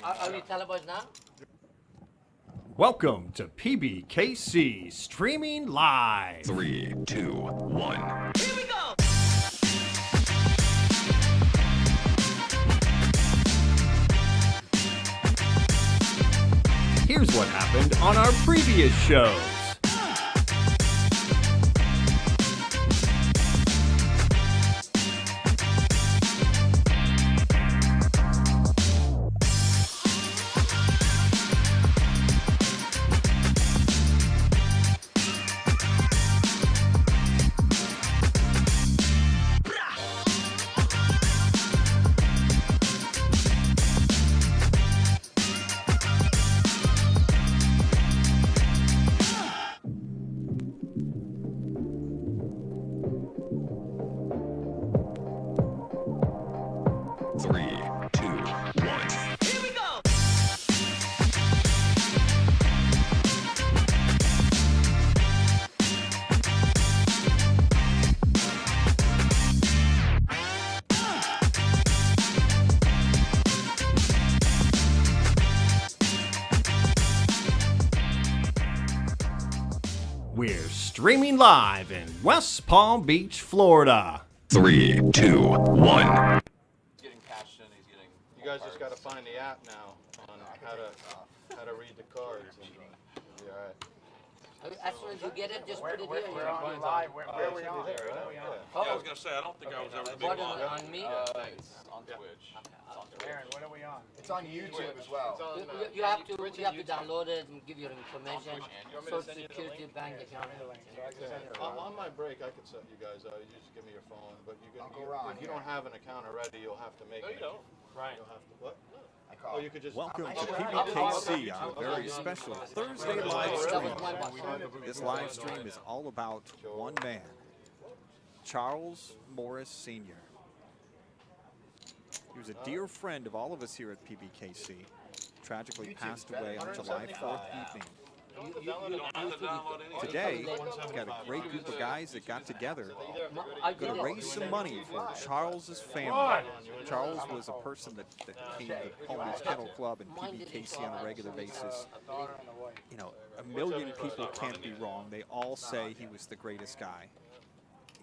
Are we televised now? Welcome to PBKC Streaming Live. 3, 2, 1. Here we go! Here's what happened on our previous shows. We're streaming live in West Palm Beach, Florida. 3, 2, 1. Getting cashed in, he's getting. You guys just got to find the app now on how to read the cards. And be all right. As soon as you get it, just put it here. We're on live. Where are we on? Yeah, I was gonna say I don't think I was ever big What on. on me? Thanks. On Twitch. Aaron, what are we on? It's on YouTube as well. You have to download it and give your information, social security, bank account. On my break, I could set you guys up. You just give me your phone, but if you don't have an account already, you'll have to make it. No, you don't. Right. You'll have to what? Oh, you could just. Welcome to PBKC on a very special Thursday live stream. This live stream is all about one man, Charles Morris Sr. He was a dear friend of all of us here at PBKC. Tragically passed away on July 4th evening. Today, we've got a great group of guys that got together. Going to raise some money for Charles's family. Charles was a person that came to Palm Beach Kennel Club and PBKC on a regular basis. You know, a million people can't be wrong. They all say he was the greatest guy.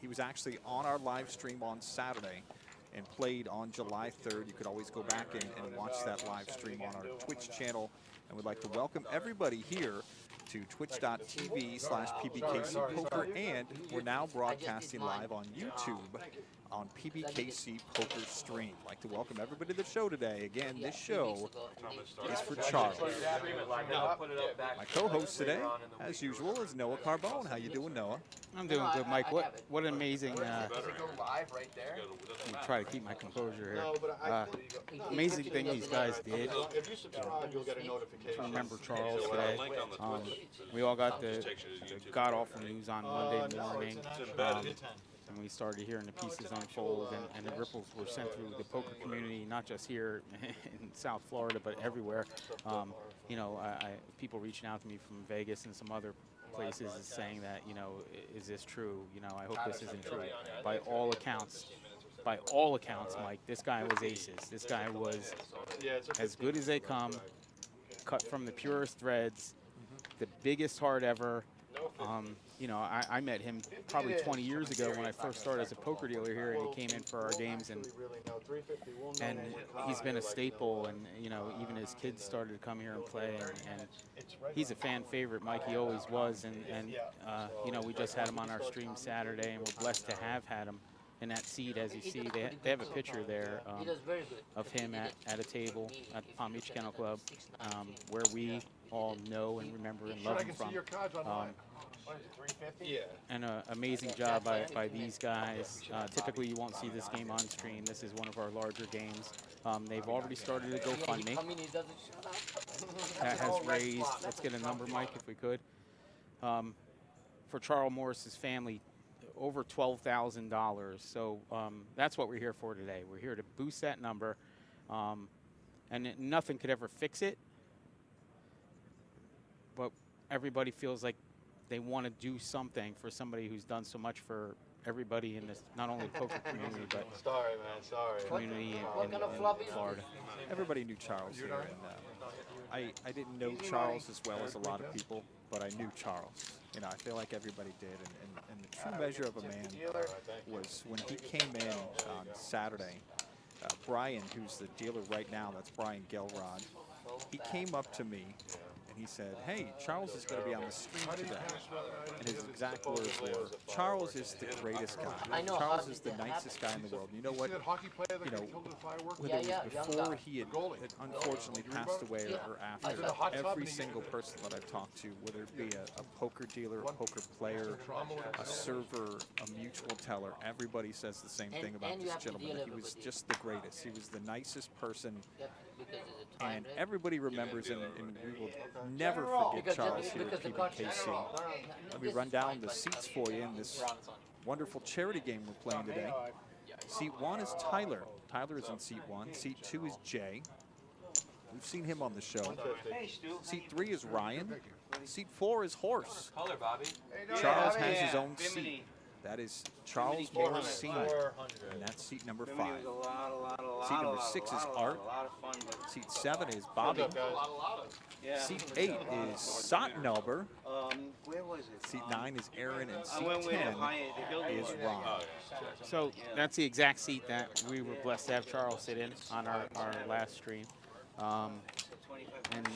He was actually on our live stream on Saturday and played on July 3rd. You could always go back and watch that live stream on our Twitch channel. And we'd like to welcome everybody here to twitch.tv/PBKCpoker, and we're now broadcasting live on YouTube on PBKC Poker Stream. I'd like to welcome everybody to the show today. Again, this show is for Charles. My co-host today, as usual, is Noah Carbone. How you doing, Noah? I'm doing good, Mike. What an amazing, try to keep my composure here. Amazing thing these guys did. If you subscribe, you'll get a notification. I remember Charles today. We all got the god-awful news on Monday morning. And we started hearing the pieces unfold, and the ripples were sent through the poker community, not just here in South Florida, but everywhere. You know, people reaching out to me from Vegas and some other places is saying that, you know, is this true? You know, I hope this isn't true. By all accounts, Mike, this guy was aces. This guy was as good as they come, cut from the purest threads, the biggest heart ever. You know, I met him probably 20 years ago when I first started as a poker dealer here, and he came in for our games, and he's been a staple, and, you know, even his kids started to come here and play, and he's a fan favorite, Mike. He always was, and you know, we just had him on our stream Saturday, and we're blessed to have had him in that seat. As you see, they have a picture there of him at a table at the Palm Beach Kennel Club, where we all know and remember and love him from. What is it, 350? Yeah. And an amazing job by these guys. Typically, you won't see this game on stream. This is one of our larger games. They've already started a GoFundMe. That has raised, let's get a number, Mike, if we could, for Charles Morris's family, over $12,000. So that's what we're here for today. We're here to boost that number, and nothing could ever fix it. But everybody feels like they want to do something for somebody who's done so much for everybody in this, not only poker community, but Sorry, man. Sorry. community What in kind of flop is Florida. Everybody knew Charles here, and I didn't know Charles as well as a lot of people, but I knew Charles. You know, I feel like everybody did, and the true measure of a man was when he came in on Saturday. Brian, who's the dealer right now, that's Brian Gelrod, he came up to me and he said, "Hey, Charles is going to be on the stream today." And his exact words were, "Charles is the greatest guy. I know, Charles how is the did that nicest guy in the world." You know See what? that hockey player that You know, got killed in the fireworks? whether it Yeah, was young before guy. he had unfortunately passed away or after, He's in a hot tub every and he- single person that I've talked to, whether it be a poker dealer, a poker player, a server, a mutual teller, everybody says the same thing about and you this have to gentleman. deal He was everybody. just the greatest. He was the nicest person, Yep, because it's a time, and right? everybody remembers him, and we will never forget Because Charles here because at the coach- PBKC. Let me run down the seats for you in this wonderful charity game we're playing today. Seat 1 is Tyler. Tyler is in seat 1. Seat 2 is Jay. We've seen him on the show. Seat 3 is Ryan. Seat 4 is Horse. Charles has his own seat. That is Charles Moore Sr., and that's seat number 5. Seat number 6 is Art. Seat 7 is Bobby. Seat 8 is Sottenelber. Where was it? Seat 9 is Aaron, and seat When we 10 had the building is was there. Ron. So that's the exact seat that we were blessed to have Charles sit in on our last stream. And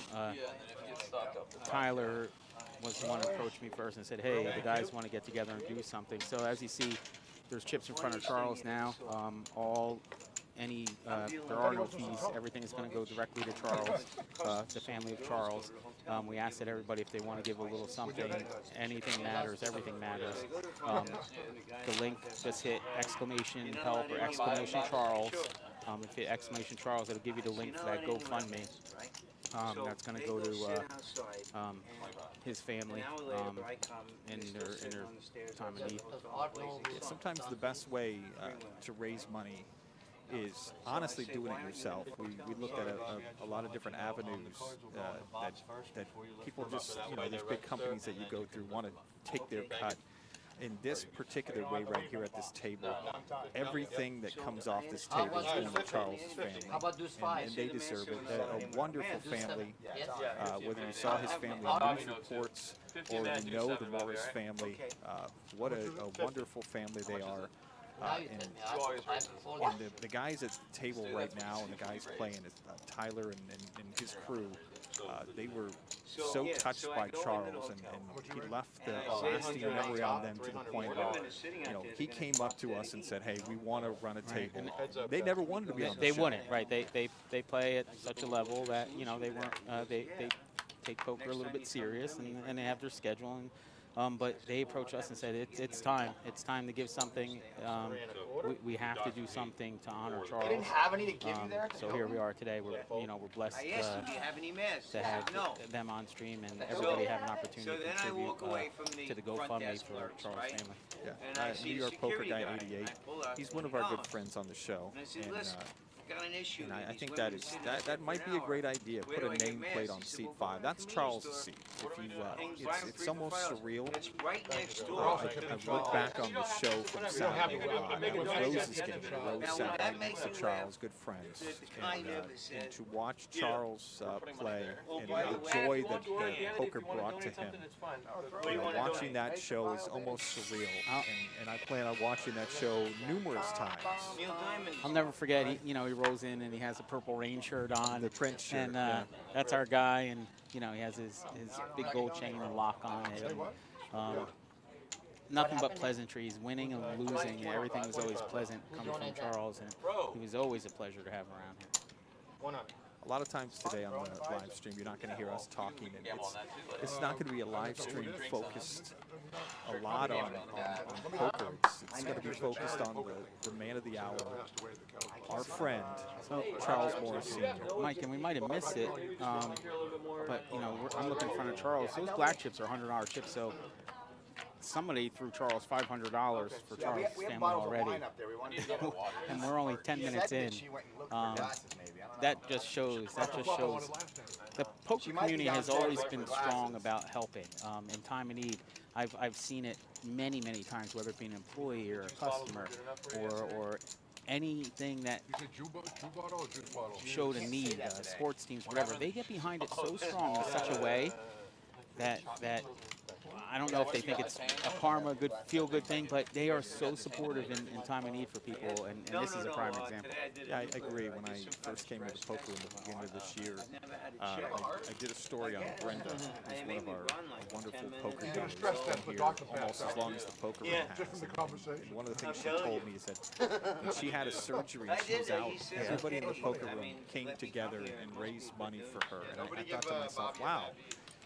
Tyler was the one who approached me first and said, "Hey, the guys want to get together and do something." So as you see, there's chips in front of Charles now. There are no fees. Everything is going to go directly to Charles, the family of Charles. We asked that everybody, if they want to give a little something, anything matters, everything matters. The link, just hit !help or !Charles. If you hit !Charles, it'll give you the link for that GoFundMe. That's going to go to his family in their time of need. Sometimes the best way to raise money is honestly doing it yourself. We looked at a lot of different avenues that people just, you know, these big companies that you go through want to take their cut. In this particular way right here at this table, everything that comes off this table is going to Charles' family. How about those five? And they deserve it. A wonderful family. Whether you saw his family news reports or you know the Morris family, what a wonderful family they are. And the guys at the table right now and the guys playing, Tyler and his crew, they were so touched by Charles, and he left the lasting memory on them to the point where, you know, he came up to us and said, "Hey, we want to run a table." They never wanted to be on the They show. wouldn't, right? They play at such a level that, you know, they weren't. They take poker a little bit serious, and they have their schedule. But they approached us and said, it's time. It's time to give something. We have to do something to honor Charles. They didn't have any to give you there? So here we are today. We're blessed I asked him, do you have any masks? to He have said no. them on stream, and everybody have an opportunity to then I contribute walk away from the to the front GoFundMe desk for clerks, Charles' right? family. And I New see the York Poker security Guy guard. 88. I pull out, He's and one of he's our good gone. friends on the show. And I said, And, listen, I got an issue. and I These think women that been is sitting there that might be a for great an idea. hour. Put a Where do I get nameplate masks? on He said, seat well, 5. That's convenience Charles' store. seat. If you, Things it's right almost $3 surreal. It's right next door. I look back on the show from Saturday. That was Rose's game. Rose sat next to Charles, good friends. And to watch Charles play and the joy that poker brought to him, you know, watching that show is almost surreal. And I plan on watching that show numerous times. Neil Diamond. I'll never forget. He rolls in and he has a purple rain shirt on. The Prince shirt, And yeah. that's our guy. And he has his big gold chain and lock on it. And, nothing but pleasantries, winning and losing. Everything was always pleasant coming from Charles, and he was always a pleasure to have around here. A lot of times today on the live stream, you're not going to hear us talking, and it's not going to be a live stream focused a lot on poker. It's going to be focused on the man of the hour, our friend, Charles Moore Sr. Mike, and we might have missed it, but I'm looking in front of Charles. Those black chips are $100 chips, so somebody threw Charles $500 for Yeah, Charles' we have family bottles of already, wine up there. We wanted to get water. and we're only 10 She minutes said in. that she went and looked for glasses, maybe. I don't know. That just shows. The poker She might be community has downstairs always looking been for glasses. strong about helping in time of need. I've seen it many times, whether it be an employee or a customer or anything that showed a need, sports teams, whatever. They get behind it so strong in such a way that I don't know if they think it's a karma, good feel-good thing, but they are so supportive in time of need for people, and this is a prime example. Yeah, I agree. When I first came into poker in the beginning of this year, I did a story on Brenda, who's one of our wonderful poker guys, been here almost as long as the poker room has. And one of the things she told me is that when she had a surgery, she was out, everybody in the poker room came together and raised money for her. And I thought to myself, wow.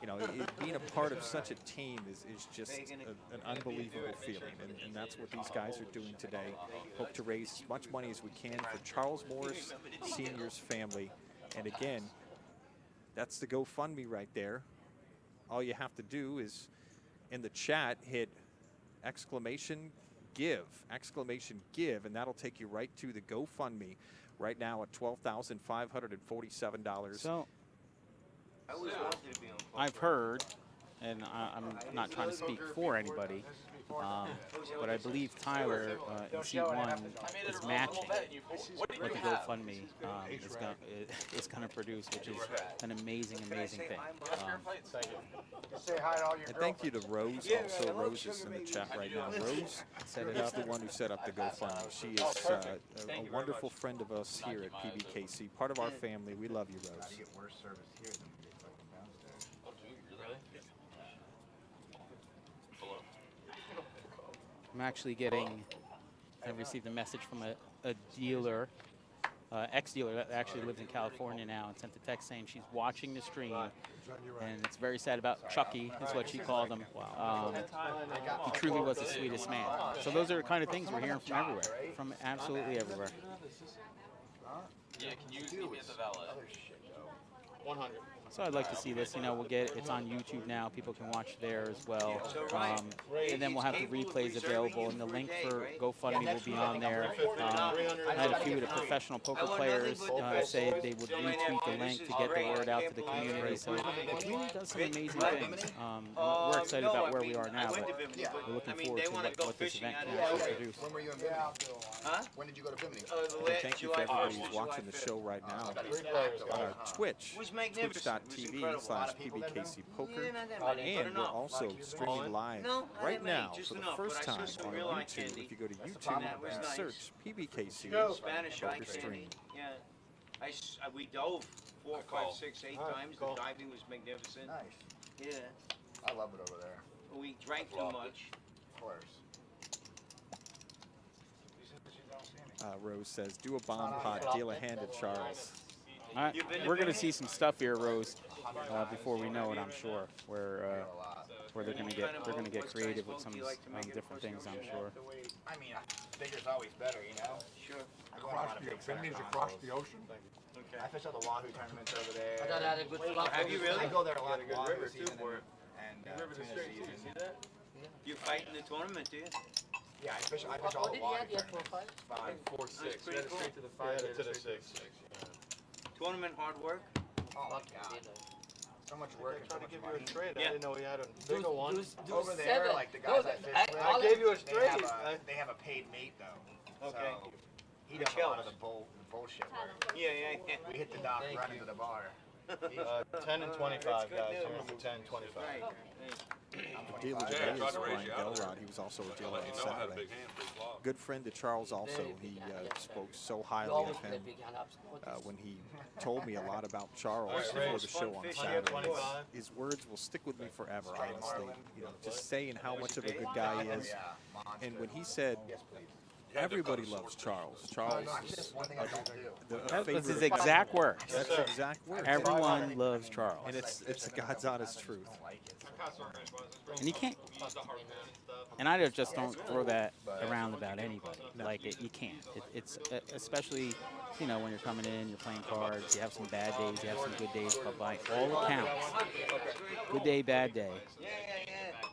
You know, being a part of such a team is just an unbelievable feeling, and that's what these guys are doing today. Hope to raise as much money as we can for Charles Morris Sr.'s family. And again, that's the GoFundMe right there. All you have to do is, in the chat, hit !give, and that'll take you right to the GoFundMe right now at $12,547. So I've heard, and I'm not trying to speak for anybody, but I believe Tyler in seat 1 is matching what the GoFundMe is going to produce, which is an amazing thing. Say hi to all your And thank you to Rose also. Rose is in the chat right now. Rose is the one who set up the GoFundMe. She is a wonderful friend of us here at PBKC, part of our family. We love you, Rose. You get worse service here than you get fucking downstairs. I'm actually getting, I received a message from a dealer, ex-dealer that actually lives in California now, and sent a text saying she's watching the stream, and it's very sad about Chucky, is what she called him. He truly was the sweetest man. So those are the kind of things we're hearing from everywhere, from absolutely everywhere. Yeah, can you give me the valet? 100. So I'd like to see this. You know, it's on YouTube now. People can watch there as well. And then we'll have the replays available, and the link for GoFundMe will be on there. I had a few of the professional poker players say they would retweet the link to get the word out to the community. So the community does some amazing things. We're excited about where we are now, but we're looking forward to what this event can actually produce. When were you in Bimini? Huh? When did you go to Bimini? And thank you for everybody who's watching the show right now on our Twitch, twitch.tv/PBKC Poker, and we're also streaming live right now for the first time on YouTube. If you go to YouTube and search PBKC Poker Stream. Yeah, we dove 4, 5, 6, 8 times. The diving was magnificent. Nice. Yeah. I love it over there. We drank too much. Of course. Rose says, do a bomb pot, deal a hand at Charles. All right, we're going to see some stuff here, Rose, before we know it. I'm sure where they're going to get creative with some different things. I'm sure. I mean, bigger's always better, you know. Sure. Bimini's across the ocean. Okay. I fish out the Wahoo tournaments over there. I thought I had a good spot. Have you really? I go there a lot. Got a good river, too, for it. And River tuna District, you season. see that? You fight in the tournament, do you? Yeah, I fish all What the did he Wahoo have? He had tournaments. 4 5? 4-6. We had it straight to the 5. Yeah, to the 6. Tournament hard work? Oh my God. So much work and so Trying to much give you a money. straight. Yeah. I didn't know he had a bigger one. Over there, like the guys I fish with, I gave you a they straight. have a paid mate though. Okay. So he does a lot of the bullshit work. Yeah. We hit the dock, run into the bar. 10 and 25, guys. Here's the 10, 25. The dealer today is Brian Belrod. He was also a dealer on Saturday. Good friend to Charles also. He spoke so highly of him when he told me a lot and Charles before the show on Saturday. His words will stick with me forever, honestly. You know, just saying how much of a good guy he is. And when he said, everybody loves Charles. Charles is That's his exact words. That's the exact word. Everyone loves Charles. And it's the God's honest truth. And you can't. And I just don't throw that around about anybody. Like you can't. It's especially, you know, when you're coming in, you're playing cards. You have some bad days, you have some good days, but by all accounts, good day, bad day.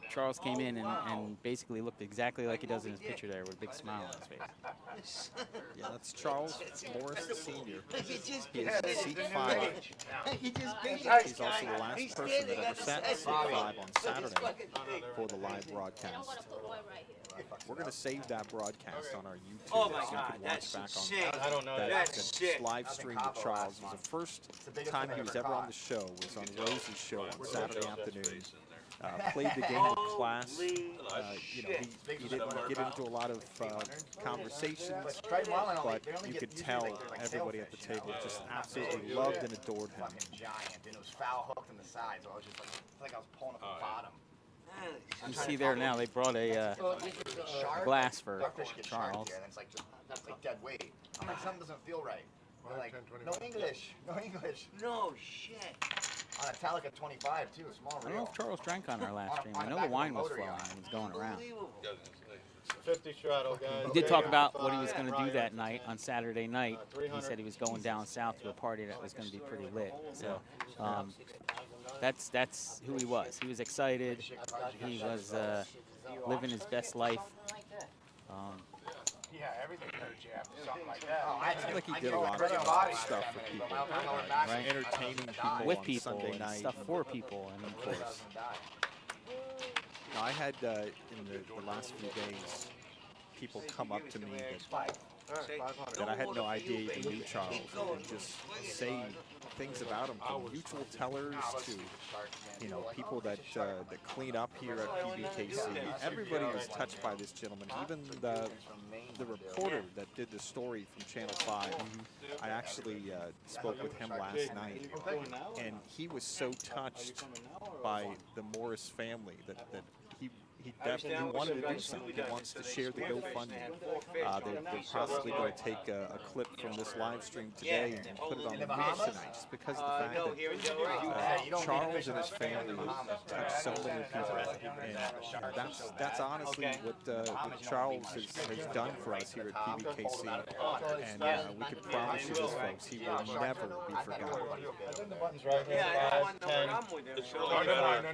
Charles came in and basically looked exactly like he does in his picture there, with a big smile on his face. Yeah, that's Charles Morris Sr. He just He is seat 5. He's also the last person that ever sat in seat 5 on Saturday for the live broadcast. We're going to save that broadcast on our YouTube Oh my so you God, can watch that's back insane. on I don't know. That's sick. live stream with Charles. It was the first time he was ever on the show. Was on Rose's show on Saturday afternoon. Played the game with class. You know, he didn't get into a lot of conversations, but you could tell everybody at the table just absolutely loved and adored him. Fucking giant, and it was foul hooked in the side, so I was just like I was pulling up the bottom. You see there now, they brought a glass for Duckfish get shark Charles. here, and it's like dead weight. I'm like, something doesn't feel right. They're like, no English, no English. No shit. On a Talica 25 too, small I don't know reel. if Charles drank on our last stream. I know the wine was flowing and it was going around. Unbelievable. 50 straddle, guys. He did talk about what he was going to do that night on Saturday night. He said he was going down south to a party that was going to be pretty lit. So that's who he was. He was excited. He was living his best life. Yeah, everything hurt you after something like that. I I feel like he did a lot of stuff for people, Right. entertaining people With on people Sunday and night. stuff for people, and of course. Now, I had in the last few days people come up to me that I had no idea even knew Charles, and just say things about him, from mutual tellers to, you know, people that that clean up here at PBKC. Everybody was touched by this gentleman. Even the reporter that did the story from Channel 5. I actually spoke with him last night, and he was so touched by the Morris family that he definitely wanted to do something. He wants to share the GoFundMe. They're possibly going to take a clip from this live stream today and put it on the news tonight, just because of the fact that Charles and his family touched so many people. And that's honestly what Charles has done for us here at PBKC. And we can promise you this, folks, he will never be forgotten. Yeah, I don't want no problem with it. No,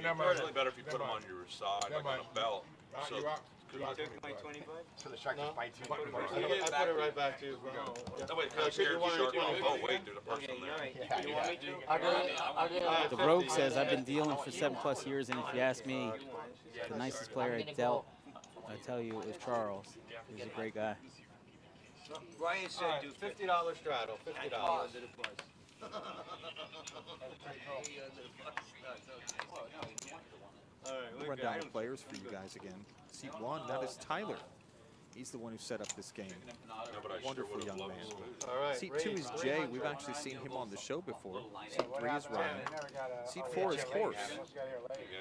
never mind. It's better if you put them on your side, like on a belt. So, You took my 25? So the shark just bite too. I put it right back to you. that way it kind of scares the shark off. Oh, wait, there's a person Okay, there. all right. You want me to? The Rogue says, I've been dealing for 7+ years, and if you ask me, the nicest player I dealt, I tell you, is Charles. He's a great guy. Ryan said do $50 straddle, $50. We'll run down the players for you guys again. Seat 1, that is Tyler. He's the one who set up this game. Wonderful young man. All right. Seat 2 is Jay. We've actually seen him on the show before. Seat 3 is Ryan. Seat 4 is Horse.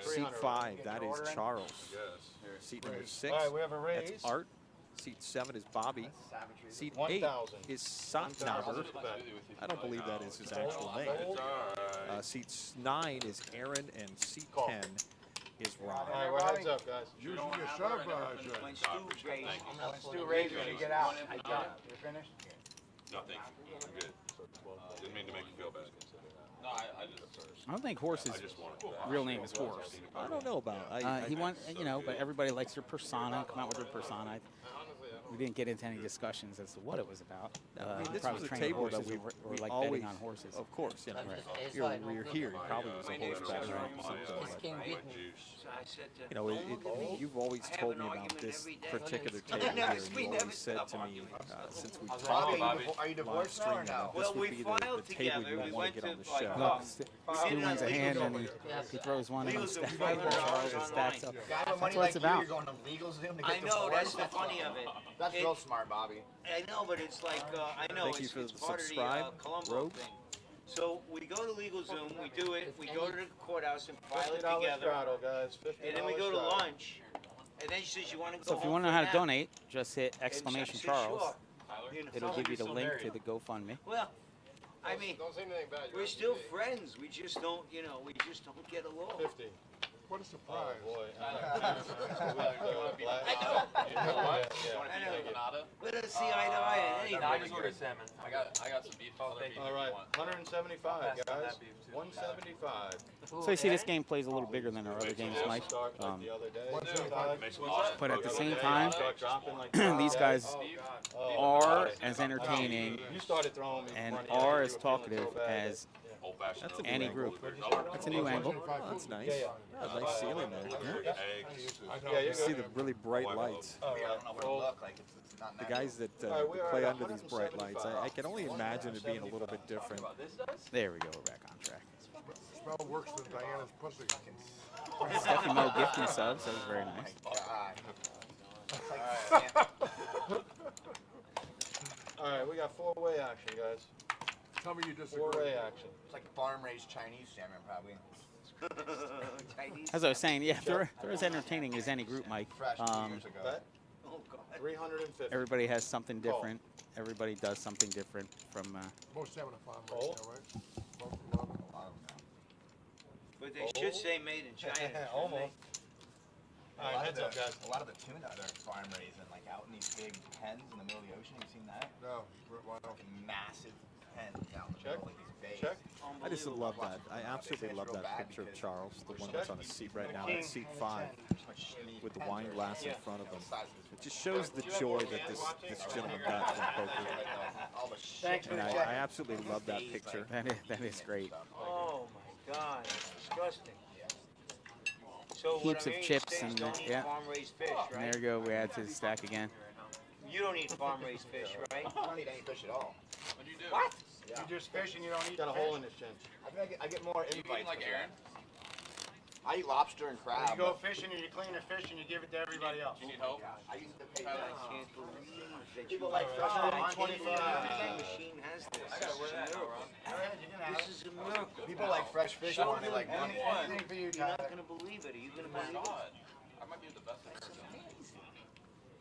Seat 5, that is Charles. Seat number 6, All right, we have a raise. that's Art. Seat 7 is Bobby. Seat 8 1,000. is Satnaber. I don't believe that is his actual name. Seat 9 is Aaron, and seat 10 is Ron. All right, we're heads up, guys. Using your sub, When Stu raised. when Stu raises, you get out. I done. You finished? Nothing. I'm good. Didn't mean to make you feel bad. No, I just. I don't think Horse's real name is Horse. I don't know about it. He wants, you know, but everybody likes their persona, come out with their persona. We didn't get into any discussions as to what it was about. I mean, this probably was a training table that horses we or like always, betting on horses. of course, you know, It's you're, like- we're here. He probably was a horse batter or something. This But, king beat me. So I said to you know, you've always told me about this particular table here, and you always said to me since we talked Bobby, about are you live divorced now or streaming no? that this Well, would we be filed the table together. you We would want went to get on to, the like, show. Look, Stu wins a hand and he throws one and he Legals are stacks $500 up. online. Guy with money what like it's you, about. you're going to legal Zoom to get I know, divorced? that's the funny of it. That's It- real smart, Bobby. I know, but it's like, I know, Thank you it's, for it's the part subscribe, of the Colombo Rogue. thing. So we go to LegalZoom, we do it, we go to the courthouse and file it $50 together, straddle, guys. $50 and then we go to straddle. lunch, and then she says, you wanna go So if you home want to know for how a to nap?" donate, just hit And I exclamation said, Charles. "Sure." You know, It'll give you the link to the GoFundMe. Well, I mean, we're still friends, we just don't, you know, we just don't get along. 50. What a surprise. Oh boy. Let's see eye to eye at anything. I just ordered salmon. I got some beef. All right, 175, guys. 175. So you see, this game plays a little bigger than our other games, Mike. Start like the other day. But at the same time, Start dropping like these guys are as entertaining You started throwing me in and front. are You as were feeling talkative so bad. as That's a new any angle. group. That's a new angle. Oh, that's nice. Yeah, nice ceiling there. Yeah, You you're see good. the really bright lights. I don't know what it look like. It's not The natural. guys that Alright, we are play at under these bright lights, I can only imagine it being a little bit different. There we go. We're back on track. Smell worse than Diana's pussy. Stephanie Mo gifting subs. That was very nice. God. It's like, All right, we got four-way action, guys. Tell me you disagree. Four-way action. it's like farm-raised Chinese salmon, probably. Chinese. As I was saying, yeah, they're as entertaining as any group, Mike. Fresh 2 years ago. Bet Oh, God. 350. Everybody has something different. Everybody does something different from. Most salmon are farm Oh. raised now, right? Most of them. A lot of them. But they should say made in China. shouldn't Almost. they? All right, heads up, guys. A lot of the tuna that are farm raised and like out in these big pens in the middle of the ocean. You seen that? No, why not? Like massive pens out in the Check. middle, like these bays. Check. I just love that. I absolutely love that picture of Charles, the one that's on the seat right now, that's seat 5, with the wine glass in front of him. It just shows the joy that this gentleman got from poker. All the Thanks shit. for And the check. I absolutely love that picture. That is great. Oh my God, disgusting. So what Heaps I'm of hearing you chips say is and don't eat yeah. farm-raised fish, And right? there you go. We add to the stack again. You don't eat farm-raised fish, right? I don't eat any fish at all. What'd you do? What? Yeah. You just fish and you don't eat Got a hole in his chin. I think I get more You invites. eating like from Aaron? that. I eat lobster and crab. You go fishing and you clean the fish and you give it to everybody else. You need help? I use the pay. I can't believe that People you like fresh Every on 25. machine has this. I gotta wear that now, Ron. This is a miracle. People like fresh fish more than they like money. Anything for you, You're not Tyler. gonna believe it. Are you gonna My believe it? God. I might be the best at person.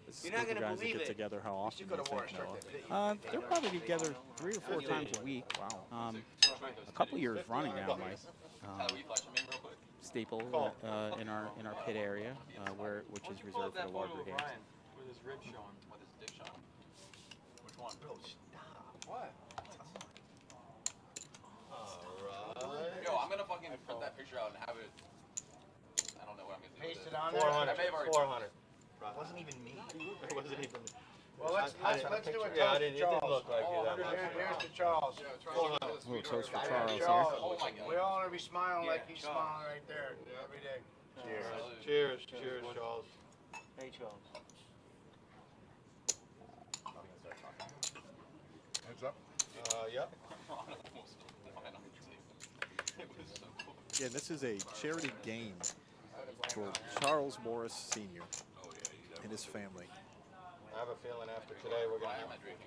This is You're not the gonna guys that believe get it. together how often You do could you have worn a think, shirt Noah? that fit. They're probably together 3 or 4 times a week. Wow. A couple years running now, Mike. Tyler, will you flash me real quick? Staple in our pit area, which is reserved for the larger games. With his rib showing. With his dick showing. Which one? Bro, stop. What? Alright. Yo, I'm gonna fucking print that picture out and have it. I don't know what I'm gonna do. Paste with it on 400. I may have already- 400. It wasn't even me. It wasn't even. Well, let's I do didn't- a Yeah, I toast didn't. to It didn't Charles. look like you that much. Here's to Charles. A little toast for Charles here. Charles, Oh my God. we all want to be smiling like Yeah, he's Charles. smiling right there every day. Cheers, cheers, Charles. Hey, Charles. Heads up. Yep. It was so cool. Yeah, this is a charity game for Charles Morris Sr. and his family. I have a feeling after today we're Why gonna am I have, drinking?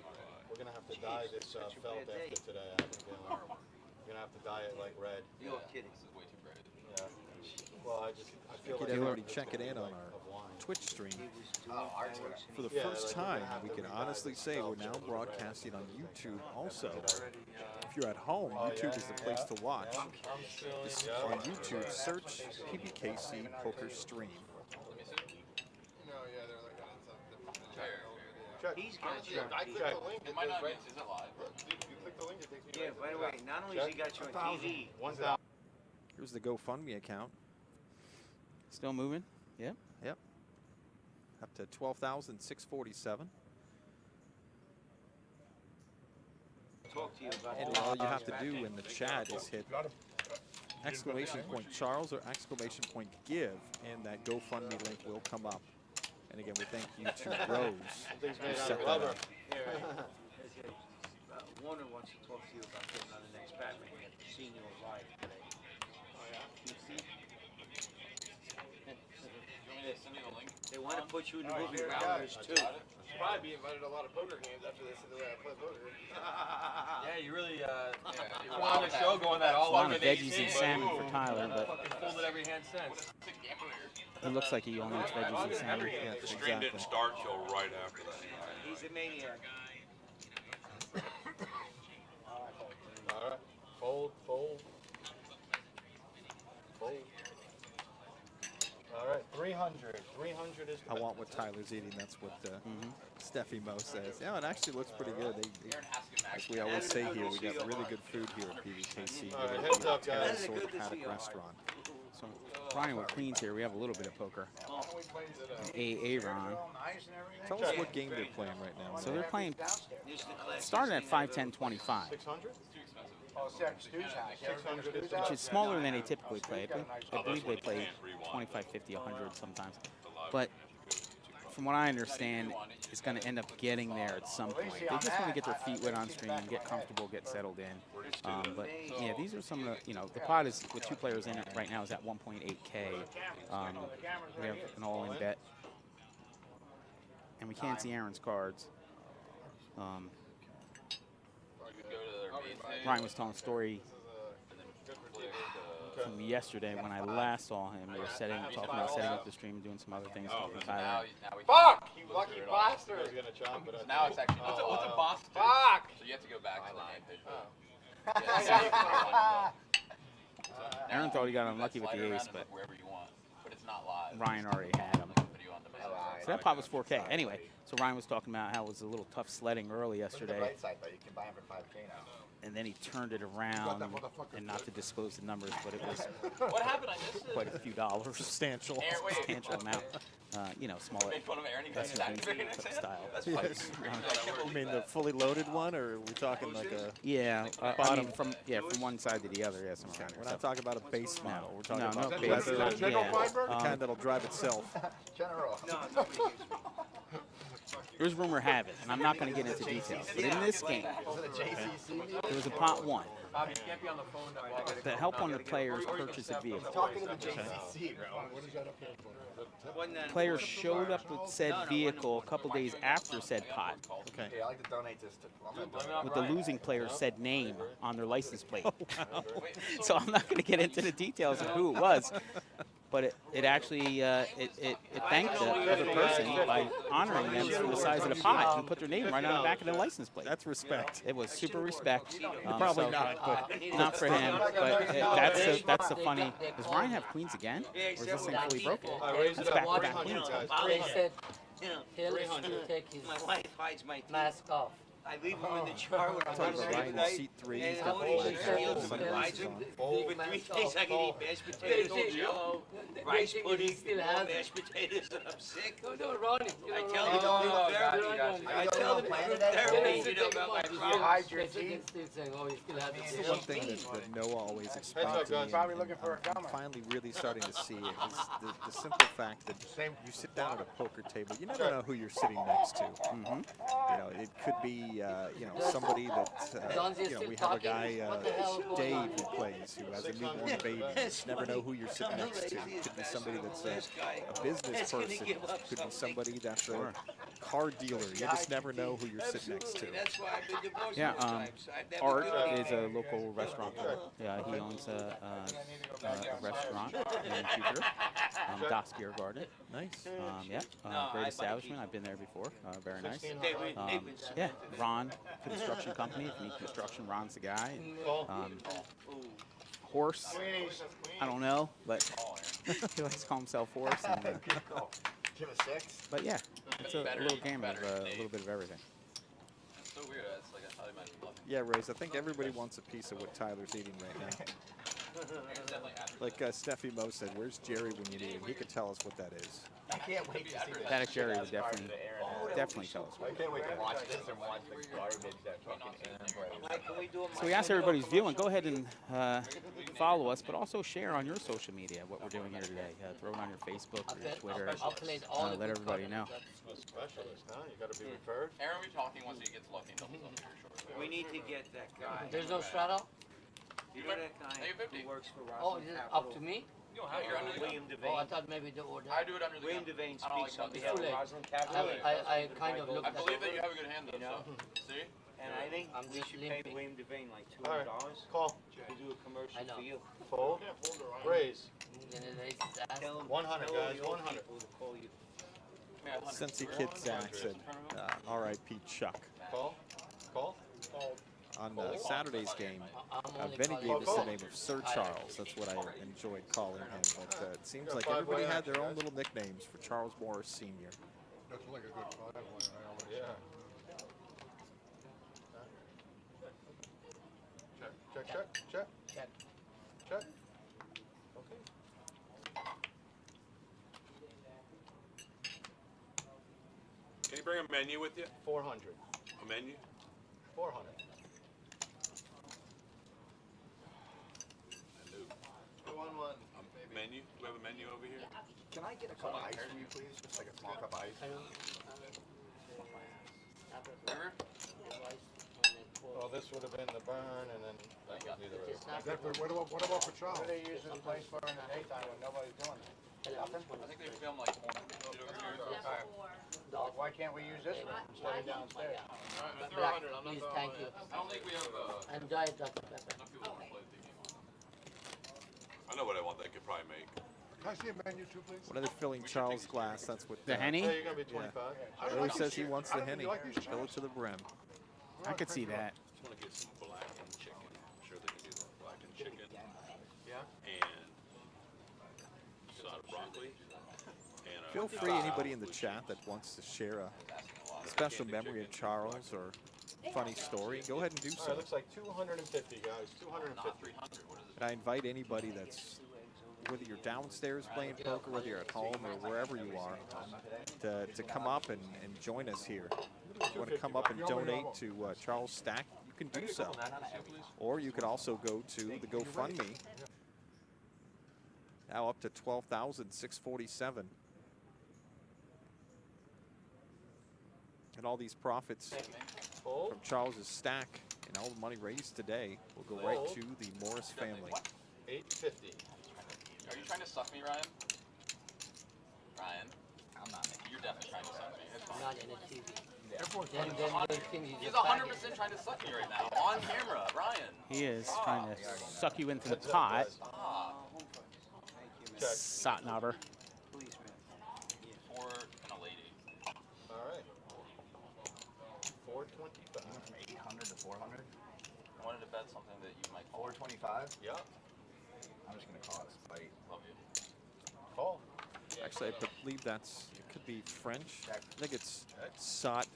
we're gonna have to dye this felt after today. I have a feeling we're gonna have to dye it like red. You're kidding. This is way too bright. Yeah. Well, I feel You like could already it's check it gonna in be on like our of wine. Twitch stream. Oh, ours would For the Yeah, first like, we're gonna time, have we to can redye honestly the say felt we're so now it'll be red. broadcasting on YouTube also. If you're at home, YouTube is the place to watch. Just on YouTube, search PBKC Poker Stream. Check. He's gonna Check. check. Check. It might not be. Is it live? Yeah, by the way, not only has he got you on TV, 1,000. Here's the GoFundMe account. Still moving? Yeah. Yep. Up to 12,647. talk to you about And all you have to do in the chat is hit exclamation point Charles or exclamation point give, and that GoFundMe link will come up. And again, we thank you to Rose Things who made out set of that rubber. up. Warner wants to talk to you about getting on the next Batman. Seeing you live today. You see? They want to put you in the movie Rounders too. Probably be invited to a lot of poker games after they see the way I play poker. Yeah, you really, you were on the show going that all A lot over of the veggies and salmon for Tyler, but Fucking folded every hand since. it looks like he only eats veggies and salmon. Yeah, The stream didn't exactly. start till right after that. He's a maniac. All right. Fold, fold. Fold. 300. 300 is. I want what Tyler's eating. That's what Steffi Mo says. Yeah, it actually looks pretty good. As we always say here, we got really good food here at PBKC. All right, heads up, guys. Sort of paddock restaurant. So, Ryan with Queens here, we have a little bit of poker. AA Ron. Tell us what game they're playing right now. So they're playing, starting at 5-10-25. 600. Which is smaller than they typically play. I believe they play 25, 50, 100 sometimes. But from what I understand, it's going to end up getting there at some point. They just want to get their feet wet on stream, get comfortable, get settled in. But yeah, these are some of the, the pot is with 2 players in it right now is at 1.8K. We have an all-in bet. And we can't see Aaron's cards. Ryan was telling a story from yesterday when I last saw him. They were talking about setting up the stream, doing some other things. Fuck! You lucky bastard! Now it's actually what's a boss? Fuck! So you have to go back to the name page. Aaron thought he got unlucky with the ace, but wherever you want, but it's not live. Ryan already had him. So that pot was 4K. Anyway, so Ryan was talking about how it was a little tough sledding early yesterday. Right side, but you can buy them for 5K now. And then he turned it around, and not to disclose the numbers, but it was What happened? I missed it. quite a few dollars. Substantial. Substantial amount. Smaller. Made fun of Aaron. He got style. That's funny. You mean the fully loaded one, or are we talking like a... Yeah, I mean, from one side to the other, yeah, some kind of We're stuff. not talking about a base model. We're talking No, about base, leather, yeah. the kind that'll drive itself. General. Here's rumor have it, and I'm not going to get into details, but in this game, there was a pot 1 to help one of the players purchase a vehicle. Talking to the JCC, bro. Players showed up with said vehicle a couple days after said pot, Okay. Yeah, I like to donate this to. with the losing player's said name on their license plate. So I'm not going to get into the details of who it was, but it actually it thanked the other person by honoring them for the size of the pot and put their name right on the back of the license plate. That's respect. It was super respect. Probably so, not, but not for him. But that's the funny. Does Ryan have queens again, or is this thing fully broken? That's back-to-back queens. They said he'll take his My wife hides my teeth. mask off. I leave him in the jar when I'm Talking going about to Ryan in seat 3. He's got nobody black steals hair, him. black Hides him. on. For 3 days I can eat mashed potatoes, jello, rice pudding, mashed potatoes, and I'm sick. No, Ronnie. I tell them to do therapy. I tell them to do therapy, about my problems. Hide your teeth. The one thing that Noah always explained to me, Probably looking for a I'm finally really starting to see it, is the simple fact that you sit down at a poker table, you never know who you're sitting next to. It could be, somebody that, we have a guy, Dave, who plays, who has a newborn baby. You just never know who you're sitting next to. It could be somebody that's a business person. It could be somebody that's a car dealer. You just never know who you're sitting next to. Yeah, Art is a local restaurateur. Yeah, he owns a restaurant in Jupiter, Das Beer Garden. Nice. Great establishment. I've been there before. Very nice. Yeah, Ron Construction Company. If you need construction, Ron's the guy. Horse, I don't know, but he likes to call himself Horse. And, Give a 6. but yeah, it's a little game of a little bit of everything. It's so weird. It's like I thought he might be Yeah, Raze, I think everybody wants a piece of what Tyler's eating right now. Like Steffi Mo said, where's Jerry when you need him? He could tell us what that is. I can't wait to see this. That Jerry would definitely tell us. I can't wait to watch this and watch the garbage that fucking Aaron plays. So we asked everybody's view, and go ahead and follow us, but also share on your social media what we're doing here today. Throw it on your Facebook or your Twitter. Let everybody know. Specialist, huh? You got to be referred. Aaron will be talking once he gets lucky. We need to get that guy. There's no straddle? You know that guy who works for Oh, Ross is it Capital? up to me? You're under the William Oh, I Devane. thought maybe the order. I do it under the William gun. Devane I don't like speaks on that. behalf of Too late. Roslyn Capital. I kind of looked I at believe that it. you have a good hand though. You know? So. See? And I think I'm we just should pay limping. William Devane like All right, $200 call. to do a commercial I know. for you. Fold. Raise. And it raised his ass. Tell him, 100, tell all guys, the old 100. people to call you. Cincy Kid Zach said, R.I.P. Chuck. Call. Call. on Saturday's game, I'm only Benny calling gave us the it name of Sir Charles. That's what I enjoyed calling him. But it seems like everybody had their own little nicknames for Charles Morris Sr. That's like a good five. Yeah. Check. Okay. Can you bring a menu with you? 400. A menu? 400. Menu? Do we have a menu over here? Can I get a cup of ice from you, please? Just like a small cup of ice. Well, this would have been the burn, and then that would be the rest. What about for Charles? What are they using the place for in the daytime when nobody's doing it? Nothing? I think they film like porn. Why can't we use this one instead of downstairs? Black, please, thank you. I don't think we have Enjoy it, Dr. Pepper. I know what I want they could probably make. Can I see a menu too, please? When are they filling Charles' glass? That's what The Henny? Hey, you're gonna be 25. Billy says he wants the Henny. Fill it to the brim. I could see that. Just want to get some blackened chicken. I'm sure they can do that. Blackened chicken. Yeah. And side broccoli. And Feel free, anybody in the chat that wants to share a special memory of Charles or funny story, go ahead and do All so. right, looks like 250, guys. 250. And I invite anybody that's, whether you're downstairs playing poker, whether you're at home or wherever you are, to come up and join us here. If you want to come up and donate to Charles Stack, you can do so. Or you could also go to the GoFundMe. Now up to $12,647. And all these profits from Charles's stack and all the money raised today will go right to the Morris family. 850. Are you trying to suck me, Ryan? Ryan? I'm not. You're definitely trying to suck me. It's fine. Not in the TV. Then he's He's 100% trying to suck me right now. On camera, Ryan. He is trying to suck you into the pot. Ah. Sotnobber. For and a lady. All right. 425. From 800 to 400? I wanted to bet something that you might call. 425? Yep. I'm just gonna call it a spite. Love you. Call. Actually, I believe it could be French. I think it's Sotnober.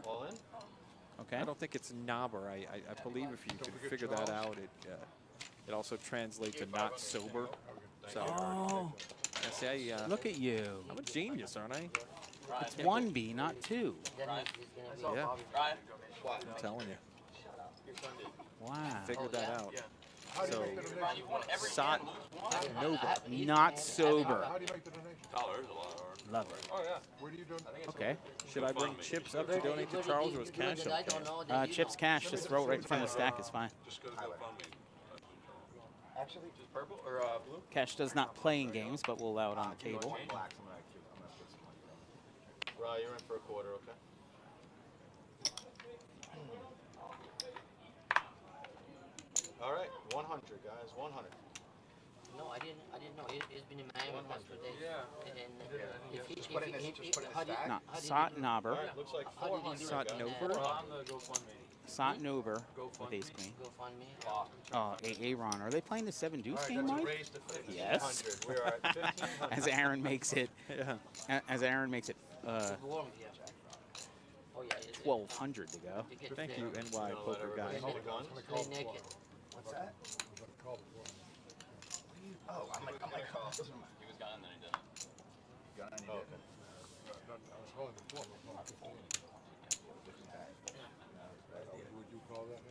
All in. Okay. I don't think it's Nobber. I believe if you can figure that out, it also translates to not sober. So, Oh, I say, look at you. I'm a genius, aren't I? It's 1B, not 2. Yeah, Ryan? I'm telling you. Wow. Figured that out. So, Ryan, you've won every Sot game, lose one. Nova, not sober. How do you make the donation? $1 a lot hard. Love it. Oh, yeah. Where do you do it? Okay. should I bring chips up to donate to Charles or is cash okay? Chips cash, just throw it right in front of the stack is fine. Just go to GoFundMe. Actually, Just purple or blue? Cash does not play in games, but we'll allow it on the table. blacks, I'm gonna put some money down. Right, you're in for a quarter, okay? All right, 100, guys, 100. No, I didn't know. He's been in Miami the past 2 days. Yeah. And Just put it in this- just put it in the stack. No, how did Sotnobber. All right, looks like How did you 400. do it? Sotnober? On the GoFundMe. Sotnober with ace queen. GoFundMe. Aaron. Are they playing the 7 deuce All right, game, that's a Mike? raise to 1,500. Yes. We are at 1,500. As Aaron makes it. Yeah. As Aaron makes it. It's warm here. Oh yeah. 1,200 to go. You get Thank there. you, NY Poker Guy. Hold the guns. Play naked. What's that? Oh, I'm like, those are my He was gone and then he didn't. gun. I need Oh, it. okay. Would you call that?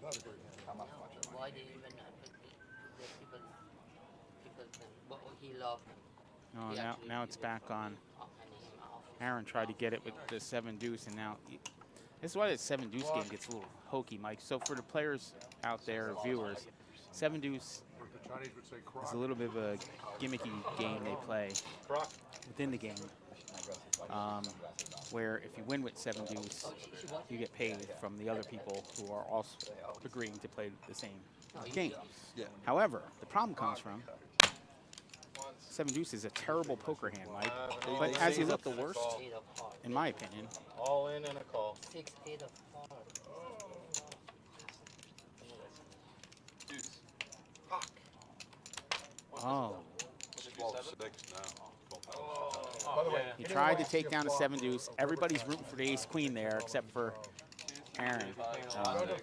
Not a great hand. How much am I? Why do you even what he loved? Oh, He now actually now it's did it back for on. him off. Aaron tried to get it with the 7 deuce, and now this is why the 7 deuce game gets a little hokey, Mike. So for the players out there, viewers, 7 deuce The Chinese would say crock. is a little bit of a gimmicky game they play Croc. within the game, where if you win with 7 deuce, you get paid from the other people who are also agreeing to play the same game. Yeah. However, the problem comes from 7 deuce is a terrible poker hand, Mike. But They as say you it's look, the worst. 8 of hearts. in my opinion, All in and a call. 6, 8 of hearts. Oh. 12-6 now. By the way, He anyone tried to wants see take a down a flop 7 move, deuce. so Everybody's everybody- rooting for the ace queen there except for Aaron. No, no, no, no.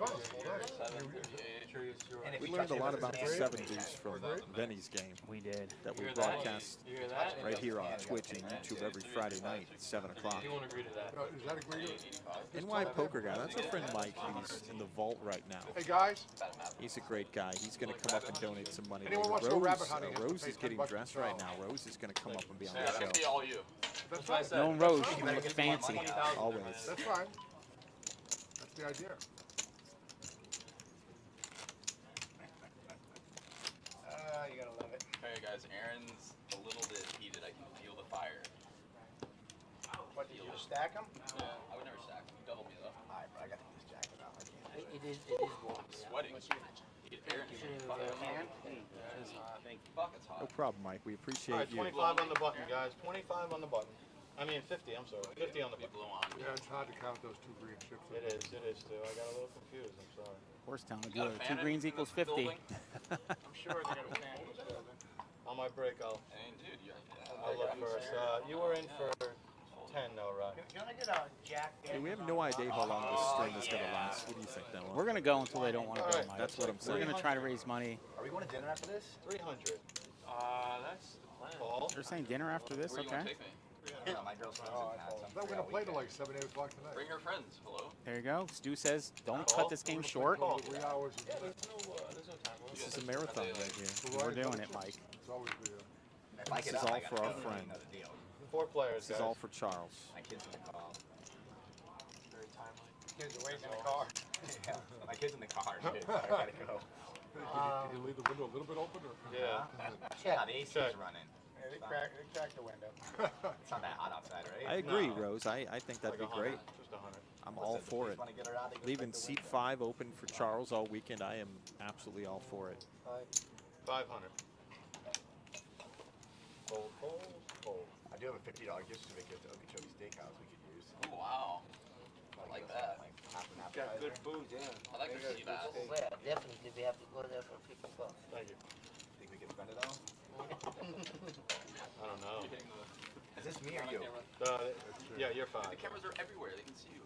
We learned a lot about the 7 deuce from Benny's game We did. that we broadcast right here on Twitch and YouTube every Friday night at 7 o'clock. No, is that agreed? NY Poker Guy, that's our friend Mike. He's in the vault right now. Hey guys, He's a great guy. He's going to come up and donate some money. Anyone later. wants to go rabbit hunting, has to Rose pay is getting 10 bucks dressed to right sell. now. Rose is going to come up and be on Yeah, the it's gonna be show. all you. that's fine. No Rose, she looks fancy. Always. That's fine. That's the idea. You gotta love it. Alright guys, Aaron's a little bit heated. I can feel the fire. What, did you just stack them? Yeah, I would never stack. You double me though. Alright, bro, I gotta get this jacket out. I can't. It is warm. Sweating. Aaron, fuck, it's hot. Fuck, it's hot. No problem, Mike. We All appreciate right, you. 25 on the button, guys. 25 on the button. I mean 50. I'm sorry. 50 on the button. Blow on. Yeah, it's hard to count those 2 green chips. It is too. I got a little confused. I'm sorry. Horse Town would Got do a it. fan 2 greens in equals the 50. building? I'm sure they got a fan in this building. On my break, I'll And dude, look first. You were in for 10, though, right? Can I get a jack? Hey, we have no idea how long this string is going to last. What do you think, Dylan? We're going to go until they don't want to go, Alright, Mike. That's what I'm We're saying. going to try to raise money. Are we going to dinner after this? 300. that's the plan. Call. They're saying dinner after this? Where you wanna Okay. take me? Yeah, my girlfriend's in Pat's. I thought we're gonna play till like 7, 8 o'clock tonight. Bring her friends. Hello? There you go. Stu says, don't cut this game short. 3 hours. There's no time. This is a marathon right here. We're doing it, Mike. It's always the, If I This get is up, all I gotta for our go. friend. Another deal. 4 players, This is guys. all for Charles. My kid's in the car. Very timely. Kids are waiting in the car. Yeah, my kid's in the car. Dude. I gotta go. Did you leave the window a little bit open or? Yeah. Yeah, the AC Check. is running. They cracked the window. It's not that hot outside, right? I agree, No. Rose. I think that'd be Like great. 100. Just 100. I'm all for it. Want to get her out of here? Leaving seat 5 open for Charles all weekend. I am absolutely all for it. 500. Fold. I do have a $50 gift certificate to Okeechobee Steakhouse we could use. Oh, wow. I like that. Like half an Got appetizer. good food, yeah. I like the sea bass. Well, definitely we have to go there for 50 bucks. Thank you. Think we can spend it all? I don't know. Is this me or you? Yeah, you're fine. The cameras are everywhere. They can see you.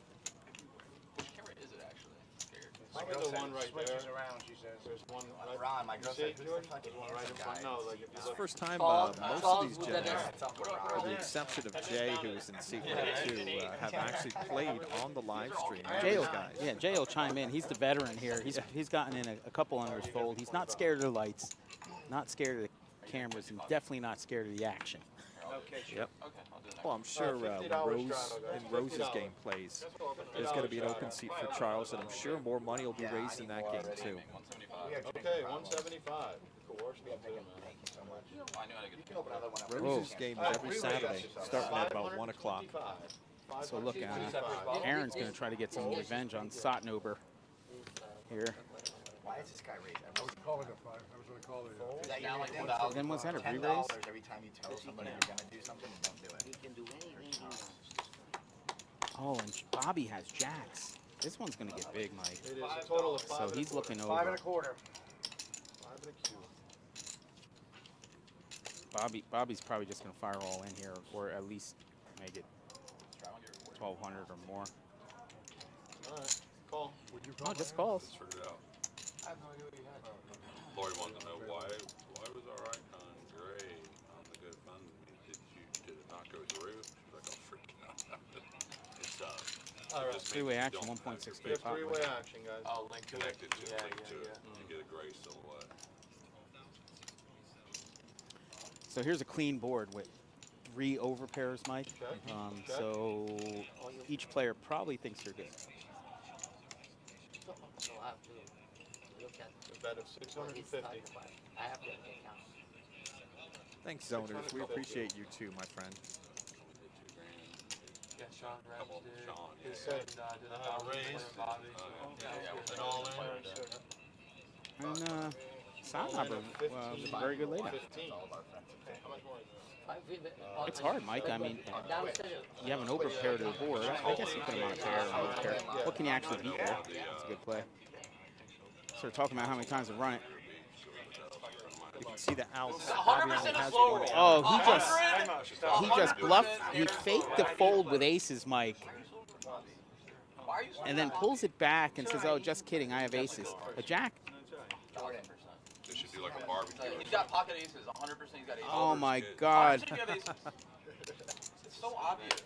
Everywhere. Which camera is it actually? I'm scared. My Look girl at the said one right Switches there. around, she says. There's one right. Ron, my You girl see, said, who's the Jordan? fucking There's one right in handsome front. guy? No, like if you It's the look. first time Charles, most of Charles these with the gentlemen, next. It's Uncle with Ron. the exception of Jay, who is in seat number 2, have actually played on the live stream. Jay These will, guys. yeah, Jay will chime in. He's the veteran here. He's gotten in a couple under his fold. He's not scared of the lights, not scared of the cameras, and definitely not scared of the action. Okay, sure. Yep. Okay, I'll do that. Well, I'm sure when $50 Rose Charles, guys. in Rose's $50. game plays, there's going to be an open seat for Charles, and I'm sure more money will be raised in that game too. 175. Okay, 175. Coerce me too, man. Thank you so much. I knew how to get You can open another one up. Rose's game is every Saturday, starting at about 1 o'clock. So look, Aaron's going to try to get some revenge on Sotnober here. Why is this guy raised? I was calling it 5. I was gonna call it. Is that Now, your like, thing? Then was that a $10 re-raise? every time you tell somebody you're gonna do something and don't do it. You can do anything you want. Oh, and Bobby has jacks. This one's going to get big, Mike. It is a total of 5 So and a he's quarter. looking 5 over. and a quarter. 5 and a Q. Bobby's probably just going to fire all in here, or at least make it 1,200 or more. All right, call. Would you Oh, call? just calls. Let's figure it out. I have no idea what you had. Lloyd wanted to know why was our icon gray on the GoFundMe? Did it not go through? She's like, oh, freaking out. It's All right. just Three-way maybe you action, don't have 1.6K your There's pop. 3-way action, guys. Oh, link to it. connected to Yeah, link to yeah, it. You get a gray silhouette. So here's a clean board with 3 overpairs, Mike. Check. Check. So each player probably thinks they're good. So I have to look at A bet of what he's 650. talking about. I have to account. Thanks, Zoners. We appreciate you too, my friend. Yeah, Sean Couple, did. Sean, His yeah. son did a Raise. Bobby. And all in. And Sotnober was a very good laydown. 15. It's hard, Mike. I mean, you have an overpair to the board. I guess you put him on a pair or an overpair. What can you actually beat there? It's a good play. So we're talking about how many times to run it. You can see the outs. Bobby only has one out. Oh, he just bluffed. He faked the fold with aces, Mike, and then pulls it back and says, "Oh, just kidding. I have aces." A jack. They should do like a barbecue. He's got pocket aces. 100% he's got aces. Oh my God. 100% you have aces. It's so obvious.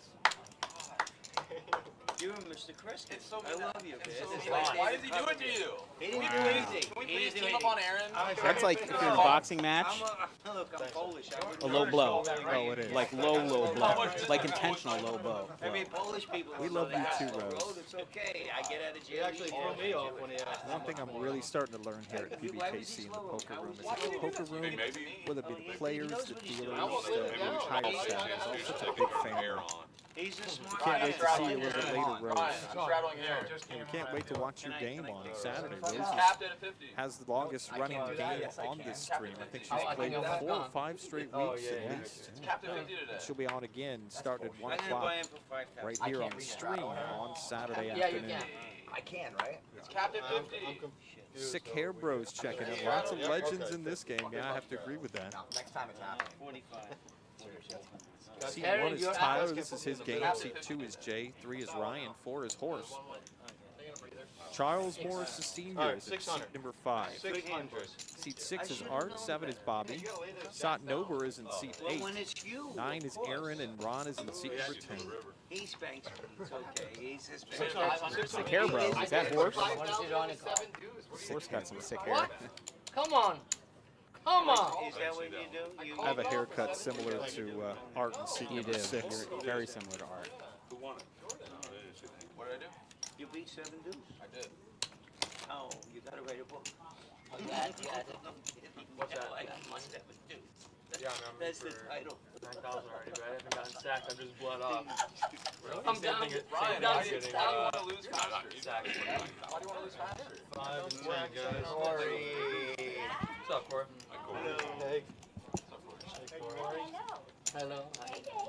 You're Mr. Chris. It's so I love you, man. Why does he do it to you? He didn't do anything. Can we please team up on Aaron? That's like if you're in a boxing match, Look, I'm Polish. a low blow. Oh, it is. Like low blow. Like intentional low blow. I mean, Polish people. We love you too, Rose. It's okay. I get out of He jail. actually threw me off when he asked. One thing I'm really starting to learn here at PBKC in the poker room is that the poker room, whether it be the players, the dealers, the entire staff, is all such a big family. He's a smart Can't guy. wait to see you a little bit later, Rose. I'm straddling here. And we can't wait to watch your game on Saturday. Rose Capped at a 50. has the longest running game on this stream. I think she's played 4 or 5 straight weeks at least. Capped at 50 today. She'll be on again, starting at 1 I'm gonna buy o'clock him for 5,000. right here on the stream on Saturday Yeah, you afternoon. can. I can, right? It's capped at 50. Sick Hair Bros checking in. Lots of legends in this game. Yeah, I have to agree with that. No, next time it's happening. 45. Seat 1 is Tyler. This is his game. Seat 2 is Jay. 3 is Ryan. 4 is Horse. Charles Morris Sr. is at seat number 5. 600. Seat 6 is Art. 7 is Bobby. Sot Nober is in seat 8. When it's you. 9 is Aaron, and Ron is in seat number 10. He spanks me. It's okay. He's his Sick hair, bro. Is that Horse? Horse Got some sick hair. What? Come on. Come on. Is that what you do? You I have a haircut similar to Art in seat You number do. 6. You're very similar to Art. Who won it? What did I do? You beat 7 deuce. I did. Oh, you gotta write a book. What's that? Like 7 deuce. That's the title. 9,000 already, but I haven't gotten sacked. I'm just blood off. I'm down. Ryan, down why do you 6,000. want to lose faster? Why do you want to lose faster? 5 and 10, guys. What's up, Corey? Hey. Hello.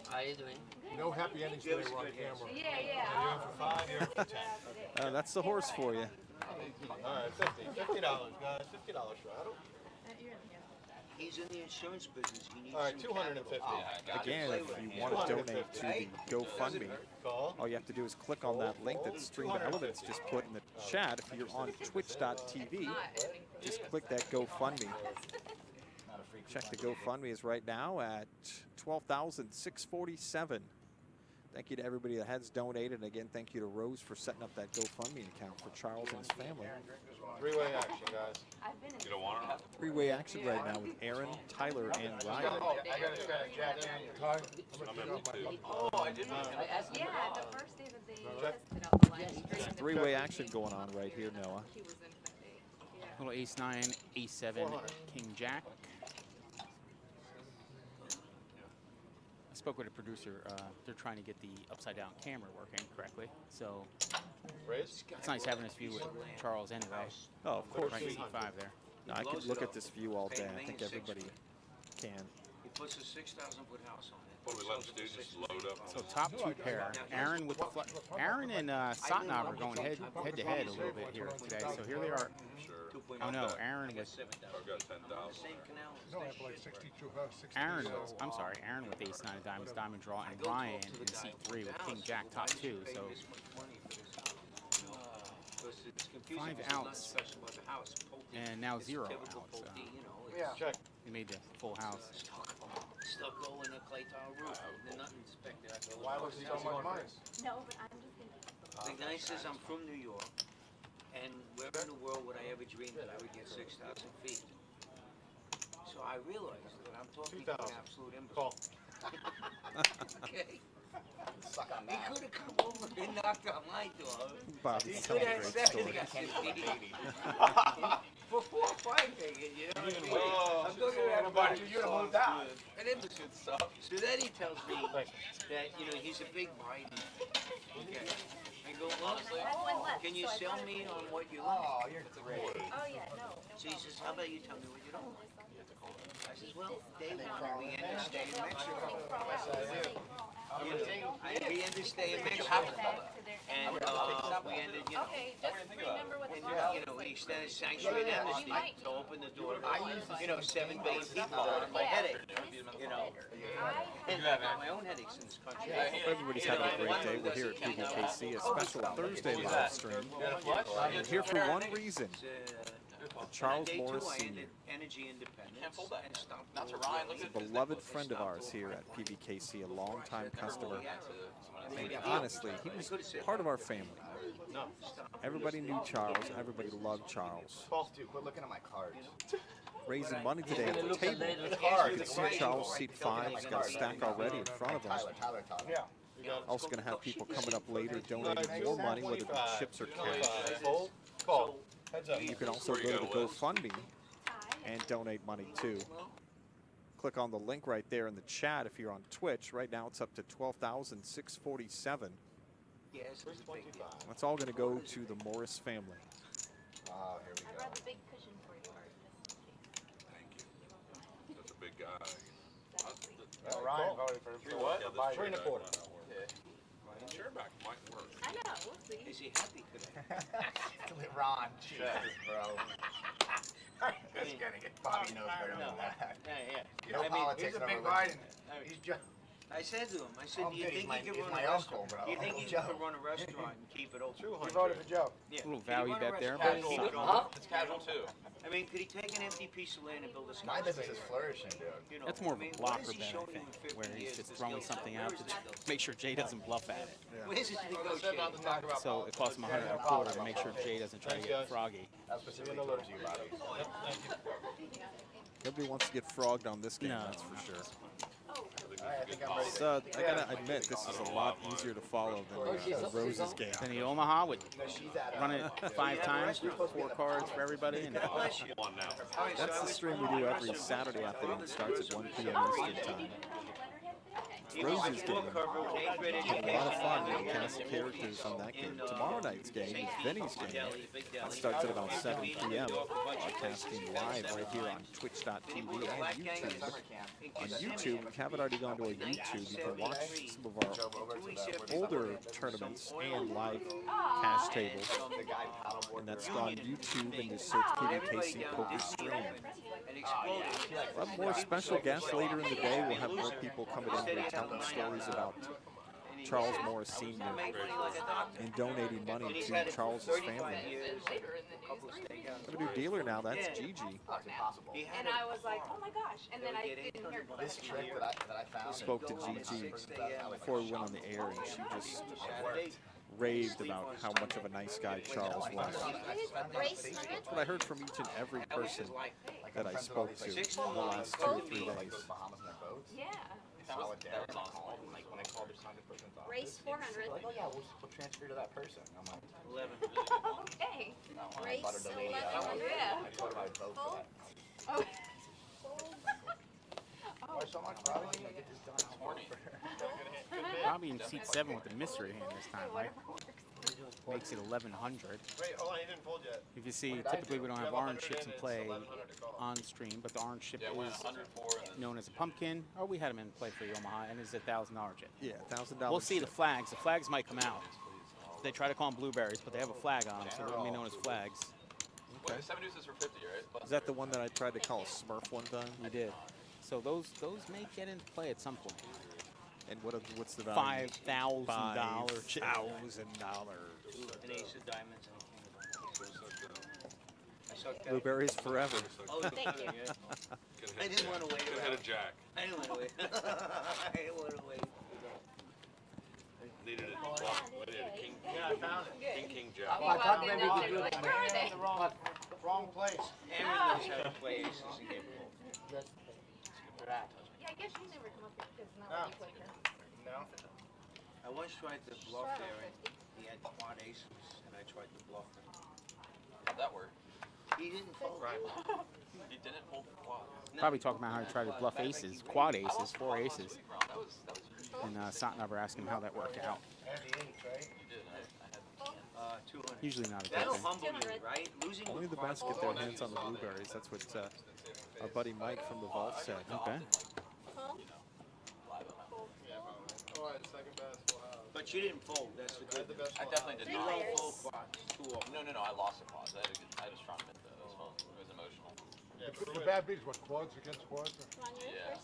How you doing? No happy endings today, we're on camera. You're in for 5, you're in for 10. That's the Horse for you. All right, $50, guys. $50 Straddle. He's in the insurance business. He needs All right, some 250. Again, if you want to donate to the GoFundMe, Call. all you have to do is click on that link that Stream Elements just put in the chat. If you're on twitch.tv, just click that GoFundMe. Check the GoFundMe is right now at $12,647. Thank you to everybody that has donated. And again, thank you to Rose for setting up that GoFundMe account for Charles and his family. 3-way action, guys. You don't want it? 3-way action right now with Aaron, Tyler, and Ryan. Ty, I'm gonna check out my Oh, I didn't. I asked Yeah, the first day that they tested out the line. It's a 3-way action going on right here, Noah. He was in that day. Yeah. Little ace 9, ace 7, king jack. I spoke with a producer. They're trying to get the upside down camera working correctly. So Raise? it's nice having this view with Charles anyway. Oh, of course. Right, C5 there. No, I could look at this view all day. I think everybody can. He puts a 6,000-foot house on it. What do we let them do? Just load up? So top 2 pair. Aaron with the Aaron and Satnav are going head to head a little bit here today. So here they are. Oh no, Aaron with I've got 10,000. No, I have like 62, 60. Aaron with, I'm sorry, Aaron with ace 9 of diamonds, diamond draw, and Ryan in seat 3 with king jack top 2. So 5 outs and now 0 outs. Check. He made the full house. Stucco in a clay tile roof. They're not inspected. Why was he so much money? No, but I'm just gonna. The guy says I'm from New York, and where in the world would I ever dream that I would get 6,000 feet? So I realized that I'm talking to an 2,000. absolute Call. imbecile. Okay. He could have come over and knocked on my door. Bobby's He telling could a have great said story. he got 50. For 4 or 5 million, you know what I mean? I'm talking about You're gonna move down. an imbecile stuff. So then he tells me that, he's a big bite. Okay. I go, well, I have one left. can you so I sell thought me it on was- what you like? Oh, you're great. Oh yeah, no. So he says, how about you tell me what you don't like? I says, well, day one, we end to stay in Mexico. We end to stay in Mexico. And And we ended, you know, Okay, just remember what the and, law you is. know, we extended sanctuary and amnesty to open the door to, you know, 7 billion people on my headache, you know. And I've got my own headaches in this country. Hope everybody's having a great day. We're here at PBKC, a special Thursday live stream. We're here for one reason. Charles Morris Sr. Energy independence. Can't fold that. And stop Not to Ryan. Look He's at a beloved friend of ours here at PBKC, a longtime customer. And honestly, he was part of our family. Everybody knew Charles, everybody loved Charles. False dude, quit looking at my cards. Raising money today at the table. You can see Charles seat 5. He's got a stack already in front of him. Tyler. Yeah. Also going to have people coming up later donating more money, whether it be chips or cash. Call. Heads up. You can also go to the GoFundMe and donate money too. Click on the link right there in the chat if you're on Twitch. Right now it's up to 12,647. Yes, it's a big deal. That's all going to go to the Morris family. Oh, here we I go. brought the big cushion for you, Art. Thank you. That's a big guy. Well, Ryan voted for Three what? for Biden. 3 1/4. Chairback might work. I know, we'll see. Is he happy today? Ron, Jesus, bro. He's gonna get Bobby knows better than that. Yeah. No I mean, politics. He's a no big religion. Biden. He's just. I said to him, I said, Oh, do you good, think he's you could my run a uncle, restaurant? bro. Do you think you Joe. could run a restaurant and keep it open? He voted for Joe. Yeah. A little Could he value run a bet there, restaurant and but keep it Huh? open? It's casual too. I mean, could he take an empty piece of land and build a My business skyscraper? is flourishing, dude. You know, That's more of I mean, a what blocker has he bet, I shown you think, in 50 where he's years, just the throwing skill set? something Where out is to his skill set? make sure Jay doesn't bluff at it. Where's his negotiating? So it costs him $100 to make sure Jay doesn't try to get froggy. That's specifically towards you, Bobby. Nobody wants to get frogged on this game, No. that's for sure. All right, I think I'm ready. So I gotta admit, this is a lot easier to follow than Rose's game. Then the Omaha would No, she's at run it 5 times, 4 cards for everybody, and Bless you. One now. All right, so That's I the was stream we trying do to every wrestle Saturday with afternoon. It starts at 1 p.m. Eastern time. You know, Rose's I game. book cover with 8th grade A education. lot of fun. We cast characters on that game. Tomorrow night's game is Vinny's game. That starts at about 7 p.m. We're casting live right here on Twitch.tv and YouTube. On YouTube, if you haven't already gone to our YouTube, you can watch some of our older tournaments and live cash tables. And that's on YouTube, and just search PBKC Poker Stream. We'll have more special guests later in the day. We'll have more people coming in here telling stories about Charles Morris Sr. and donating money to Charles's family. We have a new dealer now, that's Gigi. And I was like, oh my gosh. And then I didn't hear This trick that I found. Spoke to Gigi before we went on the air, and she just raved about how much of a nice guy Charles was. That's what I heard from each and every person that I spoke to in the last 2 or 3 days. Yeah. Like when I called her son to put in thought. Race 400. Like, oh yeah, we'll transfer to that person. I'm like, 11. Okay. I Race bought her the lady. 1100. Yeah. I told her I'd vote for that. Oh. Why so much, Bobby? I get this done. I'll vote for her. Bobby in seat 7 with the mystery hand this time, right? Makes it 1100. Wait, hold on, he didn't fold yet. If you see, typically we don't have orange chips in play on stream, but the orange chip Yeah, went is 104 and then known as a pumpkin, or we had them in play for the Omaha, and it's a $1,000 chip. Yeah, $1,000. We'll see the flags. The flags might come out. They try to call them blueberries, but they have a flag on them, so they're going to be known as flags. wait, 7 deuces for 50, right? Is that the one that I tried to call a Smurf one time? You did. So those may get into play at some point. And what's the value? $5,000 chip. $5,000. An ace of diamonds and a king of diamonds. I sucked that. Blueberries forever. Oh, thank you. I didn't want to wait Could have hit a jack. I didn't want to wait. I didn't want to wait. Needed a block. Needed a king. Yeah, I found it. King jack. You walked in there, they were like, where are they? Wrong place. Aaron knows how to play aces and get pulled. Yeah, I guess you never come up here because it's not when you play her. No. I once tried to bluff Aaron. He had quad aces, and I tried to bluff him. How'd that work? He didn't fold. Right. He didn't hold the quad. Probably talking about how he tried to bluff aces, quad aces, 4 aces. That was And Satnav asked him how that worked out. And the 8, right? you did. I had 200. Usually not a good That'll thing. humble you, right? Losing Only the best get their hands on the blueberries. That's what our buddy Mike from the vault said. Okay. But you didn't fold. That's the good news. I definitely did You not. don't fold quads too often. No, I lost a pause. I had a strong hit though. It was emotional. The bad beat is what, quads against quads? Yeah.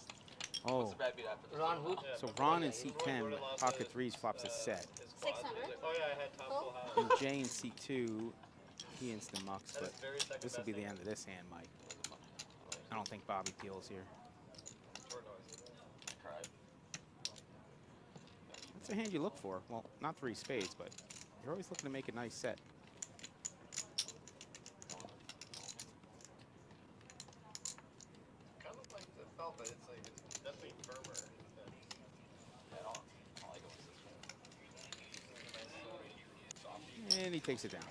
Oh, What's the bad beat after this? Ron Hood. so Ron in seat 10, pocket threes flops a set. 600. Oh yeah, I had top full house. And Jay in seat 2, he instant mucks, but this will be the end of this hand, Mike. I don't think Bobby peels here. I cried. That's a hand you look for. Well, not 3 spades, but you're always looking to make a nice set. Kind of like the felt, but it's like it's definitely firmer. I don't like it when it's And he takes it down.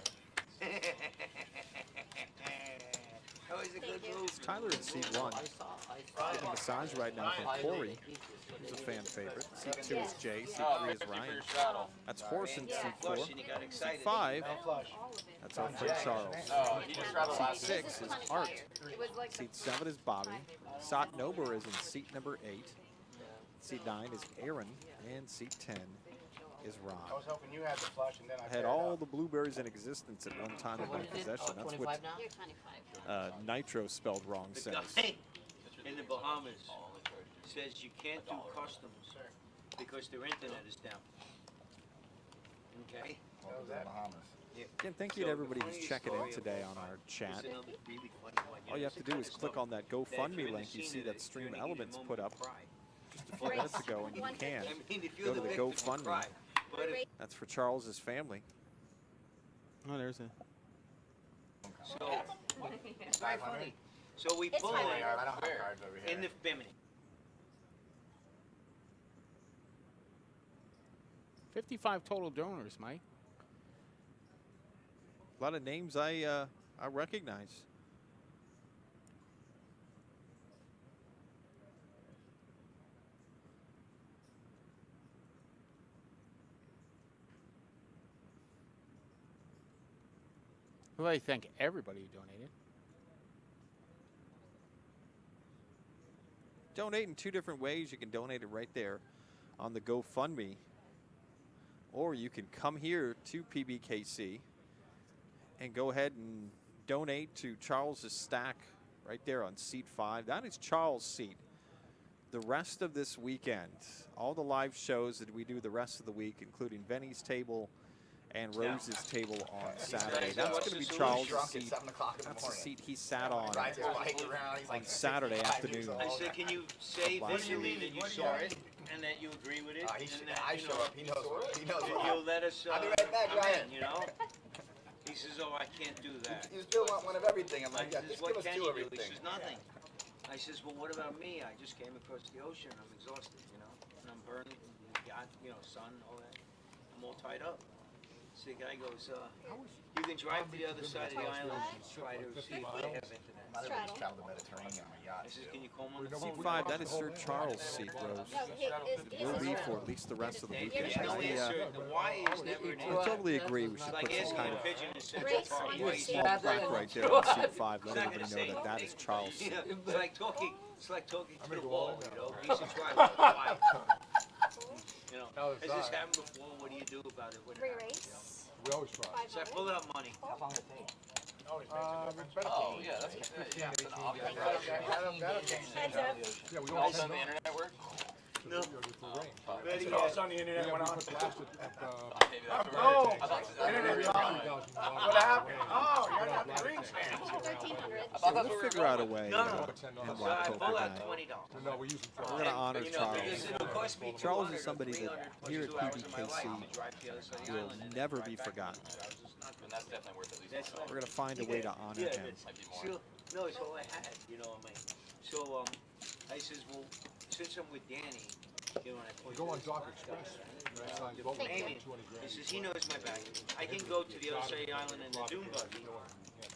Always a good move. Tyler in seat 1. Getting a massage right now from Corey, who's a fan favorite. Seat 2 is Jay. Seat 3 is Ryan. That's Horse in seat 4. Flush and he got excited. Seat 5, that's our friend Charles. Seat 6 is Art. Seat 7 is Bobby. Sot Nober is in seat number 8. Seat 9 is Aaron. And seat 10 is Ron. I was hoping you had the flush, and then I Had all the blueberries in existence at one time in my possession. That's what Nitro spelled wrong The says. guy in the Bahamas says you can't do customs because their internet is down. Okay? That was the Bahamas. Yeah. Again, thank you to everybody who's checking in today on our chat. All you have to do is click on that GoFundMe link you see that Stream Elements put up just a few minutes ago, and you can go to the GoFundMe. That's for Charles's family. Oh, there's a... So, it's very funny. So we pull I don't have cards over here. in the feminine. 55 total donors, Mike. A lot of names I recognize. Well, I thank everybody who donated. Donate in 2 different ways. You can donate it right there on the GoFundMe, or you can come here to PBKC and go ahead and donate to Charles's stack right there on seat 5. That is Charles' seat. The rest of this weekend, all the live shows that we do the rest of the week, including Benny's table and Rose's table on Saturday. That's going to be Charles' seat. That's the seat he sat on Saturday afternoon. I said, can you say visually that you saw it and that you agree with it? I show up. He knows what. He knows what. You'll let us. I'll be right back, Ryan. You know. He says, "Oh, I can't do that." You still want one of everything. I'm like, yeah, I says, just "What give us can 2 you of do?" He everything. says, "Nothing." I says, "Well, what about me? I just came across the ocean. I'm exhausted, you know, and I'm burned. Yacht, you know, sun, all that. I'm all tied up." So the guy goes, "You can drive to the other side of the island and try to see if they have internet." Travel the Mediterranean on a yacht. I says, "Can you call on the Seat 5, that is Sir Charles' seat, Rose. It will be for at least the rest of the weekend. The Y is never an I totally agree. We should like put some asking kind a of pigeon and said, a small plaque right there on seat 5. Let everybody know that that is Charles' seat. It's like talking to the wall, you know. Piece of drive. Why? You know, has this happened before? What do you do about it? What happens, We always try. So I pull out money. How long it take? Oh, yeah, that's an obvious. Yeah, we All don't on the internet work? No. Betty, it's on the internet went on. Oh, Internet gone. What happened? Oh, you're not the Rings fan. We'll figure out a way. No. And So we'll I poke pull it out down. $20. No, we use We're going to honor You know, Charles. because it'll cost me Charles is 200 somebody or that 300 here at 2 hours of my life PBKC to drive to the other side of the will island and never drive be back. forgotten. And that's definitely worth at least That's $100. We're going to find a way to honor Yeah, him. it's still, no, it's all I had, you know, so, I says, well, since I'm with Danny, you know, and I We go on Dock Express. Amy, he says, he knows my bag. I can go to the other side of the island in the dune buggy,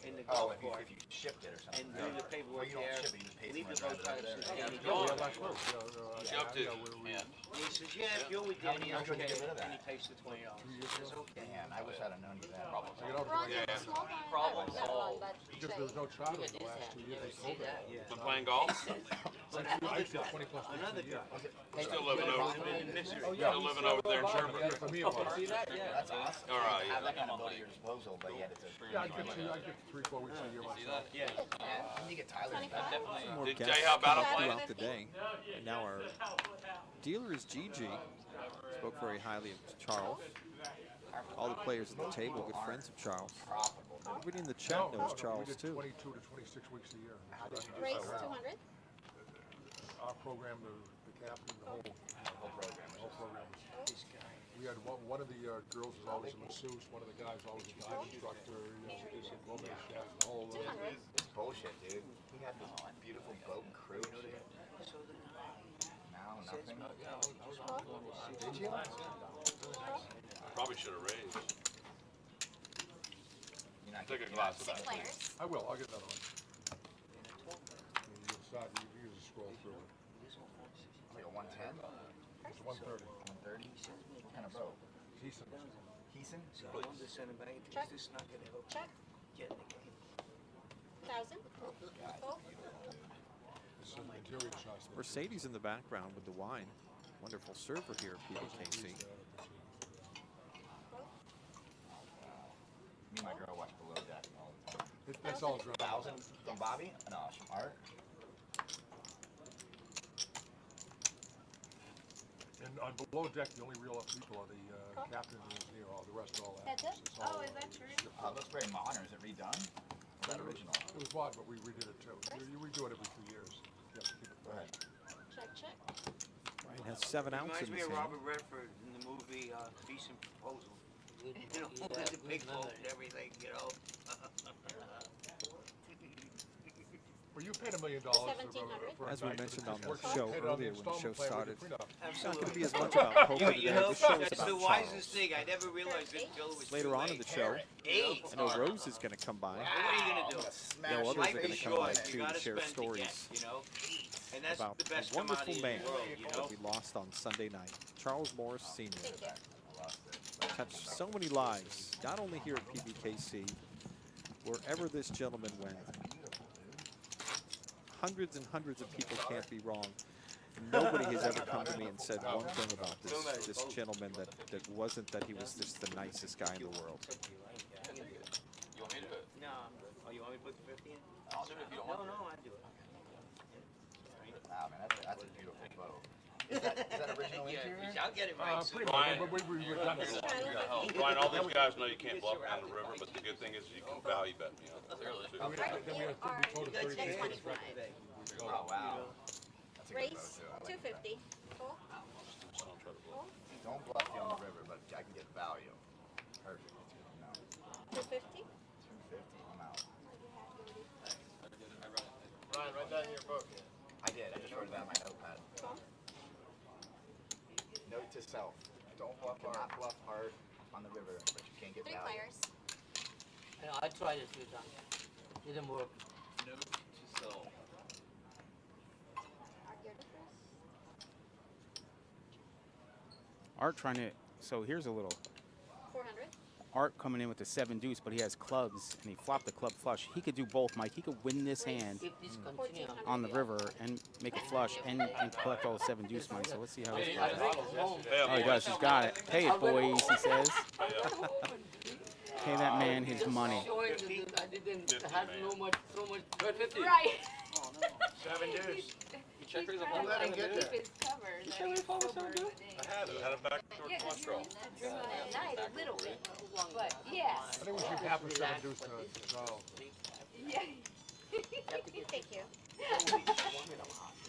in the golf cart, If you shipped it or something. and do the paperwork you don't there, ship it, you just pay leave the someone boat to drive tied it up, over says there. Danny, go. Up to, yeah. And he says, yeah, if you're with How many Danny, years ago did okay, you get rid of and that? he pays the $20. He says, okay. Man, I wish I'd have known you that. Problem solved. Because there was no travel in the last 2 years. Yeah. Been playing golf? But I said 20 plus Another a year. guy. Still living over there in Sherman. For me, it was. That's awesome. All right, You have yeah. that kind of boat at your disposal, but yet it's a. Yeah, I get 3-4 weeks a year myself. Yeah. And you get Tyler's back. More Did guests Jay how come battle up played? throughout the day. And now our dealer is Gigi. Spoke very highly of Charles. All the players at the table, good friends of Charles. Everybody in the chat knows Charles we did too. 22 to 26 weeks a year. Race 200. Our program, the captain, the whole program. The whole program. We had one of the girls is always a masseuse, one of the guys always a dive instructor, is a woman chef, the whole. It's bullshit, dude. We had this beautiful boat crew. Now nothing. Did you? Probably should have raised. You're not Take a glass of 6 that. players. I will, I'll get another one. You start, you just scroll through it. Like a 110? It's 130. 130? What kind of boat? Decent. Heeson? So I wanted to send him back. Check. This is not gonna help. Check. Get in the game. 1,000. Full. This is an interior shots. Mercedes in the background with the wine. Wonderful server here at PBKC. Me and my girl watch Below Deck all the time. That's all drunk. 1,000 from Bobby? No, from Art. And on Below Deck, the only real people are the captain and the engineer, all the rest are all That's actors. it? It's all, Oh, is that true? It looks very modern. Is it redone? Is that original? It was mod, but we redid it too. You redo it every 2 years. You have to keep it Go ahead. Check, check. Ryan has 7 ounces Reminds in me his of hand. Robert Redford in the movie Decent Proposal. Good, You know, yeah, with the good big boat memory. and everything, you know. Well, you paid $1 million for a As we night, but mentioned it's on the worked. show Paid it on earlier when the show installment plan with started, the prenup. it's not going to be as Absolutely. much about poker You today. know, This show is that's the about wisest Charles. thing. I never realized it until it was Later too on in late. the show, Eight. I know Rose is going to come by. What are you gonna do? No, others Life are going is to come by short. too You to gotta share spend to stories get, you know. And that's about the a best wonderful commodity man in the world, you know. that we lost on Sunday night, Charles Morris Sr. Thank you. Touched so many lives, not only here at PBKC, wherever this gentleman went. Hundreds and hundreds of people can't be wrong. Nobody has ever come to me and said one thing about this gentleman that wasn't that he was just the nicest guy in the world. You want me to do it? No. Oh, you want me to put the 50 in? I'll do it if you don't want No, I do it. Wow, man, that's a beautiful boat. Is that original interior? I'll get it right. Pretty much, but we've done it. Ryan, all these guys know you can't bluff down the river, but the good thing is you can value bet me on it. Then we told him 30 days. 25. Oh, wow. That's a good Race boat, too. 250. Full. Don't bluff you on the river, but I can get value. Perfect. No. 250. 250. I'm out. Ryan, write that in your book. I did. I just wrote it down on my notepad. Note to self. Don't bluff hard. Not bluff hard on the river, but you can't get 3 value. players. You know, I tried it a few times. Didn't work. Note to self. Art trying to. So here's a little. 400. Art coming in with the 7 deuce, but he has clubs and he flopped the club flush. He could do both, Mike. He could win this hand If this continue, on the river and make a flush and collect all the 7 deuce money. So let's see how this I goes. think it's home. Oh, he does. He's got it. Pay it, boys, he says. Pay that man his money. Showing that I didn't have so much 50. Right. 7 dudes. You check raise a Don't whole let him lot. get there. It's covered. You sure we follow someone do it? I had it. I had it back to Yeah, our because you're cholesterol. at night a little bit. But yes. I think we should have a 7 deuce to Charles. Yeah. Thank you.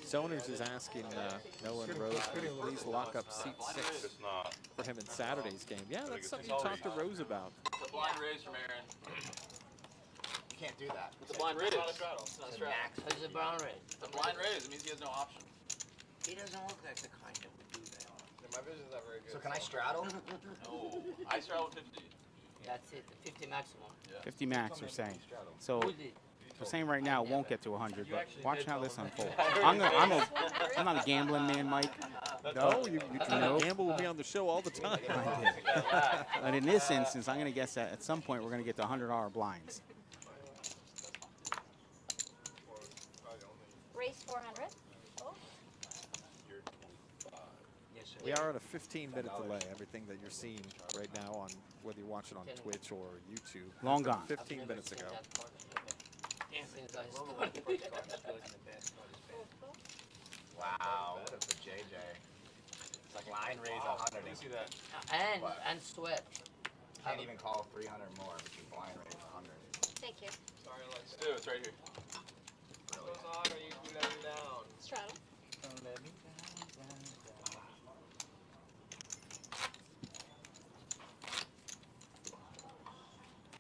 Zoners is asking Noah and Rose, please lock up seat 6 It's not. for him in Saturday's game. Yeah, that's something you talked to Rose about. It's a blind raise from Aaron. You can't do that. It's a blind raise. It's not a straddle. It's not a straddle. It's a brown red. It's a blind raise. It means he has no option. He doesn't look like the kind that would do that. My vision's not very good. So can I straddle? No. I straddle 50. That's it, the 50 maximum. 50 max, we're saying. So Who did? we're saying right now it won't get to 100, but watch how this unfolds. I'm not a gambling man, Mike. No, you can gamble with me on the show all the time. But in this instance, I'm going to guess that at some point we're going to get to $100 blinds. Race 400. You're 25. Yes, sir. We are at a 15-minute delay. Everything that you're seeing right now on whether you're watching on Twitch or YouTube. Long gone. 15 minutes ago. Since I Well, started. the first card is good and the best card is bad. Wow, what a JJ. It's like line raise 100. You see that? And sweat. Can't even call 300 more because blind raise 100. Thank you. Sorry, Alexa. Dude, it's right here. Straddle.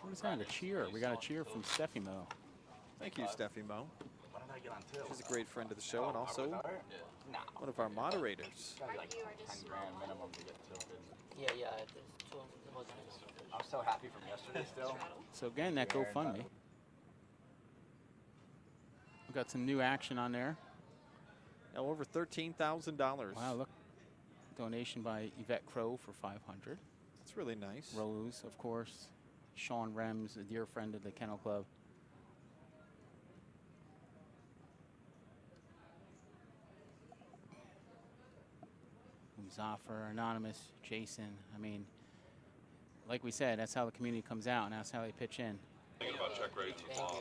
What is that? A cheer. We got a cheer from Steffi Mo. Thank you, Steffi Mo. Why don't I get on too? She's a great friend of the show and also one of our moderators. Gotta be like 10 grand minimum to get tilted. Yeah, it's the most expensive. I'm so happy from yesterday still. So again, that GoFundMe. We got some new action on there. Now over $13,000. Wow, look. Donation by Yvette Crow for 500. That's really nice. Rose, of course. Sean Rems, a dear friend of the Kennel Club. Zaffer, Anonymous, Jason. I mean, like we said, that's how the community comes out, and that's how they pitch in. Thinking about check rates with Bob.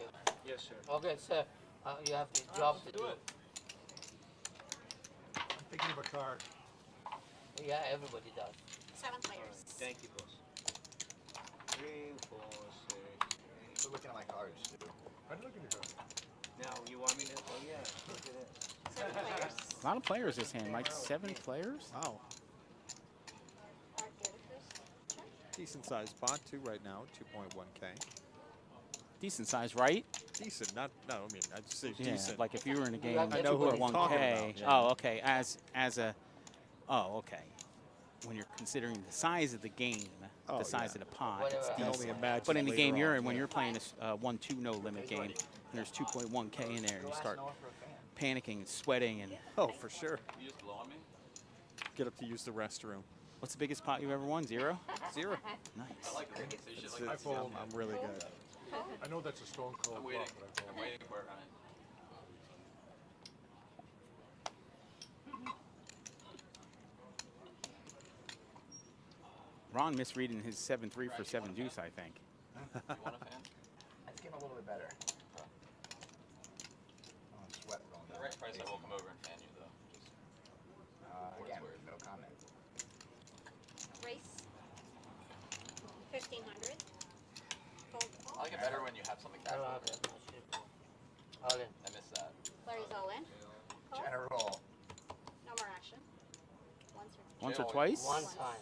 Yes, sir. Okay, sir. You have to job to do. I'm thinking of a card. Yeah, everybody does. 7 players. Thank you, boss. 3, 4, 6, 8. Still looking at my cards too. I did look at your card. Now, you want me to? Oh, yeah. Look at it. 7 players. A lot of players this hand, Mike. 7 players? Wow. Decent sized pot too right now, 2.1K. Decent size, right? Decent, no, I mean, I'd just say Yeah, decent. like if you were in a game, I know who I'm talking 1K. about. Yeah. Oh, okay. As a, oh, okay. When you're considering the size of the game, Oh, the size yeah. of the pot, Whatever. it's I can only decent. imagine But in the later game you're on, in, when yeah. you're playing a 1-2 no limit game, and there's 2.1K in there, and you start panicking and sweating. And Oh, for sure. You just blow on me? Get up to use the restroom. what's the biggest pot you ever won? 0? 0. Nice. I like it. Say shit It's- like it's- that. I'm really good. I know that's a stone cold I'm flop, waiting. but I I'm fold. waiting for it, Ryan. Ron misreading his 7-3 for 7 deuce, I think. You want a fan? It's getting a little bit better. Oh, sweat rolling For the down. right price, I will come over and fan you, though. Just Again, word. no comment. Race. 1,500. Fold I all. like it better when you have something I back. don't have that much. All in. I miss that. Larry's all in. Call. General. No more action. Once or Once or Joe, twice? One time.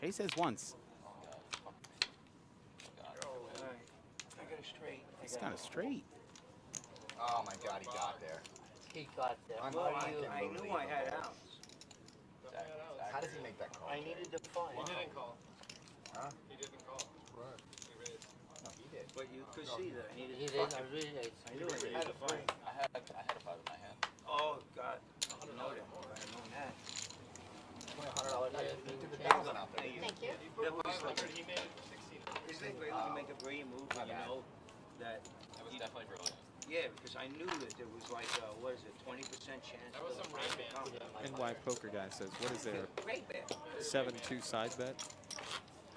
Jay says once. Oh, God. Fuck. Oh, God. All right. I got it straight. It's kind of straight. Oh my God, he got there. He got there. I'm Well, not I knew I had outs. How does he make that call? I needed to find. Huh? Right. No, he did. But you could see that. I needed He to did. find. I really did. I knew I needed to find. I had a 5 in my hand. Oh, God. I know that. I know that. $100. He took a thousand out there. Thank you. That was like, isn't it great when you make a brilliant move and you know that, It was definitely brilliant. yeah, because I knew that there was like, what is it, 20% chance. That was some NY Poker Guy says, what is there? Great bet. 7-2 side bet?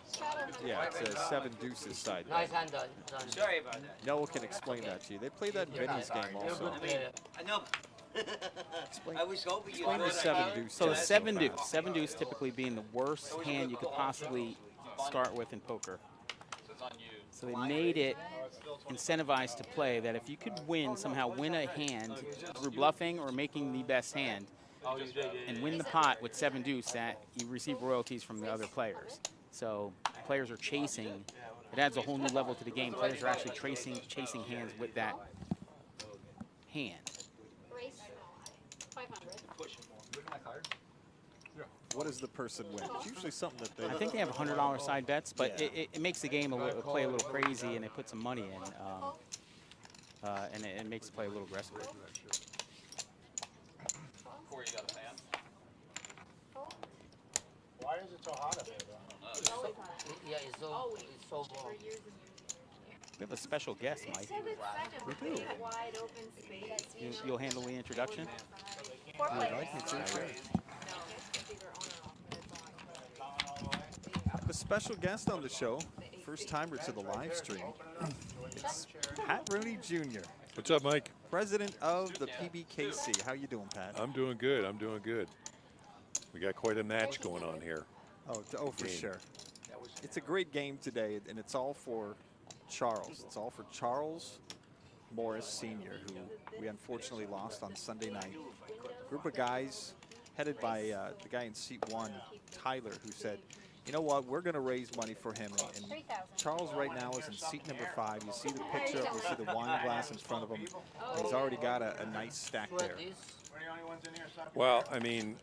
Straddle. Yeah, it says 7 deuces side Nice bet. hand done. Sorry about that. Noah can explain that to you. They play that in You're not Vinny's game sorry. You're a also. good player. I know. I was hoping you Explain the would. 7 deuce. So to us 7 so deuce. fast. 7 deuce typically being the worst hand you could possibly start with in poker. So it's on you. So they made it incentivized to play that if you could somehow win a hand through bluffing or making the best hand, and win the pot with 7 deuce, that you receive royalties from the other players. So players are chasing. It adds a whole new level to the game. Players are actually chasing hands with that hand. Race. 500. Look at my cards. What does the person win? It's usually something that they... I think they have $100 side bets, but it makes the game play a little crazy, and they put some money in, and it makes it play a little aggressive. Corey, you got a fan? Fold. Why is it so hot up here, though? Always hot. Yeah, it's so warm. For years and years. We have a special guest, Mike. Said it's such a We do. big, wide open space. You'll handle the introduction? 4 players. like me too, No, sure. it's either on or off, but it's on. A special guest on the show, first timer to the live stream. It's Pat Rooney Jr. What's up, Mike? President of the PBKC. How you doing, Pat? I'm doing good. I'm doing good. We got quite a match going on here. Oh, for sure. It's a great game today, and it's all for Charles. It's all for Charles Morris Sr., who we unfortunately lost on Sunday night. A group of guys headed by the guy in seat 1, Tyler, who said, you know what, we're going to raise money for him. And Charles right now is in seat number 5. You see the picture, you see the wine glass in front of him. He's already got a nice stack there. Well, I mean,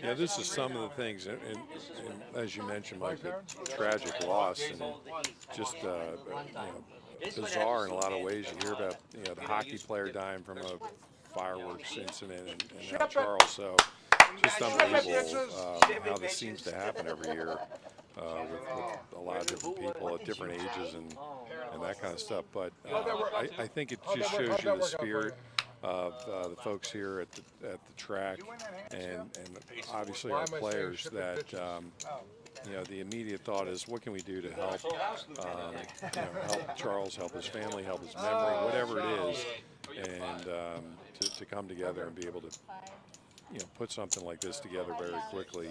this is some of the things, and as you mentioned, Mike, the tragic loss, and just bizarre in a lot of ways. You hear about the hockey player dying from a fireworks incident, and now Charles. So just unbelievable how this seems to happen every year with a lot of different people at different ages and that kind of stuff. But I think it just shows you the spirit of the folks here at the track, and obviously our players, that the immediate thought is, what can we do to help help Charles, help his family, help his memory, whatever it is, and to come together and be able to put something like this together very quickly.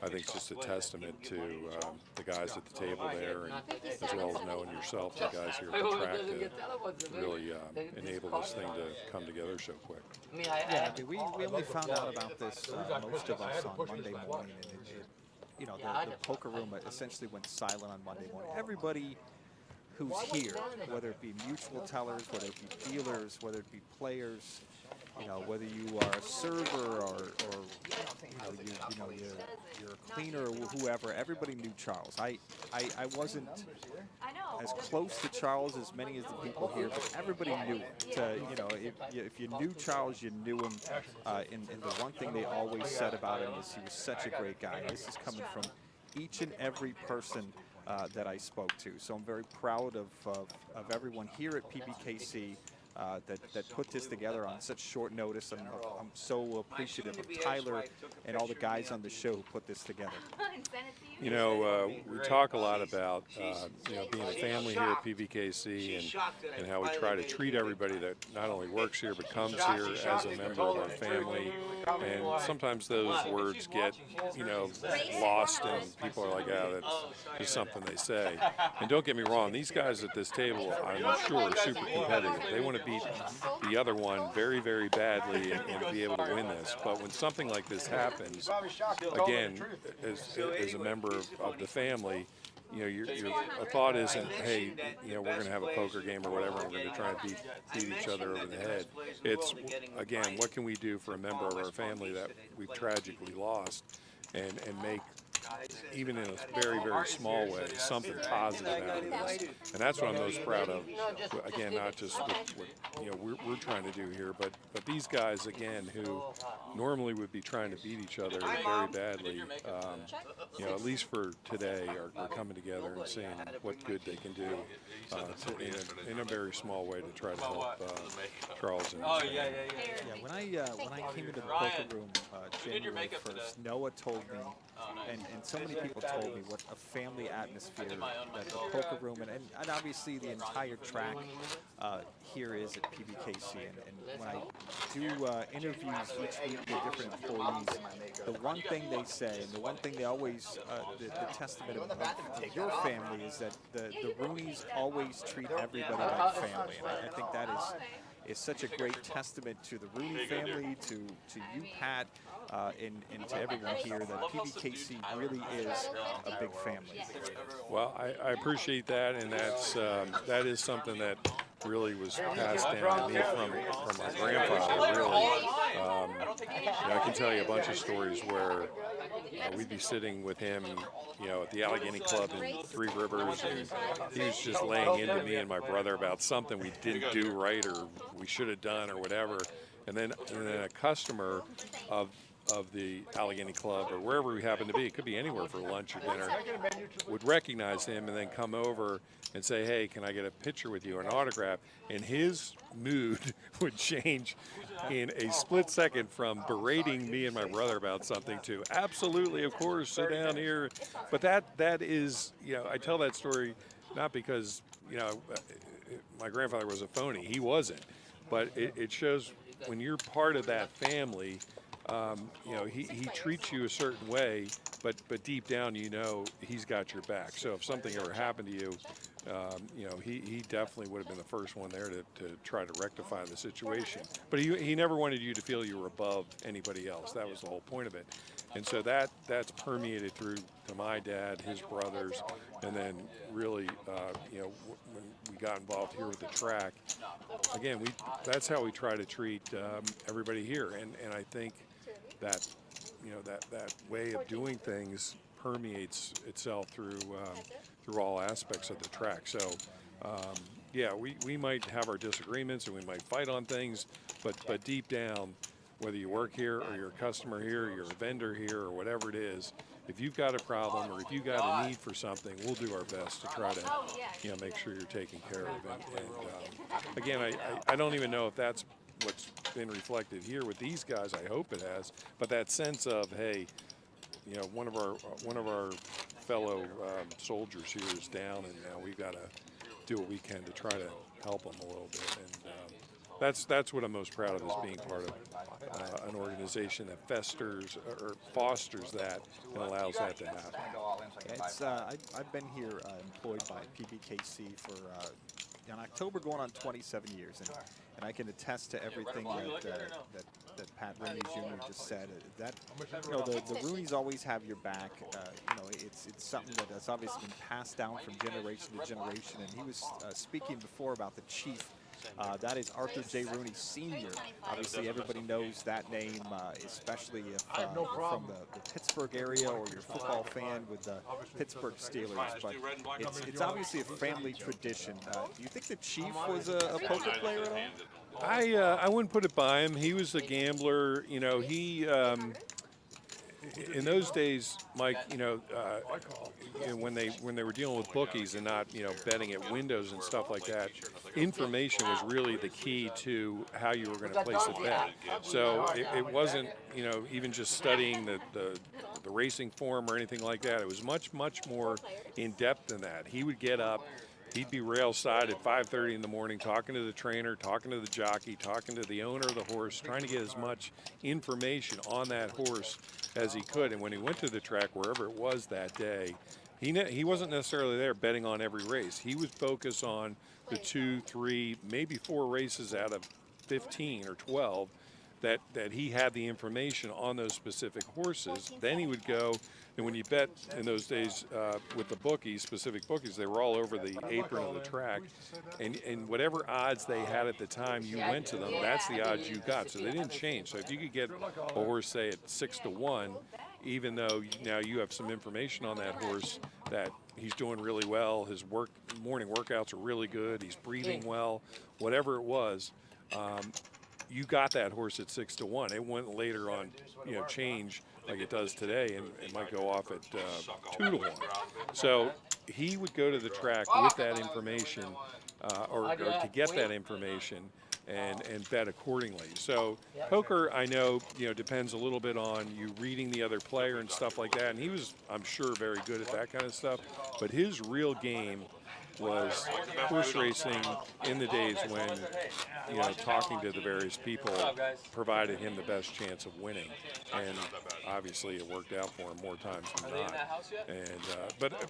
I think it's just a testament to the guys at the table there, and as well as knowing yourself, the guys here at the track, to really enable this thing to come together so quick. Yeah, I mean, we only found out about this, most of us, on Monday morning, and the poker room essentially went silent on Monday morning. Everybody who's here, whether it be mutual tellers, whether it be dealers, whether it be players, whether you are a server or you're a cleaner or whoever, everybody knew Charles. I wasn't as close to Charles as many as the people here, but everybody knew him. If you knew Charles, you knew him. And the one thing they always said about him is he was such a great guy. This is coming from each and every person that I spoke to. So I'm very proud of everyone here at PBKC that put this together on such short notice. And I'm so appreciative of Tyler and all the guys on the show who put this together. We talk a lot about being a family here at PBKC, and how we try to treat everybody that not only works here but comes here as a member of our family. And sometimes those words get lost, and people are like, that's just something they say. And don't get me wrong, these guys at this table, I'm sure, are super competitive. They want to beat the other one very, very badly and be able to win this. But when something like this happens, again, as a member of the family, your thought isn't, hey, we're going to have a poker game or whatever, and we're going to try and beat each other over the head. It's, again, what can we do for a member of our family that we've tragically lost, and make, even in a very, very small way, something positive out of this. And that's what I'm most proud of. Again, not just what we're trying to do here, but these guys, again, who normally would be trying to beat each other very badly, at least for today, are coming together and seeing what good they can do in a very small way to try to help Charles and his family. Yeah, when I came into the poker room January 1st, Noah told me, and so many people told me what a family atmosphere that the poker room and obviously the entire track here is at PBKC. And when I do interviews each week with different employees, the one thing they say, and the one thing they always, the testament of your family is that the Rooneys always treat everybody like family. And I think that is such a great testament to the Rooney family, to you, Pat, and to everyone here, that PBKC really is a big family. Well, I appreciate that, and that is something that really was passed down to me from my grandfather, really. I can tell you a bunch of stories where we'd be sitting with him, at the Allegheny Club in Three Rivers, and he was just laying into me and my brother about something we didn't do right or we should have done or whatever. And then a customer of of the Allegheny Club or wherever we happen to be, it could be anywhere for lunch or dinner, would recognize him and then come over and say, hey, can I get a picture with you, an autograph? And his mood would change in a split second from berating me and my brother about something to absolutely, of course, sit down here. But that is, I tell that story not because, my grandfather was a phony. He wasn't. But it shows when you're part of that family, he treats you a certain way, but deep down, he's got your back. So if something ever happened to you, he definitely would have been the first one there to try to rectify the situation. But he never wanted you to feel you were above anybody else. That was the whole point of it. And so that's permeated through to my dad, his brothers, and then really, when we got involved here with the track, again, that's how we try to treat everybody here. And I think that, that way of doing things permeates itself through all aspects of the track. So, yeah, we might have our disagreements and we might fight on things, but deep down, whether you work here or you're a customer here, or you're a vendor here, or whatever it is, if you've got a problem or if you've got a need for something, we'll do our best to try to, make sure you're taken care of. And again, I don't even know if that's what's been reflected here with these guys. I hope it has, but that sense of, hey, one of our fellow soldiers here is down, and now we've got to do what we can to try to help them a little bit. And that's what I'm most proud of, is being part of an organization that fosters that and allows that to happen. It's I've been here employed by PBKC for in October going on 27 years, and I can attest to everything that Pat Rooney Jr. just said. That the Rooneys always have your back. It's something that has obviously been passed down from generation to generation. And he was speaking before about the chief. That is Arthur J. Rooney Sr. Obviously, everybody knows that name, especially if from the Pittsburgh area or you're a football fan with the Pittsburgh Steelers. But it's obviously a family tradition. Do you think the chief was a poker player at all? I wouldn't put it by him. He was a gambler. He in those days, Mike, when they were dealing with bookies and not, betting at windows and stuff like that, information was really the key to how you were going to place a bet. So it wasn't, even just studying the racing form or anything like that. It was much, much more in depth than that. He would get up. He'd be rail-side at 5:30 in the morning, talking to the trainer, talking to the jockey, talking to the owner of the horse, trying to get as much information on that horse as he could. And when he went to the track, wherever it was that day, he wasn't necessarily there betting on every race. He would focus on the 2, 3, maybe 4 races out of 15 or 12 that he had the information on those specific horses. Then he would go, and when you bet in those days with the bookies, specific bookies, they were all over the apron of the track, and whatever odds they had at the time you went to them, that's the odds you got. So they didn't change. So if you could get a horse, say, at 6-1, even though now you have some information on that horse that he's doing really well, his morning workouts are really good, he's breathing well, whatever it was, you got that horse at 6-1. It wouldn't later on, change like it does today, and it might go off at 2-1. So he would go to the track with that information, or to get that information, and bet accordingly. So poker, I know, depends a little bit on you reading the other player and stuff like that. And he was, I'm sure, very good at that kind of stuff. But his real game was horse racing in the days when, talking to the various people provided him the best chance of winning. And obviously it worked out for him more times than not. And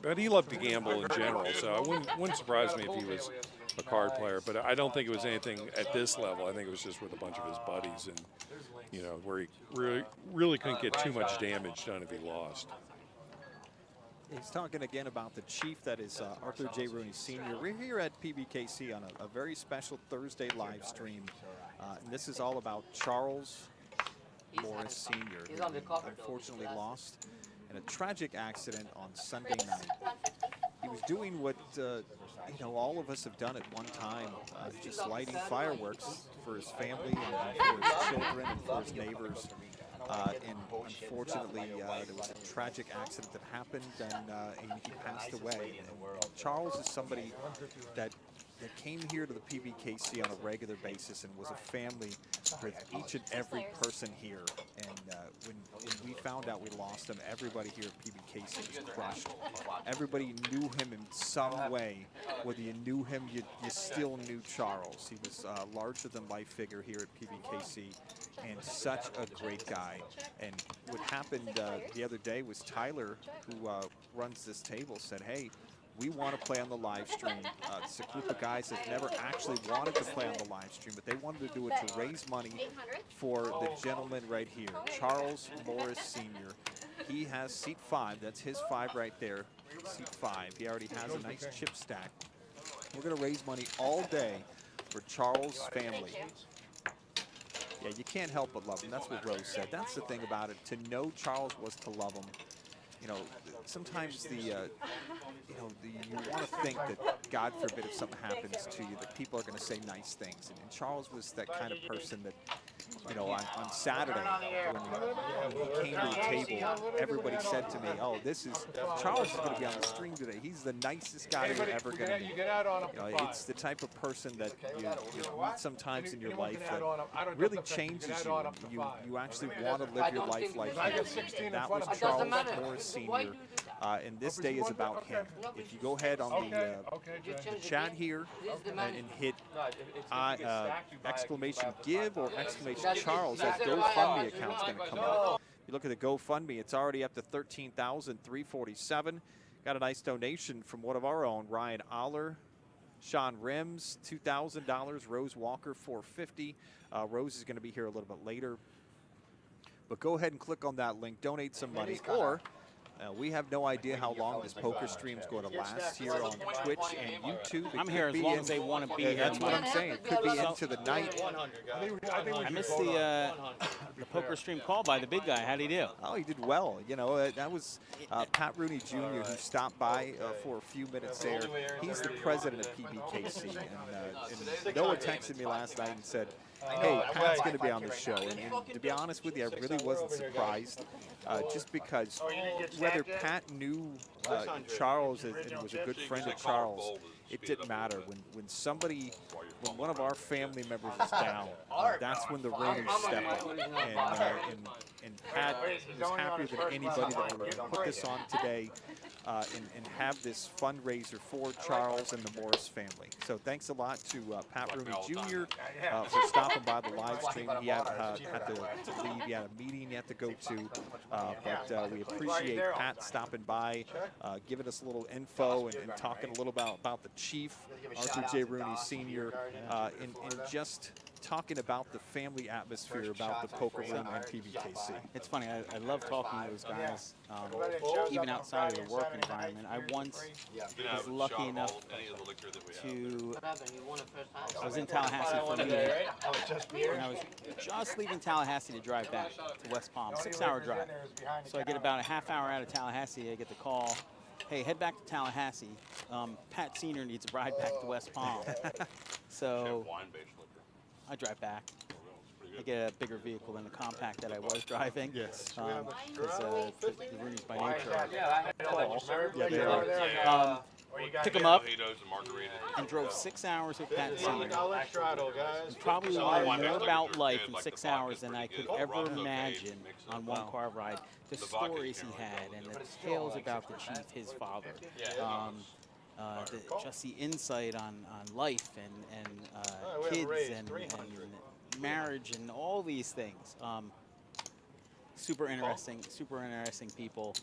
but he loved to gamble in general, so it wouldn't surprise me if he was a card player. But I don't think it was anything at this level. I think it was just with a bunch of his buddies, and where he really couldn't get too much damage done if he lost. He's talking again about the chief, that is Arthur J. Rooney Sr. We're here at PBKC on a very special Thursday live stream. And this is all about Charles Morris Sr., who unfortunately lost in a tragic accident on Sunday night. He was doing what all of us have done at one time, just lighting fireworks for his family and for his children and for his neighbors. And unfortunately, there was a tragic accident that happened, and he passed away. And Charles is somebody that came here to the PBKC on a regular basis and was a family with each and every person here. And when we found out we lost him, everybody here at PBKC was crushed. Everybody knew him in some way. Whether you knew him, you still knew Charles. He was a larger-than-life figure here at PBKC and such a great guy. And what happened the other day was Tyler, who runs this table, said, hey, we want to play on the live stream. It's a group of guys that never actually wanted to play on the live stream, but they wanted to do it to raise money for the gentleman right here, Charles Morris Sr. He has seat 5. That's his 5 right there, seat 5. He already has a nice chip stack. We're going to raise money all day for Charles' family. Yeah, you can't help but love him. That's what Rose said. That's the thing about it. To know Charles was to love him. You know, sometimes you want to think that, God forbid, if something happens to you, that people are going to say nice things. And Charles was that kind of person that, you know, on Saturday, when he came to the table, everybody said to me, oh, Charles is going to be on the stream today. He's the nicest guy you're ever going to meet. You know, it's the type of person that you meet sometimes in your life that really changes you. You actually want to live your life like him. And that was Charles Morris Sr. And this day is about him. If you go ahead on the chat here and hit exclamation give or exclamation Charles, that GoFundMe account's going to come up. You look at the GoFundMe, it's already up to $13,347. Got a nice donation from one of our own, Ryan Aller. Sean Rims, $2,000. Rose Walker, $450. Rose is going to be here a little bit later. But go ahead and click on that link, donate some money, or we have no idea how long this poker stream is going to last here on Twitch and YouTube. I'm here as long as they want to be here. That's what I'm saying. It could be into the night. I missed the poker stream call by the big guy. How'd he do? Oh, he did well. You know, that was Pat Rooney Jr. who stopped by for a few minutes there. He's the president of PBKC. And Noah texted me last night and said, hey, Pat's going to be on the show. And to be honest with you, I really wasn't surprised, just because whether Pat knew Charles and was a good friend of Charles, it didn't matter. When one of our family members is down, that's when the Rooney's step up. And Pat was happier than anybody that we were going to put this on today and have this fundraiser for Charles and the Morris family. So thanks a lot to Pat Rooney Jr. For stopping by the live stream. He had to leave. He had a meeting he had to go to. But we appreciate Pat stopping by, giving us a little info and talking a little about the chief, Arthur J. Rooney Sr., and just talking about the family atmosphere, about the poker room and PBKC. It's funny, I love talking to those guys, even outside of the work environment. I once was lucky enough I was in Tallahassee for a meeting, and I was just leaving Tallahassee to drive back to West Palm, 6-hour drive. So I get about a half hour out of Tallahassee, I get the call, hey, head back to Tallahassee. Pat Sr. needs a ride back to West Palm. So I drive back. I get a bigger vehicle than the compact that I was driving. Yes. Because the Rooney's by nature are tall. Yeah, they are. Took him up and drove 6 hours with Pat Sr. Probably learned more about life in 6 hours than I could ever imagine on one car ride. The stories he had and the tales about the chief, his father. Just the insight on life and kids and marriage and all these things. Super interesting people.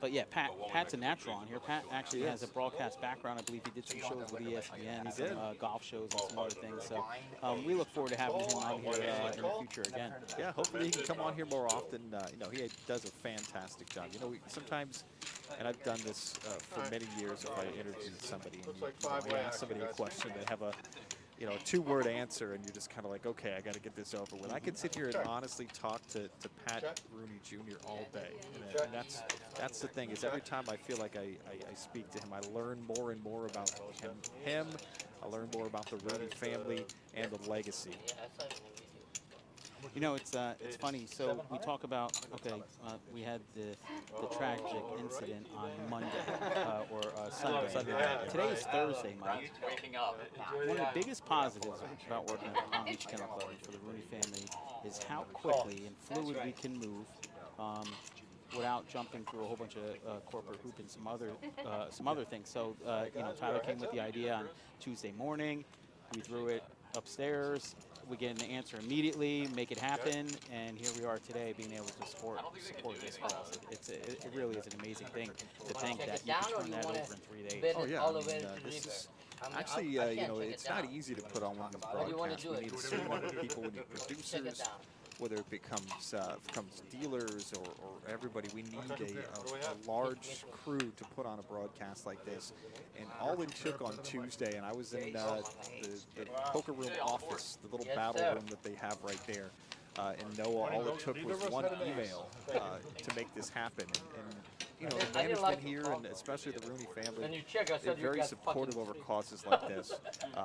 But yeah, Pat's a natural on here. Pat actually has a broadcast background. I believe he did some shows with ESPN, some golf shows and some other things. So we look forward to having him on here in the future again. Yeah, hopefully he can come on here more often. You know, he does a fantastic job. You know, sometimes, and I've done this for many years, if I interview somebody and you ask somebody a question, they have a 2-word answer, and you're just kind of like, okay, I got to get this over with. I can sit here and honestly talk to Pat Rooney Jr. all day, and that's the thing, is every time I feel like I speak to him, I learn more and more about him. I learn more about the Rooney family and the legacy. You know, it's funny. So we talk about, okay, we had the tragic incident on Monday or Sunday. Today is Thursday, Mike. Waking up. One of the biggest positives about working at the Palm Beach Kennel Club and for the Rooney family is how quickly and fluid we can move without jumping through a whole bunch of corporate hoop and some other things. So, you know, Tyler came with the idea on Tuesday morning. We threw it upstairs. We get an answer immediately, make it happen, and here we are today being able to support this cause. It really is an amazing thing to think that you can turn that over in 3 days. Oh yeah, I mean, this is actually, you know, it's not easy to put on one of these broadcasts. We need a certain number of people. We need producers, whether it becomes dealers or everybody. We need a large crew to put on a broadcast like this. And all it took on Tuesday, and I was in the poker room office, the little battle room that they have right there. And Noah, all it took was one email to make this happen. And you know, the management here, and especially the Rooney family, they're very supportive over causes like this.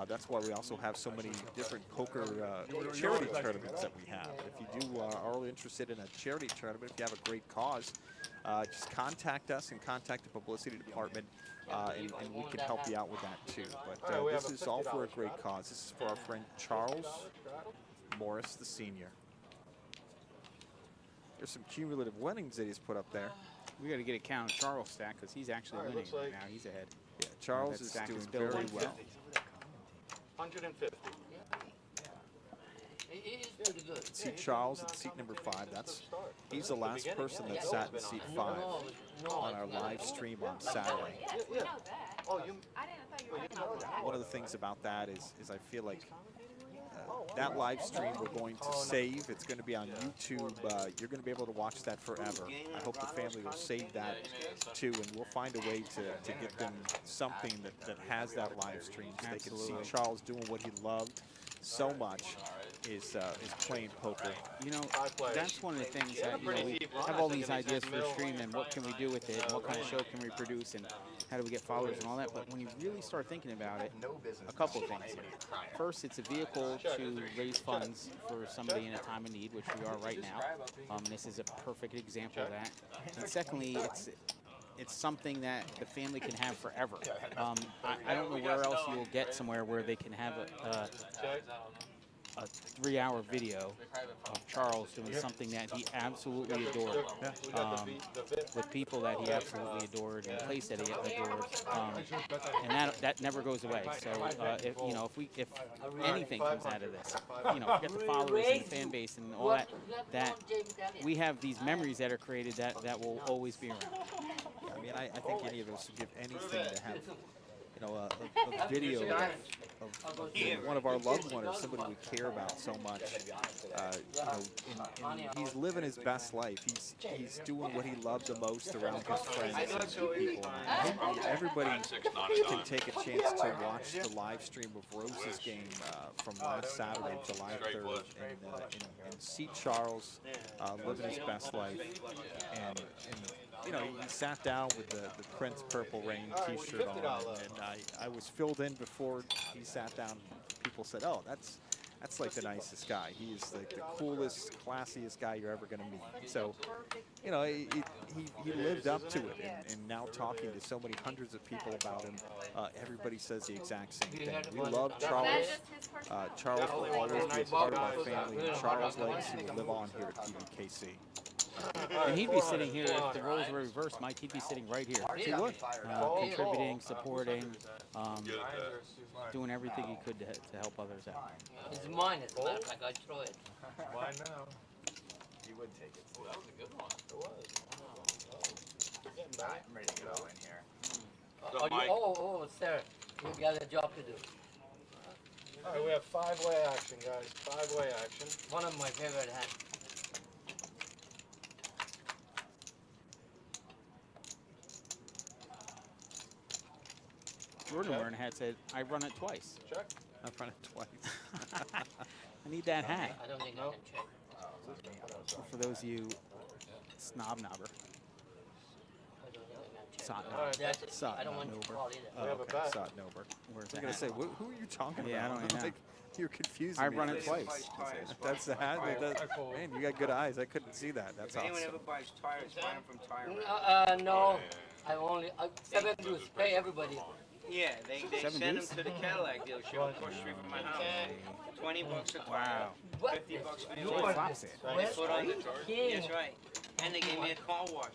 That's why we also have so many different poker charity tournaments that we have. If you are interested in a charity tournament, if you have a great cause, just contact us and contact the publicity department, and we can help you out with that too. But this is all for a great cause. This is for our friend Charles Morris, the senior. There's some cumulative winnings that he's put up there. We got to get a count of Charles' stack because he's actually winning right now. He's ahead. Yeah, Charles is doing very well. 150. See Charles at seat number 5. He's the last person that sat in seat 5 on our live stream on Saturday. One of the things about that is I feel like that live stream we're going to save. It's going to be on YouTube. You're going to be able to watch that forever. I hope the family will save that too, and we'll find a way to get them something that has that live stream so they can see Charles doing what he loved so much is playing poker. You know, that's one of the things that, you know, we have all these ideas for a stream and what can we do with it and what kind of show can we produce and how do we get followers and all that, but when you really start thinking about it, a couple of things. First, it's a vehicle to raise funds for somebody in a time of need, which we are right now. This is a perfect example of that. And secondly, it's something that the family can have forever. I don't know where else you'll get somewhere where they can have a 3-hour video of Charles doing something that he absolutely adored, with people that he absolutely adored and a place that he adored, and that never goes away. So if you know, if anything comes out of this, you know, forget the followers and the fan base and all that we have these memories that are created that will always be around. Yeah, I mean, I think any of us would give anything to have, you know, a video of one of our loved ones or somebody we care about so much. You know, and he's living his best life. He's doing what he loved the most around his friends and people. And everybody can take a chance to watch the live stream of Rose's game from last Saturday, July 3rd, and see Charles living his best life. And you know, he sat down with the Prince Purple Rain T-shirt on, and I was filled in before he sat down. People said, "Oh, that's like the nicest guy. He is like the coolest, classiest guy you're ever going to meet." So, you know, he lived up to it, and now talking to so many hundreds of people about him, everybody says the exact same thing. We love Charles. Charles will always be a part of our family, and Charles' legacy will live on here at PBKC. And he'd be sitting here, if the roles were reversed, Mike, he'd be sitting right here. He would. Contributing, supporting, doing everything he could to help others out. It's mine, as a matter of fact, I throw it. Why now? You would take it. That was a good one. It was. I'm ready to go in here. Oh, sir, you got a job to do. All right, we have 5-way action, guys. 5-way action. One of my favorite hands. Jordan wearing a hat said, "I run it twice." Check. I've run it twice. I need that hat. I don't think I can check. For those of you snob knobber. I don't think I can Sutton. That's it. Sutton, I don't not want to Nober. call either. Oh, We have a okay, bet. Sutton Ober. Where's I was the gonna hat? say, who are you talking Yeah, I about? don't even know. Like, you're confusing I me. run it If twice. anyone buys tires, That's the hat. Man, you got good eyes. I couldn't see that. That's If anyone awesome. ever buys tires, buy them from Tire Rack. No, I only, 7 dues, pay everybody. Yeah, they 7 send them dues? to the Cadillac dealership across the street from my house. 20 bucks a tire. Wow. 50 bucks for the You oil. flops it. They put on the King. That's right. And they gave me a car wash.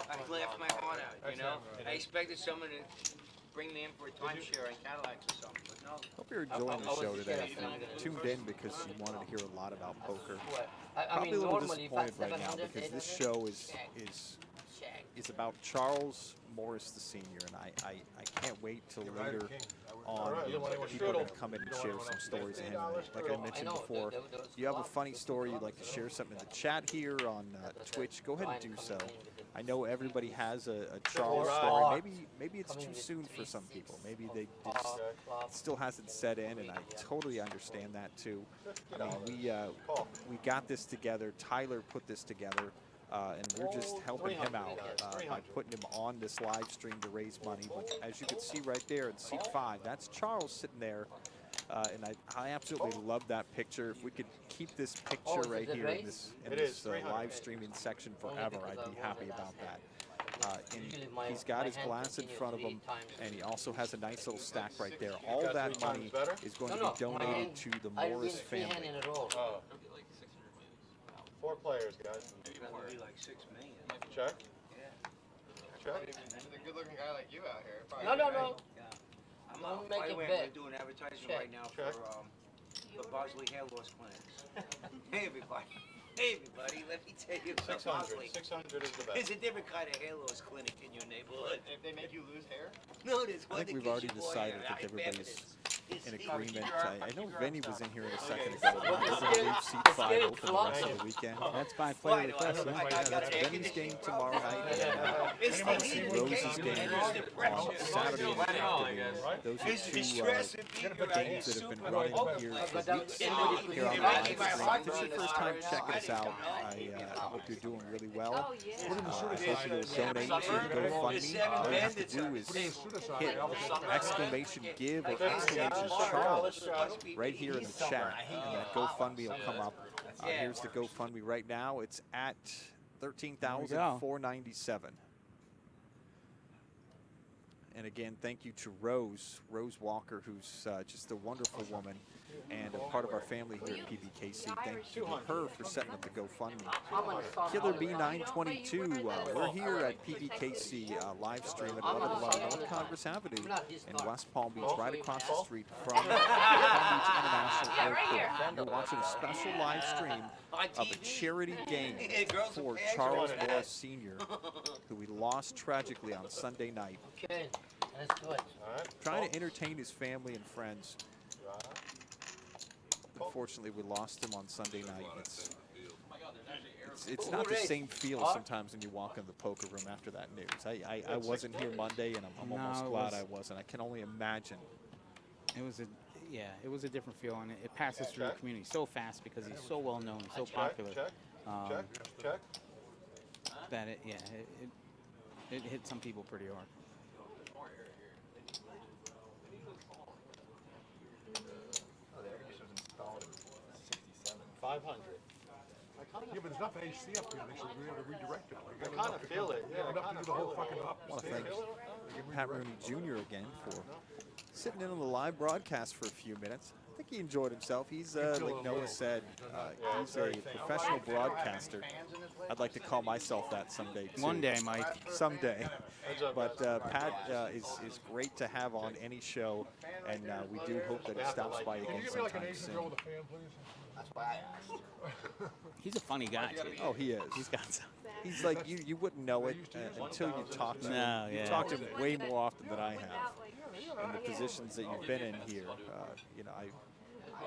I laughed my heart out, you know? I expected someone to bring me in for a timeshare in Cadillacs or something, but no. Hope you're enjoying the show today. If you tuned in because you wanted to hear a lot about poker. I Probably mean, a little normally, if I disappointed right now 700, because this 800, show is about Charles Morris the Senior, and I can't wait till later on. People are going to come in and share some stories of him. Like I mentioned before, if you have a funny story you'd like to share something in the chat here on Twitch, go ahead and do so. I know everybody has a Charles story. Maybe it's too soon for some people. Maybe they just still hasn't set in, and I totally understand that too. I mean, we got this together. Tyler put this together. And we're just helping him out by putting him on this live stream to raise money. Which, as you can see right there in seat 5, that's Charles sitting there. And I absolutely love that picture. If we could keep this picture right here in this live streaming section forever, I'd be happy about that. And he's got his glass in front of him, and he also has a nice little stack right there. All that money is going to be donated to the Morris family. 4 players, guys. Probably like 6 million. Check. Yeah. Check. There's a good-looking guy like you out here. No. Yeah. Don't By make the it way, big. I'm doing advertising Check. right now Check. for Bosley hair loss clinics. Hey everybody. Hey everybody, let me tell you about 600. Bosley. 600 is the There's best. a different kind of hair loss clinic in your neighborhood. If they make you lose hair? No, there's I one think that we've gives already you more decided. hair. I think everybody's in It's agreement. I know Vinny was in here in a second Well, ago. He's it's going to getting- leave seat it's 5 getting open the rest closer. of the weekend. That's by Why player do I request. look Yeah. like I got That's air Vinny's game conditioning tomorrow night. It's the And heat in the Rose's cage. game It's on depression. Saturday afternoon. Those are It's the two stress of being around games that have been running here for weeks here on the If live stream. If it's your first time checking us out, I hope you're doing really well. Oh, yeah. I hope you'll donate to GoFundMe. All you have to do is hit exclamation give or exclamation Charles right here in the chat, and that GoFundMe will come up. Here's the GoFundMe right now. It's at $13,497. And again, thank you to Rose Walker, who's just a wonderful woman and a part of our family here at PBKC. Thank you to her for setting up the GoFundMe. Killer B922, we're here at PBKC live stream at 1111 North Congress Avenue in West Palm Beach, right across the street from Palm Beach International Airport. You're watching a special live stream of a charity game for Charles Morris Sr., who we lost tragically on Sunday night. Okay, let's do it. Trying to entertain his family and friends. Unfortunately, we lost him on Sunday night. It's not the same feel sometimes when you walk in the poker room after that news. I wasn't here Monday, and I'm almost glad I wasn't. I can only imagine. It was a different feel, and it passes through the community so fast because he's so well known, so popular. Check. That it hit some people pretty hard. Oh, the air conditioner was installed in 67. 500. Yeah, but there's enough AC up here. They should be able to redirect it. I kind of feel it. Yeah, I Enough kind to of do the whole feel fucking it. up. I want to thank Pat Rooney Jr. again for sitting in on the live broadcast for a few minutes. I think he enjoyed himself. He's, like Noah said, he's a professional broadcaster. I'd like to call myself that someday, too. One day, Mike. Someday. But Pat is great to have on any show, and we do hope that he stops by again sometime soon. That's why I asked. He's a funny guy, too. Oh, he is. He's got some. He's like, you wouldn't know it until you talk to him. No, You yeah. talk to him way more often than I have. In the positions that you've been in here,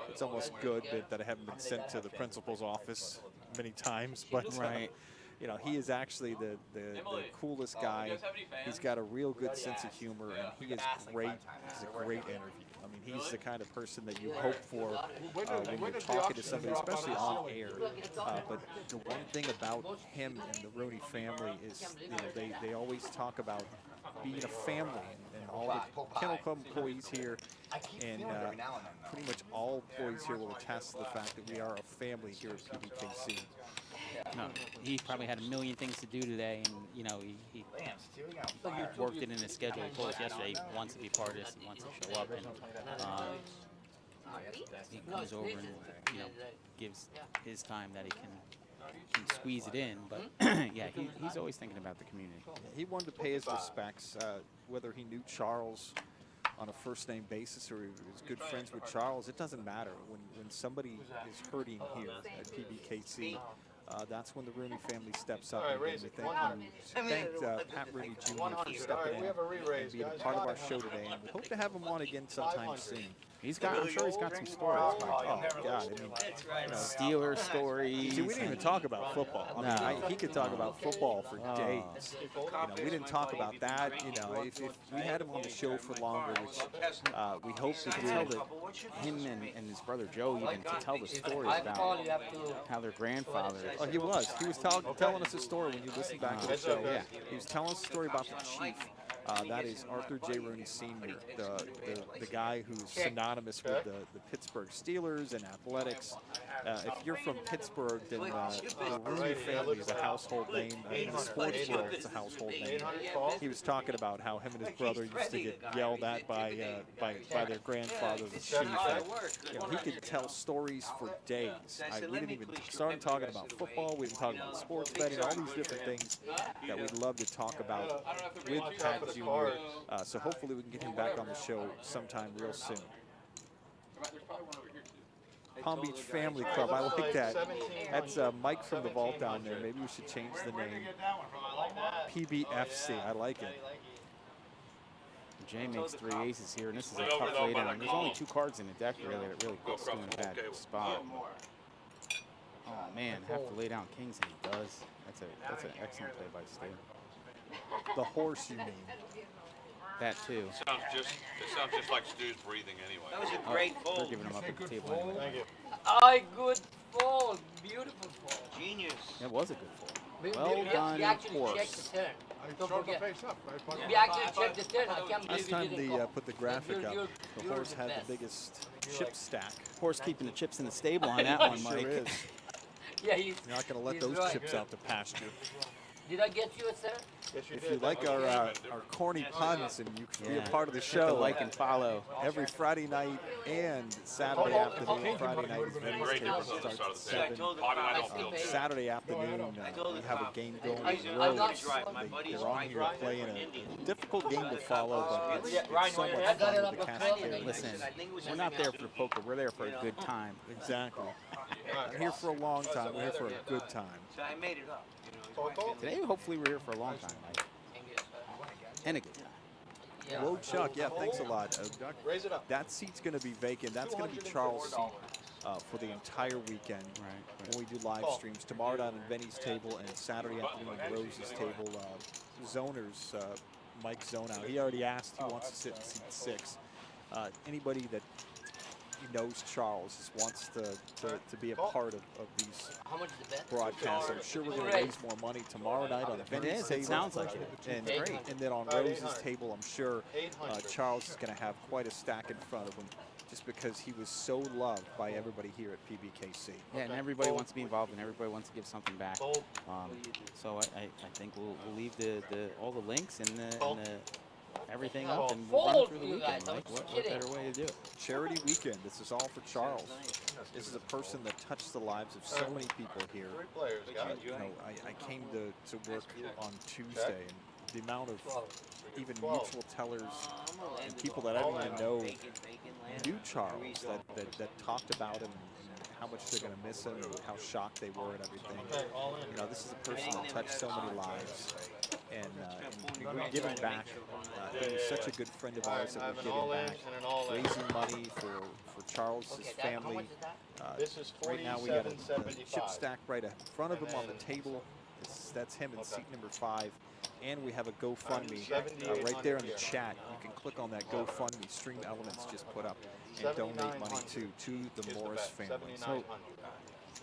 it's almost good that I haven't been sent to the principal's office many times, but he is actually the coolest guy. He's got a real good sense of humor, and he is great. He's a great interview. I mean, he's the kind of person that you hope for when you're talking to somebody, especially on air. But the one thing about him and the Rooney family is, they always talk about being a family, and all the Kennel Club employees here, and pretty much all employees here will attest to the fact that we are a family here at PBKC. No, he probably had a million things to do today, and he worked it in his schedule. He told us yesterday he wants to be part of this, he wants to show up, and he comes over and gives his time that he can squeeze it in. But yeah, he's always thinking about the community. He wanted to pay his respects, whether he knew Charles on a first-name basis or he was good friends with Charles. It doesn't matter. When somebody is hurting here at PBKC, that's when the Rooney family steps up. And we thank Pat Rooney Jr. for stepping in and being a part of our show today. And we hope to have him on again sometime soon. I'm sure he's got some stories. Oh, God. Steelers stories. See, we didn't even talk about football. I mean, he could talk about football for days. We didn't talk about that. If we had him on the show for longer, which we hope to do. Him and his brother Joe even to tell the stories about how their grandfather. Oh, he was. He was telling us a story when you listen back to the show. Yeah, he was telling us a story about the chief. That is Arthur J. Rooney Sr., the guy who's synonymous with the Pittsburgh Steelers and athletics. If you're from Pittsburgh, then the Rooney family is a household name. In the sports world, it's a household name. He was talking about how him and his brother used to get yelled at by their grandfather, the chief. He could tell stories for days. We didn't even start talking about football. We didn't talk about sports betting, all these different things that we'd love to talk about with Pat Jr. So hopefully we can get him back on the show sometime real soon. Palm Beach Family Club, I like that. That's Mike from the vault down there. Maybe we should change the name. PBFC, I like it. Jay makes 3 aces here, and this is a tough laydown. There's only 2 cards in the deck really that really puts Stu in a bad spot. Oh man, have to lay down kings, and he does. That's an excellent play by Stu. The horse, you mean? That too. It sounds just like Stu's breathing anyway. That was a great fold. We're giving him up at the table anyway. Thank you. Aye, good fold. Beautiful fold. Genius. It was a good fold. Well done, We actually horse. checked the turn. Don't Showed the forget. face up, right? We actually checked the turn. I can't believe Last you time didn't they call. put the graphic up, the you're horse the had best. the biggest chip stack. Horse keeping the chips in the stable on that one, Sure Mike. is. Yeah, he's. You're not going to let he's those right. chips out to pasture. Did I get you a sir? Yes, you If did. you like our corny puns and you can be a part of the Hit show, like and follow. every Friday night and Saturday afternoon. Friday night is Vinny's table, starts at 7. Saturday afternoon, we have a game going with Rose. They're on here playing a difficult game to follow, but it's so much fun with the cast here. Listen, we're not there for poker. We're there for a good time. Exactly. We're here for a long time. We're here for a good time. So I made it up. Today, hopefully, we're here for a long time, Mike. And a good time. Hello, Chuck. Yeah, thanks a lot. Raise it up. That seat's going to be vacant. That's going to be Charles' seat for the entire weekend when we do live streams. Tomorrow night on Vinny's table and Saturday afternoon on Rose's table. Zoners, Mike Zonau. He already asked who wants to sit in seat 6. Anybody that knows Charles just wants to be a part of these broadcasts. I'm sure we're going to raise more money tomorrow night on Vinny's table. It sounds like it. And then on Rose's table, I'm sure Charles is going to have quite a stack in front of him just because he was so loved by everybody here at PBKC. Yeah, and everybody wants to be involved and everybody wants to give something back. So I think we'll leave all the links and the everything up and we'll run through the weekend. Like, what better way to do it? Charity weekend. This is all for Charles. This is a person that touched the lives of so many people here. I came to work on Tuesday, and the amount of even mutual tellers and people that I didn't even know knew Charles that talked about him and how much they're going to miss him and how shocked they were and everything. This is a person that touched so many lives. And we're giving back. He's such a good friend of ours that we're giving back, raising money for Charles' family. Right now we got a chip stack right in front of him on the table. That's him in seat number 5. And we have a GoFundMe right there in the chat. You can click on that GoFundMe. Stream Elements just put up and donate money to the Morris family. So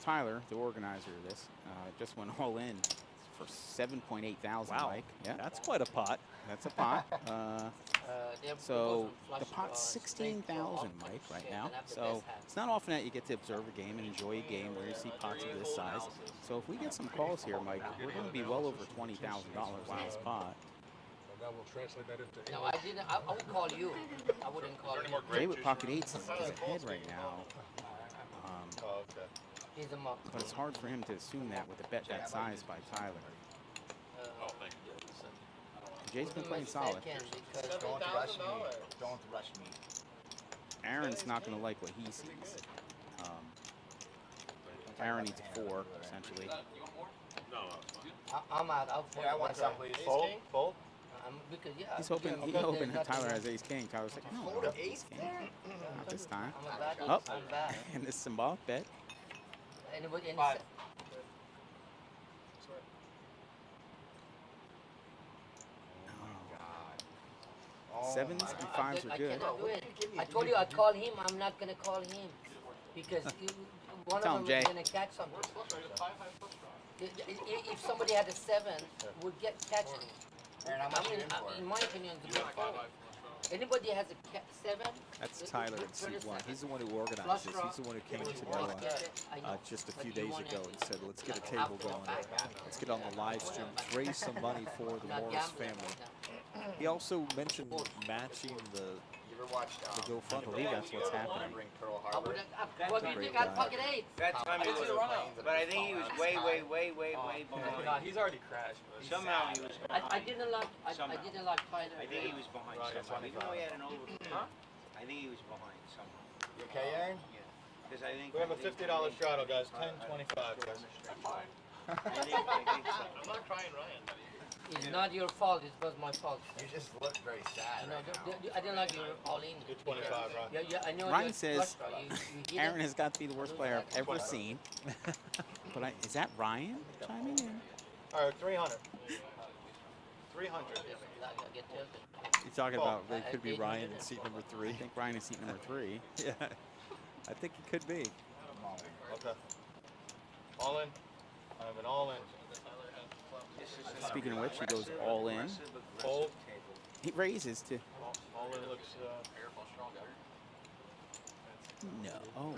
Tyler, the organizer of this, just went all in for 7.8 thousand. Wow, Mike. Yeah, that's quite a pot. That's a pot. So the pot's 16,000, Mike, right now. So it's not often that you get to observe a game and enjoy a game where you see pots of this size. So if we get some calls here, Mike, we're going to be well over $20,000 on this pot. And that will translate that into No, I didn't. I would call you. I wouldn't call you. Jay with pocket eights is ahead right now. He's a muck. But it's hard for him to assume that with a bet that size by Tyler. Jay's been playing solid. Don't rush me. Don't rush me. Aaron's not going to like what he sees. Aaron needs a 4, essentially. I'm out. I'll fold. Yeah, I want some, please. Fold? Because, yeah. He's hoping that Tyler has ace king. Tyler's like, no, I don't have ace king. Not this time. Oh, and this symbolic bet. Anybody? Five. Sevens and fives are good. I cannot do it. I told you I'd call him. I'm not going to call him. Because one Tell of him, them Jay. is going to catch something. If somebody had a 7, would catch it. I mean, in my opinion, it's a good fold. Anybody has a 7? That's Tyler in C1. He's the one who organized this. He's the one who came to Noah just a few days ago and said, let's get a table going. Let's get on the live stream. Let's raise some money for the Morris family. He also mentioned matching the GoFundMe. I believe that's what's happening. What do you think? I'd pocket 8. That time he was but I think he was way behind. Nah, he's already crashed. Somehow he was I didn't like Tyler. I think he was behind somehow. Even though he had an over, I think he was behind somehow. You okay, Aaron? Yeah. Because I think We have a $50 straddle, guys. 10.25, guys. I think so. I'm not crying, Ryan. It's not your fault. It was my fault. You just look very sad No, right now. I didn't like your all in. Good 25, Ryan. Yeah, I know. Ryan you're says flush draw. You hit Aaron it. has got to be the worst player I've ever seen. But is that Ryan chiming in? All right, 300. 300. You're talking about it could be Ryan in seat number 3. I think Ryan is seat number 3. Yeah, I think it could be. Okay. All in. I have an all in. Speaking of which, he goes all in. Fold. He raises to All in looks. no. Oh.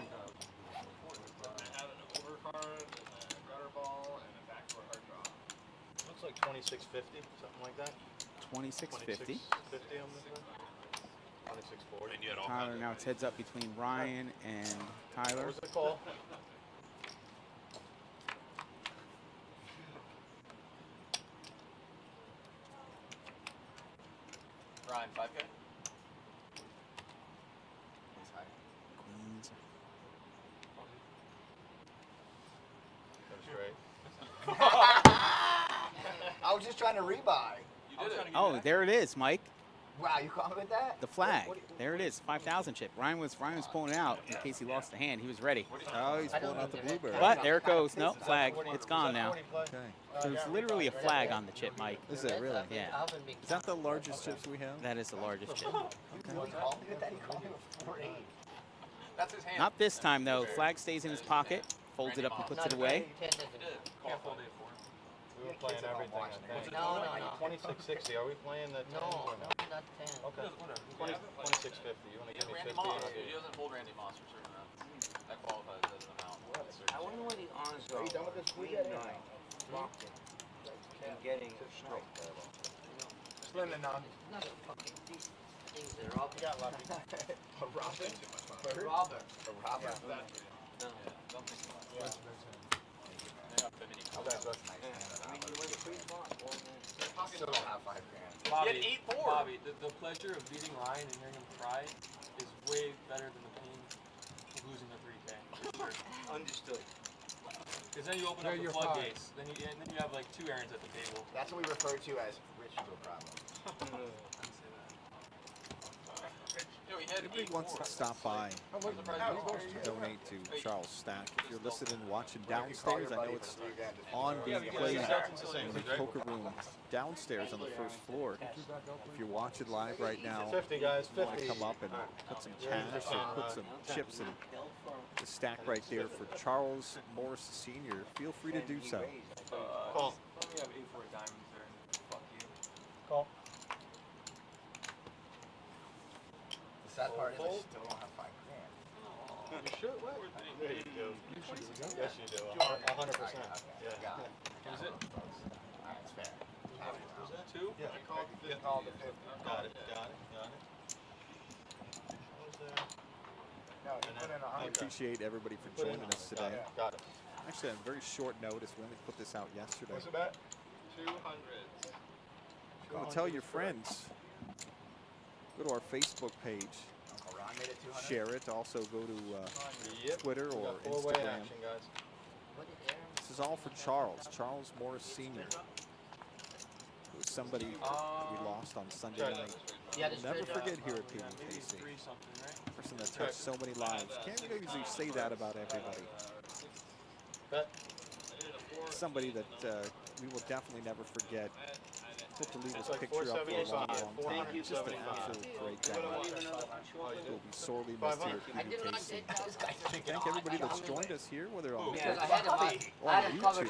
Looks like 2650, something like that. 2650. 50 on this one. 2640. And you had all Tyler, kinds of now it's heads up between Ryan and Tyler. Where's the call? Ryan, 5K? Queens. Go straight. I was just trying to rebuy. You did it. Oh, there it is, Mike. Wow, you caught me with that? The flag. There it is. 5,000 chip. Ryan was pulling it out in case he lost a hand. He was ready. Oh, he's pulling out the blueberry. But there it goes. No flag. It's gone now. Okay. There's literally a flag on the chip, Mike. Is it really? Yeah. Is that the largest chips we have? That is the largest chip. He called me with that? He called me with 4-8. That's his hand. Not this time though. Flag stays in his pocket. Folds it up and puts it away. Careful, Dave. We were playing everything, I think. No. 2660. Are we playing the 10? No, or not 10. Okay. 2650. You want to He give has me Randy 50? Moss. He doesn't hold Randy Moss for certain amounts. That qualifies as an amount. I wonder what the odds are. Are you done with this? Queen 9, blocking, and getting a strike. Slim and none. Not a fucking these things that are all got lucky. A Robin? Robert. A Robin. No. Don't think about it. Yeah. They got the mini Oh, that's nice. I mean, you went pre-flop, all that. Still don't have 5 grand. Bobby, He had 8-4. Bobby, the pleasure of beating Ryan and hearing him cry is way better than the pain of losing the 3K. For sure. Understood. Because then you open up the floodgates. Then you have like 2 Aarons at the table. That's what we refer to as rich to a problem. Yo, know, he had Anybody wants to stop by and donate to Charles Stack? If you're listening and watching downstairs, I know it's on being played in the poker room downstairs on the first floor. If you're watching live right now, 50 guys, you want to 50. come up and put some cash or put some chips in the stack right there for Charles Morris Sr., feel free to do so. Call. We have 8-4 diamonds there. Fuck you. Call. The sad part is I still don't have $5 grand. You should. What? Yeah, you do. Yes, you do. 100%. Yeah. Is it? That's fair. Was that 2? Yeah. I called the 50. Called the 50. Got it. Got it. Got it. What was there? No, you put in I 100. appreciate everybody for Put in joining us 100. today. Got it. Actually, on very short notice, we only put this out yesterday. What's the bet? 200s. Go and tell your friends. Go to our Facebook page. Uncle Ron made it 200. Share it. Also go to Yep. Twitter We or got four-way Instagram. action, guys. This is all for Charles Morris Sr. It was somebody we lost on Sunday night. Yeah, We'll never forget here at PBKC. 3 something, right? Person that touched so many lives. Can't usually say that about everybody. Bet. Somebody that we will definitely never forget. Hope to leave his Like picture up for a long, 475. long time. Just an absolute great guy. Will be sorely missed here at PBKC. Thank everybody that's joined us here, whether on Because I had or on YouTube.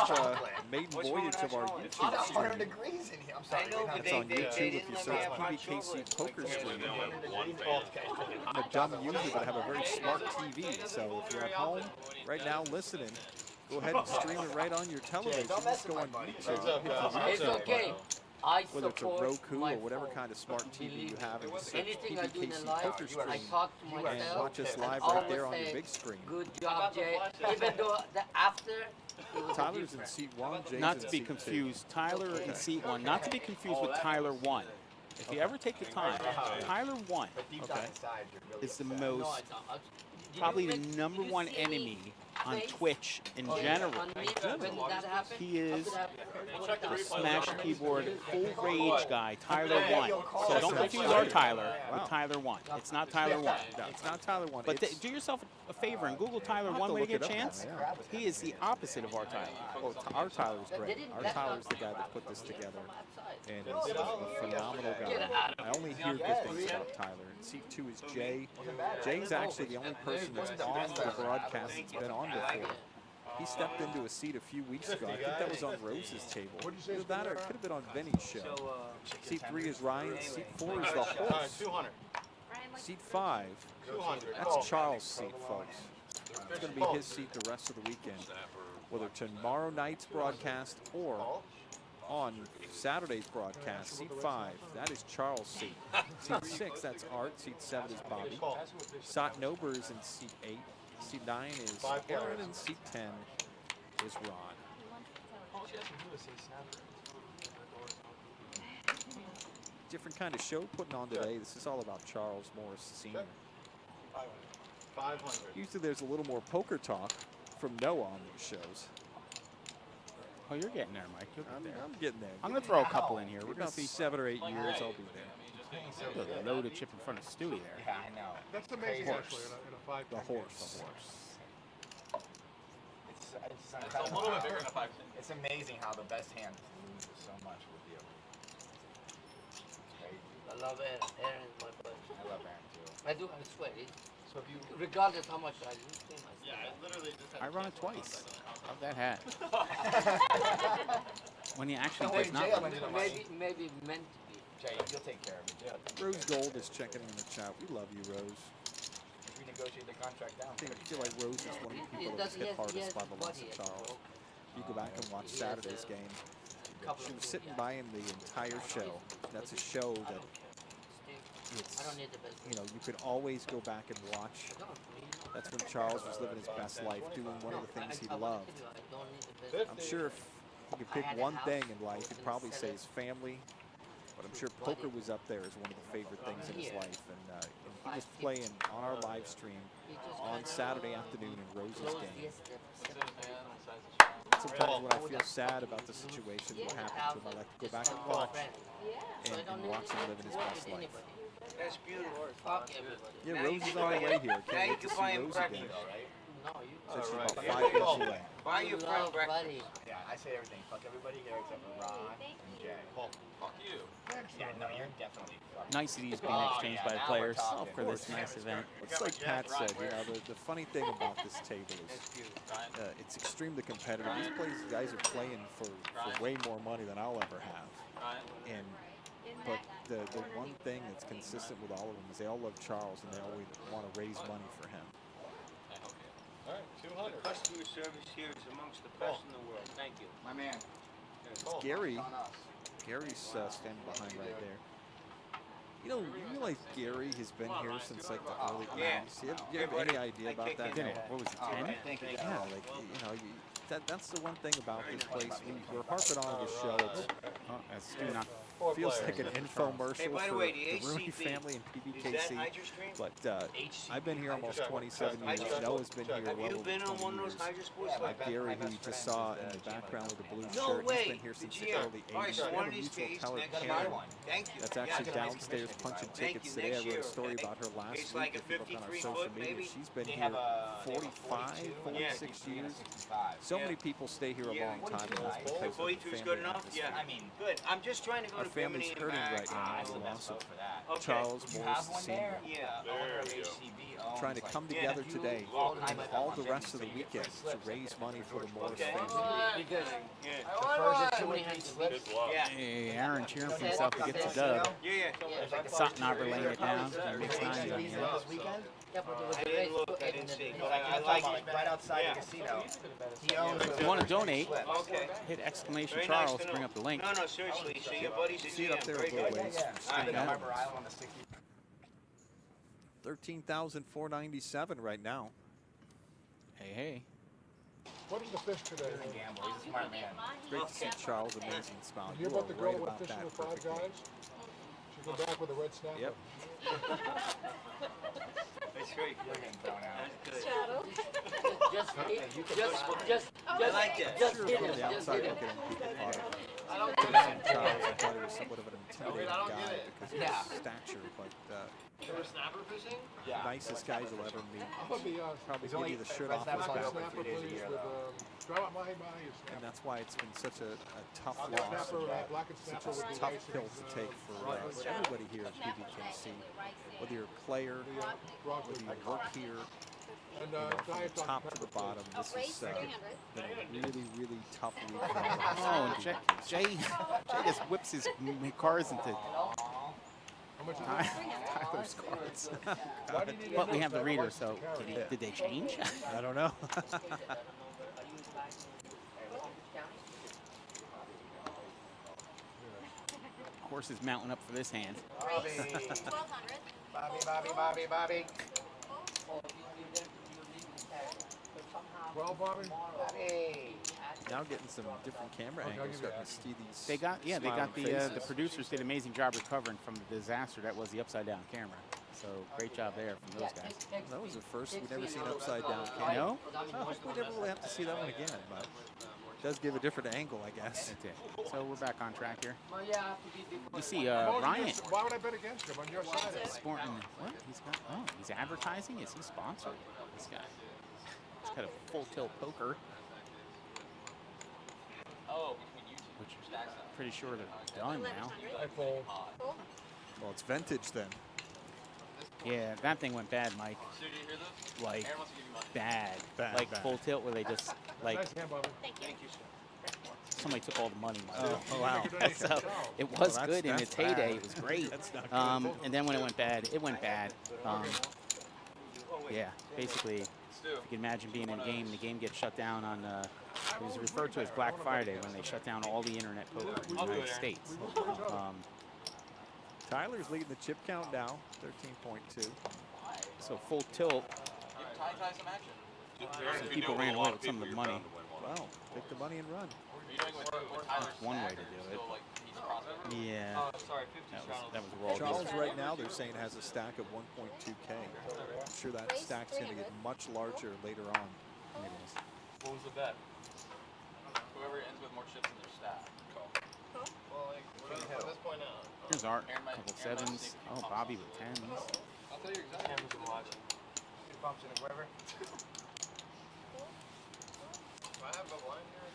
Just maiden voyage of our YouTube 100 stream. degrees in here. I'm sorry. It's on YouTube if you search PBKC Poker Stream. I'm a dumb user, but I have a very smart TV. So if you're at home right now listening, go ahead and stream it right on your television. Just go on YouTube. It's okay. I Whether it's a support Roku my or whatever phone. kind of smart TV you have, and search Anything I do in PBKC life, Poker I Stream talk to and myself. watch us and live always right there on your say, big screen. Good job, Jay. Even though after it was Tyler's in seat 1, Jay's Not in to be seat 2. confused, Tyler in seat 1. Not to be confused with Tyler 1. If you ever take the time, Tyler 1 is the most, probably the #1 enemy on Twitch in general. He is the smash keyboard full rage guy, Tyler 1. So don't confuse our Tyler with Tyler 1. It's not Tyler 1. No, it's not Tyler 1. But do yourself a favor and Google Tyler 1 when you get a chance. He is the opposite of our Tyler. Well, our Tyler's great. Our Tyler's the guy that put this together. And he's a phenomenal guy. I only hear good things about Tyler. And seat 2 is Jay. Jay's actually the only person that's on the broadcast that's been on before. He stepped into a seat a few weeks ago. I think that was on Rose's table. Either that or it could have been on Vinny's show. Seat 3 is Ryan. Seat 4 is the horse. 200. Seat 5, 200. that's Charles' seat, folks. It's going to be his seat the rest of the weekend. Whether tomorrow night's broadcast or on Saturday's broadcast, seat 5, that is Charles' seat. Seat 6, that's Art. Seat 7 is Bobby. Sot Nober is in seat 8. Seat 9 is Aaron, and seat 10 is Ron. Different kind of show putting on today. This is all about Charles Morris Sr. 500. Usually there's a little more poker talk from Noah on these shows. Oh, you're getting there, Mike. I'm getting there. I'm going to throw a couple in here. We're going About to see 7 or 8 years, I'll be there. a loaded chip in front of Stewie there. Yeah, I know. That's amazing, Horse. actually, in a 5 The horse. It's It's a little bit bigger than a 5. It's amazing how the best hand loses so much with you. I love Aaron. Aaron's my buddy. I love Aaron too. I do, I swear. So regardless how much I lose him, I run it twice. How'd that hat? When he actually Don't does wait, not Jay, run I'm it gonna twice. maybe meant to be. Jay, you'll take care of it. Rose Gold is checking in the chat. We love you, Rose. We negotiate the contract down. I feel like Rose is one of the people that was hit hardest by the loss of Charles. You go back and watch Saturday's game. She was sitting by him the entire show. That's a show that it's, you know, you could always go back and watch. That's when Charles was living his best life, doing one of the things he loved. I'm sure if he could pick one thing in life, he'd probably say his family. But I'm sure poker was up there as one of the favorite things in his life. And he was playing on our live stream on Saturday afternoon in Rose's game. Sometimes when I feel sad about the situation, what happened to him, I like to go back and watch and watch him living his best life. That's beautiful. Fuck everybody. Yeah, Now Rose you is can on buy the way him- here. Now Can't you wait to can see buy him Rose again. breakfast. No, you Said she's Alright. about 5 minutes away. Buy your friend love breakfast. buddy. Yeah, I say everything. Fuck everybody here except for Ron and Jay. Fuck you. Yeah, no, you're definitely fucking. Niceties being Oh, exchanged yeah, by the now we're players talking. for this nice event. It's like Pat said, you know, the funny thing about this table is Ryan. it's extremely competitive. These guys are playing for way more money than I'll ever have. Ryan. But the one thing that's consistent with all of them is they all love Charles and they always want to raise money for him. All right, 200. Customer service here is amongst the best in the world. Thank you. My man. Gary's standing behind right there. You know, you realize Gary has been here since like the early 80s. Yeah. Do you have any idea about that? Didn't it? What was it, 10? Yeah, like, you know, that's the one thing about this place. We're harping on the show. That's do not. Feels like an infomercial Hey, by the for way, the the Rooney ACB, family and is that PBKC. Hydro Stream? But I've been here almost 27 years. Noah's been here Have well you over been on 20 one of those years. Hydro Sports? Gary, who you just saw in the background with the blue No shirt, way. he's been here since the Yeah. early 80s. All right, so We one have of a these mutual days, colored next Karen year. Thank you. that's Yeah, actually I got downstairs punching Thank tickets you. today. I Next wrote a year, story okay? about her last It's week. like a If you look on our 53 social foot, media, maybe. she's been They here have a 45, 46 years. So Yeah. many people stay here a Yeah. long time. and that's because of the 42 is family good enough? atmosphere. Yeah. I mean, good. I'm just trying to go Our to family's Bimini and hurting back. right now with the loss of Okay. Charles You Morris have one Sr. there? Yeah. Owner of HCB owns, Trying to like, come Yeah. together today All and kinds of all the longevity, rest of so the you get weekend free to slips raise money for the Morris Okay. family. Because Yeah. The first too many two hands to slips. Good luck. Yeah. Hey, Aaron cheering for himself to get the dub. Yeah. Sottenhauer laying it down. Next time, HCB's yeah. this weekend? yeah, but I the didn't race look. put I in didn't the- see. But I I'm like talking it. about, like, right outside Yeah. the casino. He owns If you want to donate, Okay. hit exclamation Very Charles nice to to bring know. up the link. No, seriously. So your buddy's a See it up GM. there a Very little good. ways. I think Yeah. I'm Rhode Island on the 60. 13,497 right now. Hey, hey. What is the fish today? He's a gambler. He's a smart man. Great to see Charles' amazing smile. You You about are the girl right that went about fishing that with five perfectly. guys? She go back with a red snapper. Yep. That's great. You're getting thrown out. That's good. Shadow. Just I like that. just Sure, hit from him, the just outside hit him. looking in, people thought of Charles, I thought he was somewhat of an intimidating guy because of Yeah. his stature, but Snapper fishing? Yeah. nicest guys you'll ever meet. I'm gonna be honest. Probably He's give only- you the shirt Red off Snapper's his only back. open Snapper 3 days a please year, with, though. draw out my And snapper. that's why it's been such a tough I'll get loss, snapper, black and such snapper a with the tough license, pill to take for everybody here at PBKC. Whether you're a player, whether you work here, And you know, from diet the on top to pepper the bottom, this has been a really, really tough week. for all of us Oh, at Jay, PBKC. Jay just whips his cars into How much is Tyler's cards. Why do you need But we a have the nose? reader, so did they change? I don't know. Horse is mounting up for this hand. Bobby. 1200. Bobby. 12, Bobby? Bobby. Now getting some different camera Okay, I'll angles, give you starting that. to see these. They got they smiling got the faces. producers did an amazing job recovering from the disaster that was the upside down camera. So great job there from those guys. That was the first. We've never seen upside down camera. No? I hope we never really have to see that one again, but it does give a different angle, I guess. That's it. So we're back on track here. Well, yeah, to be You see Oh, Ryan why would I bet against him on your side? sporting what? He's advertising? Is he sponsored? This guy. He's got a full tilt poker, Oh, between you two. which Stacks I'm up. pretty sure they're done now. I fold. Well, it's vintage then. Yeah, that thing went bad, Mike. So did you hear this? Like Aaron wants to give you money. bad. Bad, Like bad. full tilt where they just like Nice hand, Bobby. Thank you. somebody took all the money, Mike. Oh, wow. So it was Well, good in that's its heyday. bad. It was great. That's not good. And then when it went bad, it went bad. Yeah, basically, if Stu. you can imagine being in a game, the game gets shut down on, it was referred to as Black Friday when they shut down all the internet poker in the United States. Tyler's leading the chip count now, 13.2. So full tilt, Tie some action. so people ran away with some of the money. Wow, take the money and run. Are you doing with Tyler's One way stack to or do still, it. like, he's a crossover? Yeah, Oh, sorry, 50 that was raw. Charles right now, they're saying has a stack of 1.2K. I'm sure that stack's going to get much larger later on. It is. What was the bet? Whoever ends with more chips in their stack. Well, like, at this point now, Here's Art, a couple sevens. Oh, Bobby with tens. I'll tell you exactly. Cameras are watching. Two bumps in the quiver. Do I have a line here?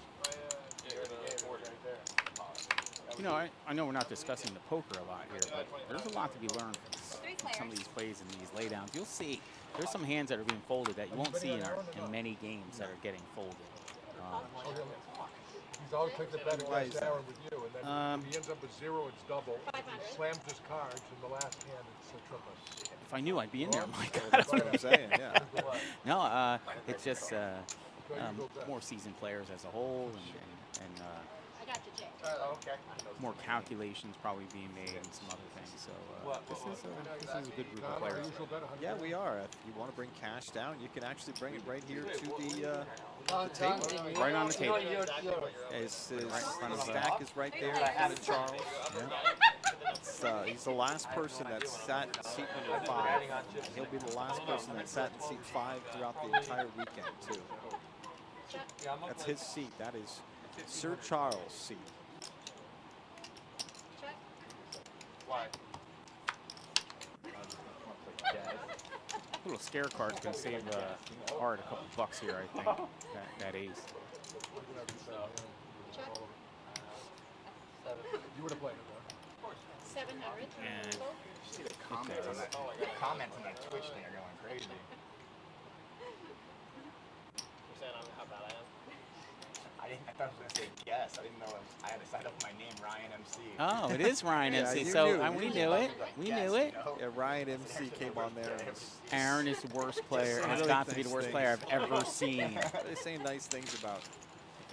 You know, I know we're not discussing the poker a lot here, but there's a lot to be learned from some of these plays and these laydowns. You'll see there's some hands that are being folded that you won't see in many games that are getting folded. He's always taking the bet against Aaron with you, and then if he ends up with 0, it's double. If he slams his cards in the last hand, it's a triple. If I knew I'd be in there, my God. That's what I'm saying, yeah. No, it's just more seasoned players as a whole, and I got you, Jay. more calculations probably being made and some other things. So this is a good group of players. Yeah, we are. If you want to bring cash down, you can actually bring it right here to the table. Right on the table. His stack is right there in front of Charles. Yeah. He's the last person that sat in seat number 5. He'll be the last person that sat in seat 5 throughout the entire weekend, too. That's his seat. That is Sir Charles' seat. Why? Little scare card's gonna save Art a couple bucks here, I think. That ace. You would have played it, huh? 700. And See the comments on that Twitch thing are going crazy. You're saying how bad I am? I thought I was gonna say guess. I didn't know I had to sign up my name, Ryan MC. Oh, it is Ryan MC. you So knew. we knew it. We knew it. Yeah, Ryan MC came on there. Aaron is the worst player, and it's got to be the worst player I've ever seen. They say nice things about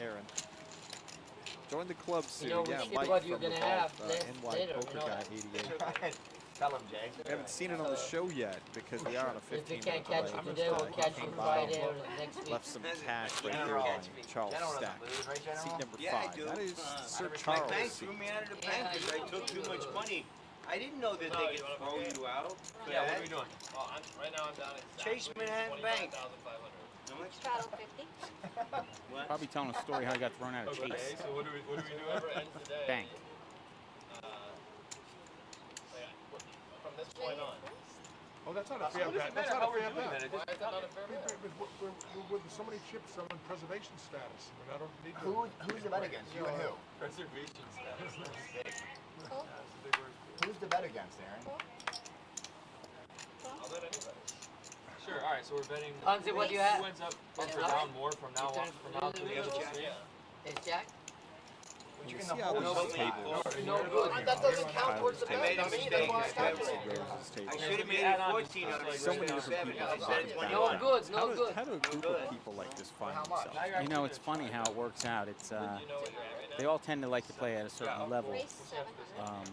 Aaron. Join the club soon. You know, Yeah, we Mike what from you're the gonna vault, have NY later, Poker you know. Guy 88. Tell him, Jay. We haven't seen it on the show yet because we are on a If we 15 can't catch you today, we'll catch you Friday or next week. Left some cash right here on Charles' stack. Seat number 5. That is Sir Charles' My bank seat. threw me out of the bank because I took too much money. I didn't know that they could throw you out. Yeah, what are we doing? Right now I'm down at Chase Manhattan Bank. 20,500. How much? Straddle 50. What? Probably telling a story how he got thrown out of Okay, Chase. so what do we do? Whoever ends the day. Bank. From this point on. Oh, that's not a fair bet. That's not a fair bet. Why is that not a fair bet? We're with so many chips on preservation status. I mean, I don't need to. Who's the bet against? You and who? Preservation status. Cool. Who's the bet against, Aaron? I'll bet anybody. Sure. All right. So we're betting. Ponzi, what do you have? Who ends up up or down more from now on? From now to the end of the stream? It's Jack? You can see how this table. No good. That doesn't count towards the I made bet. a I mean, mistake. that's why I I got it. Rose's table. should have made it 14 out of So many different people I said find 21. No good, How no do, good. how do a group of people like this find themselves? You know, it's funny how it works out. It's they all tend to like to play at a certain level. Race 700.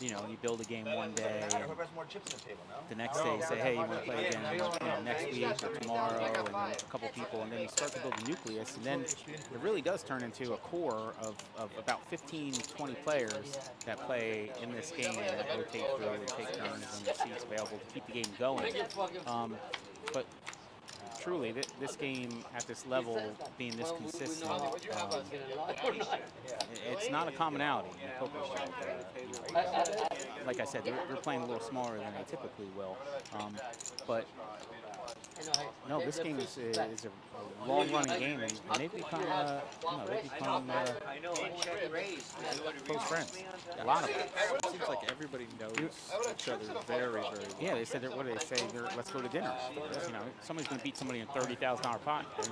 You know, you build a game one day, and Who has more chips on the table, no? the next day you say, hey, you want to play again next week or tomorrow, and then a couple people, and then you start to build a nucleus, and then it really does turn into a core of about 15, 20 players that play in this game and rotate through and take turns and the seats available to keep the game going. But truly, this game at this level, being this consistent, it's not a commonality in the poker world. Like I said, they're playing a little smaller than they typically will. But no, this game is a long-running game, and they've become, I know. Check raise. close friends. A lot of them. It seems like everybody knows each other very, very well. Yeah, they said, what do they say? Let's go to dinner. You know, somebody's going to beat somebody in a $30,000 pot, and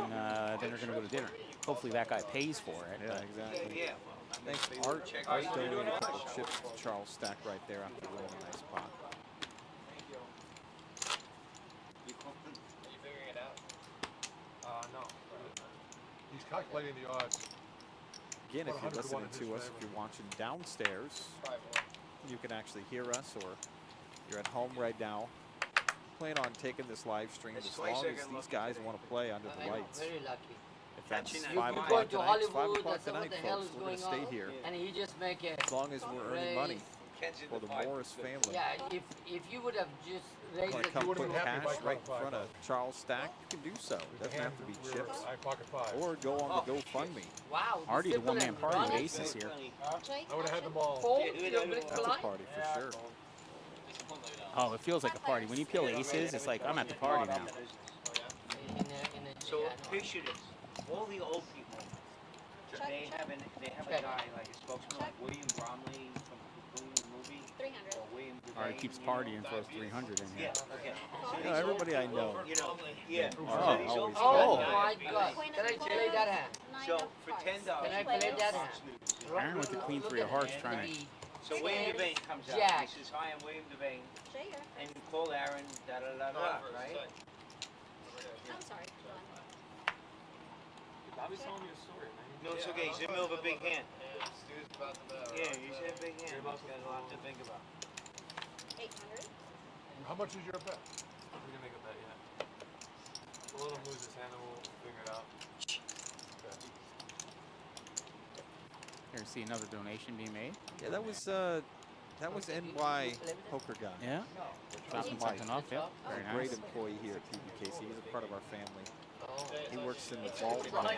then they're going to go to dinner. Hopefully that guy pays for it. Yeah, exactly. Yeah. Thanks, Art. Art donated a couple of chips to Charles' stack right there after winning a nice pot. Are you figuring it out? No. He's calculating the odds. Again, if you're 100 to 1 listening in his to us, favor. if you're watching downstairs, you can actually hear us, or you're at home right now. Plan on taking this live stream as long as these guys want to play under the lights. Very lucky. If that's You 5 could o'clock go to tonight, it's 5 Hollywood, o'clock that's what tonight, the hell folks. is We're going to going stay on. here And you just make it. as long as we're earning money. for the Morris family. Yeah, if you would have just raised Want to it, come you put would have. cash right in front of Charles Stack? You can do so. Doesn't have to be chips. Or go on the GoFundMe. Wow. Already the simple one-man and party with running. Aces here. I would have had them all. Fold, Yeah, you're a big That's a blind. party for sure. Oh, it feels like a party. When you peel aces, it's like I'm at the party now. So picture this: all the old people, they have a guy like a spokesman like William Bromley from the movie, 300. or William. Already keeps partying, throws 300 in here. Yeah. Okay. You know, everybody I know. You know. Yeah. Oh. So these old Oh people- my God! Can I play that hand? So for $10, Can I play that hand? Aaron with the queen three of hearts trying to. So William Devane comes out. Jack. He says, "Hi, I'm William Devane," Jay, and you call Aaron. Da da da da. Right? I'm sorry. Bobby's telling me a story, man. No, it's okay. He's in the middle of a big hand. Stu's about to bet. Yeah, he's in a big hand. He's got a lot to think about. 800. How much is your bet? We didn't make a bet yet. We'll let him lose his hand and we'll figure it out. Here, see another donation being made. Yeah, that was NY Poker Guy. Yeah. Dropping something off. Yeah. Very Great nice. employee here at PBKC. He's a part of our family. He works in the vault now.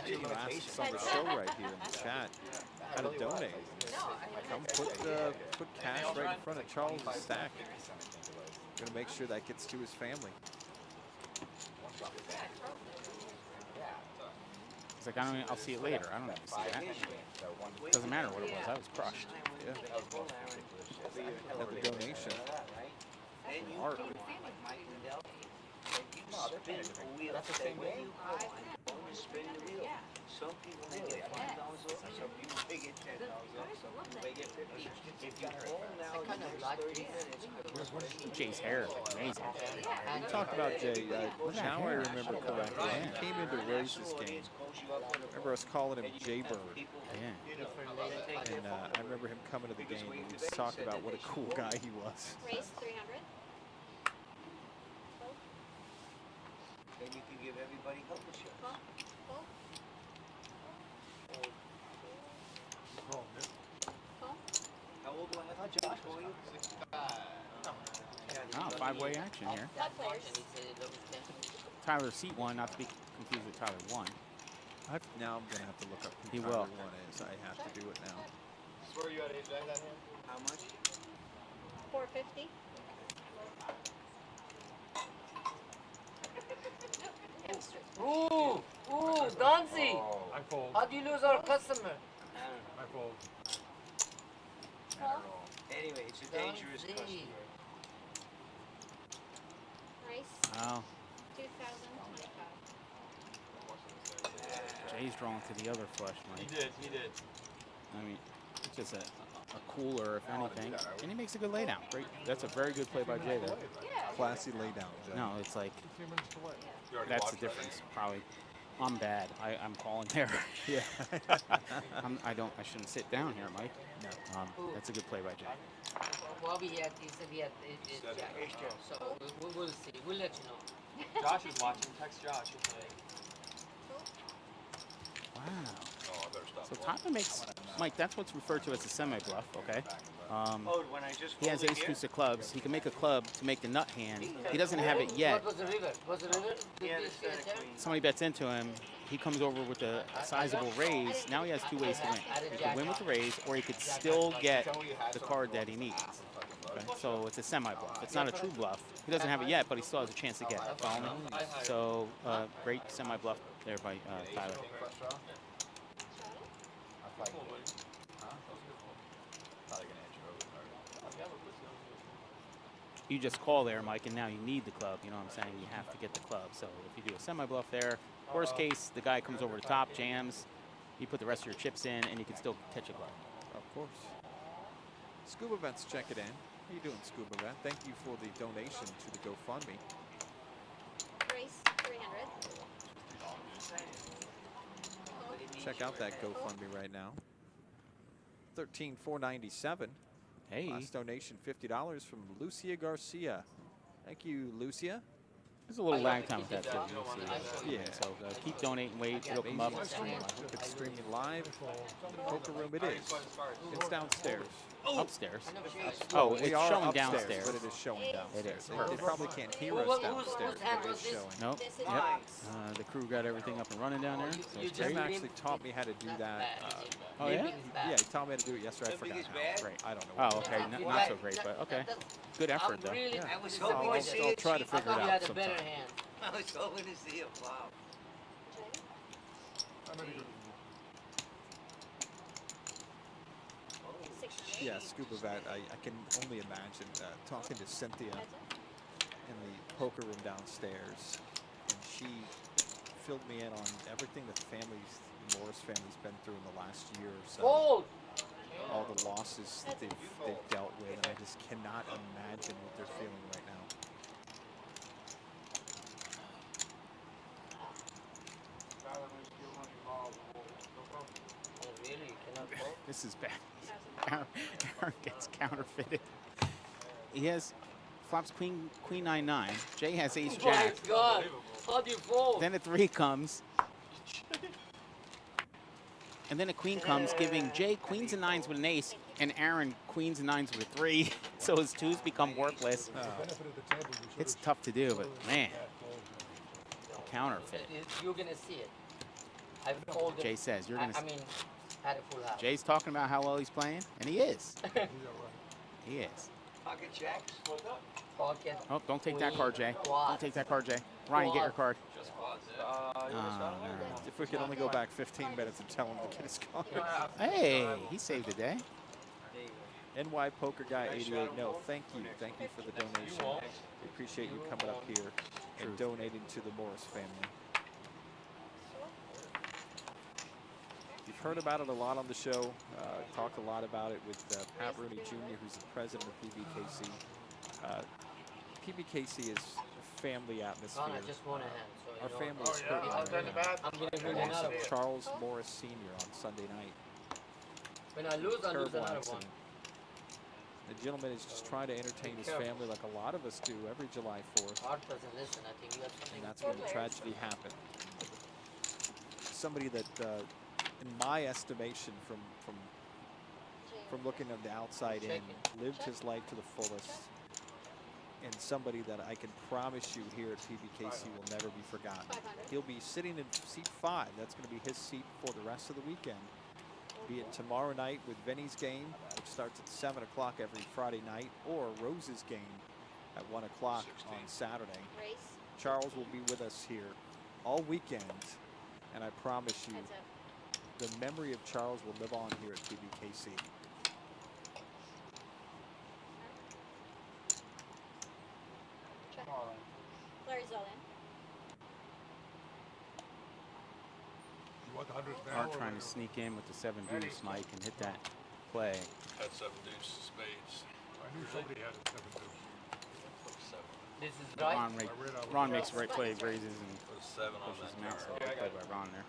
He asked us on the show right here in the chat how to donate. Come put cash right in front of Charles' stack. Gonna make sure that gets to his family. It's like I'll see it later. I don't need to see that. Doesn't matter what it was. I was crushed. Yeah. Another donation. Art. Spin a wheel. That's the same way. Spin the wheel. Some people may get $5 off. Some people may get $10 off. Some people may get 50. If you call now in the next 30 minutes, Jay's hair is like amazing. We talked about Jay. Now I remember correctly. He came into Rose's game. I remember us calling him Jaybird. Yeah. And I remember him coming to the game and we just talked about what a cool guy he was. Race 300. then you can give everybody health insurance. How old do I have to change for you? Oh, five-way action here. Blood players. Tyler seat one, not to be confused with Tyler one. Now I'm going to have to look up who He Tyler will. 1 is. I have to do it now. Swear you had AJ that hand? How much? 450. Ooh, Donzi. I fold. How do you lose our customer? I fold. Anyway, it's a dangerous Donzi. customer. Race Oh, 2025. Jay's drawn to the other flush, He Mike. did, he did. I mean, it's just a cooler, if anything. And he makes a good laydown. Great. That's a very good play by Jay there. Classy laydown, Jay. No, it's like, 15 minutes to wait. that's the difference, probably. I'm bad. I'm calling there. Yeah. I shouldn't sit down here, Mike. No. That's a good play by Jay. Bobby he said he had Jack. So we'll see. We'll let you know. Josh is watching. Text Josh. He'll play. Wow. So Tapa makes, Mike, that's what's referred to as a semi-bluff, okay? Oh, when I just He has folded ace here? deuce of clubs. He can make a club to make the nut hand. He doesn't have it yet. What was the river? Was the river? Yeah, Did that's they not a say queen. Somebody bets into him. He comes over with a sizable raise. Now he has two ways to win. He can win with the raise, or he could still get the card that he needs. Okay? So it's a semi-bluff. It's not a true bluff. He doesn't have it yet, but he still has a chance to get it. Follow me? So great semi-bluff there by Tyler. You just call there, Mike, and now you need the club. You know what I'm saying? You have to get the club. So if you do a semi-bluff there, worst case, the guy comes over the top, jams, you put the rest of your chips in, and you can still catch a club. Of course. Scuba Vets, check it in. How you doing, Scuba Vet? Thank you for the donation to the GoFundMe. Race 300. Check out that GoFundMe right now. $13,497. Hey. Last donation, $50 from Lucia Garcia. Thank you, Lucia. There's a little lag time with that too. You'll see. Yeah. So keep donating, wait, it'll come up. I hope it's streaming live. The poker room, it is. It's downstairs. Upstairs. Oh, We it's are showing upstairs, downstairs. but it is showing downstairs. It is. They probably can't hear us downstairs, but it is showing. Nope. Yep. The crew got everything up and running down there. So it's Jim great. actually taught me how to do that. Oh, yeah? Yeah, he taught me how to do it yesterday. I forgot how. Great. I don't know. Oh, okay. Not so great, but okay. Good effort, though. Yeah. I was hoping to see I'll it. try to figure it out sometime. I was hoping to see it. Wow. Yeah, Scuba Vat, I can only imagine talking to Cynthia in the poker room downstairs, and she filled me in on everything the Morris family's been through in the last year or so. All the losses that they've dealt with, and I just cannot imagine what they're feeling right now. This is bad. Aaron gets counterfeited. He has flops queen 9-9. Jay has ace jack. Oh my God! How do you fold? Then a 3 comes. And then a queen comes, giving Jay queens and 9s with an ace, and Aaron queens and 9s with a 3. So his 2s become worthless. It's tough to do, but man, counterfeit. You're gonna see it. I've folded. Jay says you're gonna. I mean, had a full house. Jay's talking about how well he's playing, and he is. He is. Pocket checks. Pocket. Oh, don't take that card, Jay. Don't take that card, Jay. Ryan, get your card. If we could only go back 15 minutes and tell him to get his card. Hey, he saved the day. NY Poker Guy 88. No, thank you for the donation. We appreciate you coming up here and donating to the Morris family. You've heard about it a lot on the show. Talked a lot about it with Pat Rooney Jr., who's the president of PBKC. PBKC is a family atmosphere. Just one hand. So Our family is hurting right now. I'm gonna win another one. Charles Morris Sr. on Sunday night. When I lose, I lose Terrible another accident. one. The gentleman is just trying to entertain his family like a lot of us do every July 4th. Art doesn't listen. I think you have something. And that's when the tragedy happened. Somebody that, in my estimation, from looking on the outside in, lived his life to the fullest. And somebody that I can promise you here at PBKC will never be forgotten. He'll be sitting in seat 5. That's going to be his seat for the rest of the weekend. Be it tomorrow night with Vinny's game, which starts at 7 o'clock every Friday night, or Rose's game at 1 o'clock on Saturday. Charles will be with us here all weekend, and I promise you, the memory of Charles will live on here at PBKC. Larry's all in. Art trying to sneak in with the 7 deuce, Mike, and hit that play. Had 7 deuce spades. I knew somebody had a 7 deuce. This is right. Ron makes the right play, raises and Put a 7 on pushes that him out. So card. good play by Ron there.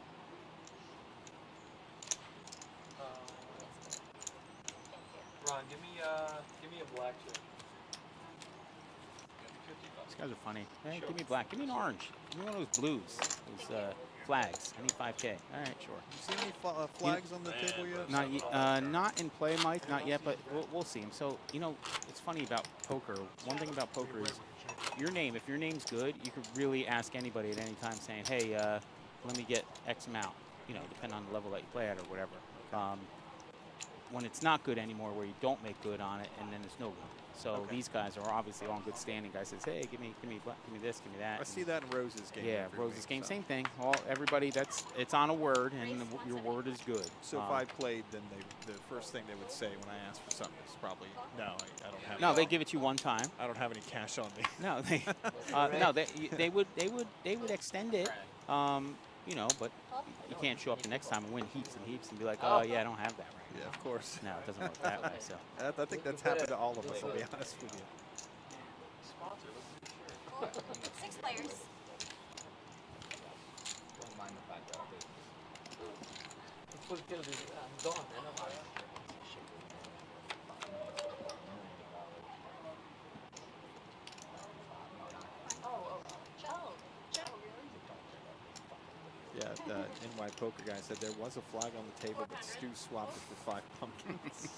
Ron, give me a black chip. These guys are funny. Hey, give me black. Give me an orange. Give me one of those blues. Those flags. I need 5K. All right, sure. You see any flags on the table yet? Not in play, Mike. Not yet, but we'll see them. So, you know, it's funny about poker. One thing about poker is your name. If your name's good, you could really ask anybody at any time saying, hey, let me get X amount, you know, depending on the level that you play at or whatever. When it's not good anymore, where you don't make good on it, and then it's no good. So these guys are obviously all in good standing. Guy says, hey, give me this, give me that. I see that in Rose's game. Yeah, Rose's game, same thing. Well, everybody, it's on a word, and your word is good. So if I played, then the first thing they would say when I asked for something is probably, no, I don't have. No, they give it to you one time. I don't have any cash on me. No, they would extend it. You know, but you can't show up the next time and win heaps and heaps and be like, oh yeah, I don't have that right now. Yeah, of course. No, it doesn't work that way. So I think that's happened to all of us. I'll be honest with you. 6 players. Don't mind the fact that Full kill is gone. I know. NY Poker guy said there was a flag on the table, but Stu swapped it for 5 pumpkins.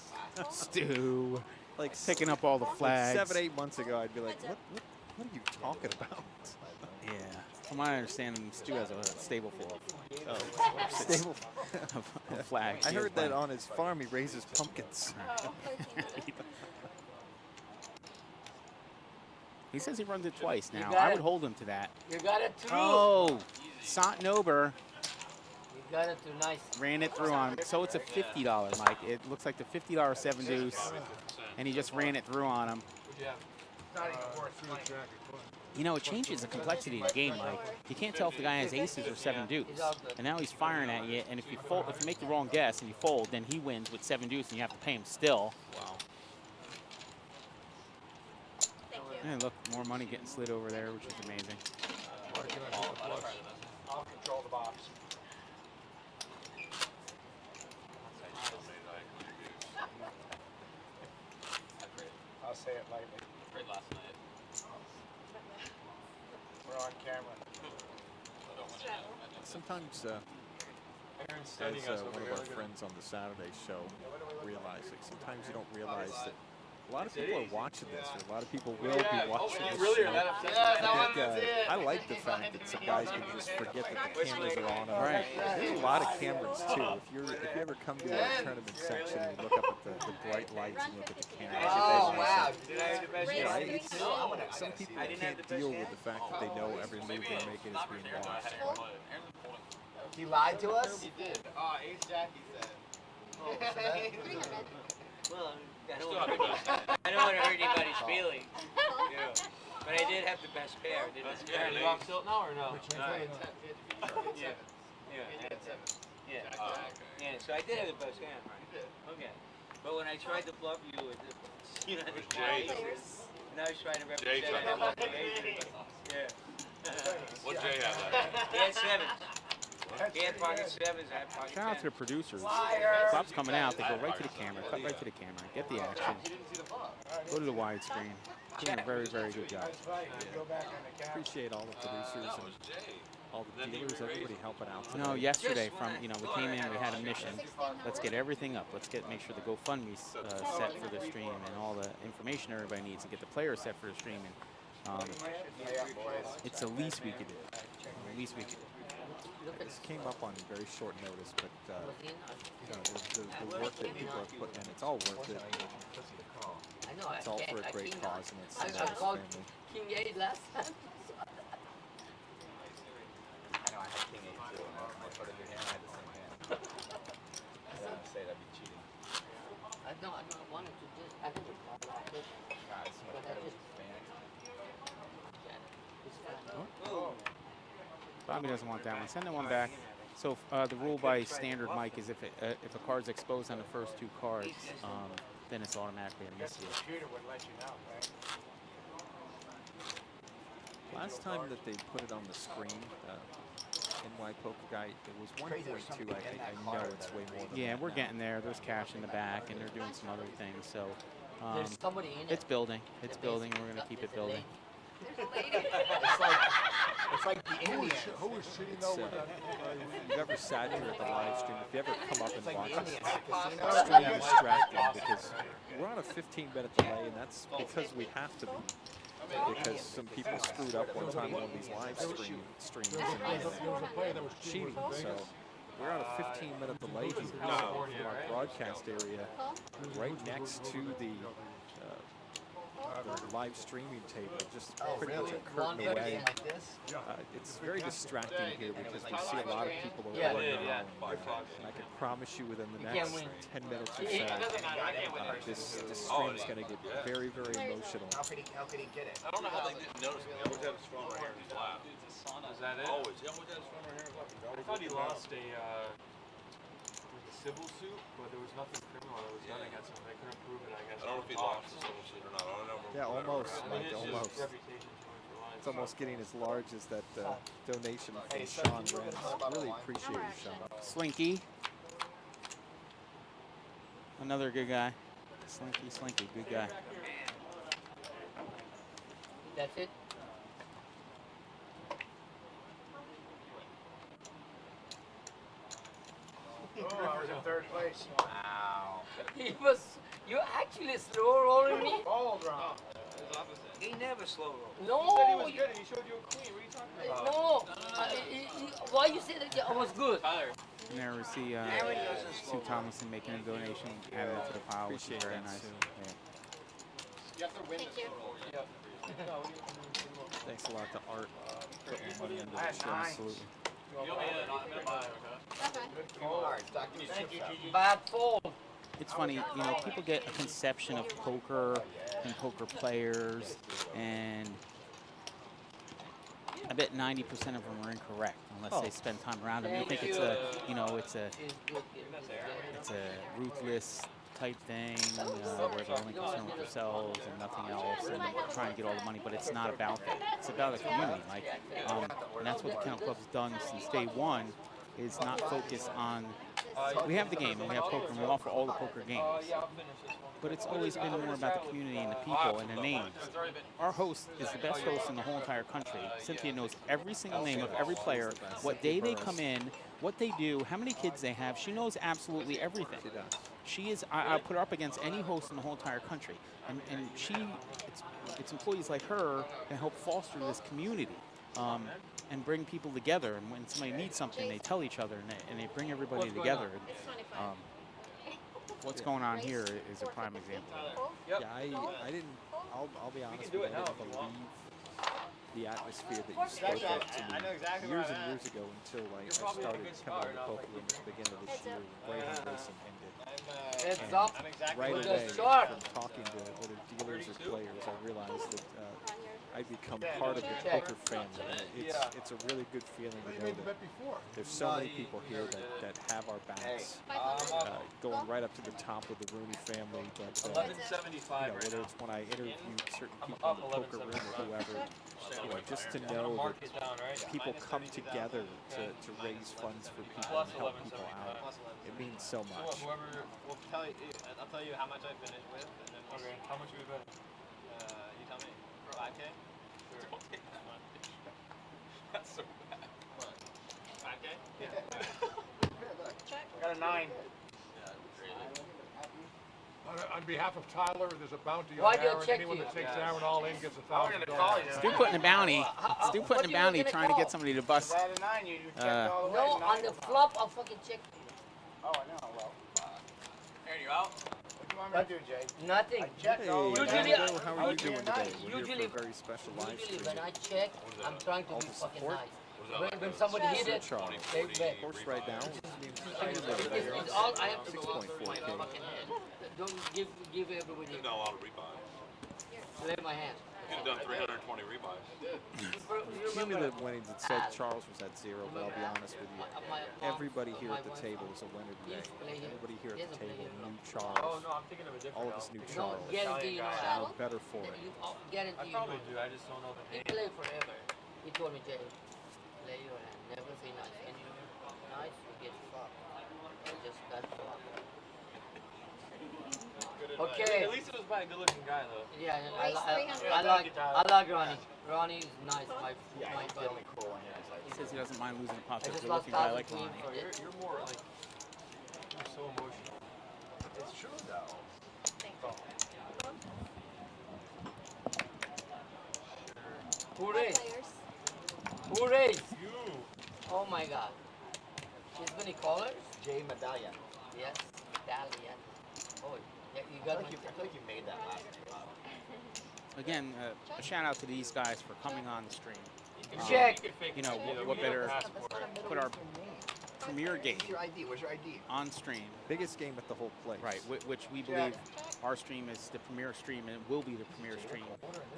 Stu, like picking up all the flags. 7, 8 months ago, I'd be like, what are you talking about? Yeah. From my understanding, Stu has a stable full of Stable flags. I heard that on his farm he raises pumpkins. He says he runs it twice now. got I it. would hold him to that. You got it through. Oh, Sontnober You got it through nice. ran it through on him. So it's a $50, Mike. It looks like the $50 7 deuce, and he just ran it through on him. You know, it changes the complexity of the game, Mike. You can't tell if the guy has aces or 7 deuce. And now he's firing at you, and if you fold, if you make the wrong guess and you fold, then he wins with 7 deuce, and you have to pay him still. Wow. And look, more money getting slid over there, which is amazing. I'll control the box. I'll say it lightly. Great last night. We're on camera. Sometimes, Aaron's as studying us one over of here. our friends on the Saturday show realized, like, sometimes you don't realize that a lot of people are watching this, or a lot of people will be watching this really show. are that upset? I think, I like the fact that some guys can just forget that the cameras are on. Right. There's a lot of cameras too. If you ever come to our tournament section and look up at the bright lights and look at the cameras, Oh, wow. Did I have the best yeah, shot? some people can't deal with the fact that they know every move they're making is being watched. He lied to us? He did. Ace Jack, he said. Well, I don't want to hurt anybody's feelings. Yeah. But I did have the best pair, didn't I? Yeah, you off tilt now or no? Yeah. Yeah, so I did have the best hand, right? Okay. But when I tried to bluff you with the, the aces, and I was trying to represent Jay tried I to bluff had the aces. Yeah. What Jay have that? He had sevens. He had pocket sevens, I had pocket Shout out to the tens. producers. Flop's coming out. They go right to the camera, cut right to the camera, get the action, go to the widescreen. Doing a very, very good job. Appreciate all the producers and all the dealers, everybody helping out. No, today. yesterday we came in, we had a mission. Let's get everything up. Let's make sure the GoFundMe's set for the stream and all the information everybody needs, and get the players set for the stream. And it's the least we could do. The least we could do. This came up on very short notice, but you know, the work that people are putting in, it's all worth it. I know. It's all for a great cause, and it's I called family. King 8 last time. I know, I had King 8 too. I put it in your hand, I had the same hand. I don't want to say that'd be cheating. I wanted to just. I never thought about it. God, it's so much better with the fan. Bobby doesn't want that one. Send that one back. So the rule by standard, Mike, is if a card's exposed on the first 2 cards, then it's automatically a Guess the misuse. computer would let you know, right? Last time that they put it on the screen, NY Poker Guy, it was 1.2. I know it's way more than Yeah, that we're now. getting there. There's cash in the back, and they're doing some other things. So There's somebody in it. it's building. It's building. We're going to keep it building. It's like the Indians. Who was cheating though with that? If you've ever sat here at the live stream, if you ever come up and watch the it, Indians. it's extremely distracting because we're on a 15-minute delay, and that's because we have to be. Because some people screwed up one time on these live streams There was a player that was cheating. So we're on a 15-minute delay here from our broadcast area, right next to the live streaming table, just pretty much a curtain away. Like this? It's very distracting here because we see a lot of people are Yeah, running yeah. around. And I can promise you within the You next can't win. 10 minutes or Yeah, it so, this stream is going to get very, very emotional. How could he get it? I don't know how they didn't notice me. He always had his phone right here in his lap. Is that it? Always. He always had his phone right here in his lap. I thought he lost a civil suit, but there was nothing criminal that was done against him. They couldn't prove it, I guess. I don't know if he lost the civil suit or not. I don't know. Yeah, almost, I mean, Mike, it's just almost. reputation to win for life. It's almost getting as large as that donation from Sean Renz. Really appreciate you, Sean. Slinky. Another good guy. Slinky, good guy. That's it. was in third place. Wow. He was. You actually slow rolling me. Ball drop. He never slow rolled. No. He said he was good and he showed you a queen. What are you talking about? No. Why you say that I was good? Tyler. And there we see Sue Tomlinson making a donation, added it to the pile, which is very nice. Yeah. You have to win Thank this you. total. Thanks a lot to Art. Putting money into I the had show. nine. Absolutely. You'll be in. I'm gonna buy it, okay? Okay. Alright, Doc, thank you, Gigi. Bad fold. It's funny, you know, people get a conception of poker and poker players, and I bet 90% of them are incorrect unless they spend time around them. You think it's a, you know, it's a ruthless type thing where they're only concerned with themselves and nothing else, and trying to get all the money. But it's not about that. It's about the community, Mike. And that's what the Kennel Club's done since day one. Is not focus on. We have the game and we have poker and we offer all the poker games, but it's always been more about the community and the people and the names. Our host is the best host in the whole entire country. Cynthia knows every single name of every player, what day they come in, what they do, how many kids they have. She knows absolutely everything. She is. I put her up against any host in the whole entire country, and it's employees like her that help foster this community. And bring people together, and when somebody needs something, they tell each other, and they bring everybody together. And, what's going on here is a prime example. Yeah, I didn't. I'll be honest with you. I didn't believe the atmosphere that you spoke of to me years and years ago until I started coming to poker room at the beginning of this year when Greyhound racing ended. Heads up. Right with away, the shark. from talking to whether dealers or players, I realized that I'd become part of the poker family. It's a really good feeling to know that there's so many people here that have our backs, going right up to the top of the Rooney family. But 1175 whether it's when I interviewed certain people in the poker room or whoever, just to know that people come together to raise funds for people and help people out, it means so much. Whoever will tell you, I'll tell you how much I finished with, and then Okay, how much are we betting? You tell me. 5K? Don't take that one. That's so bad. 5K? Yeah. Check. I got a 9. Yeah, really. On behalf of Tyler, there's a bounty Why on do you Aaron. check Anyone you? that takes Aaron all in gets I'm gonna call $1,000. you. Stu putting a bounty. Stu What putting a you bounty, gonna trying to call? get somebody to bust. If I had a 9, you checked all the way. No, and on I the was flop, I'll fucking check. Oh, I know. Well, Aaron, you out? what do you want me to do, Jay? Nothing. I checked Hey, all the way Usually down. Joe, how are you doing today? We're here Usually- for a very special live Usually stream. when I check, I'm trying to All be the fucking support? nice. When somebody hit it, Charles. they bet. Horse right now. It's all I have to go off my 6.4K. fucking head. Don't give everybody. You've done a lot of rebuys. Lay my hand. You've done 320 rebuys. Cumulative winnings, it said Charles was at 0, but I'll be honest with you. Everybody here at the table is a winner today. Everybody here at the table knew Oh Charles. no, I'm thinking of a different. All of us knew No, Charles. guarantee you know And how. we're better for it. You guarantee I you probably know. do. I just don't know the He name. played forever. He told me, Jay, lay your hand. Never be nice. When you're nice, you get fucked. I just got fucked. Okay. At least it was by a good-looking guy, though. Yeah, Raise 300. I like Ronnie. Ronnie is nice, my buddy. He says he doesn't mind losing a pot to I a just lost good-looking guy 1,000 like queen Ronnie. for this. You're more like you're so emotional. It's true, though. Who Hi, raised? players. Who raised? You. Oh my god. There's many callers? Jay Medallion. Yes, Italian. Oh, yeah, you I got feel my like you made that last time. Again, a shout out to these guys for coming on the stream. Check. You know, what better put our premier game Where's your ID? Where's your ID? on stream. Biggest game at the whole place. Right, which we believe our stream is the premier stream and will be the premier stream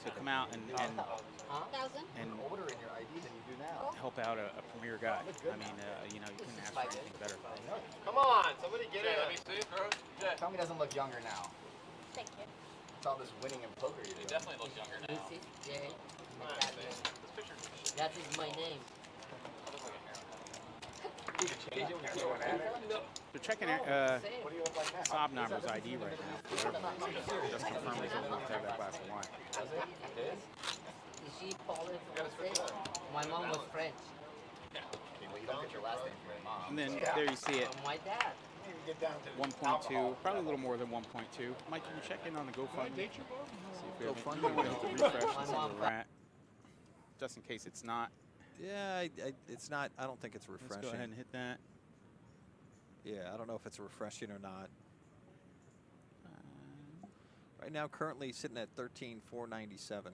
to come out and 1,000. Older in your ID than you do now. help out a premier guy. I mean, you know, you couldn't ask for anything better. Come on, somebody get Jay, it. let me see. Jay. Tommy doesn't look younger now. Thank you. It's all this winning in poker you He do. definitely looks younger now. This is Jay. Italian. This picture's shit. That is my name. That looks like a haircut. You can change it when you're going at it. They're checking Same. What do you look like now? Sobnobber's ID right now. Just confirm he's able to have that glass of wine. Is she Polish or Australian? My mom was French. Well, you don't get your last name from your And then there you see it. My dad. 1.2, probably a little more than 1.2. Mike, can you check in on the GoFundMe? See if we have GoFundMe. we're gonna hit the refresh and see where we're at. Just in case it's not. Yeah, it's not. I don't think it's refreshing. Let's go ahead and hit that. Yeah, I don't know if it's refreshing or not. Right now, currently sitting at 13,497.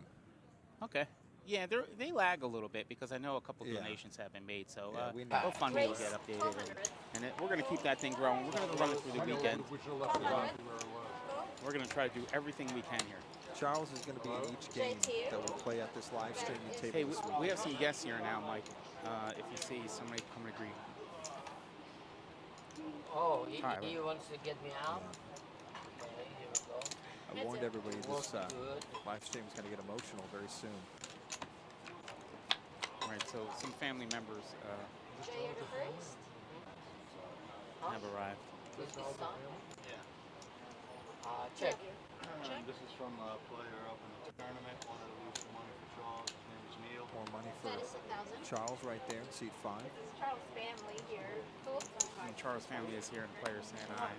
Okay. Yeah, they lag a little bit because I know a couple donations have been made. So we know. GoFundMe will get updated, and we're going to keep that thing growing. We're going to run it through the weekend. We're going to try to do everything we can here. Charles is going to be in each game that we'll play at this live streaming table. Hey, this we have some guests here now, Mike. If you see somebody coming to greet. Oh, he wants to get me out? Okay, here we go. I warned everybody this live stream is going to get emotional very soon. All right, so some family members have arrived. Check. This is from a player up in the tournament. Wanted to lose some money for Charles. His name is Neil. More money for Charles right there in seat 5. This is Charles' family here. Cool. And Charles' family is here, and players saying hi.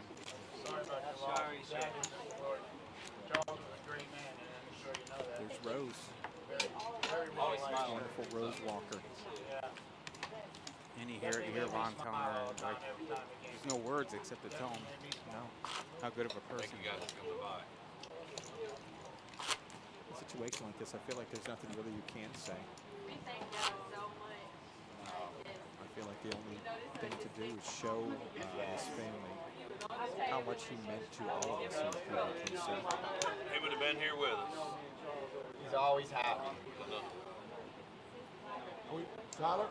Sorry, sir. Charles was a great man, and I'm sure you know that. There's Rose. Always smiling. Wonderful Rose Walker. And you hear Ron telling her, like, there's no words except to tell him, how good of a person he is. In a situation like this, I feel like there's nothing really you can say. I feel like the only thing to do is show his family how much he meant to all of us here at PBKC. He would have been here with us. He's always happy. Tyler?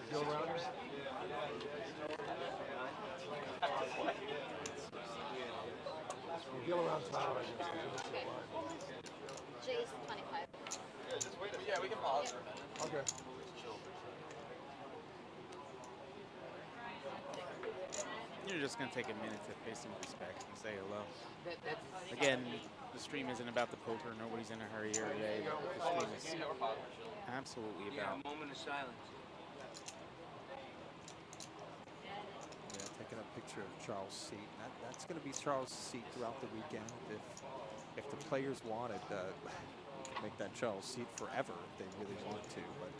You go around? We'll go around Tyler, I guess. Jay's 25. Yeah, we can pause for a minute. Okay. You're just going to take a minute to pay some respect and say hello. Again, the stream isn't about the poker. Nobody's in a hurry here today. The stream is absolutely about. A moment of silence. Yeah, taking a picture of Charles' seat. That's going to be Charles' seat throughout the weekend. If the players wanted, make that Charles' seat forever if they really want to. But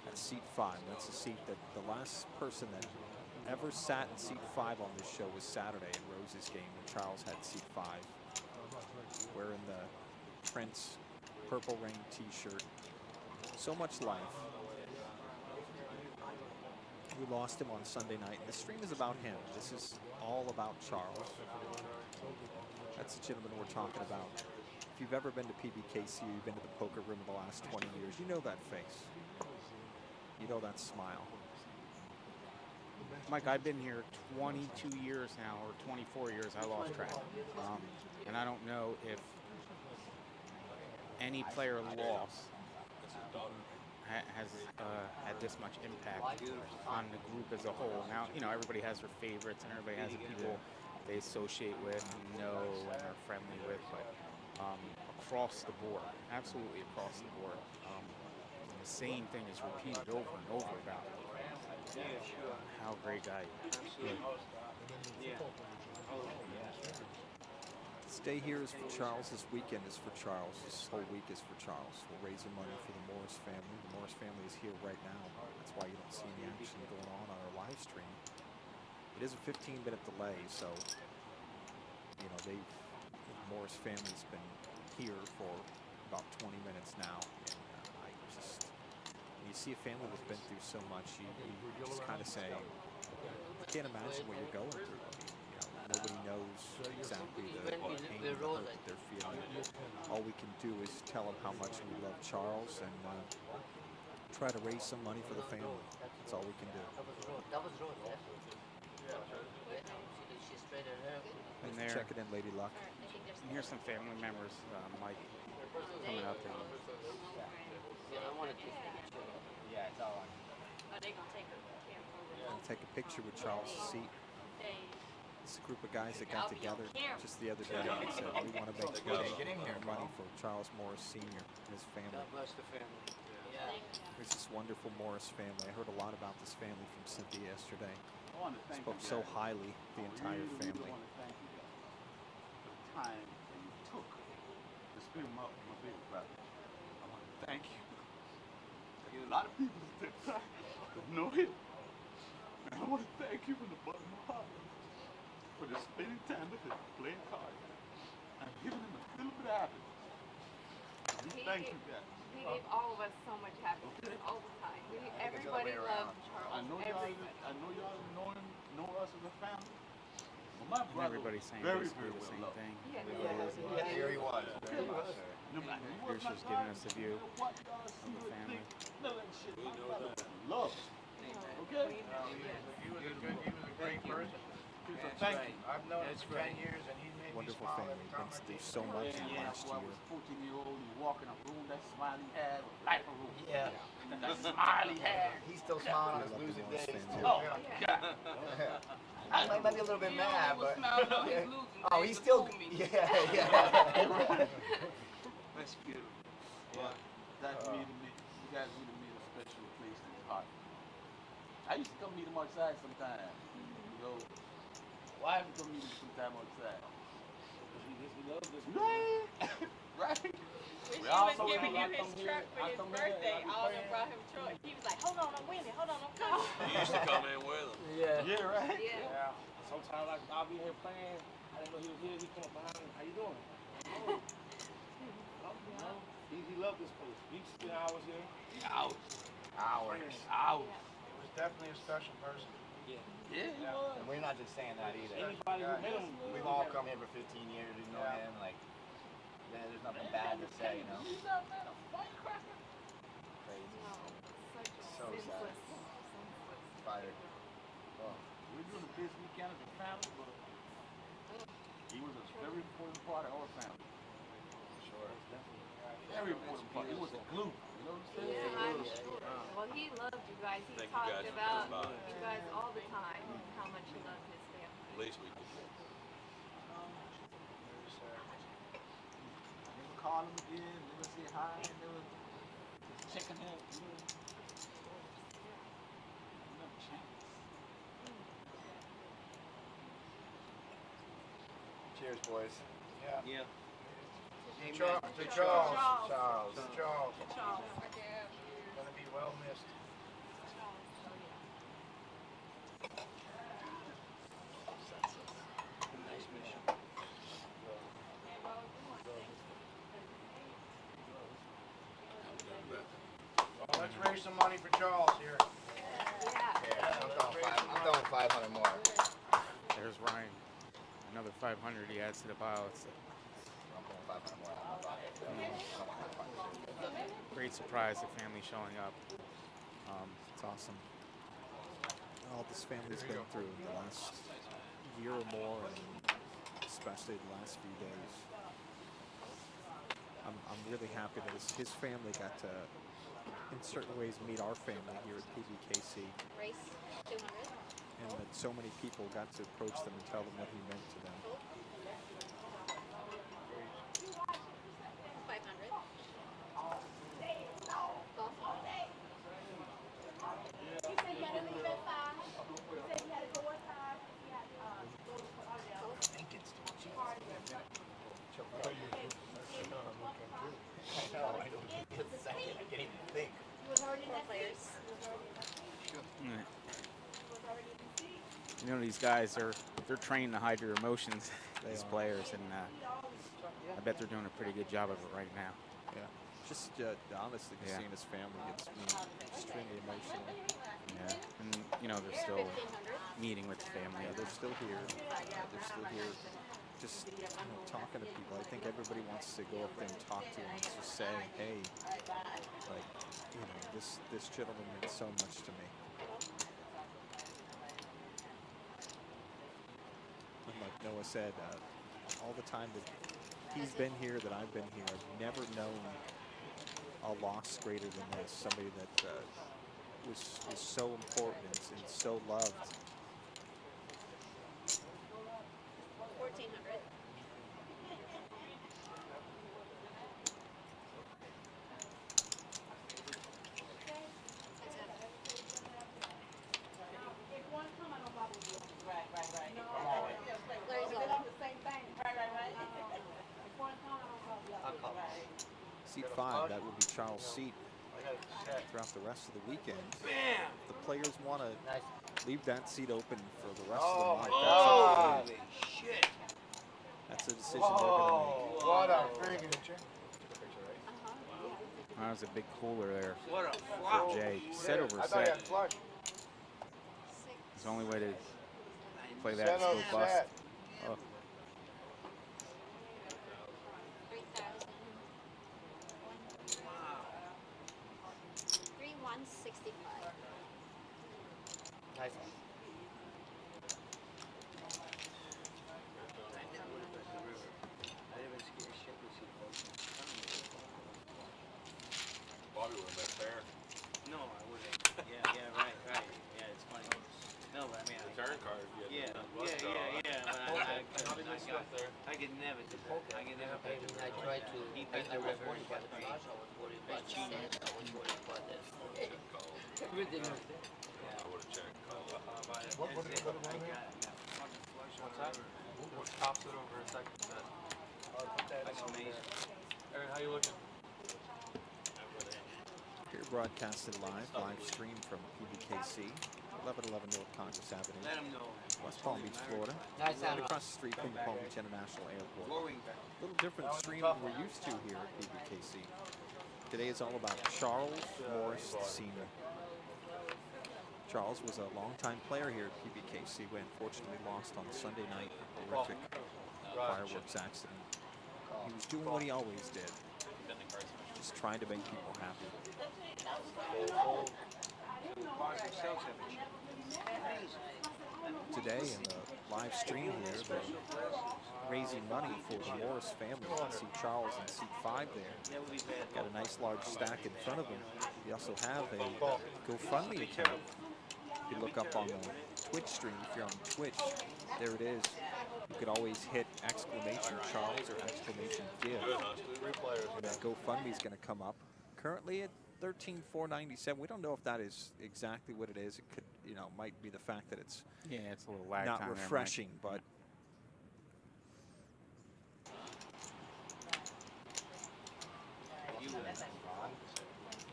that's seat 5. That's the seat that the last person that ever sat in seat 5 on this show was Saturday in Rose's game when Charles had seat 5. Wearing the Prince Purple Rain t-shirt. So much life. We lost him on Sunday night. The stream is about him. This is all about Charles. That's the gentleman we're talking about. If you've ever been to PBKC, you've been to the poker room in the last 20 years, you know that face. You know that smile. Mike, I've been here 22 years now, or 24 years. I lost track. And I don't know if any player loss has had this much impact on the group as a whole. Now, everybody has their favorites, and everybody has the people they associate with and know and are friendly with, but across the board, absolutely across the board, the same thing is repeated over and over about how great guy he is. Stay here is for Charles. This weekend is for Charles. This whole week is for Charles. We're raising money for the Morris family. The Morris family is here right now. That's why you don't see any action going on our live stream. It is a 15-minute delay, so the Morris family's been here for about 20 minutes now. When you see a family that's been through so much, you just kind of say, I can't imagine what you're going through. Nobody knows exactly the pain and the hurt that they're feeling. All we can do is tell them how much we love Charles and try to raise some money for the family. That's all we can do. That was Rose, yeah? She straightened her hair. Thanks for checking in, Lady Luck. And here's some family members, Mike, coming up. And I want to take a picture. Yeah, it's all on. Take a picture with Charles' seat. It's a group of guys that got together just the other day and said we want to make money for Charles Morris Sr. and his family. God bless the family. Yeah, There's this wonderful Morris family. I heard a lot about this family from Cynthia yesterday. Spoke so highly of the entire family. I want to thank you guys for the time that you took to spend with my big brother. I want to thank you. There's a lot of people that take time that know him. And I want to thank you from the bottom of my heart for just spending time with him, playing cards, and giving him a little bit of happiness. Thank you guys. He gave all of us so much happiness all the time. Everybody loved Charles. I know y'all know us as a family. But my brother Everybody's saying very, basically very the well same loved. thing. Yeah, here he was. Here's just giving us a view of the family. Love. Okay? He was a great person. Thank you. I've known him for 10 years, and he made me Wonderful smile family. every time Been I through see so him. much in the last I year. was 14-year-old, he walking a room, that smile he had was like a room. Yeah. That smile he had. He's still smiling on his I love the losing Morris days, family. too. Oh, God. I might be a little bit mad, but... Yeah. Oh, he's still... Yeah. That's beautiful. But that made me, you guys really made a special place in his heart. I used to come meet him outside sometimes. You know, wife would come meet him sometime outside. He loves this. Right? When she was giving you his truck for his birthday, Alden brought him truck. He was like, hold on, I'm winning. Hold on, I'm coming. He used to come in with him. Yeah, right? Yeah. Sometimes I'll be here playing. I didn't know he was here. He come up behind me. How you doing? He loved this place. We spent hours here. Hours. He was definitely a special person. Yeah. Yeah, he was. And we're not just saying that either. Anybody who met him. We've all come here for 15 years, we've known him, like, there's nothing bad to say, you know? He's not, man, a firecracker. Crazy. No, such a So sad. senseless. Fired. Oh. We're doing the best we can as a family, but he was a very important part of our family. Sure. Very important part. He was a glue. You know what I'm saying? Yeah, I'm sure. Well, he loved you guys. He Thank you talked guys for about coming by. you guys all the time, how much he loved his family. At least we can. Never call him again, never say hi, never checking him. Never chance. Cheers, boys. Yeah. Charles. To Charles. Charles. To Charles. Charles. Gonna be well missed. Nice mission. Well, let's raise some money for Charles here. Yeah. I'm throwing 500 more. There's Ryan. Another 500 he adds to the pile. It's I'm throwing 500 more. a great surprise, the family showing up. It's awesome. All this family's been through in the last year or more, and especially the last few days. I'm really happy that his family got to, in certain ways, meet our family here at PBKC, Race 200. and that so many people got to approach them and tell them what he meant to them. 500. He said he had to leave at 5. He said he had to go at 5. He had to go to I know, I don't give you a second. I can't even think. He was already in that Players. You know, these guys they're trained to hide their emotions, these players, and I bet they're doing a pretty good job of it right now. Yeah, just honestly, just seeing his family gets me extremely emotional. Yeah, and you know they're still meeting with the family. Yeah, they're still here. They're still here, just talking to people. I think everybody wants to go up there and talk to him, and just say, hey, like, this gentleman meant so much to me. And like Noah said, all the time that he's been here, that I've been here, I've never known a loss greater than this. Somebody that was so important and so loved. 1400. Seat 5, that will be Charles' seat throughout the rest of the weekend. If the players want to leave that seat open for the rest of the month, that's a decision they're going to make. What a freaking That was a big cooler there What a for Jay. Set over I thought you set. had flush. It's the only way to play that Set still over bust. set. Oh. 3,165. Nice. Bobby would have been fair. No, I wouldn't. Yeah, right. Yeah, it's funny. No, but I mean, Return card. Yeah, but I could never do that. I could never I mean, I tried to. He I bet the was river. worried about the flash. I was worried about the sand. I was worried about this. Everything was there. I would have checked. What's that? What tops it over a second set? That's amazing. Aaron, how you looking? Here broadcasted live stream from PBKC, 1111 North Congress Avenue, Let him know. West Palm Beach, Florida. Nice, Right Anna. across the street from the Palm Beach International Airport. Glowing. A little different stream than we're used to here at PBKC. Today is all about Charles Morris Sr. Charles was a longtime player here at PBKC. We unfortunately lost on Sunday night in a horrific fireworks accident. He was doing what he always did, just trying to make people happy. Today in the live stream here, they're raising money for the Morris family. You can see Charles in seat 5 there. Got a nice large stack in front of him. We also have a GoFundMe account. If you look up on the Twitch stream, if you're on Twitch, there it is. You could always hit exclamation Charles or exclamation give. And that GoFundMe is going to come up. Currently at $13,497. We don't know if that is exactly what it is. It could, might be the fact that it's It's a little lag not time there, Mike. refreshing, but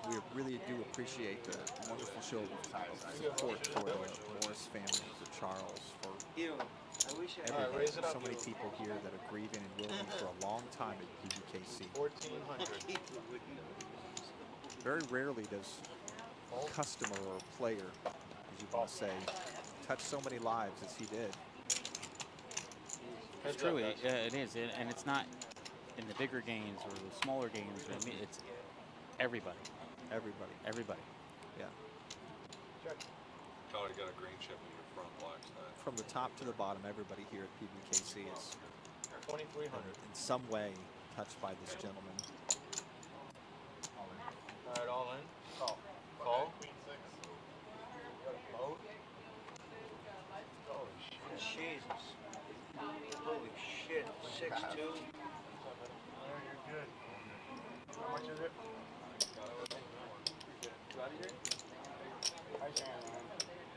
we really do appreciate the wonderful show of support for the Morris family, for Charles, for everybody. There's so many people here that are grieving and willing for a long time at PBKC. 1,400. Very rarely does a customer or a player, as you want to say, touch so many lives as he did. It's true, it is, and it's not in the bigger games or the smaller games. It's everybody. Everybody. Yeah. Probably got a green chip in your front black side. From the top to the bottom, everybody here at PBKC is 2,300. in some way touched by this gentleman. All right, all in. Call. Queen 6. Load. Holy shit. Jesus. Holy shit. 6'2". You're good. How much is it?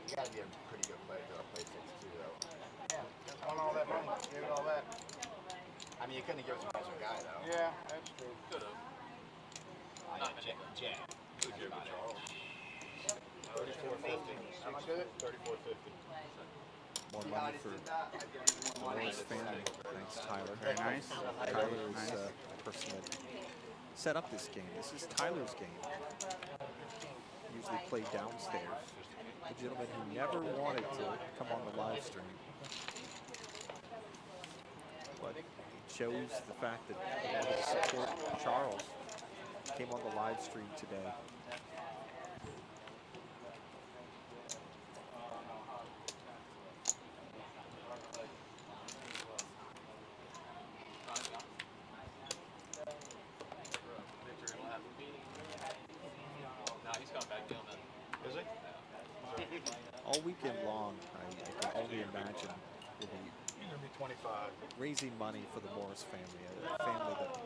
You gotta be a pretty good player to play 6'2", though. Yeah, just won all that money. Gave it all that. I mean, you couldn't give it to a nicer guy, though. Yeah, that's true. Could have. Jack. Could give it Charles. 34.50. How much is it? 34.50. More money for the Morris family. Thanks, Tyler. Very nice. Tyler is the person that set up this game. This is Tyler's game. Usually played downstairs. A gentleman who never wanted to come on the live stream. But it shows the fact that he wanted to support Charles. Came on the live stream today. Is it? All weekend long, I can only imagine will be You're going to be 25. raising money for the Morris family, a family that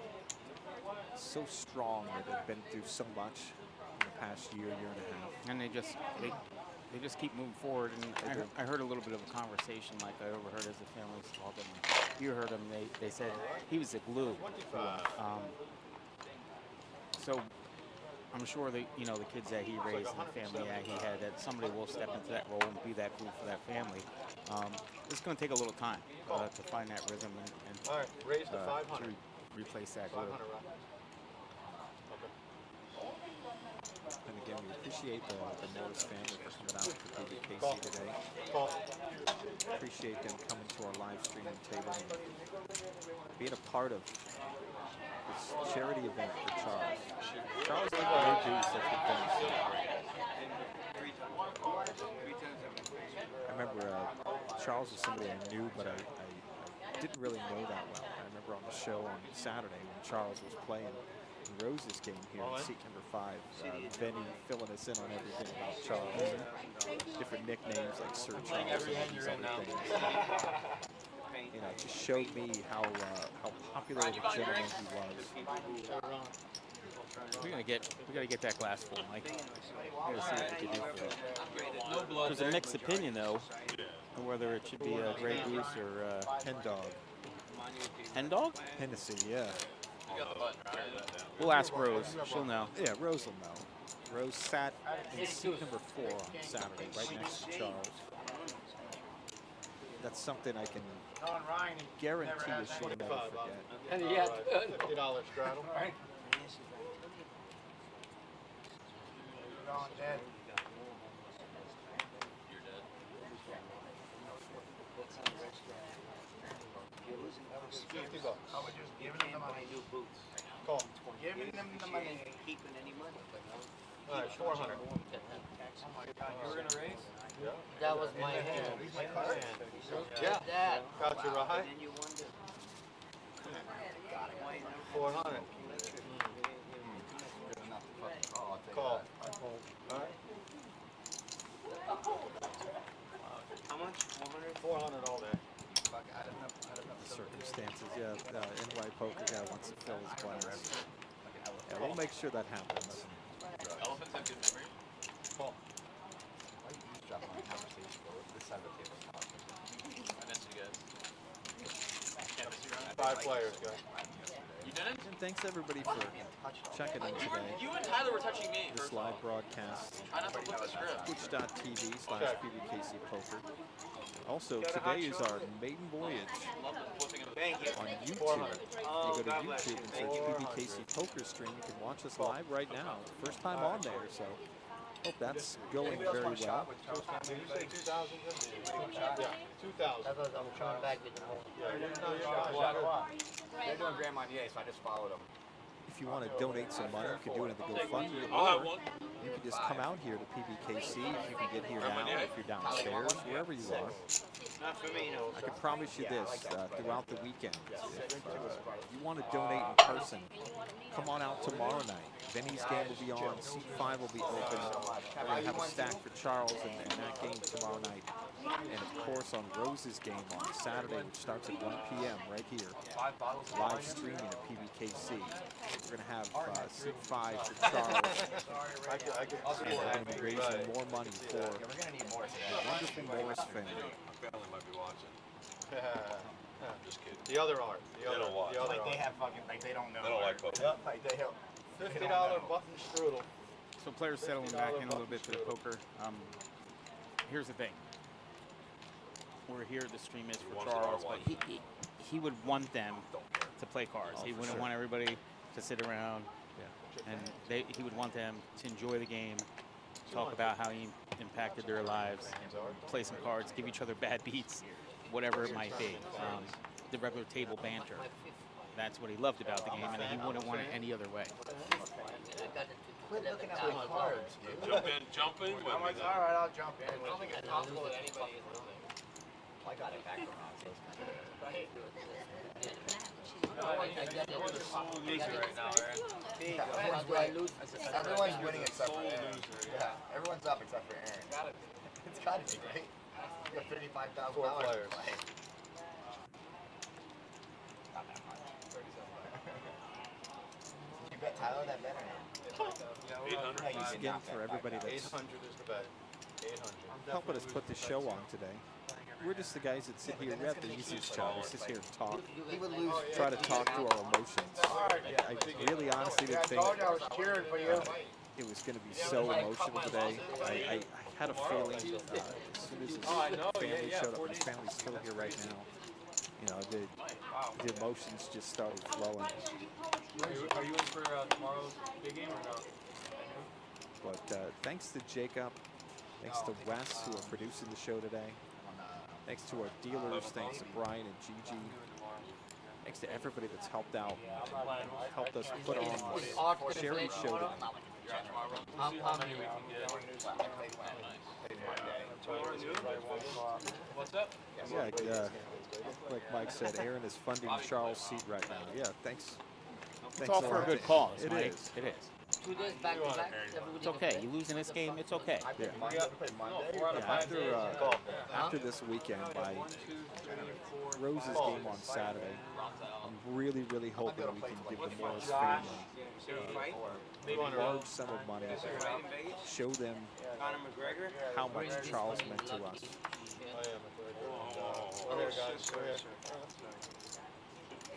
is so strong, that they've been through so much in the past year and a half. And they just keep moving forward. And I heard a little bit of a conversation, like I overheard as the family was talking. You heard them. They said he was the glue. So I'm sure that, you know, the kids that he raised and the family that he had, that somebody will step into that role and be that glue for that family. It's going to take a little time to find that rhythm and all right, raise to 500. to replace that glue. 500, right? And again, we appreciate the Morris family for coming out to PBKC today. Appreciate them coming to our live streaming table and being a part of this charity event for Charles. Charles like the big dudes that we've done. I remember Charles was somebody I knew, but I didn't really know that well. I remember on the show on Saturday when Charles was playing Rose's game here in seat number 5. Benny filling us in on everything about Charles. Different nicknames like Sir Charles and all these other things. You know, it just showed me how popular of a gentleman he was. We gotta get that glass full, Mike. We gotta see what we can do for it. There's a mixed opinion though, on whether it should be a Grey Goose or Hen Dog. Hen Dog? Hennessy, yeah. We'll ask Rose. She'll know. Yeah, Rose will know. Rose sat in seat number 4 on Saturday, right next to Charles. That's something I can guarantee you she'll never forget. And he had $50 straddle. $50. I was just giving them the money. New boots. Call. Giving them the money. Ain't keeping any money. All right, 400. Oh my God, you were gonna raise? Yeah. That was my hand. Yeah. Dad. Got you right. And then you wonder. 400. Call. All right. How much? 400? 400 all day. The circumstances, yeah. NY Poker guy wants to fill his glass. Yeah, we'll make sure that happens. Elephants have good memory. Call. I missed you guys. Can't miss you, Ryan. 5 players, guys. You didn't? And thanks everybody for checking in today. You and Tyler were touching me. This live broadcast. Try not to flip the script. Twitch.tv/PBKC Poker. Also, today is our maiden voyage on YouTube. You go to YouTube and search PBKC Poker Stream. You can watch us live right now. First time on there, so hope that's going very well. Did you say 2,000? Yeah, 2,000. I'm trying back to the home. They're doing Grand Marnier, so I just followed them. If you want to donate some money, you can do it at the GoFundMe, I'll have or one. you can just come out here to PBKC. If you can get here now, if you're downstairs, wherever you are. Not for me, no. I can promise you this, throughout the weekend, if you want to donate in person, come on out tomorrow night. Benny's game will be on, seat 5 will be open. We're going to have a stack for Charles and that game tomorrow night. And of course on Rose's game on Saturday, which starts at 1 p.m. right here, live streaming at PBKC. We're going to have seat 5 for Charles. And we're going to be raising more money for the wonderful Morris family. My family might be watching. I'm just kidding. The other art. They don't watch. The other Like they art. have fucking, like they don't know. They don't like poker. Yep. Like they have. $50 button strudel. So players settling back in a little bit to the poker. Here's the thing. We're here, the stream is for Charles, but he would want them to play cards. He wouldn't want everybody to sit around, and he would want them to enjoy the game, talk about how he impacted their lives, play some cards, give each other bad beats, whatever it might be. The regular table banter. That's what he loved about the game, and he wouldn't want it any other way. Quit looking at my cards, dude. Jump in with I'm me like, then. all right, I'll jump in. I don't think it's possible that anybody is moving. I got it back around, so it's kind of right. Everyone's winning except for Aaron. Yeah, everyone's up except for Aaron. It's gotta be, right? You got $55,000 to play. Not that much. 37. You bet Tyler that better now. 800. Thanks again for everybody that's 800 is the bet. 800. helping us put this show on today. we're just the guys that sit here. We have the easiest job. We sit here and talk. He would lose. Try to talk through our emotions. I really honestly didn't think it was going to be so emotional today. I had a feeling as soon as his family showed up, and his family's still here right now, you know, the emotions just started flowing. Are you in for tomorrow's big game or no? But thanks to Jacob, thanks to Wes, who are producing the show today. Thanks to our dealers, thanks to Brian and Gigi. Thanks to everybody that's helped out, helped us put on Sherry's show today. What's up? Yeah, like Mike said, Aaron is funding Charles' seat right now. Yeah, thanks. It's all for a good cause, It Mike. is. It is. 2 days back to back. It's okay. You lose in this game, it's okay. Yeah. After this weekend, by Rose's game on Saturday, I'm really, really hoping we can give the Morris family a large sum of money, show them how much Charles meant to us.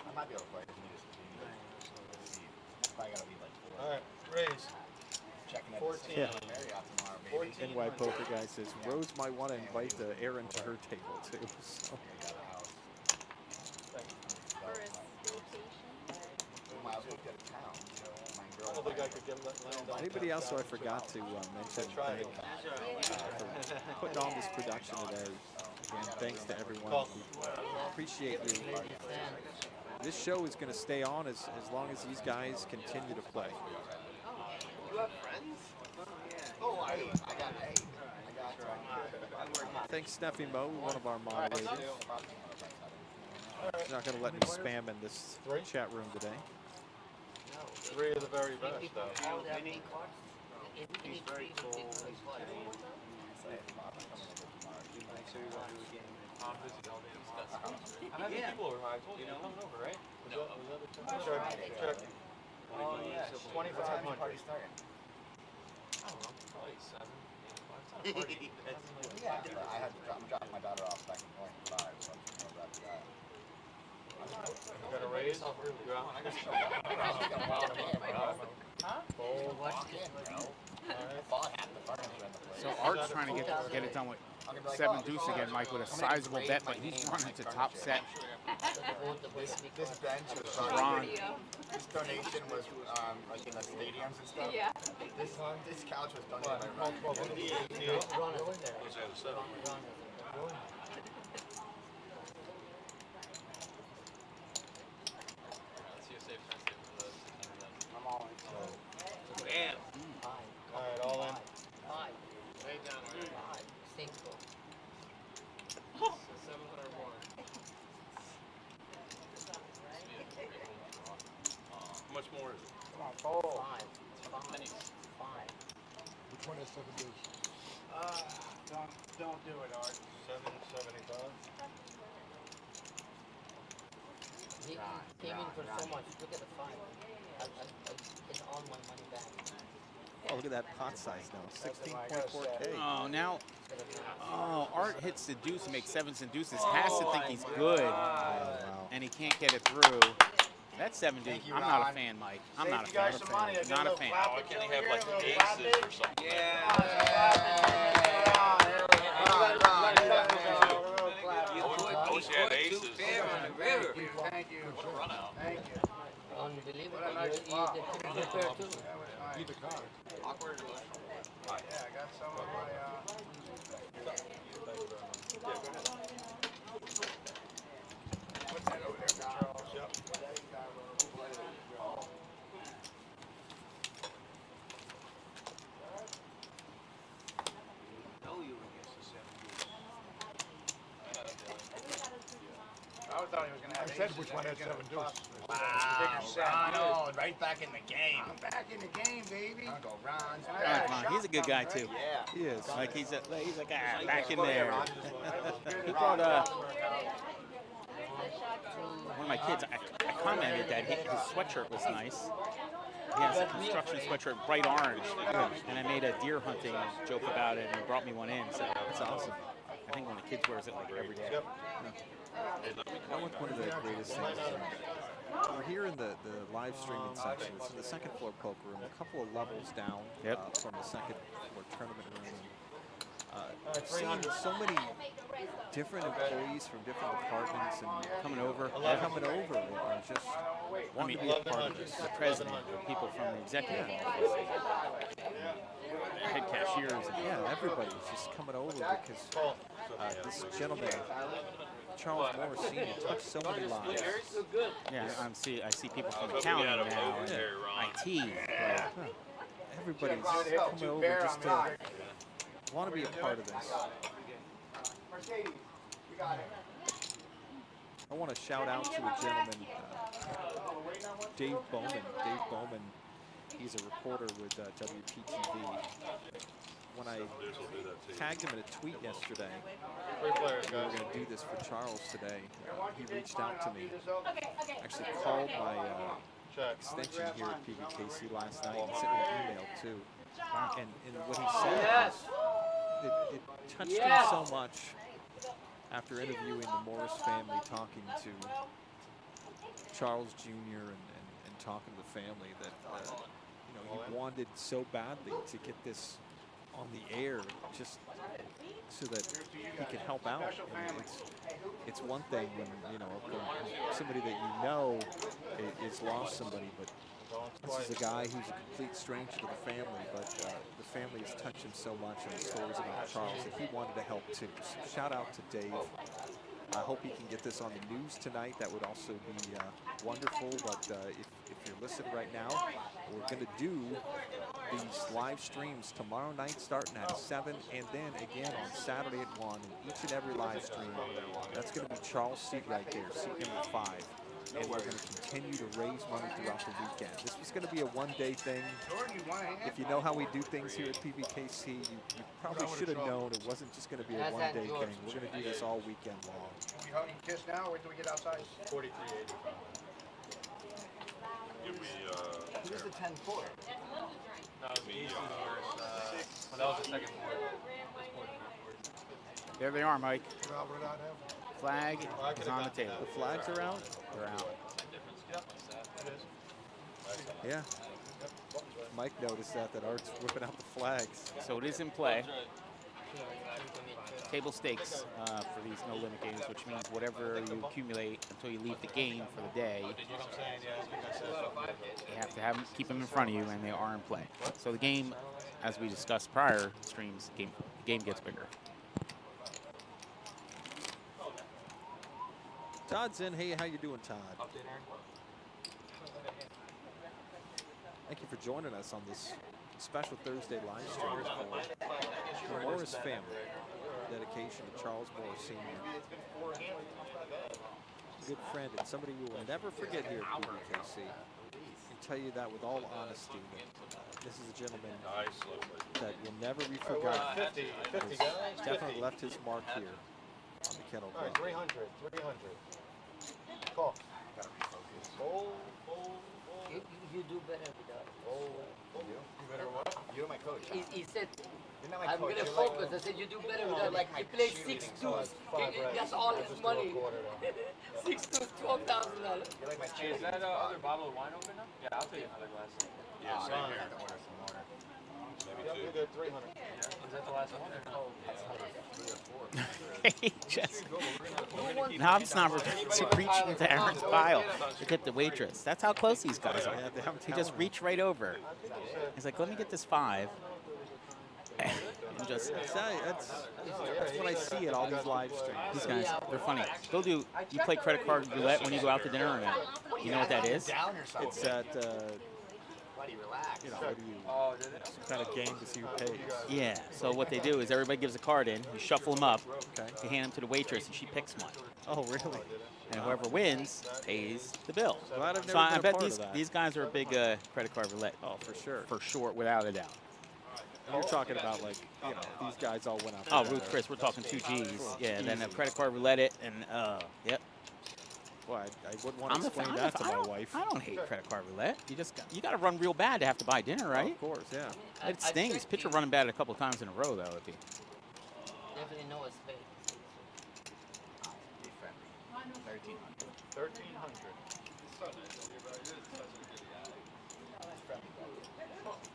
I might be able to play. Probably gotta be like 4. All right, Rays. Checking at 14. the Marriott tomorrow, baby. NY Poker Guy says Rose might want to invite Aaron to her table too. So. I don't think I could get land on. Anybody else who I forgot to mention thank for putting on this production today. And thanks to everyone. We appreciate you. This show is going to stay on as long as these guys continue to play. You have friends? Oh, I got Thanks, Steffi Moe, one of our moderators. She's not going to let me spam in this chat room today. 3 of the very best, though. He's very cool. I'm busy all day tomorrow. I'm having people over. I told you, I'm coming over, right? Check. Oh, yeah. 2,500. I don't know, probably 7, 8 o'clock. Yeah, I had to drop my daughter off back in 25, so I'm just going to grab the guy. You got a raise? You're out. So Art's trying to get it done with 7 deuce again, Mike, with a sizable bet, but he's running to top set. This bench was Ron. This donation was like in the stadiums and stuff. Yeah. This couch was donated by Ron. I'm all in. Bam. All right, all in. 5. Way down. 5. 5. 701. How much more is it? Come on, fold. 5. 5. Which one has 7 deuce? Don't do it, Art. 775. He came in for so much. Look at the 5. I get all my money back. Oh, look at that pot size now, 16.4K. Oh, now, Art hits the deuce and makes 7s and deuces. Has to think he's good, and he can't get it through. That's 7 deuce. I'm not a fan, Mike. I'm not a fan. Not a fan. Why can't he have like aces or something? I wish he had aces. Thank you. Run out. Thank you. Unbelievable. What a nice You flop. get there too. Keep the card. Awkward. Yeah, I got some of my, what's that over there, Charles? Know you against the 7 I thought he was going to have I said aces. which one had 7 deuce. Ron, right back in the game. I'm back in the game, baby. I'll go Ron. Ron, he's a good guy too. Yeah. He is. Like he's like back in there. He brought one of my kids. I commented that his sweatshirt was nice. He has a construction sweatshirt, bright orange, and I made a deer hunting joke about it, and he brought me one in. So That's awesome. I think one of the kids wears it like every day. You know what's one of the greatest things? We're here in the live streaming section. It's in the second floor poker room, a couple of levels down from the second floor tournament room. I've seen so many different employees from different departments and Coming over and just wanting to be a part of this. The president, people from the executive office, head cashiers. Yeah, everybody's just coming over because this gentleman, Charles Morris Sr., touched so many lives. Yeah, I see people from accounting now and IT. Everybody's coming over just to want to be a part of this. I want to shout out to a gentleman, Dave Bowman. Dave Bowman, he's a reporter with WPTV. When I tagged him in a tweet yesterday, we were going to do this for Charles today, he reached out to me. Actually called my extension here at PBKC last night and sent me an email too. And what he said was, it touched him so much after interviewing the Morris family, talking to Charles Jr. and talking to the family, that he wanted so badly to get this on the air just so that he could help out. I mean, it's one thing when somebody that is lost somebody, but this is a guy who's a complete stranger to the family, but the family has touched him so much in the stories about Charles that he wanted to help too. So shout out to Dave. I hope he can get this on the news tonight. That would also be wonderful. But if you're listening right now, we're going to do these live streams tomorrow night starting at 7 and then again on Saturday at 1. And each and every live stream, that's going to be Charles' seat right there, seat number 5. And we're going to continue to raise money throughout the weekend. This was going to be a one-day thing. If you know how we do things here at PBKC, you probably should have known it wasn't just going to be a one-day thing. We're going to do this all weekend long. Can we hug and kiss now, or wait till we get outside? 43.80. Who's the 10-4? That was me. That was the second board. There they are, Mike. Flag is on the table. The flags are out? They're out. Yeah. Mike noticed that Art's whipping out the flags. So it is in play. Table stakes for these no-limit games, which means whatever you accumulate until you leave the game for the day, you have to keep them in front of you, and they are in play. So the game, as we discussed prior streams, the game gets bigger. Todd's in. Hey, how you doing, Todd? Thank you for joining us on this special Thursday live stream for the Morris family. Dedication to Charles Morris Sr. Good friend and somebody we will never forget here at PBKC. I can tell you that with all honesty. This is a gentleman that will never be forgotten. He's definitely left his mark here on the Kennel Club. 300. Call. You do better without it. You better what? You're my coach. He said, You're not my I'm coach. going to focus. I said, you do better without it. He played 6 2s. That's all his money. 6 2s, $12,000. You're like my cheerleader. Is that other bottle of wine open now? Yeah, I'll take another glass. Yeah, same here. I order some water. You good, 300. Is that the last one? Knob's not reaching to Aaron's pile to tip the waitress. That's how close these guys are. He just reached right over. He's like, let me get this 5. And just That's what I see at all these live streams. these guys, they're funny. You play credit card roulette when you go out to dinner or not? You know what that is? It's at, some kind of game to see who pays. Yeah, so what they do is everybody gives a card in, you shuffle them up, you hand them to the waitress, and she picks one. Oh, really? And whoever wins pays the bill. Glad I've never So I been a bet part of that. these guys are a big credit card roulette. Oh, for sure. For sure, without a doubt. You're talking about, like, these guys all went out. Oh, Ruth Chris, we're talking 2 Gs. Yeah, then a credit card roulette it, and yep. Boy, I wouldn't want to explain that to my wife. I don't hate credit card roulette. You got to run real bad to have to buy dinner, right? Oh, of course, yeah. It stings. Pitcher running bad a couple times in a row, though. Definitely know it's paid. 1300. 1300.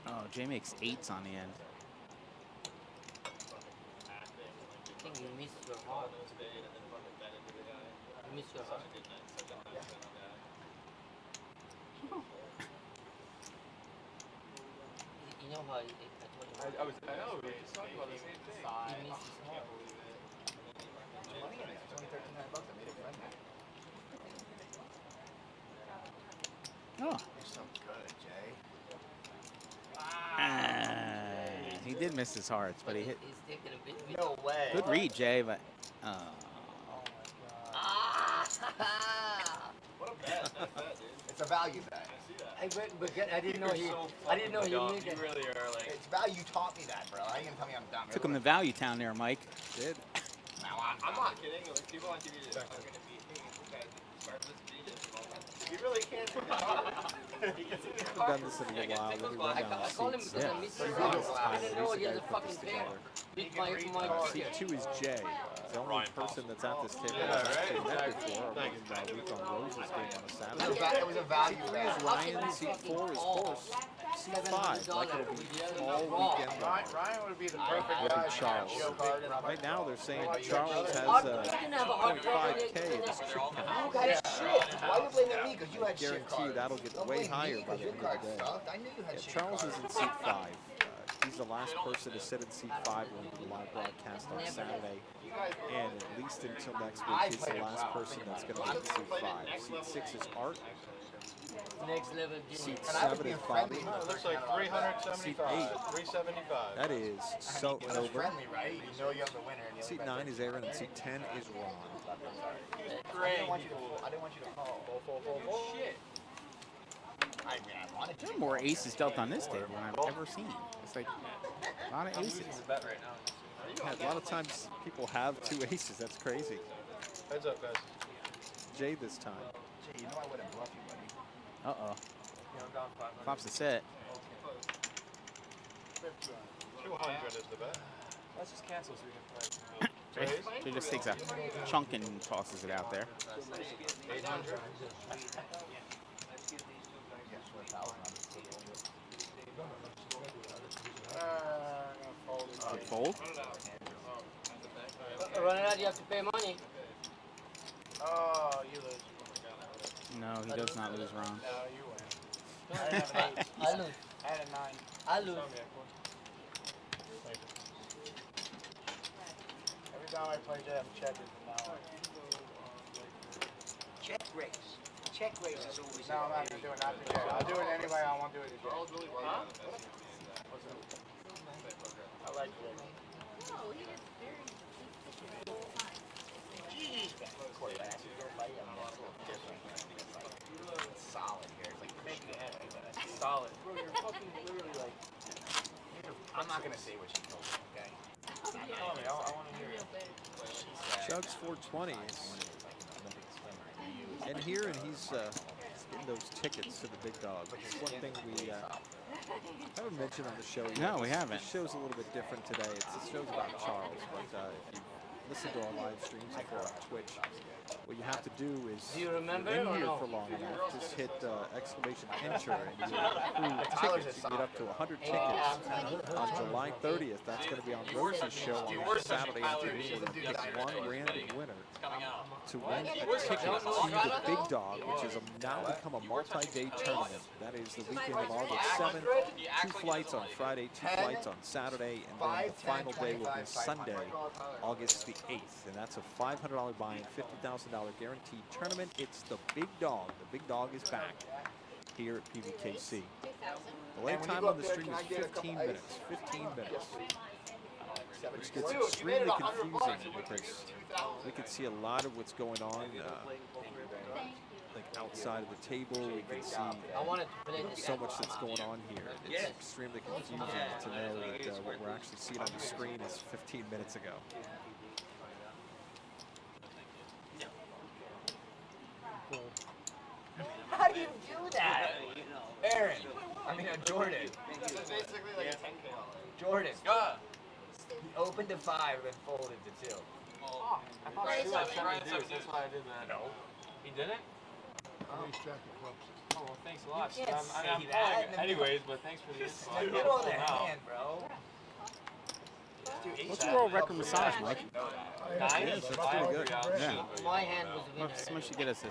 Oh, Jay makes 8s on the end. I think you missed your heart. You missed your heart. You know how I told you. I know, we were just talking about the same thing. He missed his heart. It's only $1,300. I made a friend. Oh. You're so good, Jay. He did miss his hearts, but he hit. He's taking a bit. No way. Good read, Jay, but. What a bet. It's a value bet. I didn't know he. I didn't know he knew that. You really are like. It's value. You taught me that, bro. How you gonna tell me I'm dumb? Took him to Value Town there, Mike. Did. Now I'm not kidding. Like, people on TV are going to beat me. Smartest genius of all time. You really can't do that. I've done this in a while. Then we run down I called him seats. because I missed his heart. I didn't know he had a fucking pair. Beat my Seat 2 is Jay. He's the only person that's at this table that's actually met before. Week on Rose's game on a Saturday. It was a value Seat 3 bet. is Ryan. Seat 4 is Horse. Seat 5, like it'll be all weekend long. Ryan would be the perfect Will guy. be Charles. Right now they're saying Charles has 0.5K in his chip count. You had shit. Why are you blaming me? Because you had shit Guarantee cards. that'll get way higher by the end of the day. I knew you had shit Charles cards. is in seat 5. He's the last person to sit in seat 5 when we do the live broadcast on Saturday. And at least until next week, he's the last person that's going to be in seat 5. Seat 6 is Art. Next level. Seat 7 is Bobby. It looks like 375. Seat 8. 375. That is so It's over. friendly, right? You know you're the winner. And Seat 9 is Aaron, and seat 10 is Ron. I didn't want you to call. Shit. I mean, I wanted to. There are more aces dealt on this table than I've ever seen. It's like a lot of aces. Bet right now. Yeah, a lot of times people have 2 aces. That's crazy. Heads up, guys. Jay this time. Jay, you know I wouldn't bluff you, buddy. Uh-oh. You know, down 500. Pops the set. 200 is the bet. Let's just cancel so we can play. Jay just takes a chunk and tosses it out there. 800. Good fold. Running out, you have to pay money. Oh, you lose. No, he does not lose, Ron. No, you win. I lose. I had a 9. I lose. Every time I play Jay, I'm checking from now on. Check raise. Check raise is always. No, I'm not going to do it. Not today. I'll do it anyway. I won't do it again. Huh? I like Jay. No, he is very. It's solid here. It's like making it heavy, but it's Solid. Bro, you're fucking literally like. I'm not gonna say what she told me, okay? Tell me, I want to hear it. Chugs 420. And here, and he's getting those tickets to the big dog. It's one thing we haven't mentioned on the show yet. No, we haven't. The show's a little bit different today. It's a show's about Charles, but if you listen to our live streams if you're on Twitch, what you have to do is Do you remember you're in or here no? for long enough, just hit exclamation enter and you accrue tickets. You get up to 100 tickets. On July 30th, that's going to be on Rose's show on Saturday afternoon. We're going to pick one random winner to win a ticket to the Big Dog, which is now become a multi-day tournament. That is the weekend of August 7th. 2 flights on Friday, 2 flights on Saturday, and then the final day will be Sunday, August the 8th. And that's a $500 buy-in, $50,000 guaranteed tournament. It's the Big Dog. The Big Dog is back here at PBKC. The late time on the stream is 15 minutes. 15 minutes. Which gets extremely confusing because we can see a lot of what's going on like outside of the table. We can see so much that's going on here. It's extremely confusing to know that what we're actually seeing on the screen is 15 minutes ago. How do you do that? Aaron. I mean, Jordan. It's basically like a 10K. Jordan. He opened to 5 and then folded to 2. Well, Oh, I thought Stu had something to do. That's why I did that. No. He didn't? Race jacket clubs. Oh, well, thanks a lot. You can't I'm say that. calling anyways, but thanks for the info. Get on the hand, bro. What's your world record massage, Mike? 9? Yes, that's pretty good. Yeah. My hand was a winner. Someone should get us a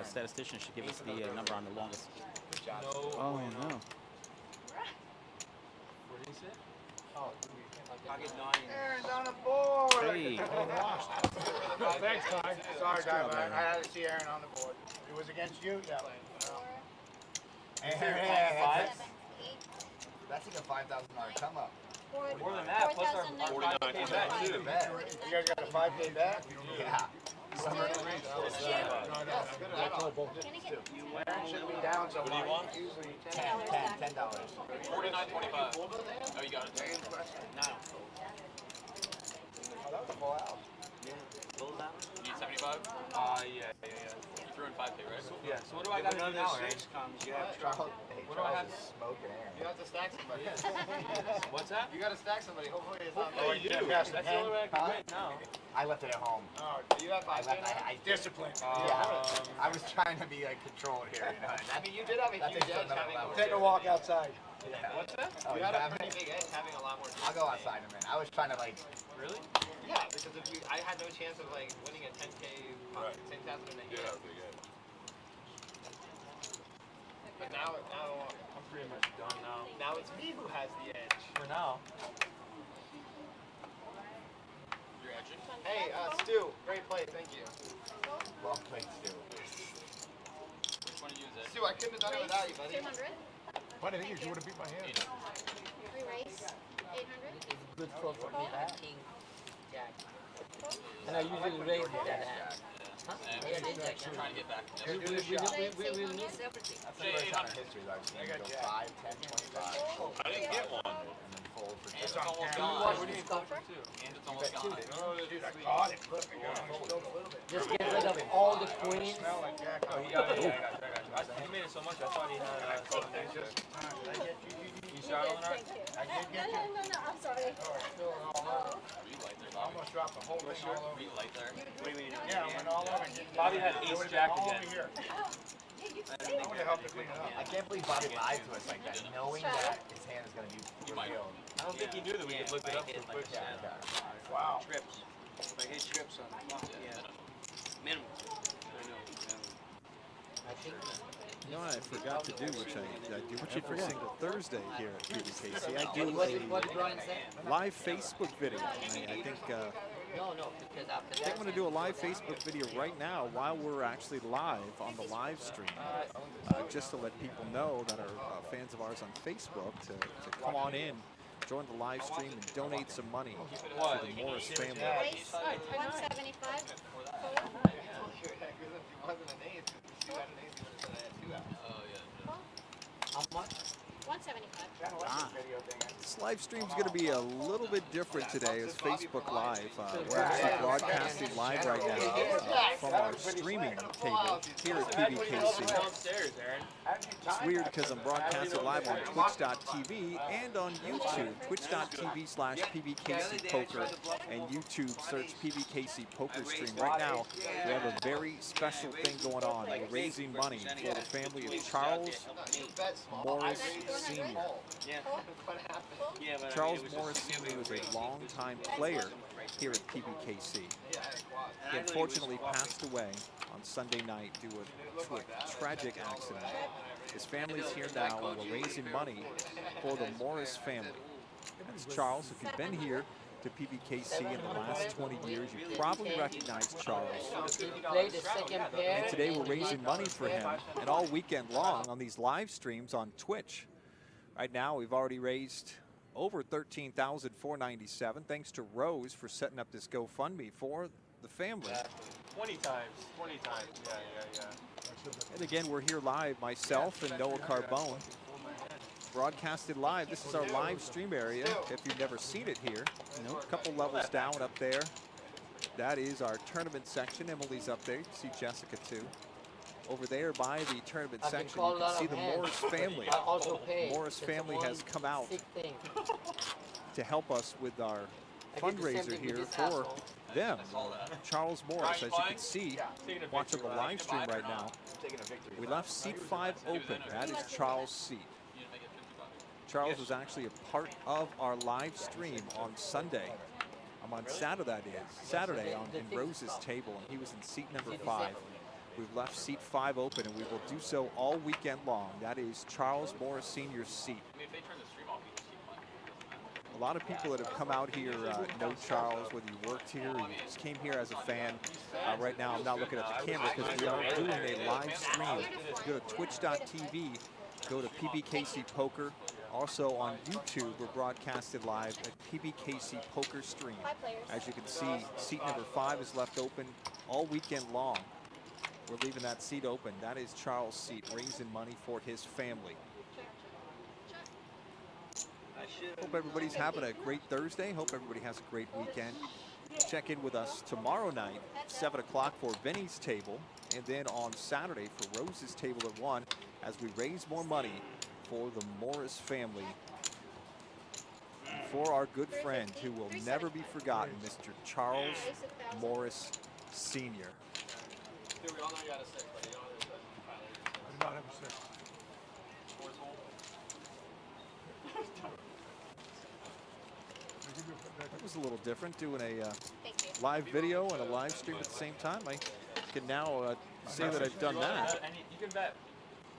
statistician should give us the number on the longest. No. Oh no. What did he say? Oh, Pocket 9. Aaron's on the board. Hey. Thanks, Ty. Sorry, guy, but I had to see Aaron on the board. It was against you, yeah. Aaron, that's like a $5,000 come up. More than that, plus our 5K bet too. You guys got a 5K back? Yeah. Aaron should be down so much. Usually $10. $10. $49.25. Oh, you got it. No. Oh, that was a full house. You need 75? Yeah. You threw in 5K, right? Yeah, so what do I got to do now, Aaron? What do I have to smoke in Aaron? You have to stack somebody. What's that? You got to stack somebody. Hopefully it's not Oh, you do. That's the only way I can win now. I left it at home. Oh, you have 5K now? I disciplined. I was trying to be like controlled here, you know. I mean, you did have a huge edge having Take a walk outside. Yeah. What's that? Oh, you had a pretty big edge having a lot more. I'll go outside in a minute. I was trying to like. Really? Yeah, because if I had no chance of like winning a 10K, 10,000 in a year. Yeah, big edge. But now I'm pretty much done now. Now it's me who has the edge. For now. You're edging? Hey, Stu, great play, thank you. Well played, Stu. Which one of you is it? Stu, I couldn't have done it without you, buddy. 200. Funny thing is, you would have beat my hand. Free race. 800. It's good for me. King, Jack. And I usually raise that hand. Huh? Yeah, I did that. I'm trying to get back. We miss everything. That's the first time in history that I've seen you go 5, 10, 25. I didn't get one. And then fold for It's 10. almost You gone. watch this stuff. And it's almost gone. Dude, I caught it. Look, I got it. Just get rid of all the queens. Oh, yeah, I got you. He made it so much, I thought he had something. You shot on that? I did get you. No, I'm sorry. Were you light there, Bobby? Almost dropped the whole thing all over. Were you light there? What do you mean? Yeah, I went all over. Bobby had It ace would've jack been all again. over here. I would have helped to clean it up. I can't believe Bobby lied to us like that, knowing that his hand is going to be revealed. I don't think he knew that we could look it up so quick. Wow. Trips. If I hit trips on yeah. Minimum. I know. I think. You know what I forgot to do, which I do every single Thursday here at PBKC. I do What did Brian say? a live Facebook video. I think No, because after I think I'm going to do a live Facebook video right now while we're actually live on the live stream, just to let people know that are fans of ours on Facebook to come on in, join the live stream, and donate some money to the Morris family. Race 175. How much? 175. This live stream is going to be a little bit different today as Facebook Live. We're actually broadcasting live right now from our streaming table here at PBKC. Downstairs, Aaron. It's weird because I'm broadcasting live on Twitch.tv and on YouTube. Twitch.tv/PBKC Poker and YouTube search PBKC Poker Stream. Right now, we have a very special thing going on. We're raising money for the family of Charles Morris Sr. Charles Morris Sr. was a longtime player here at PBKC. He unfortunately passed away on Sunday night due to a tragic accident. His family's here now, and we're raising money for the Morris family. It's Charles. If you've been here to PBKC in the last 20 years, you probably recognize Charles. And today we're raising money for him, and all weekend long on these live streams on Twitch. Right now, we've already raised over $13,497. Thanks to Rose for setting up this GoFundMe for the family. 20 times. Yeah. And again, we're here live, myself and Noah Carbone. Broadcasted live. This is our live stream area. If you've never seen it here, a couple levels down up there. That is our tournament section. Emily's up there. You can see Jessica too. Over there by the tournament section, you can see the Morris family. Morris family has come out to help us with our fundraiser here for them, Charles Morris, as you can see, watching the live stream right now. We left seat 5 open. That is Charles' seat. Charles was actually a part of our live stream on Sunday. On Saturday in Rose's table, and he was in seat number 5. We've left seat 5 open, and we will do so all weekend long. That is Charles Morris Sr.'s seat. A lot of people that have come out here know Charles, whether you worked here or you just came here as a fan. Right now, I'm not looking at the camera because we are doing a live stream. Go to twitch.tv, go to PBKC Poker. Also on YouTube, we're broadcasted live at PBKC Poker Stream. As you can see, seat number 5 is left open all weekend long. We're leaving that seat open. That is Charles' seat, raising money for his family. Hope everybody's having a great Thursday. Hope everybody has a great weekend. Check in with us tomorrow night, 7 o'clock for Vinny's table, and then on Saturday for Rose's table at 1 as we raise more money for the Morris family, for our good friend who will never be forgotten, Mr. Charles Morris Sr. I did not have a 6. That was a little different, doing a live video and a live stream at the same time. I can now say that I've done that. You can bet.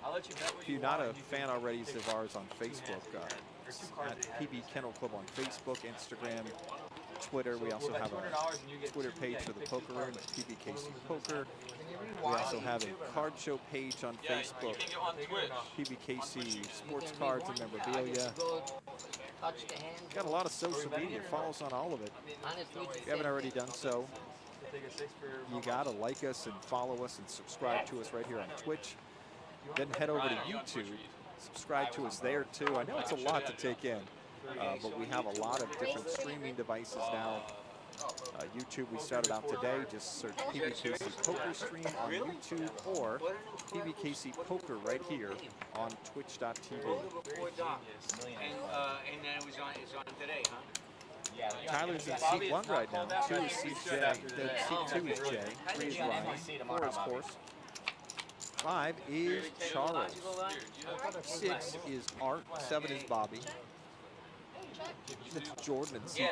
I'll let you bet what If you're not a fan already of ours on Facebook, at PB Kennel Club on Facebook, Instagram, Twitter. We also have a Twitter page for the Poker Room at PBKC Poker. We also have a card show page on Facebook, PBKC Sports Cards and Memorabilia. Got a lot of social media. Follow us on all of it. If you haven't already done so, you got to like us and follow us and subscribe to us right here on Twitch. Then head over to YouTube, subscribe to us there too. I know it's a lot to take in, but we have a lot of different streaming devices now. YouTube, we started out today. Just search PBKC Poker Stream on YouTube or PBKC Poker right here on twitch.tv. And then it's on today, huh? Yeah. Tyler's in seat 1 right now. 2 is seat J. Seat 2 is Jay. 3 is Ryan. 4 is Horse. 5 is Charles. 6 is Art. 7 is Bobby. It's Jordan in seat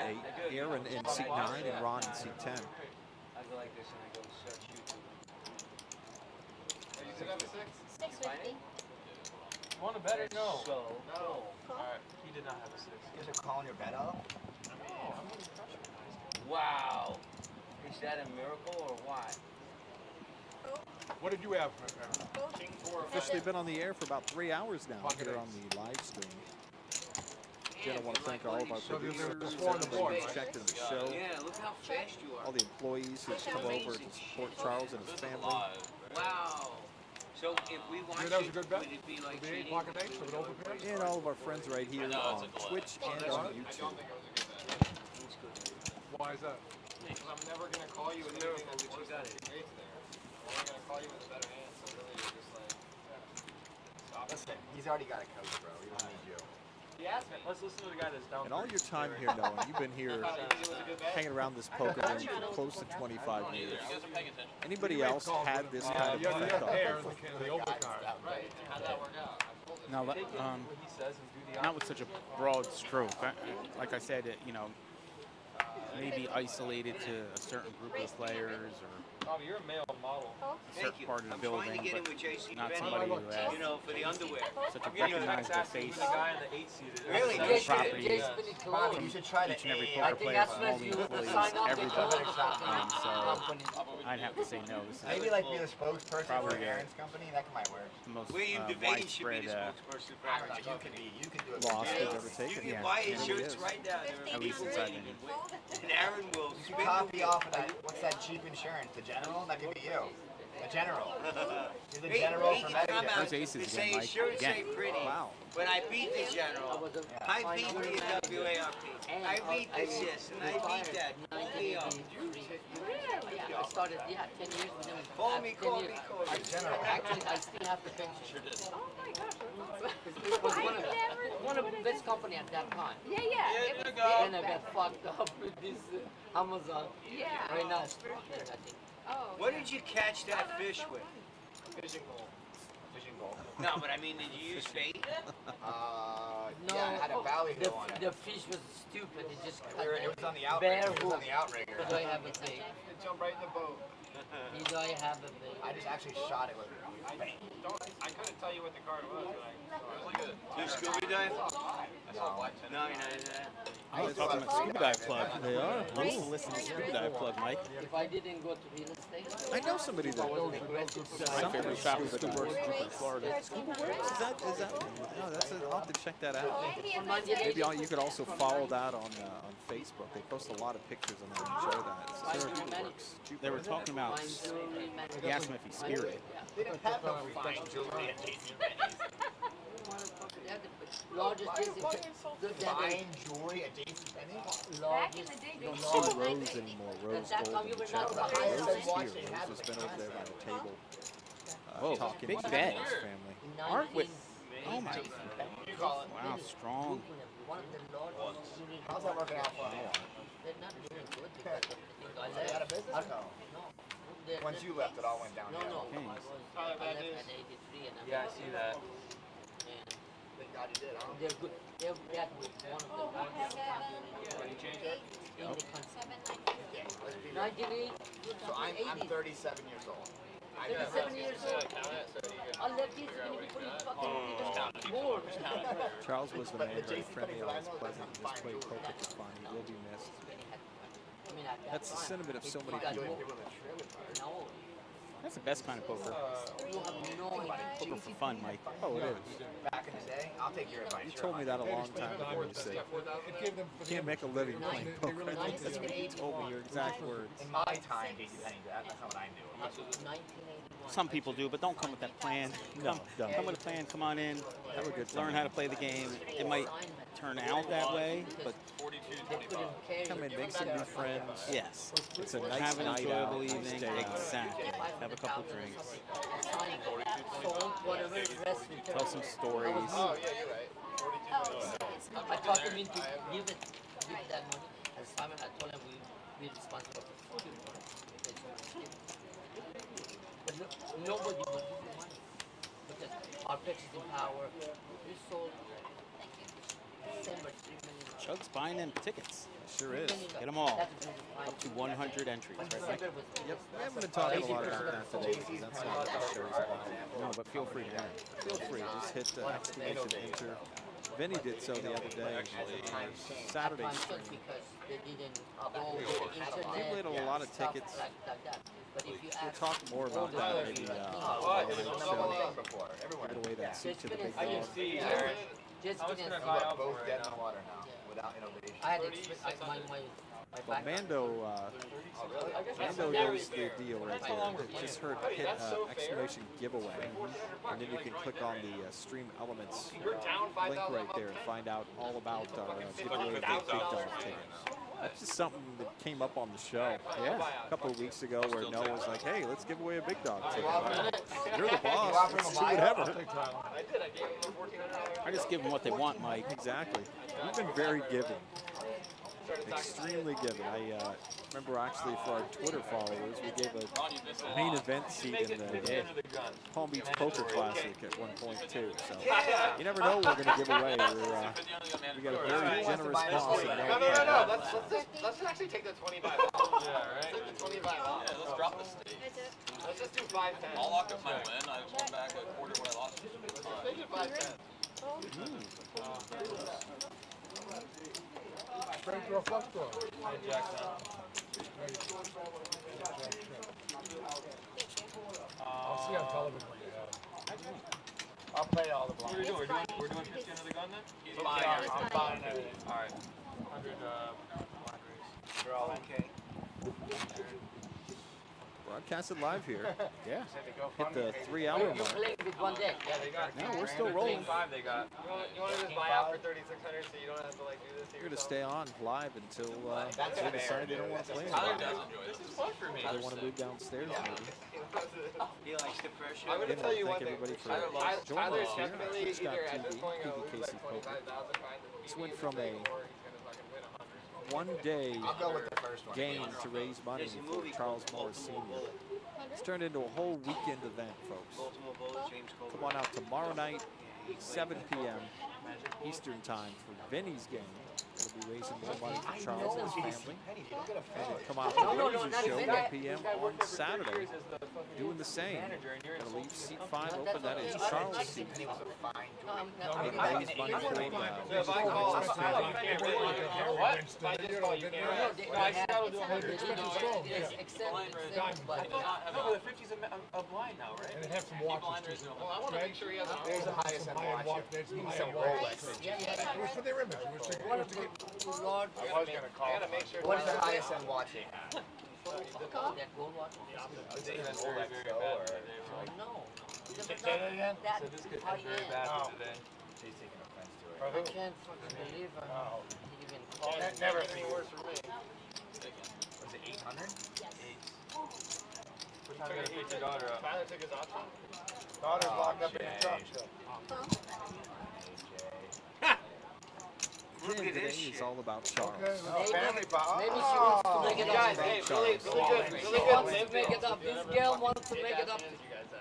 8. Aaron in seat 9 and Ron in seat 10. I go like this and I go search YouTube. You got a 6? 650. Want a bet or no? So, no. Alright, he did not have a 6. You guys are calling your bet up? wow. Is that a miracle or what? What did you have? Officially been on the air for about 3 hours now here on the live stream. Again, I want to thank all of our producers, everybody who's checked in the show, Yeah, look how fast you are. all the employees who've come over to support Charles and his family. Wow. So if we watch that was a good bet? would it be like The 8 cheating? pocket 8, so it open pairs? And all of our friends right here on Twitch and on YouTube. Why is that? Because I'm never going to call you a miracle, but you got it. I'm only gonna call you with a better hand, so really you're just like, listen, he's already got a coach, bro. He don't need you. He asked me. Let's listen to the guy that's down. And all your time here, Noah, you've been here hanging around this poker room for close to 25 years. Anybody else had this kind of effect on them? The open card. How'd that work out? Now, not with such a broad stroke. Like I said, maybe isolated to a certain group of players or Bobby, you're a male model. a certain part of the building, get in with but JC not Benny, somebody who has you know, for the underwear. such a recognizable face. The guy in the 8-seater. Really? on property. Bobby, you should try Each and every the poker player that's from all what the you employees, sign up to everybody. do. So I'd have to say no. This is Maybe like be the spokesperson for probably Aaron's company. That might work. the most William DeVay should be widespread the spokesperson for I don't Aaron's know. company. You can do it. Loss Yeah. we've ever You taken. can Yeah, buy it his really shirts is. right now. There are At least people since I've waiting. been And Aaron will You spin can copy the off of that. What's that cheap insurance? The general? That could be you. The general. You're the He general can from come Medicare. out Those aces and again, say Mike. his shirt Again. say pretty. Wow. But I beat the general. I beat the WARP. I beat the CIS, and I beat that. Leo. Yeah, I started, 10 years with him. Call me. Actually, I still have the pension. Sure did. Oh my gosh. It was one of the best company at that time. Yeah. It was Then I got fucked up with this Amazon. Yeah. Right now, it's struggling, I think. Oh. What did you catch that fish with? Fishing goal. Fishing goal. No, but I mean, did you use bait? No, Yeah, it had a valley hill on it. The fish was stupid. It just cut It was on the bare outrigger. It was on hook. the outrigger. Do I have a bait? It jumped right in the boat. Do I have a bait? I just actually shot it with bait. I couldn't tell you what the card was, but You Scooby dive? No, you're not into that. Oh, they're talking about Scuba Dive Club. They are. I'm still listening to Scuba Dive Club, Mike. If I didn't go to real estate, I know somebody that My favorite shop is Scuba Works in Florida. Scuba Works? Is that? No, that's. I'll have to check that out. Maybe You could also follow that on Facebook. They post a lot of pictures on there and show that. So Scuba Works. They were talking about. He asked him if he's spirited. They didn't have no fine jewelry at JCPenney's. largest Fine jewelry at JCPenney's? Back in the day, they You don't sold see Rose anymore. Rose Gold in the chat. Rose is here. Rose has been over there by the table Whoa, talking big to the bet. Rose family. Aren't we? Oh my. Wow, strong. How's that working out for you? They're not doing good because of the thing. They out of business? No. Once you left, it all went downhill. I left at 83 and yeah, I see that. Thank God you did, huh? They're good. They're that was one of the largest in the country. 98. So I'm 37 years old. 37 years old. I left these are going to be pretty fucking more. Charles was the man, very friendly, always pleasant, just played poker for fun. He will be missed. That's the sentiment of so many people. That's the best kind of poker. Poker for fun, Mike. Oh, it is. Back in the day, I'll take your advice. You told me that a long time ago. You said, you can't make a living playing poker. I think that's what you told me, your exact words. In my time, JCPenney's, that's not what I knew. Some people do, but don't come with that plan. Come with a plan. Come on in. Have a good Learn time. how to play the game. It might turn out that way, but Come in, make some new friends. yes, It's a nice have an night out. enjoyable evening. Stay out. Exactly. Have a couple drinks. Whatever rest we Tell some stories. Oh, yeah, you're right. I talked him into give that money. And Simon, I told him we're responsible for food. But nobody will give you money. Because our purchasing power, we sold December 3 million. Chug's buying them tickets. Sure is. Get them all. Up to 100 entries, right, Mike? Yep. We haven't been talking a lot about that today because that's not what this show's about. No, but feel free to enter. Feel free, just hit the exclamation enter. Vinny did so the other day. Saturday stream. Because they didn't go to the internet. Give away a lot of stuff tickets. like that. But if you We'll ask talk more about that maybe What? on It was the the number one show. thing before. Everywhere. Give away that seat to the big I can dog. see, Aaron. just I was didn't gonna see buy it. out Both for dead it in the now. water now, without innovation. I had my Well, Mando knows the deal right there. Just hit exclamation giveaway, and then you can click on the Stream Elements link right there and find out all about our giveaway of the Big Dog tickets. That's just something that came up on the show. Yeah. A couple of weeks ago where Noah was like, hey, let's give away a Big Dog ticket. You're the boss. Let's do whatever. I just give them what they want, Mike. Exactly. We've been very giving. Extremely giving. I remember actually for our Twitter followers, we gave a main event seat in the Palm Beach Poker Classic at one point too. So you never know what we're going to give away. We got a very generous boss. No. Let's actually take the 25 off. Yeah, right. Take the 25 off. Yeah, let's drop the stake. Let's just do 5-10. I'll lock up my win. I just won back a quarter what I lost. Let's make it 5-10. Straight to a flush draw. I'll see on television what you have. I'll play all the blinds. What are we doing? We're doing 50 under the gun then? He's buying everything. I'm buying everything. Alright. 100 You're all okay. Broadcasted live here. Yeah. Hit the 3-hour mark. With one deck. Yeah, they got. No, we're still rolling. 5 they got. You want to just buy out for 3,600 so you don't have to like do this. We're going to stay on live until That's they fair, decide they dude. don't want to play Tyler anymore. does enjoy this. This is fun for me. They want to move downstairs maybe. He likes the pressure. I'm gonna Again, tell you thank one thing. everybody for Tyler's joining us here. definitely Scott either at this TV, point gonna lose PBKC like Poker. 25,000 fines and This went from a or he's gonna fucking win 100. one-day I'll go with the first one. game to raise money There's a for movie Charles called Morris Baltimore Sr. Bullet. It's turned into a whole weekend event, folks. Baltimore Bullet, James Cole. Come on out tomorrow night, 7 p.m. Eastern Time for Vinny's game. We'll be raising more money for Charles and his family. And then come out to the Razor Show 1 p.m. on Saturday, doing the same. Gonna leave seat 5 open. That is Charles' seat. Gonna raise money for If I call What? If I just call you No, the 50's a blind now, right? And they have some watches too. Well, I want to make sure he has There's the highest end watch. There's some Some high-end Rolex. It was for their image. It was to get Lord, I was gonna call. I gotta make sure. What is the highest end watch? that gold watch. That's very, very bad. No. Say that again? That So this could high end very end. bad Oh. today. She's taking offense to I can't fucking believe he even called That me. never any worse for me. Was it 800? What time did you pick your daughter up? Tyler took his option. Daughter's locked up in the truck still. Look at Today this is shit. all about Charles. Family Maybe she wants to make it Guys, up. hey, Charles. really good. She Really wants good. to make it up. This girl wants to make it up. You guys have.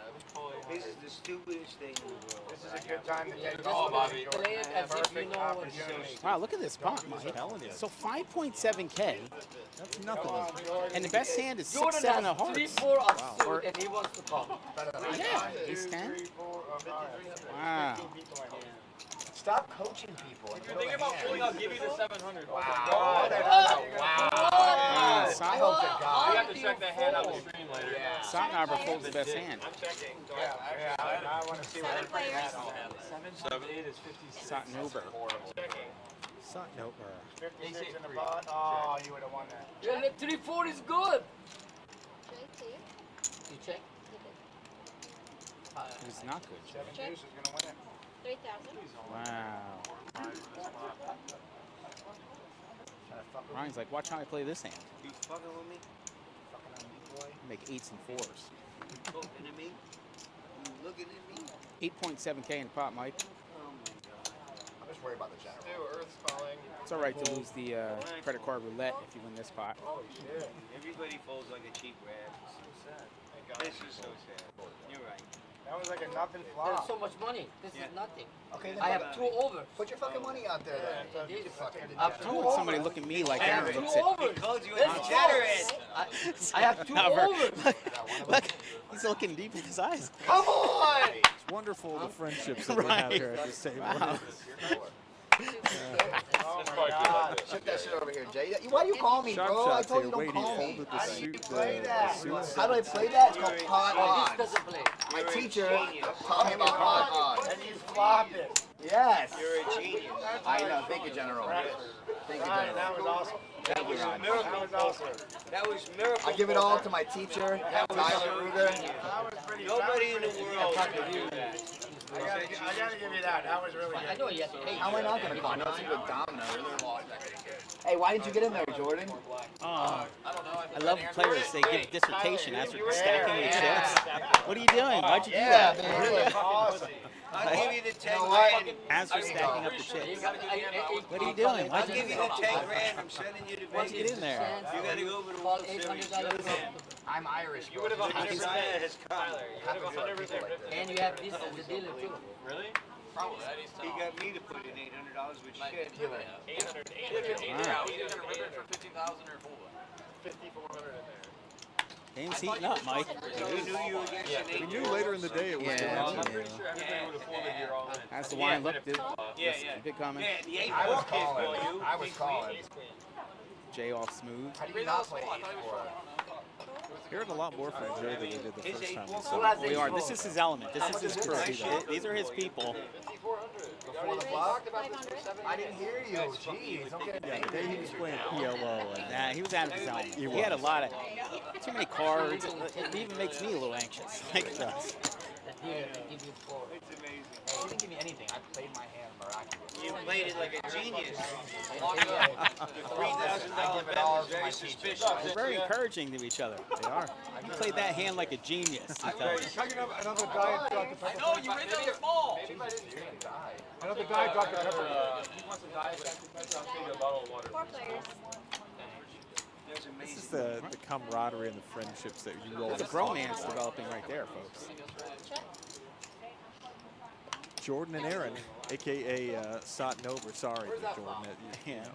This is the stupidest thing in the world. This is a good time to take Oh, Bobby. Play it as if you know what you're doing. Wow, look at this pot, Mike. Telling you. So 5.7K, That's nothing. and the best hand is Jordan 6-7 has of hearts. 3-4 of Or- suit and he wants to call. Yeah, ace 10. Wow. Stop coaching people. If you're thinking about pulling, I'll give you the 700. Wow. Ah, I hope to You God. have to check that hand out the stream later. Yeah. Sotnauber folds the best hand. I'm checking. I want to see what Seven players. 7 times 8 is 56. Sotnauber. Sotnoper. 56 in the pot. Oh, you would have won that. Yeah, the 3-4 is good. You check? It's not good. 7 deuce is going to win it. 3,000. Wow. Ryan's like, watch how I play this hand. You fucking with me? Make 8s and 4s. Looking at me? You looking at me? 8.7K in the pot, Mike. Oh my god. I'm just worried about the general. Dude, Earth's calling. It's all right to lose the credit card roulette if you win this pot. Everybody folds like a cheap rat. This is so sad. You're right. That was like a nothing There's flop. so much money. This Yeah. is nothing. Okay, then I put- have 2 overs. Put your fucking money out there then. Indeed, You fucking I have I 2 want overs. somebody look at me like I have Aaron 2 looks at. overs. He called you a Let's degenerate. go. I have 2 Sotnauber. overs. Look, he's looking deep in his eyes. Come on! It's wonderful the friendships that we have here at this table. Wow. Oh my God. Shut that shit over here, Jay. Why do you call me, Shot bro? I shots told here. you Wait, don't he call me. folded the How do you suit. play The that? suit How do I play that? It's called pot Oh, odds. this doesn't play. My You're a teacher genius. taught me about pot odds. And you flop it. Yes. You're a genius. I know. Thank you, General. Thank you, Ryan, that General. was awesome. That was a Ryan. miracle. That was awesome. That was miracle. I give it all to my teacher, Tyler Ruger. That was pretty. Nobody in the world Talk could to do you. that. I gotta give you that. That was really I good. know you have to pay. How am I not gonna call? No, it's a good domino. Hey, why didn't you get in there, Jordan? I love players. They give dissertation as they're stacking the chips. What are you doing? Why'd you do Yeah, that? man. Really awesome. I'll give you the 10 You know what? grand. As we're stacking up the chips. What are you doing? I'll Why'd you give do you that? the 10 grand. I'm sending you to Why'd you Vegas. get in there? You gotta go over the Call World Series. $800. I'm Irish. You would have 100%. Tyler has come. Tyler, you would have 100% ripped it. And you have this as a dealer too. Really? Probably. He got me to put in $800, which shit. 800. Wow. He's either gonna rip it for 50,000 or full. 5,400 in there. Game's heating up, Mike. We knew you were against an We 8. knew later in the day it was Yeah. going I'm to. pretty sure everybody would have folded here all in. As the wine looked, dude. Yeah, Keep it coming. Yeah, the 8 I was kids calling. call you. I was calling. Jay off smooth. How do you not play 8-4? Hearing a lot more from Jay than we did the first time. Who has We are. ace This four? is his element. This is his crew. These are his people. 5,400. before the flop? I didn't hear you. Jeez, okay. Yeah, the day he was playing PLO. Nah, he was out of his element. He had a lot of too many cards. It even makes me a little anxious. Like it does. Give you 4. It's amazing. Hey, he didn't give me anything. I played my hand miraculously. You played it like a genius. $3,000 bet is very suspicious. They're very encouraging to each other. They are. You played that hand like a genius. Another diet Dr. Pepper. I know, you read that small. Maybe I didn't drink die. Another diet Dr. Pepper. He wants a diet Dr. Pepper. I'll take a bottle of water. 4 players. This is the camaraderie and the friendships that you roll. There's a bromance developing right there, folks. Jordan and Aaron, a.k.a. Sot Nova. Sorry, Jordan. You know.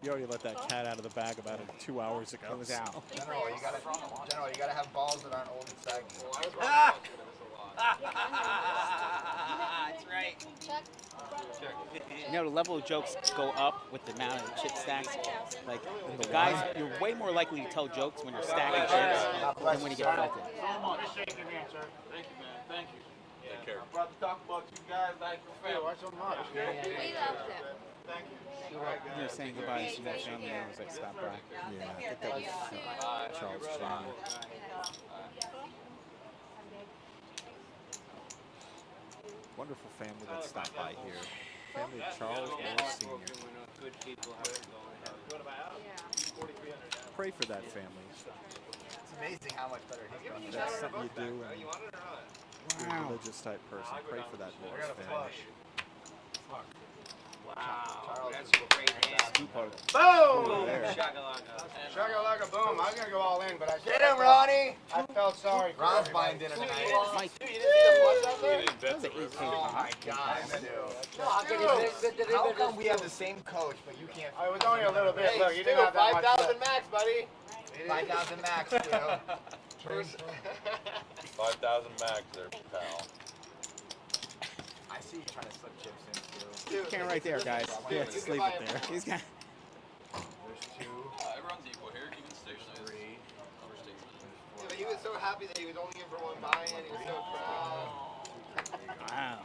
You already let that cat out of the bag about 2 hours ago. It was out. General, you gotta have balls that aren't old and saggy. That's right. You know, the level of jokes go up with the amount of chip stacks. Like, the guys, you're way more likely to tell jokes when you're stacking chips than when you get filtered. Shake your hand, sir. Thank you, man. Thank you. Take care. I brought to talk about you guys like your family. Why so much? We love them. Thank you. You were saying goodbye to some more family members that stopped by. Yeah, I think that was Charles Jr. Wonderful family that stopped by here. Family of Charles Morris Sr. Good people have to go to heaven. Pray for that family. It's amazing how much better he's going. That's something you do, and you're a religious type person. Pray for that Morris family. Wow, that's a great hand. Boom! Shakalaka. Boom. I was going to go all in, but I Get him, Ronnie! I felt sorry for Ron's buying dinner tonight. Mike, Oh my God, dude. How come we have the same coach, but you can't? I was only a little bit. Look, you didn't have that much. 5,000 max, buddy. 5,000 max, dude. 5,000 max there, pal. I see you trying to slip chips in, too. Can't right there, guys. He has to sleep it there. He's got. There's 2. Everyone's equal here. Keep it stationary. 3. Yeah, but he was so happy that he was only in for one buy-in. He was so proud. Wow.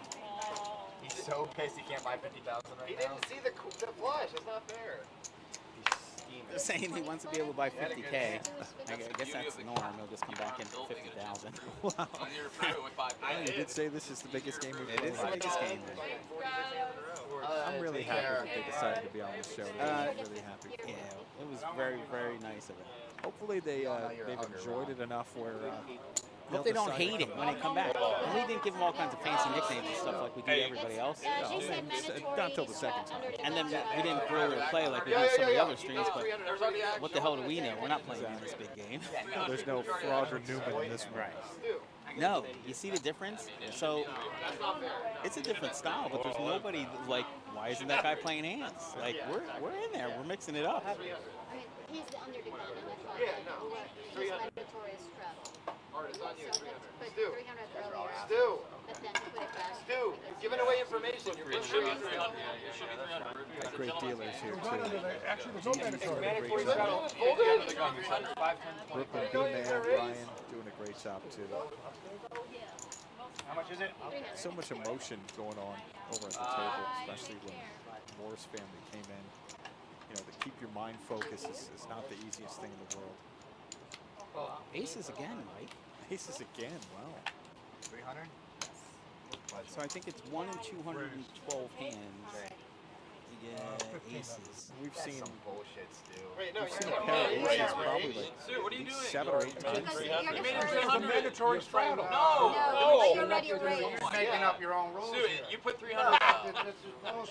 He's so pissed he can't buy 50,000 right He now. didn't see the flush. That's not fair. They're saying he wants to be able to buy 50K. I guess that's the norm. He'll just come back in for 50,000. Wow. You did say this is the biggest game we've It is the played. biggest game. I'm really happy that they decided to be on the show. I'm really happy. Yeah, it was very, very nice of it. Hopefully they've enjoyed it enough where. Hope they don't hate him when they come back. And we didn't give them all kinds of fancy nicknames and stuff like we do to everybody else. Not until the second time. And then we didn't grill or play like we do some of the other streams, but what the hell do we know? We're not playing in this big game. There's no fraud or Newman in this one. Right. No, you see the difference? So it's a different style, but there's nobody like, why isn't that guy playing hands? Like we're in there, we're mixing it up. He's the underdog. Yeah, no. 300. Notorious straddle. Or it's on you. 300. But Stu. 300 earlier. Stu. But then put it back. Stu. You're giving away information. You're It should be 300. It should be 300. Got great dealers here too. Actually, there's no mandatory. Mandatory Great straddle. job. Hold it. 300, 510, 20. Brooklyn B-Man, Ryan doing a great job too. How much is it? So much emotion going on over at the table, especially when Morris family came in. You know, to keep your mind focused is not the easiest thing in the world. Aces again, Mike. Aces again, wow. 300? So I think it's 1 in 212 hands. You get aces. We've seen some bullshit, Stu. Wait, no, we've seen a pair of aces probably like Stu, what are you doing? 7 or 8 times. You made it It's a 300. mandatory straddle. No. You're already raised. You're making up your own rules. Stu, here. you put 300.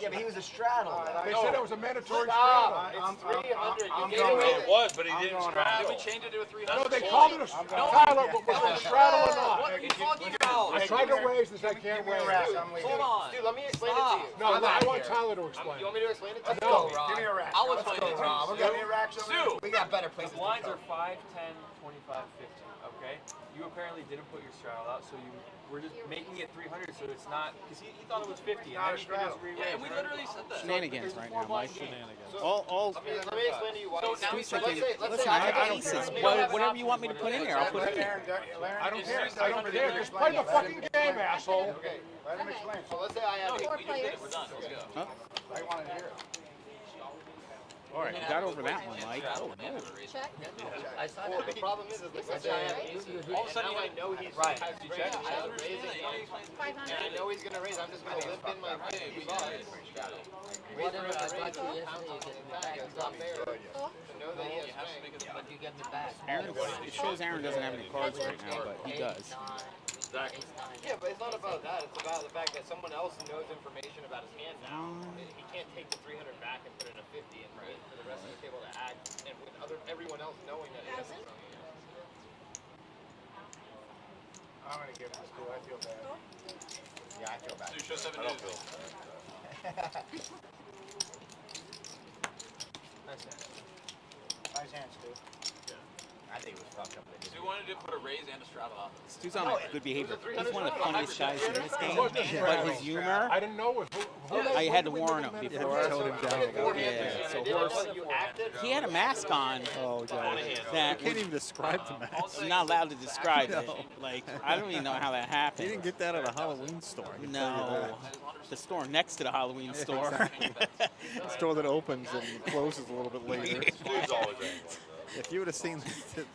Yeah, but he was a straddle. They said it was a mandatory Stop. straddle. It's 300. I'm You gave going away. with It was, but he didn't straddle. Did we change it to a 300? No, they called it a straddle. Tyler, was it a straddle or not? What are you talking about? I tried to raise this, I can't raise. Hold on. Stu, let me explain it to you. No, I want Tyler to explain. You want me to explain it to you? No. Give me a rack. I'll explain it to Rob. you. Give me a rack. Stu. We got better The places to blinds go. are 5, 10, 25, 50. Okay? You you apparently didn't put your straddle out, so you were just making it 300, so it's not, because he thought it was 50. Not a and then you straddle. could just Yeah, re-raise, we right? literally said that. Shenanigans right now, Mike. Shenanigans. All Let me explain to you why. So now now let's listen, say I I got aces. Whatever you want me to put in there, I'll put it in there. I don't care. I don't care. Just play the fucking game, asshole. Okay, let him explain. So let's say I have. Four players. We're done. Let's go. Huh? I want to hear it. All right, you got over that one, Mike. Oh, no. Check. I saw Well, that. the problem is let's say all of a sudden I know he's Right. has raised, I have raising, and I know he's gonna raise. I'm just gonna limp in my 50 bucks. Whatever I got you yesterday, you get me back. It's not fair to know that he has strength. But you get me back. Aaron, it shows Aaron doesn't have any cards right now, but he does. Yeah, but it's not about that. It's about the fact that someone else knows information about his hand now. He can't take the 300 back and put in a 50 and wait for the rest of the table to act, and with everyone else knowing that he has it. I'm gonna give this to. I feel bad. Yeah, I feel bad. So you show 7 I don't feel Nice hand. Nice hands, Stu. I think it was fucked up. We wanted to put a raise and a straddle off. Stu's on good behavior. He's one of the funniest guys in this game, but his humor, I didn't know it. I had to warn him before. Tone him down. Yeah, so Horse, he had a mask on Oh, God. that You can't even describe the mask. I'm not allowed to describe it. Like, I don't even know how that You happened. didn't get that at a Halloween store. I can tell you No, that. the store next to the Halloween store. A store that opens and closes a little bit later. If you would have seen the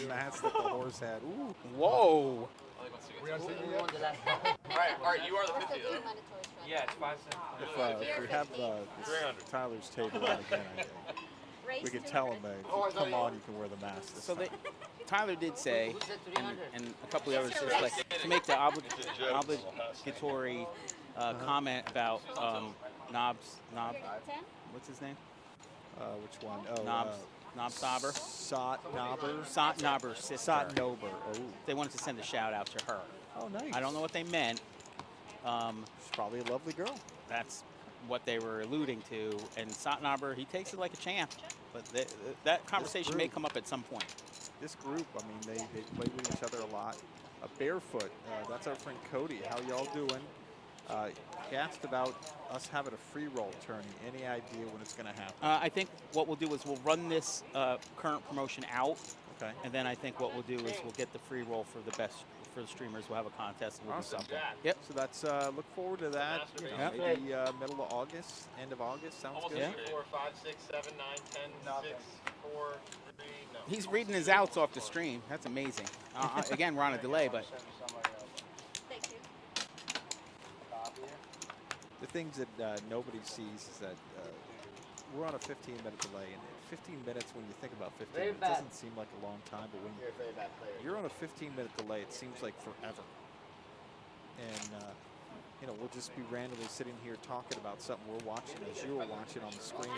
mask that the horse had, ooh. Whoa. Alright, you are the 50 though. Yeah, it's 5 cents. If we have Tyler's table out again, I think we could tell him, come on, you can wear the mask this So time. Tyler did say, and a couple of others, just like to make the obligatory comment about Knobs, what's his name? Which one? Oh, Knob Sauber. Sotnober's sister. Sotnober. Oh. They wanted to send a shout out to her. Oh, nice. I don't know what they meant. She's probably a lovely girl. That's what they were alluding to. And Sotnober, he takes it like a champ. But that conversation may come up at some point. This group, I mean, they play with each other a lot. Barefoot, that's our friend Cody. How y'all doing? He asked about us having a free roll tourney. Any idea when it's going to happen? I think what we'll do is we'll run this current promotion out. Okay. And then I think what we'll do is we'll get the free roll for the best, for the streamers. We'll have a contest and we'll do something. Yep. So that's, look forward to that. You know, maybe middle of August, end of August. Sounds good. Yeah. 4, 5, 6, 7, 9, 10, 6, 4, 3, no. He's reading his outs off the stream. That's amazing. Again, we're on a delay, but Thank you. the things that nobody sees is that we're on a 15-minute delay, and 15 minutes, when you think about 15 minutes, doesn't seem like a long time, but when you're on a 15-minute delay, it seems like forever. And you know, we'll just be randomly sitting here talking about something we're watching as you're watching on the screen,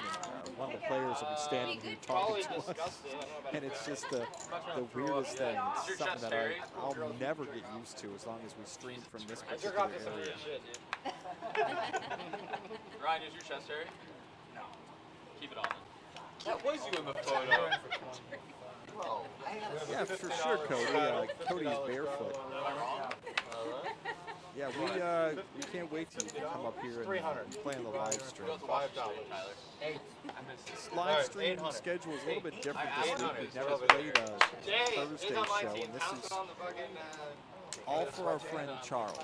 and one of the players will be standing here talking to us, and it's just the weirdest thing. It's something that I'll never get used to as long as we stream from this particular area. Ryan, is your chest hairy? No. Keep it on then. That was you in the photo. Yeah, for sure, Cody. Cody is barefoot. Yeah, we can't wait till you can come up here and play on the live stream. $5. This live stream schedule is a little bit different this week. We've never played a Thursday show, and this is all for our friend Charles.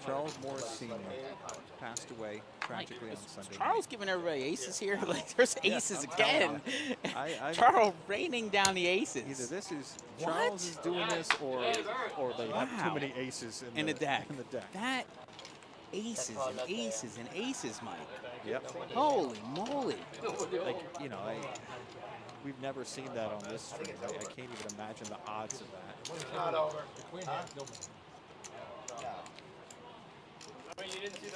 Charles Morris Sr. passed away tragically on Sunday. Charles giving everybody aces here. Like, there's aces again. I Charles raining down the aces. Either this is Charles is doing this, or they have too many aces in the deck. In the deck. That aces and aces and aces, Mike. Yep. Holy moly! Like, you know, we've never seen that on this stream. I can't even imagine the odds of that. It's not over.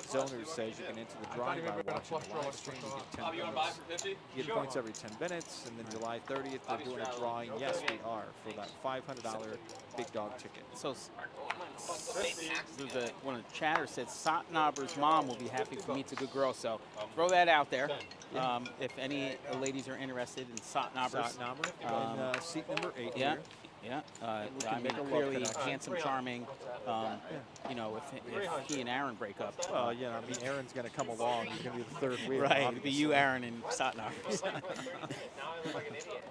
Zoner says you can enter the drawing by watching the live stream. You get 10 minutes. You get points every 10 minutes, and then July 30th they're doing a drawing. Yes, we are, for that $500 big dog ticket. So one of the chatters said Sotnober's mom will be happy for me. It's a good girl. So throw that out there. If any ladies are interested in Sotnober's. In seat number 8 yeah. here. Yeah, We I can mean, make a love clearly connection. handsome, charming. You know, if he and Aaron break up. Well, yeah, I mean, Aaron's going to come along. He's going to be the third wheel. Right, it'd obviously. be you, Aaron, and Satnar. Now I look like an idiot.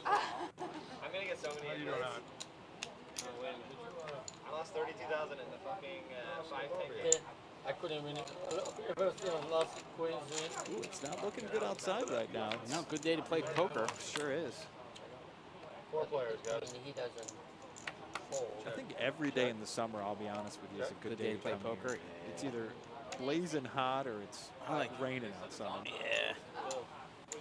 I'm gonna get so many idiots. I lost 32,000 in the fucking 5K. I couldn't win it. Ever since last Queens win. Ooh, it's not looking good outside right now. No, good day to play poker. Sure is. 4 players, guys. He doesn't fold. I think every day in the summer, I'll be honest with you, is a good day to play poker. It's either blazing hot or it's raining outside. Yeah.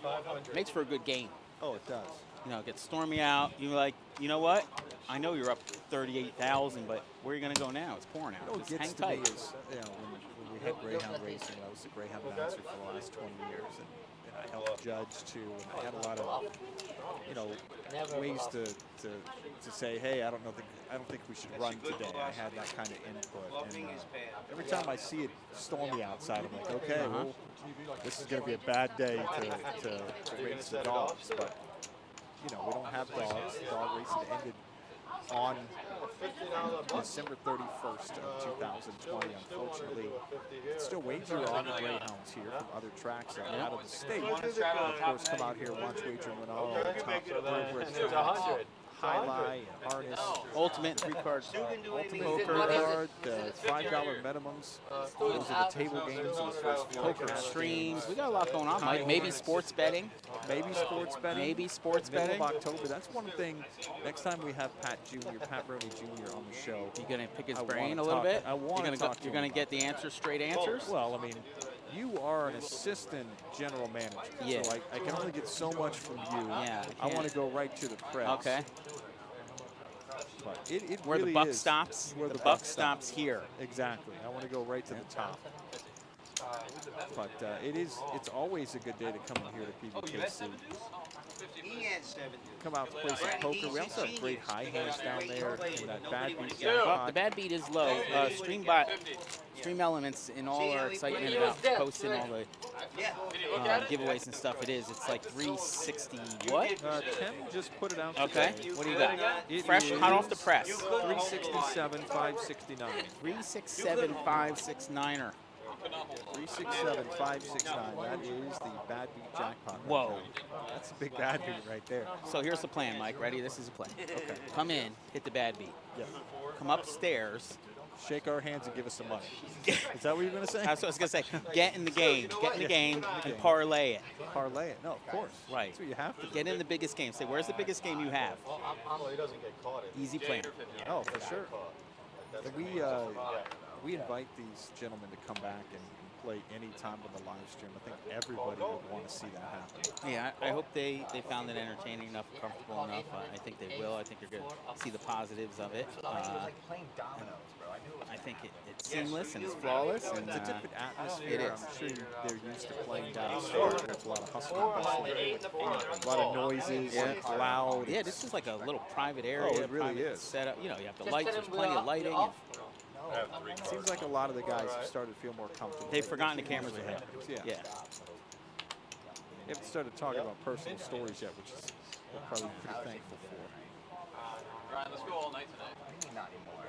500. Makes for a good game. Oh, it does. You know, it gets stormy out. You're like, you know what? I know you're up 38,000, but where are you going to go now? It's pouring out. What Just hang gets to me tight. is, you know, when we had Greyhound racing, I was the Greyhound announcer for the last 20 years, and I helped judge too, and I had a lot of, you know, ways to say, hey, I don't think we should run today. I had that kind of input, and every time I see it stormy outside, I'm like, okay, well, this is going to be a bad day to race the dogs, but you know, we don't have dogs. The dog racing ended on December 31st of 2020, unfortunately. Still wager on the Greyhounds here from other tracks out of the state. Of course, come out here, watch Wager and win all the top over at Highlight and Harness. Ultimate 3-card Ultimate poker. card, $5 minimums. Those are the table games in the first Poker streams. We got a lot going on, Mike. Maybe sports betting. Maybe sports betting. Maybe sports Middle betting. of October. That's one thing. Next time we have Pat Rooney Jr. on the show. You gonna pick his I brain wanna a little talk- bit? I want to talk to You're him gonna about get the answers, straight answers. Well, I mean, you are an assistant general manager. Yeah. So I can only get so much from you. Yeah. I want to go right to the press. Okay. But it Where really the buck is stops. where the buck stops here. Exactly. I want to go right to the top. But it's always a good day to come in here to PBKC. He had 7. Come out to play some poker. We also have great high hands down there. And that bad beat Well, jackpot. the bad beat is low. Stream Elements, in all our excitement about posting all the giveaways and stuff, it's like 360 what? Tim just put it out Okay. today. What do you got? It Fresh, hot off the is press. 367, 569. 367 569er. 367, 569. That is the bad beat jackpot. Whoa. That's a big bad beat right there. So here's the plan, Mike. Ready? This is a plan. Okay. Come in, hit the bad beat. Yeah. Come upstairs. Shake our hands and give us some money. Is that what you're going to say? That's what I was going to say. Get in the game. Get in the game and parlay it. Parlay it. No, of course. Right. That's what you have to do. Get in the biggest game. Say, where's the biggest game you have? Well, he doesn't get caught. Easy plan. Oh, for sure. And we invite these gentlemen to come back and play any time on the live stream. I think everybody would want to see that happen. Yeah, I hope they found it entertaining enough, comfortable enough. I think they will. I think you're going to see the positives of it. It's like playing dominoes, bro. I knew it was I think it's seamless and it's flawless. And, It's a different atmosphere. it is. I'm sure they're used to playing downstairs. There's a lot of hustle and bustle, a lot of noises, loud. Yeah, this is like a little private area. Oh, it really private is. Setup. You know, you have the lights. There's plenty of lighting. It seems like a lot of the guys have started to feel more comfortable. They've forgotten the cameras are here. Yeah. They haven't started talking about personal stories yet, which is we're probably pretty thankful for. Ryan, let's go all night tonight. not anymore.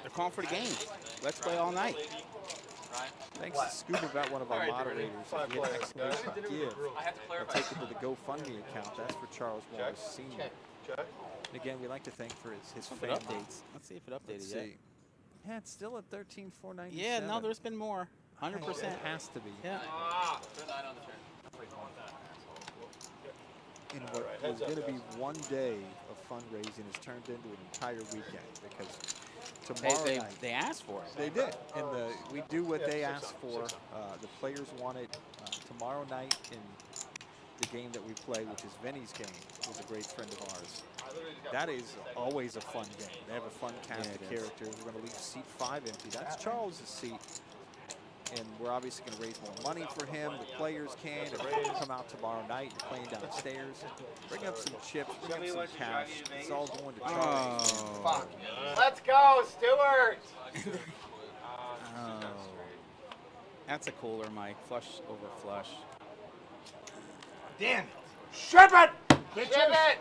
They're calling for the game. Let's play all night. Thanks to Scuba Vet, one of our moderators. If you have an explanation to give, we'll take it to the GoFundMe account. That's for Charles Morris Sr. And again, we like to thank for his family. Updates. Let's see if it updated Let's yet. see. Yeah, it's still at 13,497. Yeah, no, there's been more. 100%. It has to be. Yeah. And what was going to be one day of fundraising has turned into an entire weekend because tomorrow night they asked for it. They did, and we do what they asked for. The players wanted tomorrow night in the game that we play, which is Vinny's game, who's a great friend of ours. That is always a fun game. They have a fun cast of characters. We're going to leave seat 5 empty. That's Charles's seat. And we're obviously going to raise more money for him. The players can. If they can come out tomorrow night, you're playing downstairs. Bring up some chips, bring up some cash. It's all going to Charles. Fuck. Let's go, Stewart! Oh. That's a cooler, Mike. Flush over flush. Damn it! Ship it! Ship it!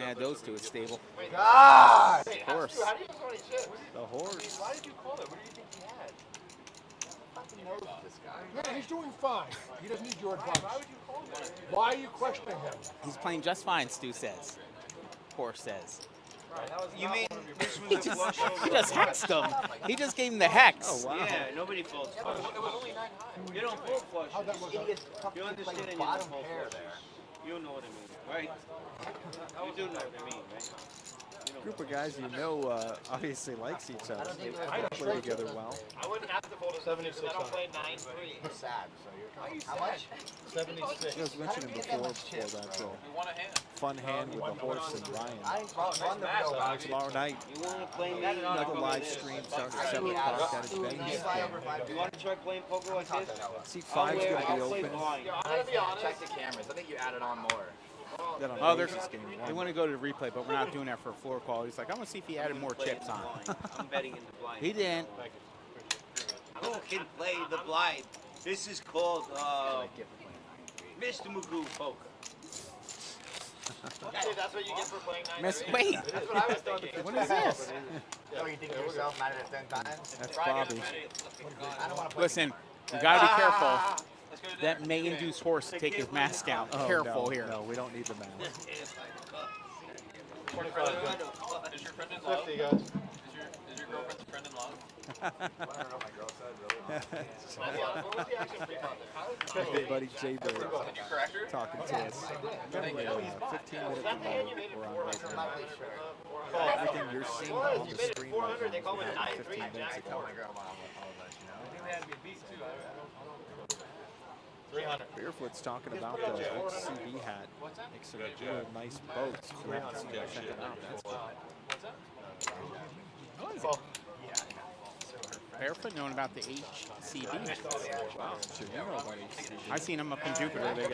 add those to his stable. God! Horse. How do you have so many chips? The horse. Why did you call it? What do you think he had? Fucking knows this guy. Yeah, he's doing fine. He doesn't need your advice. Why would you call it? Why are you questioning him? He's playing just fine, Stu says. Horse says. You mean this was a flush over? He just hexed him. He just gave him the hex. Oh, wow. Yeah, nobody folds flush. It was only 9 high. You don't fold flushes. Idiots You fucking understand playing you don't bottom fold pair flushes. there. You know what I mean, right? You do know what I mean, right? Group of guys you know obviously likes each other. They play together well. I wouldn't have to fold a 76. I don't play 9-3. You're sad, so you're Why are you how sad? much? 76. I was mentioning before that You want a hand? fun hand with the horse and I Ryan. ain't run the real Tomorrow night, You want to play me? another live stream starts at 7 o'clock down at Benny's. You want to try playing poker like this? Seat 5 is going to be I'll play open. blind. I'm gonna be honest. Check the cameras. I think you added on more. Then on Oh, they're, Roses game they 1. want to go to the replay, but we're not doing that for a floor call. He's like, I want to see if he added more chips on. I'm betting in the blind. He didn't. Who can play the blind? This is called Mr. Magoo Poker. Okay, that's what you get for playing 9-3. Miss, wait. That's what I was thinking. What is this? Oh, you think of yourself 9 out of 10 times? That's Bobby. I don't want to play. Listen, you got to be careful. That may induce horse to take his mask out. Oh, Careful no, here. No, we don't need the mask. 25. Is your friend in love? 50, guys. Is your girlfriend's friend in love? I don't know what my girl said, really. What was the action free on there? How is Good buddy Jay Bird Did you correct her? talking to us. Remember, 15 minutes that the hand you ago, made it we're on 400? right I'm now. not really sure. Everything you're seeing Well, on you the made it screen 400, right they now call was it about 9-3 15 minutes Jack. ago. My girl, I apologize, you know. I think they had to be beat too. 300. Barefoot's talking about the HCV hat. Makes some real nice boats. If you haven't seen it, check it out. That's cool. What's that? Barefoot knowing about the HCB. Wow, sure you know about HCV. I've seen them up in Jupiter. They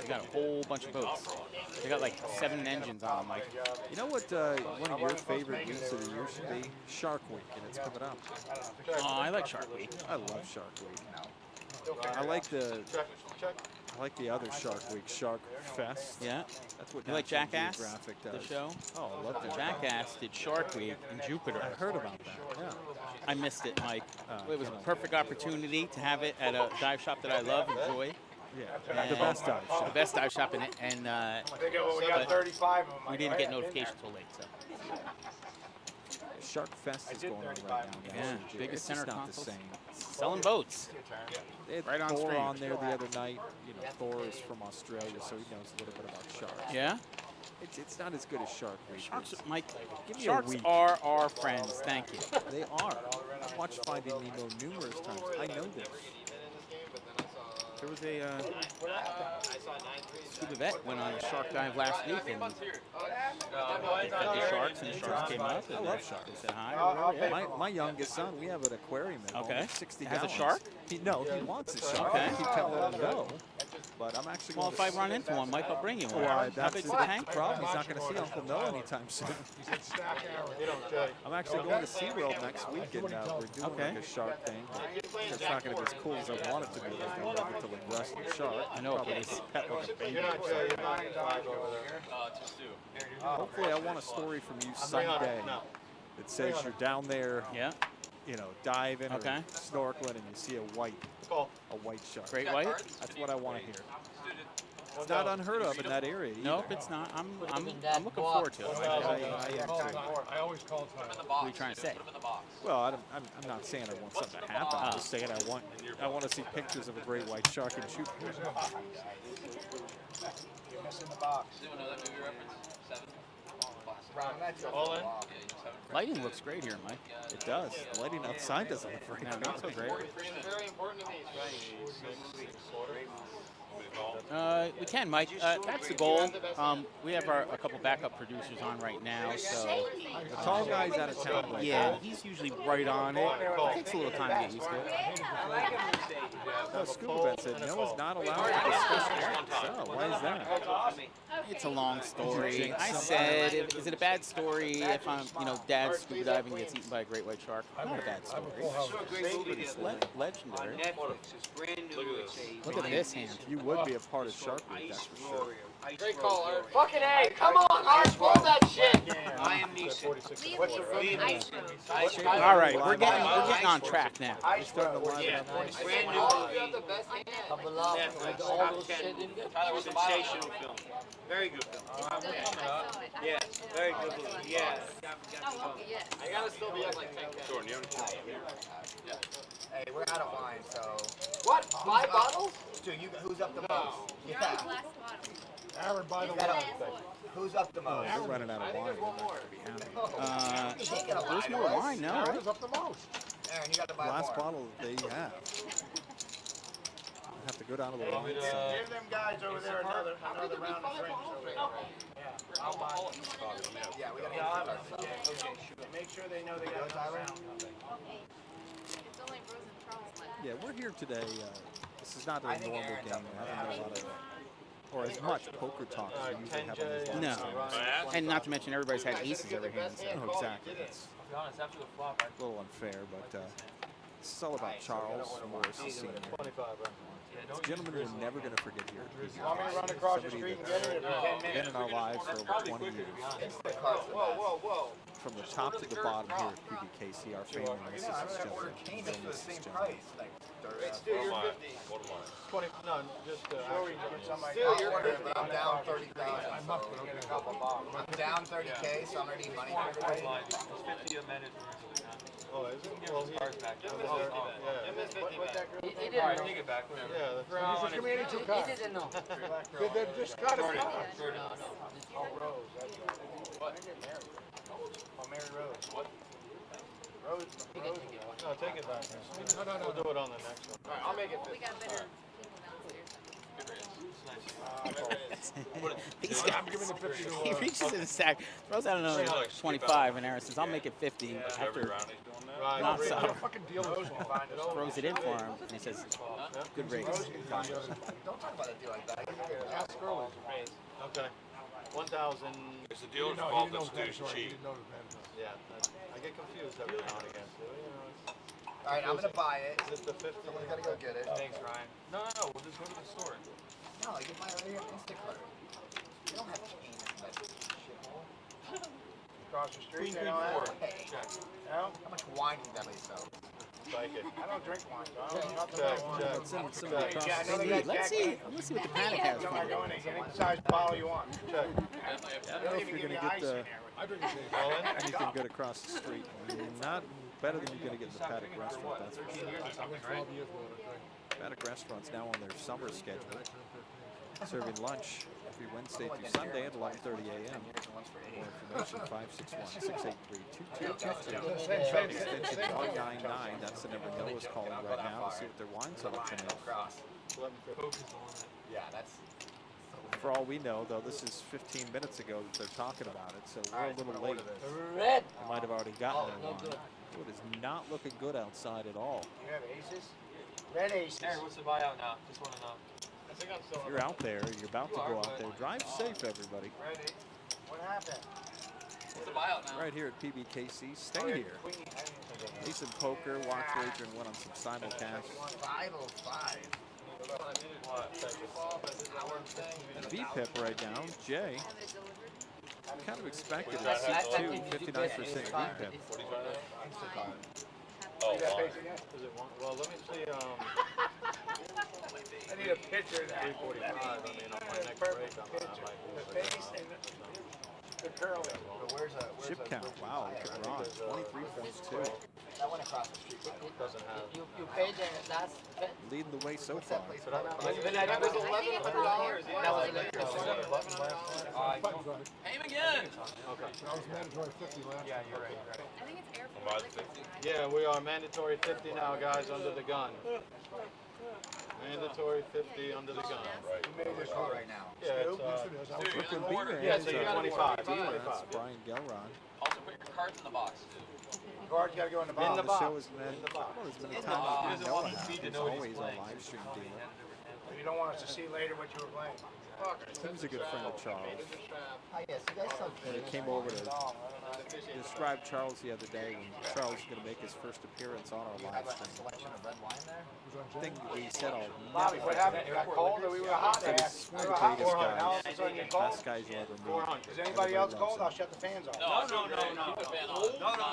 got a whole bunch of boats. They got like 7 engines on them. Like, You know what one of your favorite weeks of the year should be? Shark Week, and it's coming up. oh, I like Shark Week. I love Shark Week. I like the other Shark Week, Shark Fest. Yeah. That's what You like National Jackass, Geographic does. the show? Oh, I love the Jackass did Shark Week in Jupiter. I heard about that. Yeah. I missed it, Mike. It was a perfect opportunity to have it at a dive shop that I love, enjoy. Yeah. The best dive The shop. best dive shop in it, and We got 35 of them. we didn't get notification till late. So Shark Fest is going on right now. yeah, National biggest Geographic. It's center just not the console. same. Selling boats. They had Right on Thor stream. on there the other night. You know, Thor is from Australia, so he knows a little bit about sharks. Yeah. It's not as good as Shark Week. Sharks, is. Mike. Give me a Sharks week. are our friends. Thank you. They are. I've watched Finding Nemo numerous times. I know this. There was a scuba vet went on a shark dive last week, and they fed the sharks, and the sharks came up. I love sharks. They said hi. Yeah. My youngest son, we have an aquarium at home. Okay. It's 60 Has a gallons. shark? No, he wants a shark. Okay. I keep telling him no. But I'm actually Well, going if I run into one, Mike, I'll bring you one. Well, How that's big's the the tank? problem. He's not going to see Uncle Mel anytime soon. I'm actually going to SeaWorld next week, and we're doing like a shark thing. It's not going to be as cool as I want it to be. Like, I'm going to like wrestle the shark. I know, Probably but pet like a baby. Hopefully, I want a story from you someday that says you're down there, you know, diving or snorkeling, and you see a white shark. Great white? That's what I want to hear. It's not unheard of in that area. Nope, it's not. I'm looking forward to it. I always call time. What are you trying to say? Well, I'm not saying I want something to happen. I'm just saying I want to see pictures of a great white shark and shoot. You're missing the box. Does anyone know that movie reference? 7? All in? Lighting looks great here, Mike. It does. The lighting outside doesn't look very good. Not so great. Very important to me. We can, Mike. That's the goal. We have a couple backup producers on right now, so The tall guy's out of town. Right yeah, now. he's usually right on it. It takes a little time to get used to it. No, Scuba Vet said Noah's not allowed to discuss whites. Oh, why is that? It's a long story. I said, is it a bad story if Dad's scuba diving and gets eaten by a great white shark? Not a bad story. But it's legendary. On Netflix, it's brand new. It's a Look at this hand. You would be a part of Shark Week, that's for sure. Great call, Art. Fucking A, come on, Art, roll that Liam Neeson. What's the Liam All right, we're getting on track now. Ice Road. Yeah, brand new All of you have movie. the best hand. Netflix, all top those 10 shit in there. Tyler, sensational film. Very good film. Yeah, very good movie. Yeah. I gotta still be at like 10K. Jordan, you have Hey, we're out of wine, so. What? 5 bottles? Dude, who's up the most? Yeah. Aaron, by the You way. gotta- Who's up the most? They're running out of wine. There's one more. There's more wine now, right? Aaron's up the most. Aaron, you got to buy Last more. bottle that they have. I have to go down to the wine Give center. them guys over there another round of drinks over there. Yeah, we got to Make sure they know they got Tyler. Yeah, we're here today. This is not a normal game. We're having a lot of, or as much poker talk as we usually have on these live No. streams. And not to mention everybody's had aces every hand. So. Oh, exactly. It's To be honest, after the flop, a little unfair, but this is all about Charles Morris Sr. 25, right? It's a gentleman we're never going to forget here. Want me to run across the street and get it? Been in our lives for over 20 years. Whoa. From the top to the bottom here at PBKC, our family misses this Order gentleman. Canis for the Misses same this price. Like, Still, you're 50. 20, no, just, Still, you're 50. But I'm down 30,000. I'm down 30K, so I'm going to need money for everybody. it's 50 amended from oh, is it? Give Well, us cards back. yeah. What's that girl? He Alright, didn't take know. it back, whatever. Yeah, that's Throw Just give me any two He cards. didn't know. They just got it. Jordan. Mary Rose. He can take it. No, take it back. No. We'll do it on the next one. Alright, I'll make it 50. We got better These guys, he reaches in his sack, throws out another 25, and Aaron says, I'll make it 50 after Right. non-stop. Fucking deal with it. Throws it in for him, and he says, good race. Don't talk about a deal like that. Ask early. Okay. 1,000. It's the dealer's No, fault he that didn't know students that. He cheat. didn't know that. Yeah, I get confused every now and again. So, you know, All right, I'm going to buy it. is it the 50? Someone's got to go get it. Thanks, Ryan. No, we'll just go to the store. No, you buy it right here on Instacart. You don't have Canis in that shithole. Across the street, Queen, they don't have 4. it. Check. How much wine do you that sell? Like it. I don't drink wine, so I don't know nothing Check, about wine. check. Some of the Yeah, I know they Hey, got let's see what the paddock has So for I you. go in and get any size bottle you want. Check. I don't know if you're going to get anything good across the street. Not better than you're going to get in the Paddock restaurant, that's for sure. Paddock restaurant's now on their summer schedule, serving lunch every Wednesday through Sunday at 11:30 a.m. More information, 561-683-2222. Extension 199, that's the number Noah's calling right now to see what their wine selection is. Yeah, that's. For all we know, though, this is 15 minutes ago that they're talking about it, so we're a little late. Red. They might have already gotten their no wine. good. Oh, it is not looking good outside at all. You have aces? Red aces. Aaron, what's the buyout now? Just want to know. I think I'm still If you're out there, you're about to go out there, drive safe, everybody. Ready? What happened? What's the buyout now? Right here at PBKC, stay here. Play some poker, watch wager, and win on some simulcast. 505. VPIP right now, Jay. I kind of expected a 6-2, 59% VPIP. Oh, Is it one? Well, let me see. I need a picture of that. 345. I mean, on my next break, I might do The face and the curly. Chip count, wow, look at Ron, 23.2. That went across the street. Doesn't have. You paid the last bet. Leading the way so far. So that, That was $1,100. That was Pay him again. Okay. That was mandatory 50 last. Yeah, you're right. I think it's airport. Yeah, we are mandatory 50 now, guys, under the gun. Mandatory 50 under the gun. Right. You made this call right now. Yeah, it's, Brooklyn Beamer yeah, has so you're 25. that's Brian Gelron. Also, put your cards in the box. Cards gotta go in the In the box. The show box. has been, well, as many He times as doesn't Noah want has. you to It's know what he's always a playing. live stream deal. You don't want us to see later what you were playing. He was a good friend of Charles. Oh, yes, you guys so And he came over to describe Charles the other day when Charles was going to make his first appearance on our live stream. selection of red wine there? Thing we said all Bobby, what happened? You got cold or we were hot there? He's one of the greatest guys, Now all of a sudden you're cold? best guys you'll ever meet. Is anybody else cold? I'll shut the fans off. No,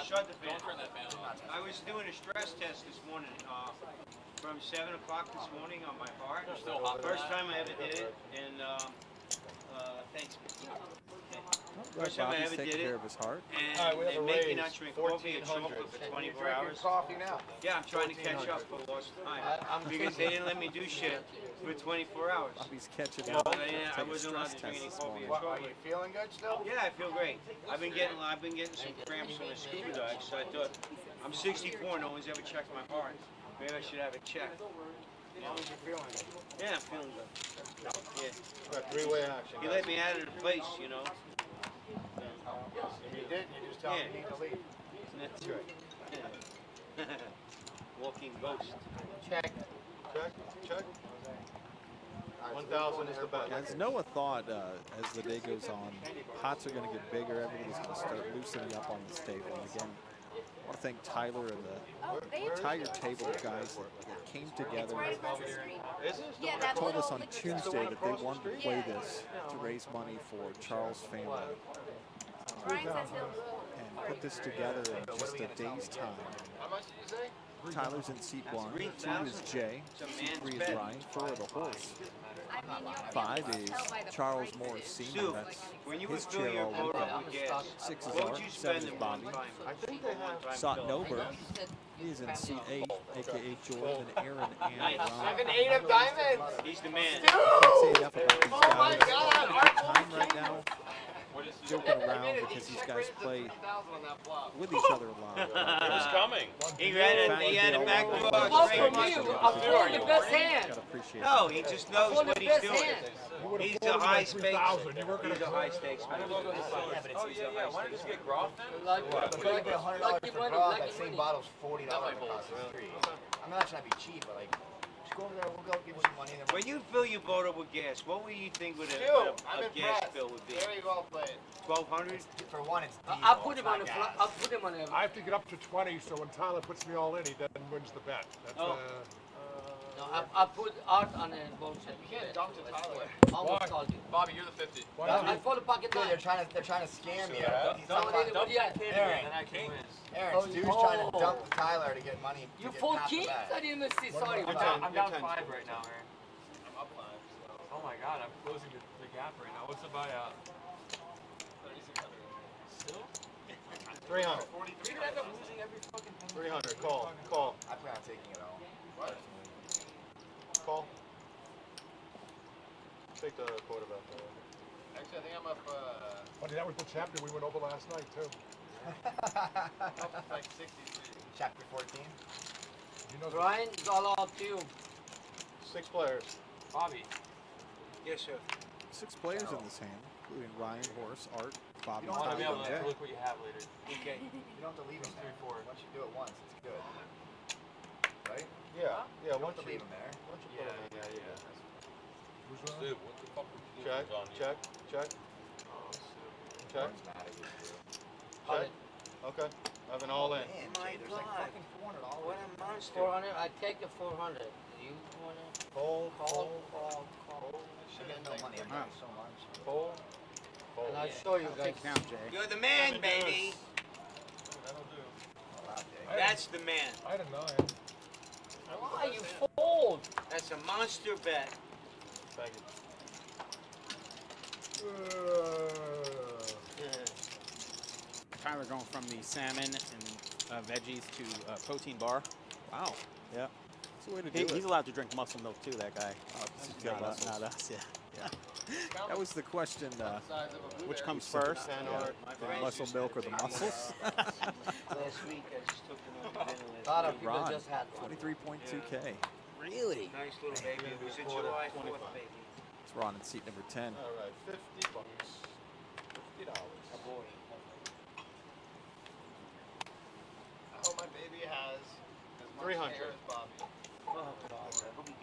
shut the fan. I was doing a stress test this morning, from 7 o'clock this morning on my heart. First time I ever did it, and thanks. First time I Bobby's ever taking did care it, of his heart. and they make me not drink coffee or chocolate for 24 hours. Coffee now. Yeah, I'm trying to catch up for lost time because they didn't let me do shit for 24 hours. Bobby's catching up. I wasn't allowed to drink any coffee or Are chocolate. you feeling good still? Yeah, I feel great. I've been getting some cramps from the scuba dive, so I thought I'm 64. No one's ever checked my heart. Maybe I should have it checked. As long as you're feeling good. Yeah, I'm feeling good. Yeah. Got three-way action. He let me out of the place, you know. You did, you just tell me you need to leave. That's right. Walking ghost. Check. 1,000 is the bet. As Noah thought, as the day goes on, pots are going to get bigger. Everybody's going to start loosening up on this table. And again, I want to thank Tyler and the entire table of guys that came together. Told us on Tuesday that they wanted to play this to raise money for Charles' family. And put this together in just a day's time. How much did you say? Tyler's in seat 1, 2 is Jay, seat 3 is Ryan, 4 are the horse. 5 is Charles Morris Sr. That's his chair all weekend. 6 is Art, 7 is Bobby. Sot Nober is in seat 8, aka Jordan, Aaron, and Ron. 7, 8 of diamonds. He's the man. I can't say enough about these guys. Oh my God! They're having a good time right now. Joking around because these guys play with each other a lot. It was coming. He had it back to us. I'm the best hand. Gotta appreciate No, he just knows what he's doing. He's a high stakes. He's a high stakes man. Why don't you just get Groff then? Like $100 for grog, that same bottle's $40 across the street. I'm not trying to be cheap, but like, just go over there, we'll go give you some money. And then When you fill your boat up with gas, what would you think would I'm a gas impressed. bill would be? Very well played. 1,200? for one, it's diesel. I'll put it's him on not the gas. I'll put him on the. I have to get up to 20, so when Tyler puts me all in, he then wins the bet. That's, No, I put Art on the bullshit. You can't dump to Tyler. Almost called you. Bobby, you're the 50. I follow pocket Dude, nine. they're trying to scam you. He's No, talking what do you have? Aaron, Aaron, Stu's trying to dump Tyler to get money. You to get 4 half the kings? bet. I didn't even see. Sorry. I'm down 5 right now, Aaron. I'm up 5. Oh my God, I'm closing the gap right now. What's the buyout? 3,600. Still? 300. 43. I end up losing every fucking thing. 300. Call. I plan on taking it all. Call. Take the quarterback. Actually, I think I'm up Funny, that was the chapter we went over last night, too. up like 63. Chapter 14. You know, Ryan, it's all up to you. 6 players. Bobby. Yes, sir. 6 players in this hand, including Ryan, Horace, Art, Bobby, You don't want to be Tyler, able and to Jay. look what you have later. Okay. You don't have to leave him there. 3, 4. Once you do it once, it's good. Right? Yeah. You don't Once have to you leave him there. Yeah. who's on? Dude, what the fuck was you check. on? Check. Check. Check. What's the matter with you? Check. Okay. I have an all in. Man, My Jay, there's like God. fucking $400. What a monster. 400. I take the 400. You want it? Call. Call. I get no money. I'm doing so much. Call. And I'll show you guys. Take count, Jay. You're the man, baby. That'll do. Wow, Jay. That's the man. I had a 9. Why you fold? That's a monster bet. Thank you. Tyler going from the salmon and veggies to protein bar. Wow. Yeah. That's the way to do it. He's allowed to drink muscle milk too, that guy. He's got muscles. Not us, yeah. That was the question, Which comes first? the muscle milk or the muscles? Last week I just took him out to dinner A lot of people Ron, just had one. 23.2K. Really? Nice little baby. It was a July 4th baby. It's Ron in seat number 10. All right. $50. $50. A boy. I hope my baby has as much 300. hair as Bobby.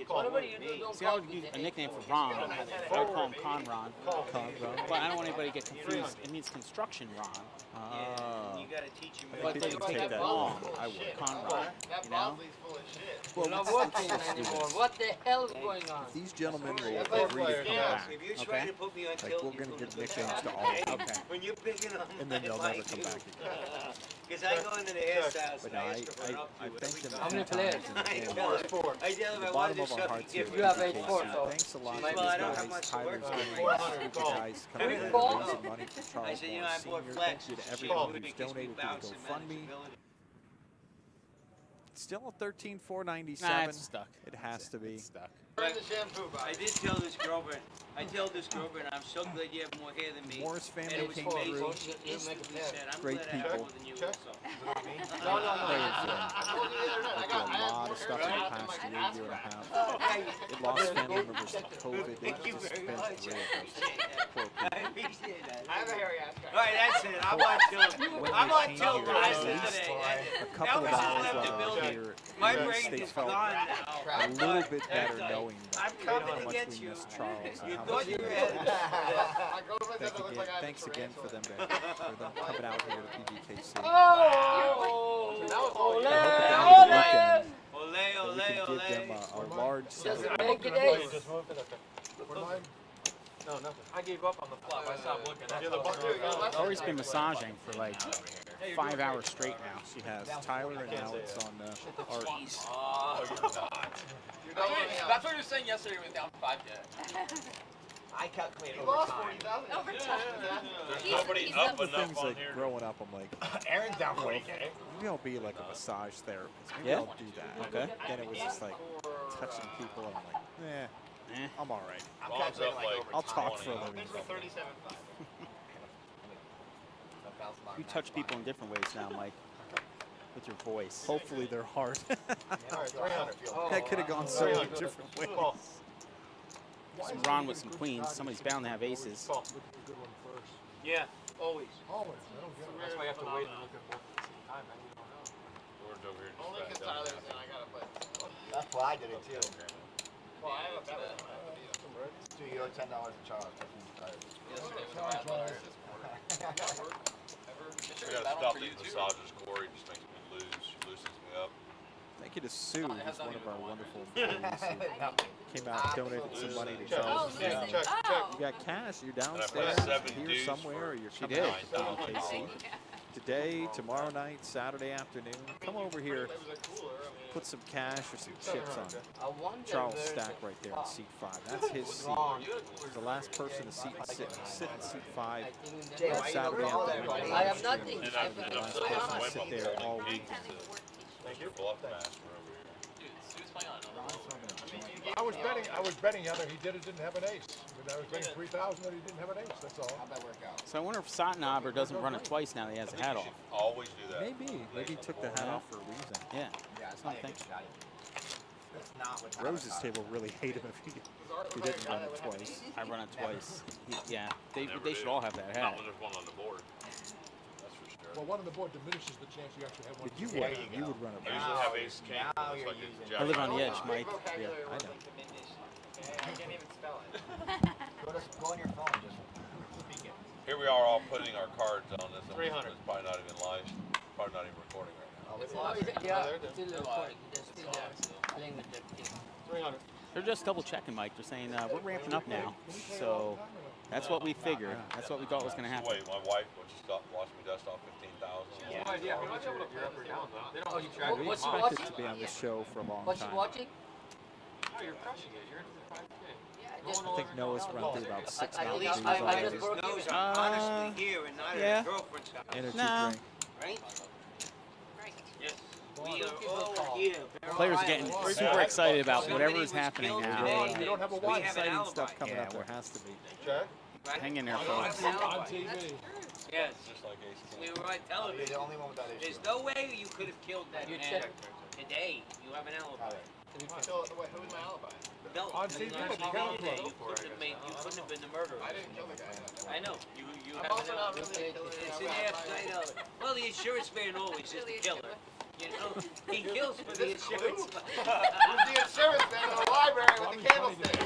Whatever you do, don't See, I would use a nickname for Ron. I would call him Con Ron. But I don't want anybody to get confused. It means construction Ron. You gotta teach him. But they would take it wrong. I would. Con Ron. You know? You're not working anymore. What the hell is going on? These gentlemen will agree to come back. If you're trying to put me on Like, tilt, we're going to give nicknames to all of them. Okay. when you're picking on And then they'll my never come back again. Because I go into the hairstyles But and no, I ask her for an I up to thanked them How many a few times. players? And I again, tell him, I tell him the I bottom wanted of our something hearts here different. You have at 8 PBKC, sports, so thanks a lot to Well, these I don't have guys. much to Tyler's work on. doing 400 you calls. guys coming in and calls? raising money for I Charles said, Moore I bought Sr. flex. Thank you to Shit, everyone it who's gives me donated to bounce the and GoFundMe. manageability. Still a 13,497. Nah, it's stuck. It has to be. It's stuck. But I did tell this girlfriend, I'm so glad you have more hair than me. Moore's family and it was came amazing. through. She instantly said, I'm Great glad I have people. more than you also. No. Went through a lot of stuff in the past year and a half. It lost family members to COVID. Thank you It's just very been much. real. Poor people. I appreciate that. I have a hairy ass guy. All right, that's it. I'm on tilt. When I'm they on came tilt the here, rest at of the least day. a couple of Elvis has hours left the while I was building. here, My the brain States is felt gone a now. little bit better knowing I'm how coming much against we you. miss Charles and You how thought much you we were miss ahead. My girlfriend says I look like I have a Thanks again for them, tarantula. for them coming out here to PBKC. Oh! So that was all Ole! you. That Ole! we can give them a large Just celebration. make it ace. What am I? No, nothing. I gave up on the flop. I stopped looking. That's Yeah, the how bucket- strong I was. Corey's been massaging for like 5 hours straight now. She has Tyler and Alex on our That's what you were saying yesterday when down 5K. I calculated You over lost time. 40,000. Over time. There's nobody He's up the enough things on like here. growing up, I'm like, Aaron's down you know, 40K. maybe I'll be like a massage therapist. Maybe Yeah? I'll do that. Okay. Then it was just like touching people. And I'm like, I'm all right. I'm Bob's up calculating like like over I'll time. talk for a living. 37.5. You touch people in different ways now, Mike, with your voice. Hopefully they're hard. All right, 300. That could have gone so many different ways. Some Ron with some queens. Somebody's bound to have aces. Look at the good one first. Yeah, always. Always. I don't get it. That's why you have to wait and look at both at the same time. Man. You don't know. George over here Only just because backed Tyler's up. in, I gotta play. That's why I did it too. Well, I have a better one. Do you owe $10 to Charles? That's when you started. We gotta stop these massages. Corey just makes me lose. She loosens me up. Thank you to Sue, who's one of our wonderful employees who came out and donated some money to Charles. losing. Check. Oh. You got cash, you're And I downstairs, put 7 here dues somewhere, for or you're She coming did. out to PBKC. Today, tomorrow night, Saturday afternoon, come over here, put some cash or some chips on I wonder Charles' where's stack right there in seat 5. That's his seat. He's the last person to sit in seat 5 on Saturday afternoon. I have nothing. And I I'm have still nothing. supposed to I win sit one there all more. week. Thank you. Bluff master over here. I was betting either he did or didn't have an ace. But I was betting 3,000 that he didn't have an ace. That's all. How'd that work out? So I wonder if Satnaber doesn't run it twice now that he has a hat off. Always do that. Maybe he took the hat off for a reason. Yeah. Yeah, it's not not a good thinking. shot. It's not what Rose's table really hate him if he didn't run it twice. I run it twice. Yeah. They should all have that Not hat. when there's one on the board. That's for sure. Well, one on the board diminishes the chance you actually have one. But you There would. you You would run it. I usually have ace king. Now It's you're like a using jack. I live on the edge, Mike. Vocabulary I words know. like diminish. I can't even spell it. Go on your phone, just speak it. Here we are all putting our cards on this. 300. It's probably not even live. Probably not even recording right now. Oh, it's Oh, live. is it? Oh, Yeah, there it is. still recording. They're still there. Playing with their team. 300. They're just double checking, Mike. They're saying we're ramping up now. So that's what we figured. That's what we thought was going to So happen. wait, my wife would just watch me dust off 15,000. No idea how much you're up or down though. They don't keep track What- of what's your she money. Expected to be on this show for a long What's she time. watching? Oh, you're crushing it. You're into the 5K. I think Noah's run through about 6 I mountain think dews I already. just broke Knows even. I'm honestly here and not yeah. at a girlfriend's house. Energy No. drink. Right? Right. Yes. We are all here. Players are getting super excited about whatever is happening now. You don't have a We watch. have an Exciting alibi. stuff coming Yeah, up. There has to be. Check. Hang in there, On folks. TV. Yes. Just like ace We king. were on You're television. the only one with that issue. There's no way you could have killed that You man check. today. You have an alibi. So, wait, who was my alibi? No, On you TV, not you TV can't today. vote. You couldn't have made. You couldn't have been the murderer. I didn't kill the guy. I know. You I'm have also an not alibi. really a killer. It's an half night of it. Well, the insurance man always is the killer. You know, he kills for the insurance. Who's the insurance man in the library with the candlestick?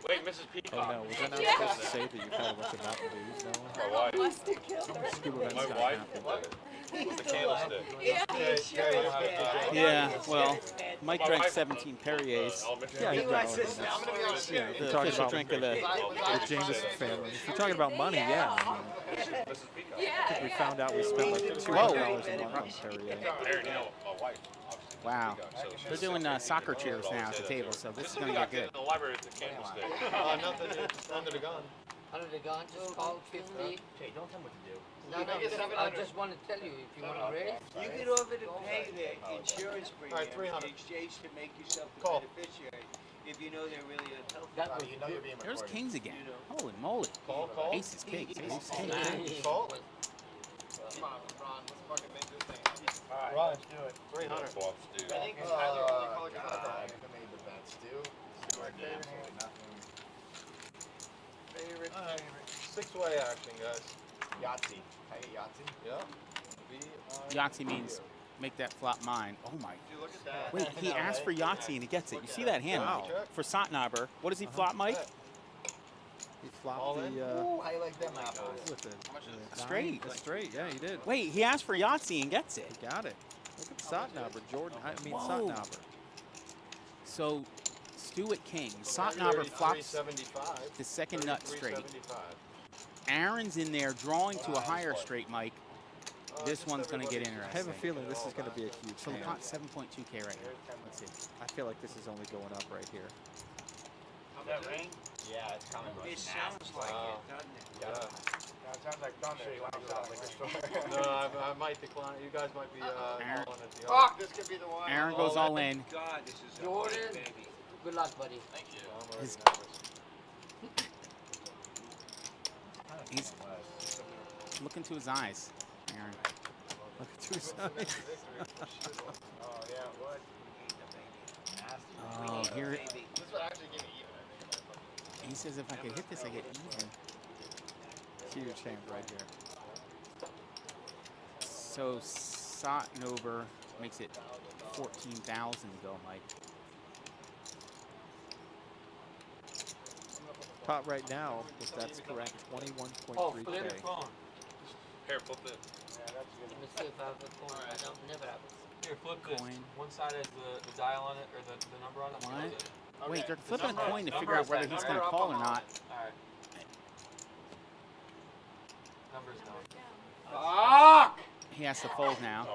Wait, Mrs. Peacock. Oh no, was I not supposed to say that you kind of went to Mountain Dews? No. My wife. Scuba My events wife not with the candlestick. Yeah, well, Mike drank 17 Perriers. Yeah, He I'm likes going this. to- I'm gonna be honest. yeah, The you're talking official about drink of the Jameson family. If you're talking about money, yeah. I think we found out we spent like $200 a month on Perrier. Wow. They're doing soccer cheers now at the table, so this is going to get good. The library with the candlestick. Nothing, just under the gun. Under the gun, just call 50. Hey, don't tell me what to do. No, I just want to tell you, if you want to raise. You could offer to pay the insurance premium All right, 300. in exchange to make yourself the Call. beneficiary if you know they're really unhealthy. That would You know you're being There's recorded. kings again. Holy moly. Call. Aces, kings, aces, kings. Call. Come on, Ron, let's fucking make this thing happen. Ron, let's do it. 300. Swaps, dude. I think Tyler really called you God, out. I made the bets too. Right there. Nothing. Favorite. Six-way action, guys. Yahtzee. Hey, Yahtzee. Yeah. Yahtzee means make that flop mine. Oh my. Dude, look at that. Wait, he asked for Yahtzee and he gets it. You see that hand, Wow. Mike? For Sotnaber. What does he flop, Mike? He flopped All in? the Ooh, how you like them apples? with the Straight. nine. Straight, yeah, he did. Wait, he asked for Yahtzee and gets it. He got it. Look at Sotnaber, Jordan. I mean Whoa. Sotnaber. So, Stuart King. Sotnaber flops 375. the second nut straight. 375. Aaron's in there drawing to a higher straight, Mike. This one's going to get I have a interesting. feeling this is going to be a huge So the hand. pot's 7.2K right now. Let's see. I feel like this is only going up right here. That rain? Yeah, it's coming. It sounds like it, doesn't it? Yeah. It sounds like thunder. You want to go to the liquor store? No, I might decline. You guys might be Aaron. calling it the Fuck, this could be the one. Aaron goes all in. God, this is a Jordan. great baby. Good luck, buddy. Thank you. He's look into his eyes, Aaron. Look at two sides. Oh, yeah, what? Oh, here. This would actually give me even. He says if I could hit this, I get even. Huge hand right here. So Sotnover makes it 14,000 to go, Mike. Pot right now, if that's correct, 21.3K. Oh, flip your phone. Here, flip it. Let me see if I have a phone. I don't never have it. Here, flip this. Coin. One side has the dial on it, or the number on it. What? Okay. Wait, they're The flipping a number- coin to number figure out is whether that he's number going to up call on or the- not. Alright. Number's down. Fuck! He has to fold now.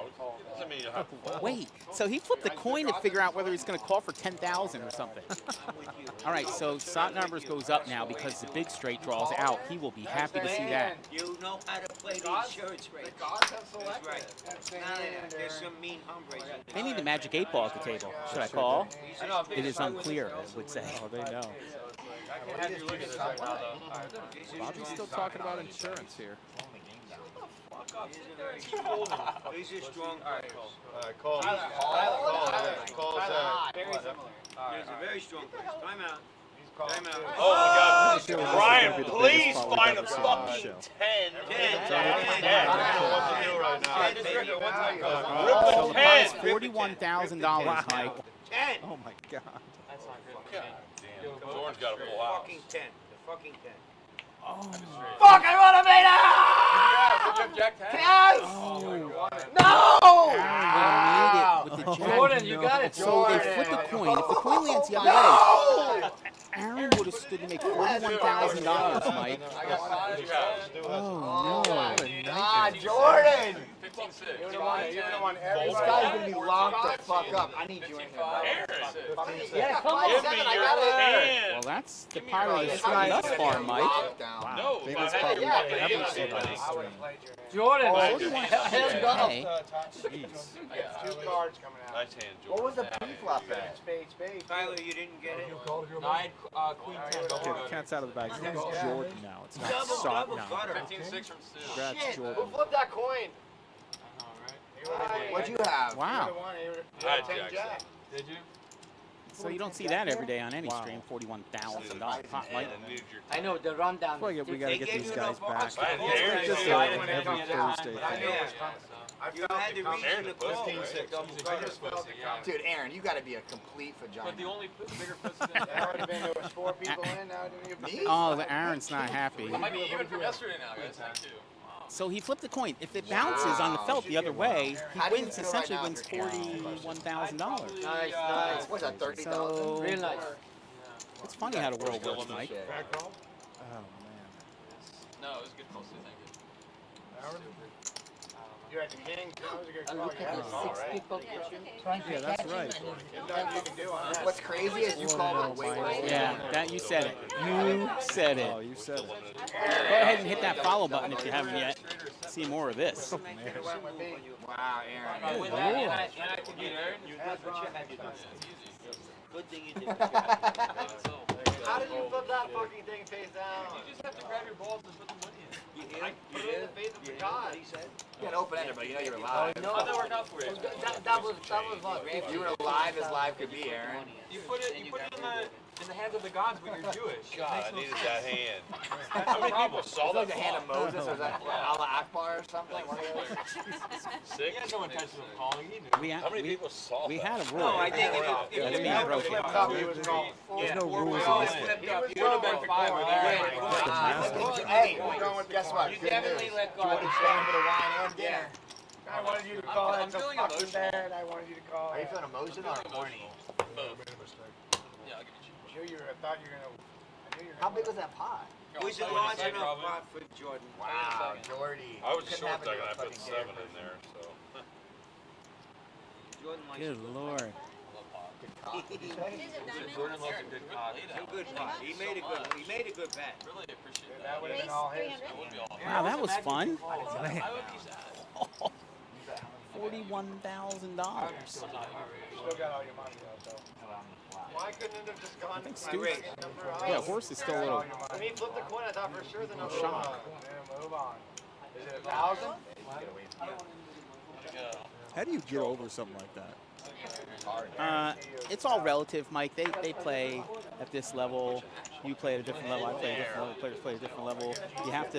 Doesn't mean you have to fold. Wait, so he flipped a coin to figure out whether he's going to call for 10,000 or something. All right, so Sotnabers goes up now because the big straight draws out. He will be happy to see that. You know how to play the insurance rate. The gods have That's selected. right. There's some mean hombres in They there. need the magic 8 ball at the table. Should I call? I know, It is unclear, I would say. Oh, they know. I can't have you look at this right now, though. Bobby's still talking about insurance here. These are strong players. All right, call. Call. Very similar. There's a very strong player. Time out. Time out. Oh my God, Sure, this is Brian, gonna be the please biggest spot we've find a ever seen on the fucking show. 10. I don't know what to do right now. So the pot is Ten. $41,000, Mike. 10. Oh my God. That's not good. God damn, Zorn's got a full house. Fucking 10. The fucking 10. Fuck, I would have made it! Jack 10? Yes! Oh my God. No! Aaron would have made it with the jack. Jordan, you got it. So they flip the coin. If the coin lands the other way, Aaron would have stood to make $41,000, Mike. Oh, no. Ah, Jordan! 15-6. This guy's gonna be locked the fuck up. I need you in here. Yeah, come Give on. me 7, I your got it. hand. Well, that's the part of the stream thus far, Mike. No, Biggest if I pot had we've your fucking ever hand, seen on buddy. this stream. Jordan, Oh, hands go. Hey, Jeez. Two cards coming out. Nice hand, What Jordan. was the pre-flop at? Spade. Tyler, you didn't get it. Nine, Queen 10. Okay, the cat's out of the bag. His name's Jordan now. It's not Double Sotnaber. butter. 15-6 from Stu. Congrats, Shit, Jordan. who flipped that coin? Alright. What'd you have? Wow. I had Jack. Did you? So you don't see that every day on any stream. $41,000 hot light. I know the rundown. We gotta get these guys back. Just every Thursday. You had the reason to call. Dude, Aaron, you got to be a complete vagina. But the only bigger pussy That already been, there was 4 people in, now it didn't even Oh, Aaron's not happy. It might be even from yesterday now, guys. Thank you. So he flipped the coin. If it bounces on the felt the other way, he wins. Essentially wins $41,000. Nice. What's that, 30,000? So Real nice. it's funny how the world works, Mike. Oh man. No, it was a good call, thank you. You're at the King. That was a good call. Look You at had a the call, 6 right? people trying to Yeah, that's catch right. him. Nothing you can do on that. What's crazy is you called it way more. Yeah, that you said it. You said it. Oh, you said it. Go ahead and hit that follow button if you haven't yet. See more of this. Wow, Aaron. With that, and I can get Aaron. Good thing you did. How did you flip that fucking thing face down? You just have to grab your balls and put the money in. You I put it in the face of the god. he said? You had open-ended, but you know you're live. How'd that work out for you? That was what? You were live as live could be, Aaron. You put it in the hands of the gods when you're Jewish. God, I needed that hand. How many people saw that? Like the hand of Moses, or is that Allah Akbar or something? One of those? He had no intention of calling. He knew. How many people saw We that? had a rule. No, I think That's being broken. There's no rules in this thing. You would have been for 5 with Aaron. Hey, guess what? You Good definitely news. let You want go. to stand for the wine and dinner. I wanted you to call I'm it so feeling fucking emotional. bad. I wanted you to call Are you it. feeling emotional or horny? Yeah, I'll give it to you. I thought you were gonna. How big was that pot? Was it large enough for Jordan? Wow, Jordy. I was Couldn't short, have it Doug, in and I a put fucking 7 Gary in there, so. Jordan likes Good Lord. Jordan loves a good cock. a good pot. He made a good bet. Really appreciate That would have been all his. That would be all. Wow, that was fun. I would be sad. $41,000. Still got all your money though, so. Why couldn't it have just gone think my Stu's- race? Number Yeah, horse is still a little. When he flipped the coin, I thought for sure the number shocked. Yeah, move on. Is it 1,000? How do you get over something like that? It's all relative, Mike. They play at this level. You play at a different level. I play at a different level. Players play at a different level. You have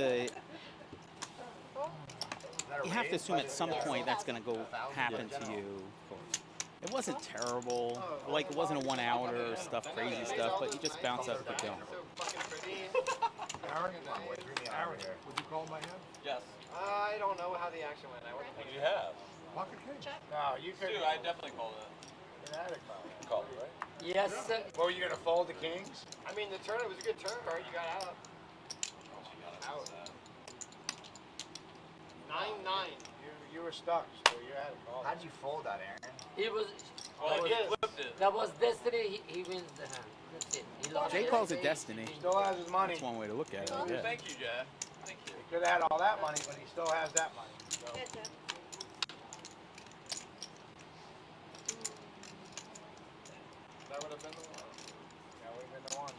to assume at some point that's going to go happen to you. Of course. It wasn't terrible. Like it wasn't a 1 hour or stuff, crazy stuff, but you just bounce up and keep going. Aaron, Would you call my hand? Yes. I don't know how the action went. I wasn't What do you have? Pocket king. No, you could. Dude, I definitely called it. Called it, right? Yes, sir. What, were you gonna fold the kings? I mean, the turn, it was a good turn card. You got out. Out. 9-9. You were stuck, so you had to call. How'd you fold that, Aaron? It was. Well, he flipped it. That was destiny. He wins the hand. That's it. He lost Jay it. calls it destiny. He still has his money. That's one way to look at it. Well, Yeah. thank you, Jay. Thank you. He could have had all that money, but he still has that money. So. That would have been the one. That would have been the one.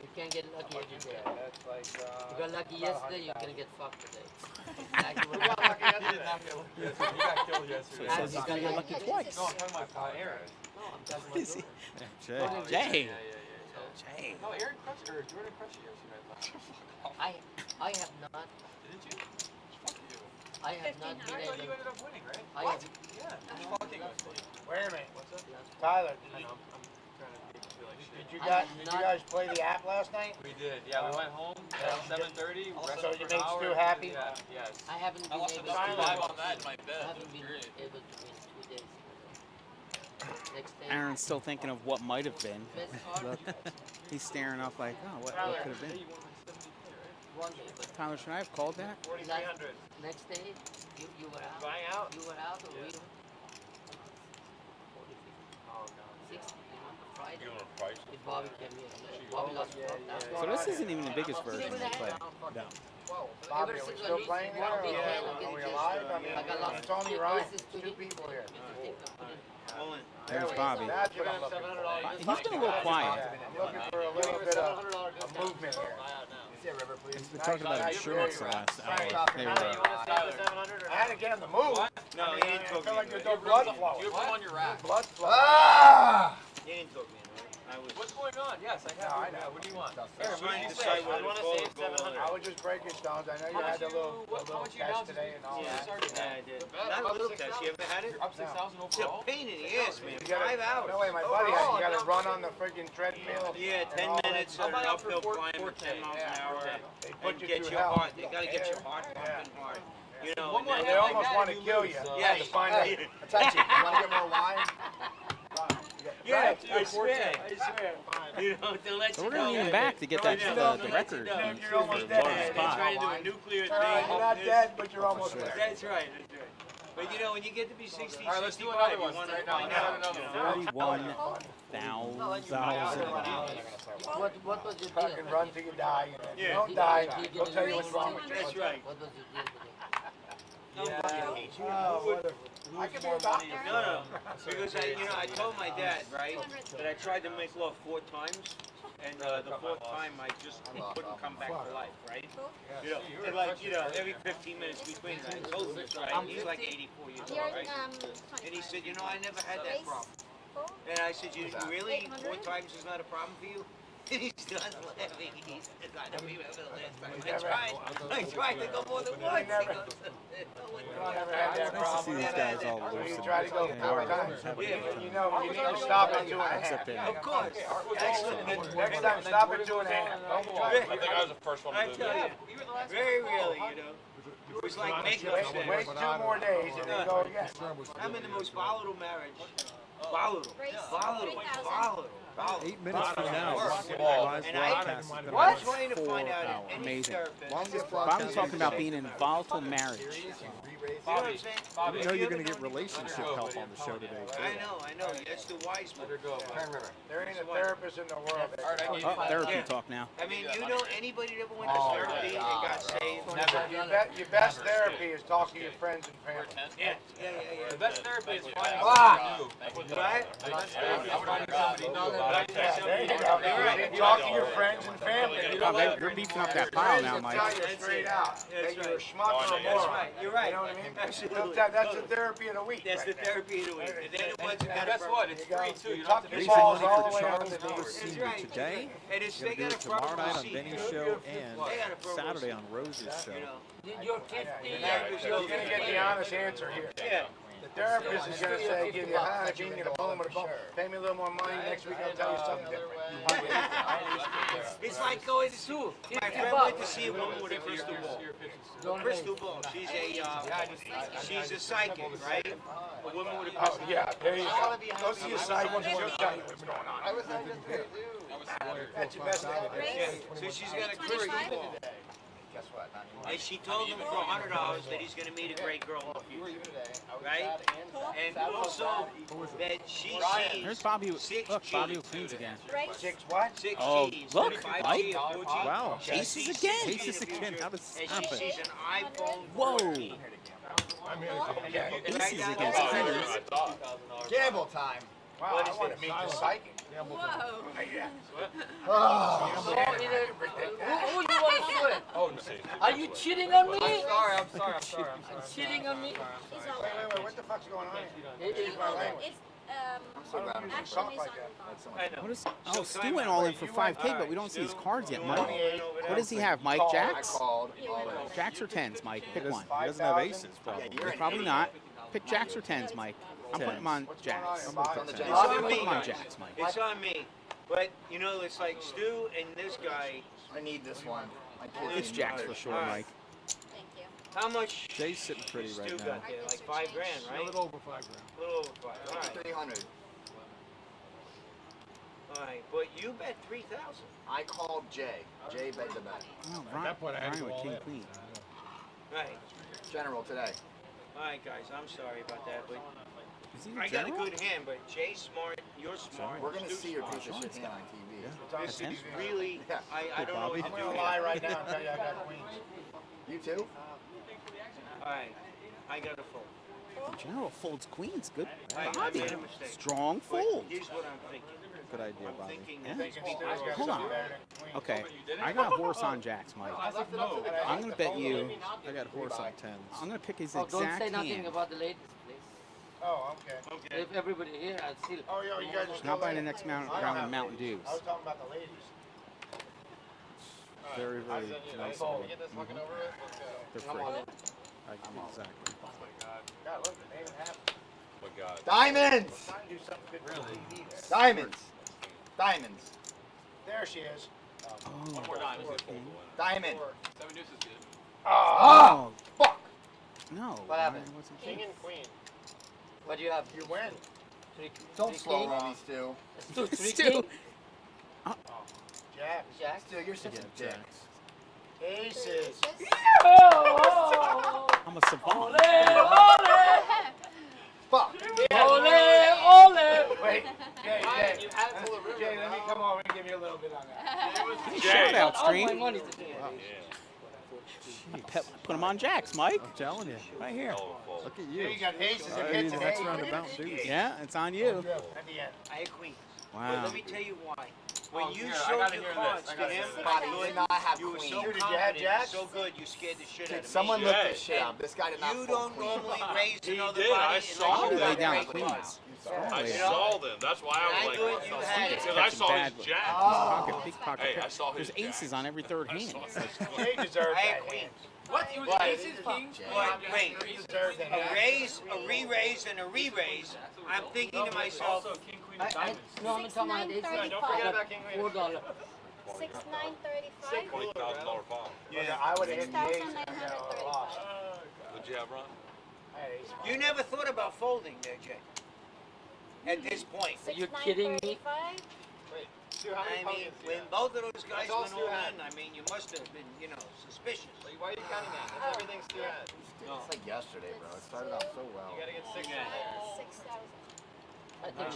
You can't get lucky every day. That's like. You got lucky yesterday, you're gonna get fucked today. Who got lucky yesterday? He got killed yesterday. So he says he's going to get lucky twice. No, I'm talking about Aaron. No, I'm talking What is he? about Jay. Jay. No, Aaron crushed or Jordan crushed you yesterday. I have not. Didn't you? Fuck you. I have not I been thought you able. ended up winning, right? I What? have- Yeah. Just fucking with me. Wait a minute. What's up? Tyler, I know, I'm trying to make you feel like shit. did you guys play the app last night? We did, yeah. We went home at 7:30. So rested you for an made hour, Stu happy? Yeah, yes. I haven't I been watched able the to. live on that in my bed. I It haven't was been great. able to win 2 days. Next day. Aaron's still thinking of what might have been. Best card. He's staring off like, oh, what could have been? One day, but Tyler, should I have called that? 4,300. next day, you were out. Flying out? You were out or we were? 40, 50. Oh, no. 60, you remember Friday? You want a price? If Bobby came here. Bobby lost So this isn't even the biggest version they play. No. Bobby, are we still playing there? Are we alive? I mean, it's only right. 2 people here. There's Bobby. That's what I'm looking for. He's been a little quiet. I'm looking for a little bit of movement here. see a river, please? We're talking about insurance the last hour. They were, I had to get on the move. No, I he didn't I talk felt me like into there's it. no blood flowing. You have on your rack. Blood flowing. Ah! He didn't talk me into it. I was What's going on? Yes, I have. No, I know. What do you want? trying Here, what do to you decide say? whether to call or go on. I was just breaking stones. I know you How had much a little how much you test down today and all Yeah, that. I did. Not a little test. You ever had it? You're up 6,000 It's a overall? pain in the ass, man. You gotta, 5 hours. No way, my buddy had. You got to run on the freaking treadmill. Yeah, 10 minutes I'll at an buy out for uphill 4K. climb at 10 miles an hour. They And put you get through your hell. heart. They gotta get your heart pumping hard. You know, One more and They hit then, like almost that want and to you kill lose, you. yeah, To find out. Attention, you want to get more wine? yeah, Right? I swear. You know, to let so you we're going to know. need him back to get that the record. You're almost dead. They're trying to do a nuclear thing. You're not dead, but you're almost there. That's right, that's right. But you know, when you get to be 60, All right, let's do 65, another one. you want to Right now, find another out. one. 31,000. What was your Fucking deal? run till you die. And if you Yeah. don't die, they'll tell you what's wrong with you. That's right. What was your deal today? Oh, what a... I could be a doctor. No, because I told my dad, right, that I tried to make love 4 times, and the 4th time I just couldn't come back to life, right? You know, and like, every 15 minutes between, I told him this, right? He's like 84 years old, right? And he said, I never had that problem. And I said, you really? 4 times is not a problem for you? And he starts laughing. He says, I don't remember the last time. I tried to go more than once. He goes, Never had that Nice to problem. see these guys all You loosen. try to go 4 times. You know, you need to stop at 2.5. of course. Excellent. Next time, stop at 2.5. Don't try. I think I was the first one to I do tell that. you, very rarely, It was like makeup sex. Wait 2 more days and then go again. I'm in the most volatile marriage. Volatile. 8 minutes from now, live And I- broadcast is gonna I'm be trying to 4 find out if hours. any Amazing. therapist. Longest Bobby's broadcast talking about today. being in volatile marriage. You know what I'm saying? You know you're going to get relationship help on the show today, too. I know. That's the wise move. There ain't a therapist in the world that can Oh, therapy Yeah. talk now. I mean, you know anybody that ever went to therapy and got saved? Your best therapy is talking to your friends and family. Yeah. The best therapy is finding Ah! somebody new. Right? The best therapy is finding somebody new. Yeah, there you go. Talk to your friends and family. Oh, they're beefing up that pile now, Mike. Tell you straight out that you're a schmuck or a That's moron. right. You're right. You know what I mean? Absolutely. That's the therapy of the week. That's the right there. therapy of the week. And then it wasn't And guess what? It's free too. You don't Tuck have to your pay Raising balls money all for the way Charles under the Never knee. Seen right. You today. And it's, We're they going got to a do it front tomorrow row night on seat. Benny's show and They got a front row Saturday seat. on Rose's show. You know. Your 50 You're going to get the honest answer here. Yeah. The therapist is going to say, give you a hygiene, you're going to pull him with a bone. Pay me a little more money, next week I'll tell you something different. It's like going to school. My friend went to see a woman with a crystal ball. Crystal ball. She's a psychic, right? A woman with a crystal ball. Oh, yeah, there you go. Go see a psychic, she'll tell you what's going on. That's your best idea. Yeah. So she's got a crystal ball. Guess what? And she told him for $100 that he's going to meet a great girl in the future. Right? And also that she There's sees Bobby. 6 Look, Bobby G's. O'Flyn's again. 6 what? 6 Oh, G's. look, 5 Mike. G, 4 G. Wow. She Aces sees again. 6 G in the Aces again. future, How to and stop she it. sees an iPhone Whoa. 14. Aces against Cleaners. Gamble time. Wow, What I is want this? to meet the psychic. Whoa. Yeah. So, who you want to swear? Oh, no. Are you cheating on me? I'm sorry. Cheating on me? Wait, what the fuck's going on here? It is my language. It's Talk like that. What is? Oh, Stu went all in for 5K, but we don't see his cards yet, Mike. What does he have, Mike? I Jacks? called. Jacks or tens, Mike? Pick one. He doesn't have aces, probably. Probably not. Pick jacks or tens, Mike. I'm putting him on jacks. What's going on in It's your on body? Put me. him on jacks, Mike. It's on me. But, it's like Stu and this guy. I need this one. My kids It's need jacks mine. for sure, All right. Mike. Thank you. How much Jay's sitting pretty Stu right now. got there? Like $5 grand, right? A little over $5 grand. A little over 5. All right. 300. All right. But you bet 3,000. I called Jay. Jay bet the bet. Oh, At that point, I had to Ryan go with all king in. queen. Right. General today. All right, guys. I'm sorry about that, but Is he I the got a general? good hand. But Jay's smart. You're smart. We're going to Stu's see your smart. piece of shit hand on TV. This is really. Yeah. I don't know Bobby. what I'm to going do to lie here. right now and tell you I got queens. You too? All right. I got a fold. The general folds queens. Good. I Bobby. made a mistake. Strong But fold. here's what I'm thinking. Good idea, Bobby. thinking Yeah. that these guys got Hold on. something better than queen. Okay, I got a horse on jacks, Mike. I'm going to bet you. I got horse on tens. I'm going to pick his Oh, don't exact say nothing hand. about the ladies, please. Oh, okay. If everybody here, I'd still. Oh, yeah, you guys are still Not by the there. next I don't round have of Mountain ladies. Dews. I was talking about the ladies. Very, very nice. Can we get this fucking over with? Let's go. They're Come free. on in. Exactly. Oh my god. God, look, the name and half. Oh my God. Diamonds! We're trying to do something good for the TV there. Diamonds! Diamonds! There she is. Oh, One more diamond. Diamond! 7 deuces, dude. Oh! Fuck! No. What happened? King and queen. What do you have? You win. Don't slow roll me, Stu. Three Stu. king? Jack. Jack? Stu, you're such a dick. Aces. I'm a savant. Fuck! Wait. Jay, Jay, let me come over and give you a little bit on that. Shout out, All my stream. money today. Put him on jacks, Mike. I'm telling you. Right here. Look at Here you. you got aces and I hits need the and next eight. round of Mountain Dews. Yeah, it's on you. At the end. I had queen. But Wow. let me tell you why. When you here, I showed gotta your hear cards this. I to gotta him, hear this. Bobby, you did not have you were queen. so Did you have confident, jacks? so good, you scared the shit out Dude, of someone me. looked this shit up. This guy did not You fold don't queen. normally raise He another did. body I unless saw you him. got Lay down great queens. cards. I You saw know? them. That's why I And I was thought like, you had it. because I saw his Bad- jack. Pocket, big pocket. Hey, I saw his There's aces on every third hand. They deserve I had that queen. hand. What? It was Right. aces, kings? But wait, They deserve that a hand. raise, a re-raise, and a re-raise. I'm thinking to myself, Also, king, queen, and diamonds. No, I'm talking about aces. $6,935. Don't forget about king queen. $4. $6,935. $20,000 pile. Yeah, I would have hit the ace and I $6,935. lost. What'd you have, Ron? I had ace. you never thought about folding there, Jay. At this point. Are you kidding me? $6,935. Wait, Stu, how many I mean, pokers do you when have? both of those guys That's all went Stu all had. in, I mean, you must have been, suspicious. Why are you counting that? That's everything Stu had. It's like yesterday, bro. It started off so well. You gotta get 6 in there. 6,000. I think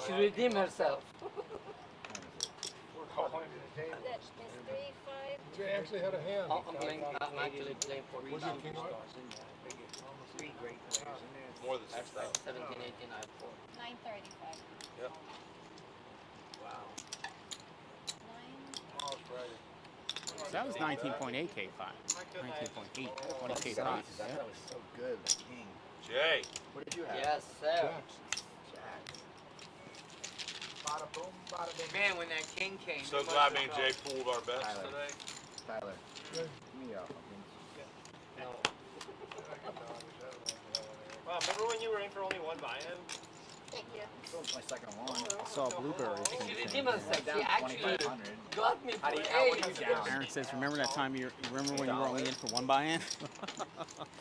she redeemed herself. We're calling it a day. That's 3, 5. Jay actually had a hand. I'm actually playing for What do you king on? Three great players in there. More than 6,000. 17, 18, I have 4. 935. Yep. Wow. 9. Oh, it's Friday. So that was 19.8 K5. 19.8. 20 K5. That was so good. The king. Jay. What did you have? Yes, sir. Bada boom, bada bing. Man, when that king came. So you glad must me and have Jay fooled our bets Tyler. today. Tyler. Give me a fucking... No. Wow, remember when you were in for only one buy-in? Thank you. That was my second one. I saw blueberries. She redeemed herself. She actually 2,500. got me for How do you eight. down? Aaron says, remember that time you remember when you were only in for one buy-in?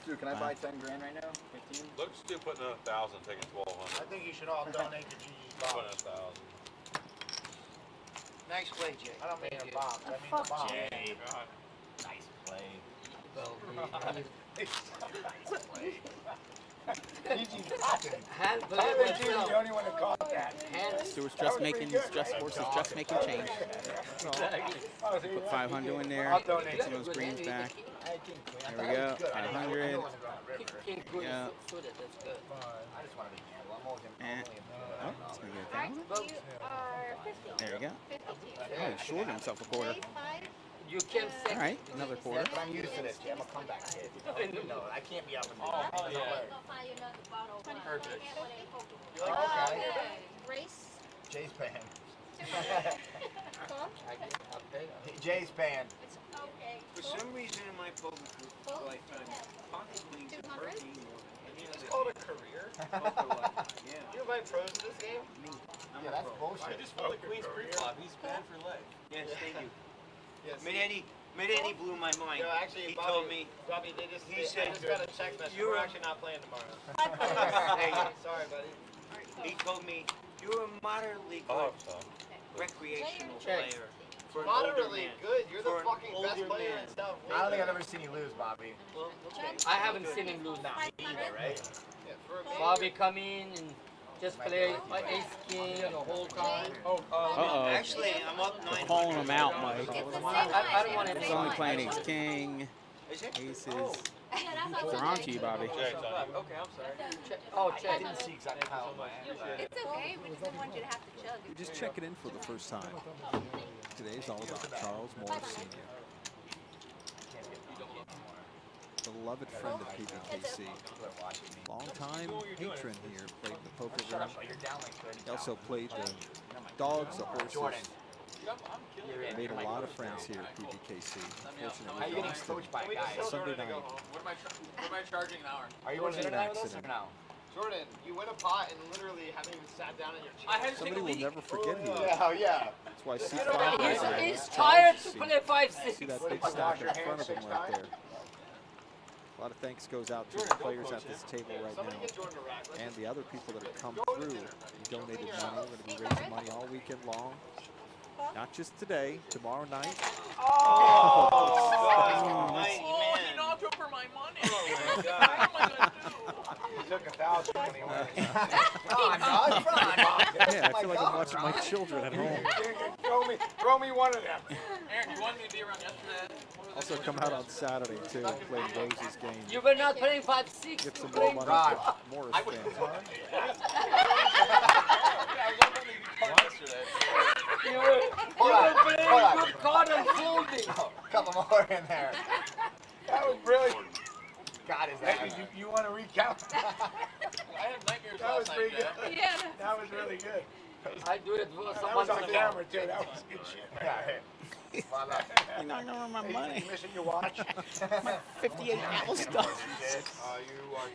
Dude, can I buy 10 grand right now? 15? Look, Stu putting in 1,000, taking 1,200. I think you should all donate to Gigi's Putting box. in 1,000. Nice play, Jay. I don't mean a box, I mean the box. Jay. Nice play. Gigi's pocket. Hand, Tyler believe and Gigi, yourself. the only one that caught that. Hand. Stuart's just making, horse is just making change. Oh, so Put 500 in there. I'll donate Get some of those greens back. There we go. 500. King, queen, Yeah. suited, that's good. I just wanted to gamble. I'm always And, oh, it's going to get a 1,000. You are 50. There you go. 52. Oh, he shorted himself a quarter. Jay, 5. You came All second. right, another quarter. But I'm used to this, Jay. I'm a comeback kid. No, I can't be up and down. Oh, yeah. Perfect. Okay. Race. Jay's paying. Tom. I'll pay. Jay's paying. It's okay. For some reason in my poker lifetime, pocket queens have hurt me more. It's called a career. Yeah. You invite pros to this game? Yeah, that's bullshit. I just fold the queen's pre-flop. He's banned for leg. Yes, thank you. Yes. Minetti blew my mind. No, actually, He Bobby, told me, Bobby, they just, he I said, just got a text message. you're We're a- actually not playing tomorrow. Hey, Sorry, buddy. he told me, you're a moderately Oh, good so. recreational Check. player. For an older Moderately man. good. You're the For an fucking best older player man. in South. I don't think I've ever seen you lose, Bobby. Well, okay. I haven't seen him lose now. Right? Yeah, for me. Bobby come in and just play ace king the whole time. Uh-oh. Actually, I'm up 900. Calling him out, Mike. I don't want He's anything. only playing ace king, Is it? aces. Oh, They're on to you, Bobby. Okay, I'm sorry. Oh, check. I didn't see exactly how my It's okay. We just don't want you to have to chug it. You're just checking in for the first time. Today's all about Charles Morris Sr., beloved friend of PBKC, long-time patron here, played in the poker room. He also played the dogs, the horses. Made a lot of friends here at PBKC. How are you getting coached by a guy? Sunday night. What am I charging an hour? Are you Wasn't working an tonight with us or accident. no? Jordan, you win a pot and literally haven't even sat down in your chair. Somebody will never forget you. Yeah, yeah. That's why C5 He's tired to see- play 5-6. See that big stack in front of him right there. A lot of thanks goes out to the players at this table right now and the other people that have come through and donated money. We're going to be raising money all weekend long. Not just today, tomorrow night. Oh, he knocked over my money. Oh my God. He took 1,000 when he went. Yeah, I feel like I'm watching my children at home. Throw me one of them. Aaron, you wanted me to be around yesterday. Also come out on Saturday too and play Rose's game. You were not playing 5-6. Get some more money for Morris fans. You were playing good card and folding. Couple more in there. That was brilliant. God, is that you want to recount? I had nightmares That was last pretty night, good. Yeah. That was really good. I do it for That someone was on else. camera too. That was good shit. Yeah. You knocked over my money. You missing your watch? My 58 ounce stuff. You are.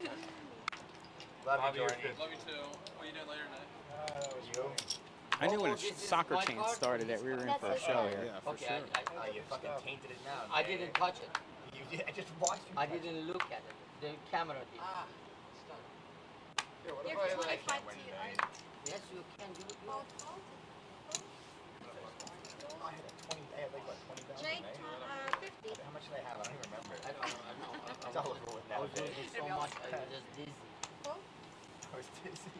Love you, Jordan. Love you too. What are you doing later tonight? That was you. I knew when soccer chain started that we were in for a show here. Yeah, for Okay, sure. You fucking tainted it now. I didn't touch it. You did. I just watched you. I didn't look at it. The camera did. Here, what They're if I like 25 to you. Yes, you can do it. I had a 20. I had like what 20,000. Jake, eh? 50. How much did I have? I don't even remember. I don't know. It's all over with I now. was losing so much. I was just dizzy. I was dizzy.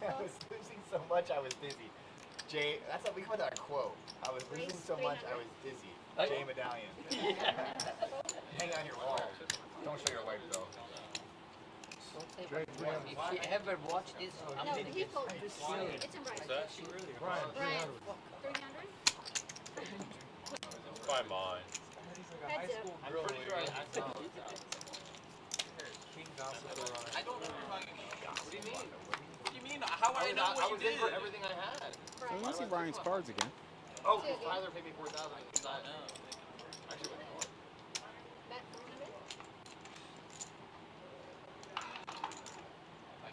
I was losing so much. I was dizzy. Jay, that's what we call that a quote. I was losing so much. I was dizzy. Jay Medallion. Hang on your wall. Don't show your wife though. Don't say what you want. If she ever watched this, I'm No, gonna he get told me. It's in writing. Brian, 300? By mine. That's it. I'm pretty sure I saw it. I don't remember how you got. What do you mean? What do you mean? How would I know I what was you in did? for everything I had. So we must see Brian's cards again. Oh, because Tyler paid me 4,000. I know. Actually, went more. I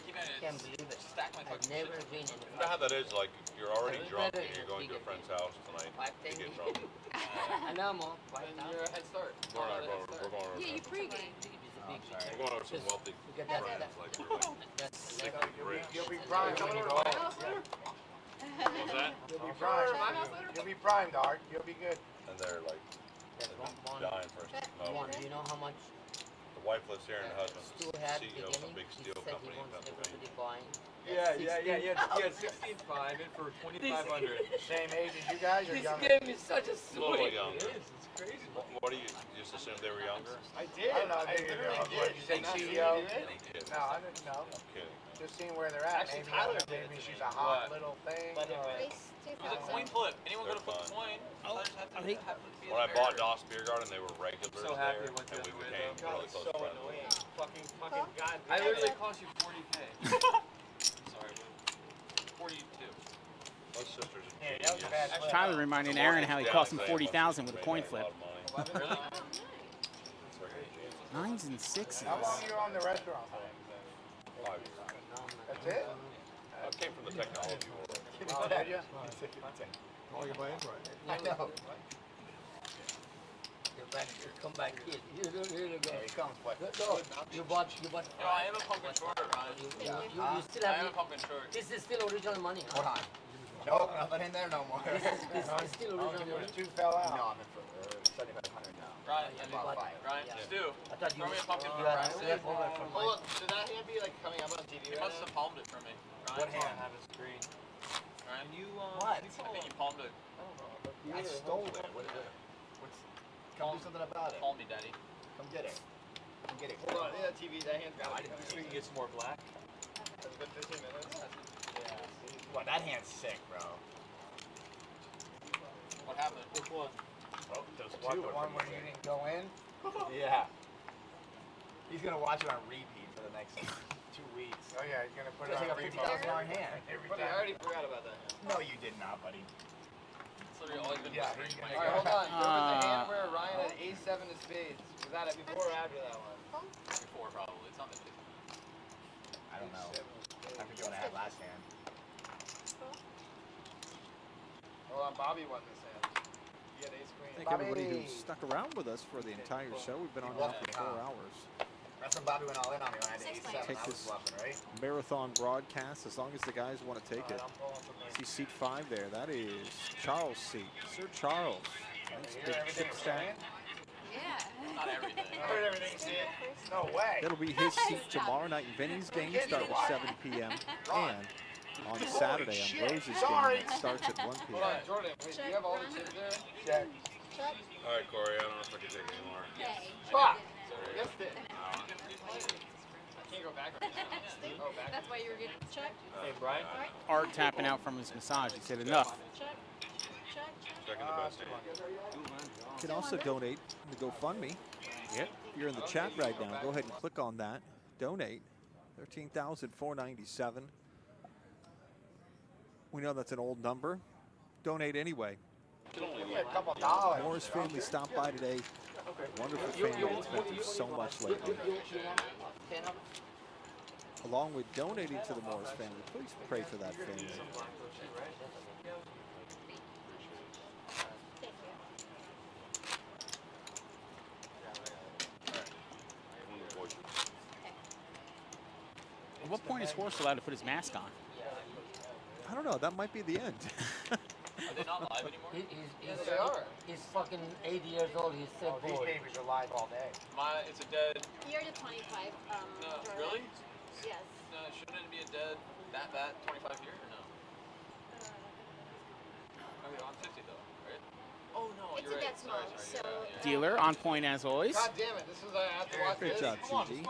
keep having Can't to believe it. stack my I've fucking never shit. been in You know how that is? Like, you're already I've drunk never and you're going to a friend's house tonight. 5-10 You get drunk. I know, Mom. And you're a head start. We're going over. Yeah, you pregame. We're going over some wealthy Get friends. that. Like, you're like rich. You'll be primed when you go home. What's that? You'll be primed. You'll be primed, Art. You'll be good. And they're like, they've been dying for us to come One, over. do you know how much The wife lives here and the husband's Stu had CEO of some beginning? big He steel said he company in wants Pennsylvania. everybody buying. Yeah. He had 16.5 in for 2,500. Same age as you guys or This younger? game is such a A little sweet. younger. It's crazy. What do you just assume they were younger? I did. I don't know. I Did literally what, did. you say Not CEO? you did? I'm kidding. No, I didn't know. I'm kidding. Just seeing where they're at. Actually, Maybe, Tyler did maybe it to she's me. a hot What? little thing. Let him or- race. It was a coin flip. Anyone They're could have flipped fun. a coin. Others have to be When I bought Doss Beer Garden, they were regulars So happy there, I went and the we other way, became though. really close friends. Fucking God. I literally cost you 40K. Sorry, but 42. My sister's a Yeah, that was a genius. bad flip. Tyler reminding Aaron how he cost him 40,000 with a coin flip. Really? Nines and sixes. How long you on the restaurant for? 5 years. That's it? I came from the technology world. Oh, did you? All you buy in right. I know. Come back here. You don't really go. Here he comes, what? No, you bought. Yo, I have a pumpkin short, Ryan. You still I have. have a pumpkin short. This is still original money. Hold Huh? on. Nope, nothing in there no more. This is still original money. Two fell out. No, I'm in for 7,500 now. Ryan, About five. Ryan, Yeah. Stu. I thought you Throw me a pumpkin you for had Ryan. left over from Hold on. Should that hand be like coming up on TV He right must now? have palmed it for me. Ryan, What hand? I have his screen. Ryan, you What? I think you palmed it. I stole it. What is it? Come do something about it. Palm me, Daddy. Come get it. Get it. Hold on, that TV, that hand's got it. So we can get some more black. It's been 15 minutes. Yeah. Well, that hand's sick, bro. What happened? Which one? Oh, those two. The one where you didn't go in? Yeah. He's gonna watch it on repeat for the next 2 weeks. Oh yeah, you're gonna put it It's on like a $50 hand. Buddy, I already forgot about that. No, you did not, buddy. It's literally always been Yeah, frustrating. he's Alright, hold on. There was a hand where Ryan had A7 of spades. Was that before or after that one? Before, probably. It's not the I don't know. I forget what I had last hand. Hold on, Bobby won this hand. He had ace queen. Thank everybody who stuck around with us for the entire show. We've been on now for 4 hours. That's when Bobby went all in on me when I had ace 7. Take I was this bluffing, right? marathon broadcast as long as the guys want to take it. See seat 5 there. That is Charles' seat. Sir Charles. Nice big chip stack. Yeah. Not everything. I heard everything, see it? No way. That'll be his seat tomorrow night. Vinny's game starts at 7 p.m. And on Saturday on Rose's game it starts at 1 Hold p.m. on, Jordan. Wait, do you have all the chips there? Check. All right, Corey, I don't know if I can take any more. Fuck! Missed it. I can't go back right now. Oh, back. That's why you were getting checked. Hey, Brian. Art tapping out from his massage. He said enough. Check. Check. Second the best hand. You can also donate to GoFundMe. Yep. If you're in the chat right now, go ahead and click on that. Donate. $13,497. We know that's an old number. Donate anyway. A couple dollars. Morris family stopped by today. Wonderful family that's been through so much lately. Along with donating to the Morris family, please pray for that family. At what point is Horst allowed to put his mask on? I don't know. That might be the end. Are they not live anymore? Yes, they are. He's fucking 80 years old. He's so These bored. babies are live all day. It's a dead. You're the 25. No, Jordan. really? Yes. No, shouldn't it be a dead that 25 here or no? I mean, on 50 though, right? Oh no, It's you're a right. dead small, Sorry, yeah. Dealer on point as always. God damn it, this is I have to watch Great this. job, Come on, Gigi.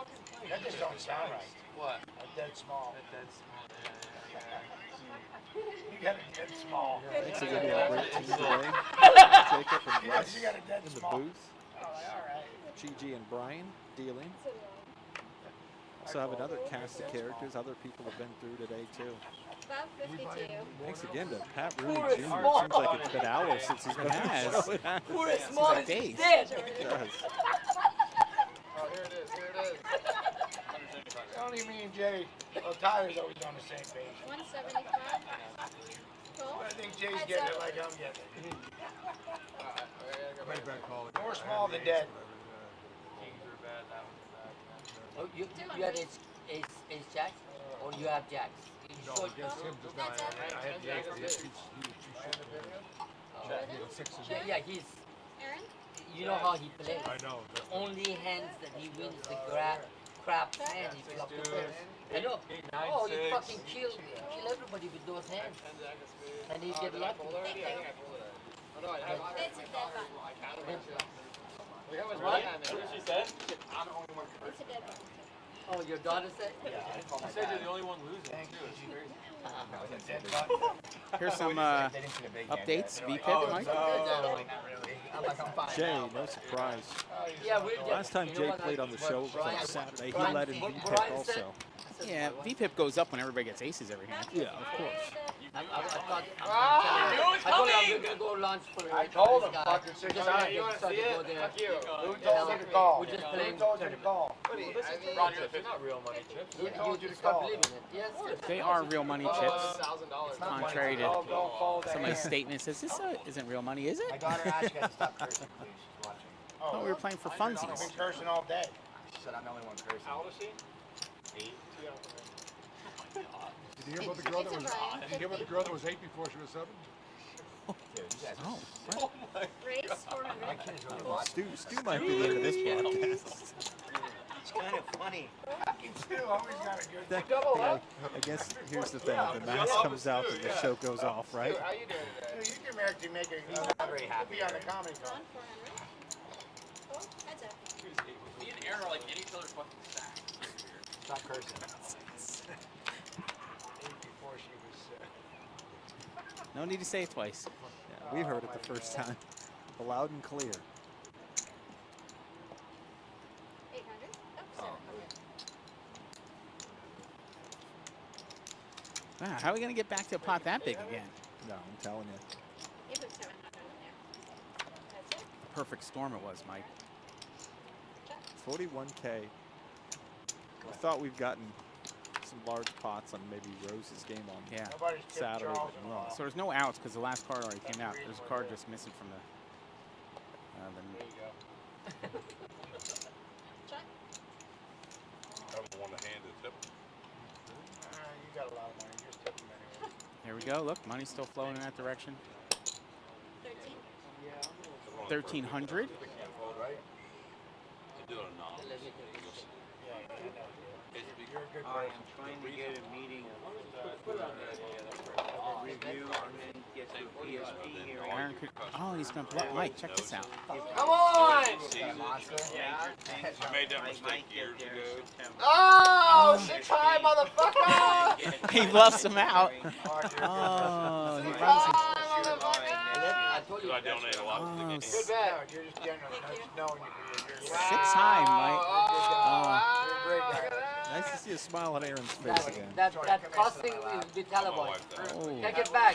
That just don't sound right. What? A dead small. A dead small. You got a dead small. Thanks again to our great team today. Jacob and Russ You got a dead in the small. booth. All right. Gigi and Brian dealing. Also have another cast of characters other people have been through today too. About 52. Thanks again to Pat Rooney Poor Jr. It small. seems like it's been hours since he's been on the has. show. It has. Poor small is days. dead. It does. Oh, here it is, here it is. Only me and Jay. Well, Tyler's always on the same page. 175. Cool. I think Jay's getting it like I'm getting it. Right back home. More small than dead. Kings are bad. That one's bad. Oh, you had ace jack? Or you have jacks? No, against him just now. I had the 8. He was too short. Yeah, he's. Aaron? You know how he plays. I know. The only hands that he wins the crap hand he flopped the first. I know. Oh, he fucking kill everybody with those hands. And he get lucky. Already? I think I pulled it. Oh no, I have. It's a dead one. Look how much What? money I made. What did she say? I'm the only one. It's a dead one. Oh, your daughter said? Yeah, I call my She said dad. you're the only one losing. Thank too. you. It's crazy. No, it's a dead butt. Here's some They didn't see the big hand updates. yet. They're like, VPIP, oh, Mike? no, not really. I'm like, I'm fine. Jay, now, no but- surprise. Yeah, we Last time Jay played on the show was on Saturday. He led in VPIP also. Yeah, VPIP goes up when everybody gets aces every hand. Yeah, of course. I thought Ah, I told him I'm going to go lunch for I told him, this guy. fucking 6 Just times. You want to see it? Fuck you. Who told you to call? We're just Who playing told you to call? Buddy, I mean, Ron, you're not real money chips. Who told you to stop call? believing it. Yes. They are real money chips. $1,000. Contrary to Don't follow that somebody's hand. statement says this isn't real money, is My it? daughter asked you to stop cursing, please. She's watching. I thought we were playing for I've funsies. been cursing all day. She said I'm the only one cursing. How old is she? 8. Did you hear about the girl that was? Did you hear about the girl that was 8 before she was 7? Dude, you guys Oh, Oh my Race 400. My kid is really well, watching. Stu might be the end of this broadcast. It's kind of funny. Stu always got a good I guess here's the thing. The mask comes out and the show goes off, right? How you doing today? Dude, you can actually make a. He's not very happy. Be on the comedy film. John 400. Heads up. Me and Aaron are like any other fucking stack. Stop cursing. Before she was. No need to say it twice. Yeah, we heard it the first time. Loud and clear. 800. Oh, 700. Wow, how are we going to get back to a pot that big again? No, I'm telling you. You put 700 in there. Heads up. Perfect storm it was, Mike. 41K. We thought we've gotten some large pots on maybe Rose's game on Saturday. But no. So there's no outs because the last card already came out. There's a card just missing from the. There you go. I don't want to hand it tip. You got a lot of money. You're just tipping anyway. Here we go. Look, money's still flowing in that direction. 13. 1,300. You're a good I am trying to get a meeting, review, and then get to PSP here. Aaron could, oh, he's going to block. Mike, check this out. Come on! Yeah. I made that mistake years ago. Oh, 6 high, motherfucker! He bluffs him out. Oh, he runs him. Because I donate a lot to the game. Good bet. You're just generous. Knowing you're 6 high, Mike. You're a great guy. Nice to see a smile on Aaron's face again. That costing will be terrible. Oh. Take it back.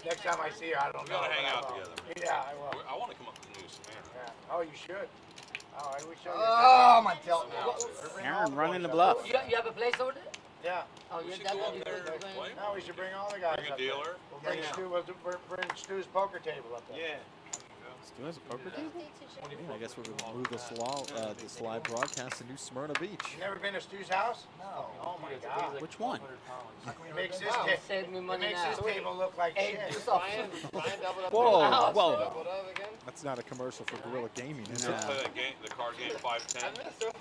Next time I see you, I don't We know. gotta hang out together. Yeah, I will. I want to come up with a new Samara. Yeah. Oh, you should. Oh, I wish I could. Oh, my tilt now. Aaron running the bluff. You have a place over there? Yeah. Oh, We yeah, should that go would up be there good. and play. No, we should bring all the guys Bring a up there. dealer. We'll bring bring Stu's poker table up there. Yeah. Stu has a poker table? Yeah, I guess we're going to move this live broadcast to New Smyrna Beach. You never been to Stu's house? No. Oh my God. Which one? It makes this Save me money this now. table look like Hey, shit. do something. Whoa, whoa. That's not a commercial for Guerrilla Gaming, is it? Let's play that game, the card game 510.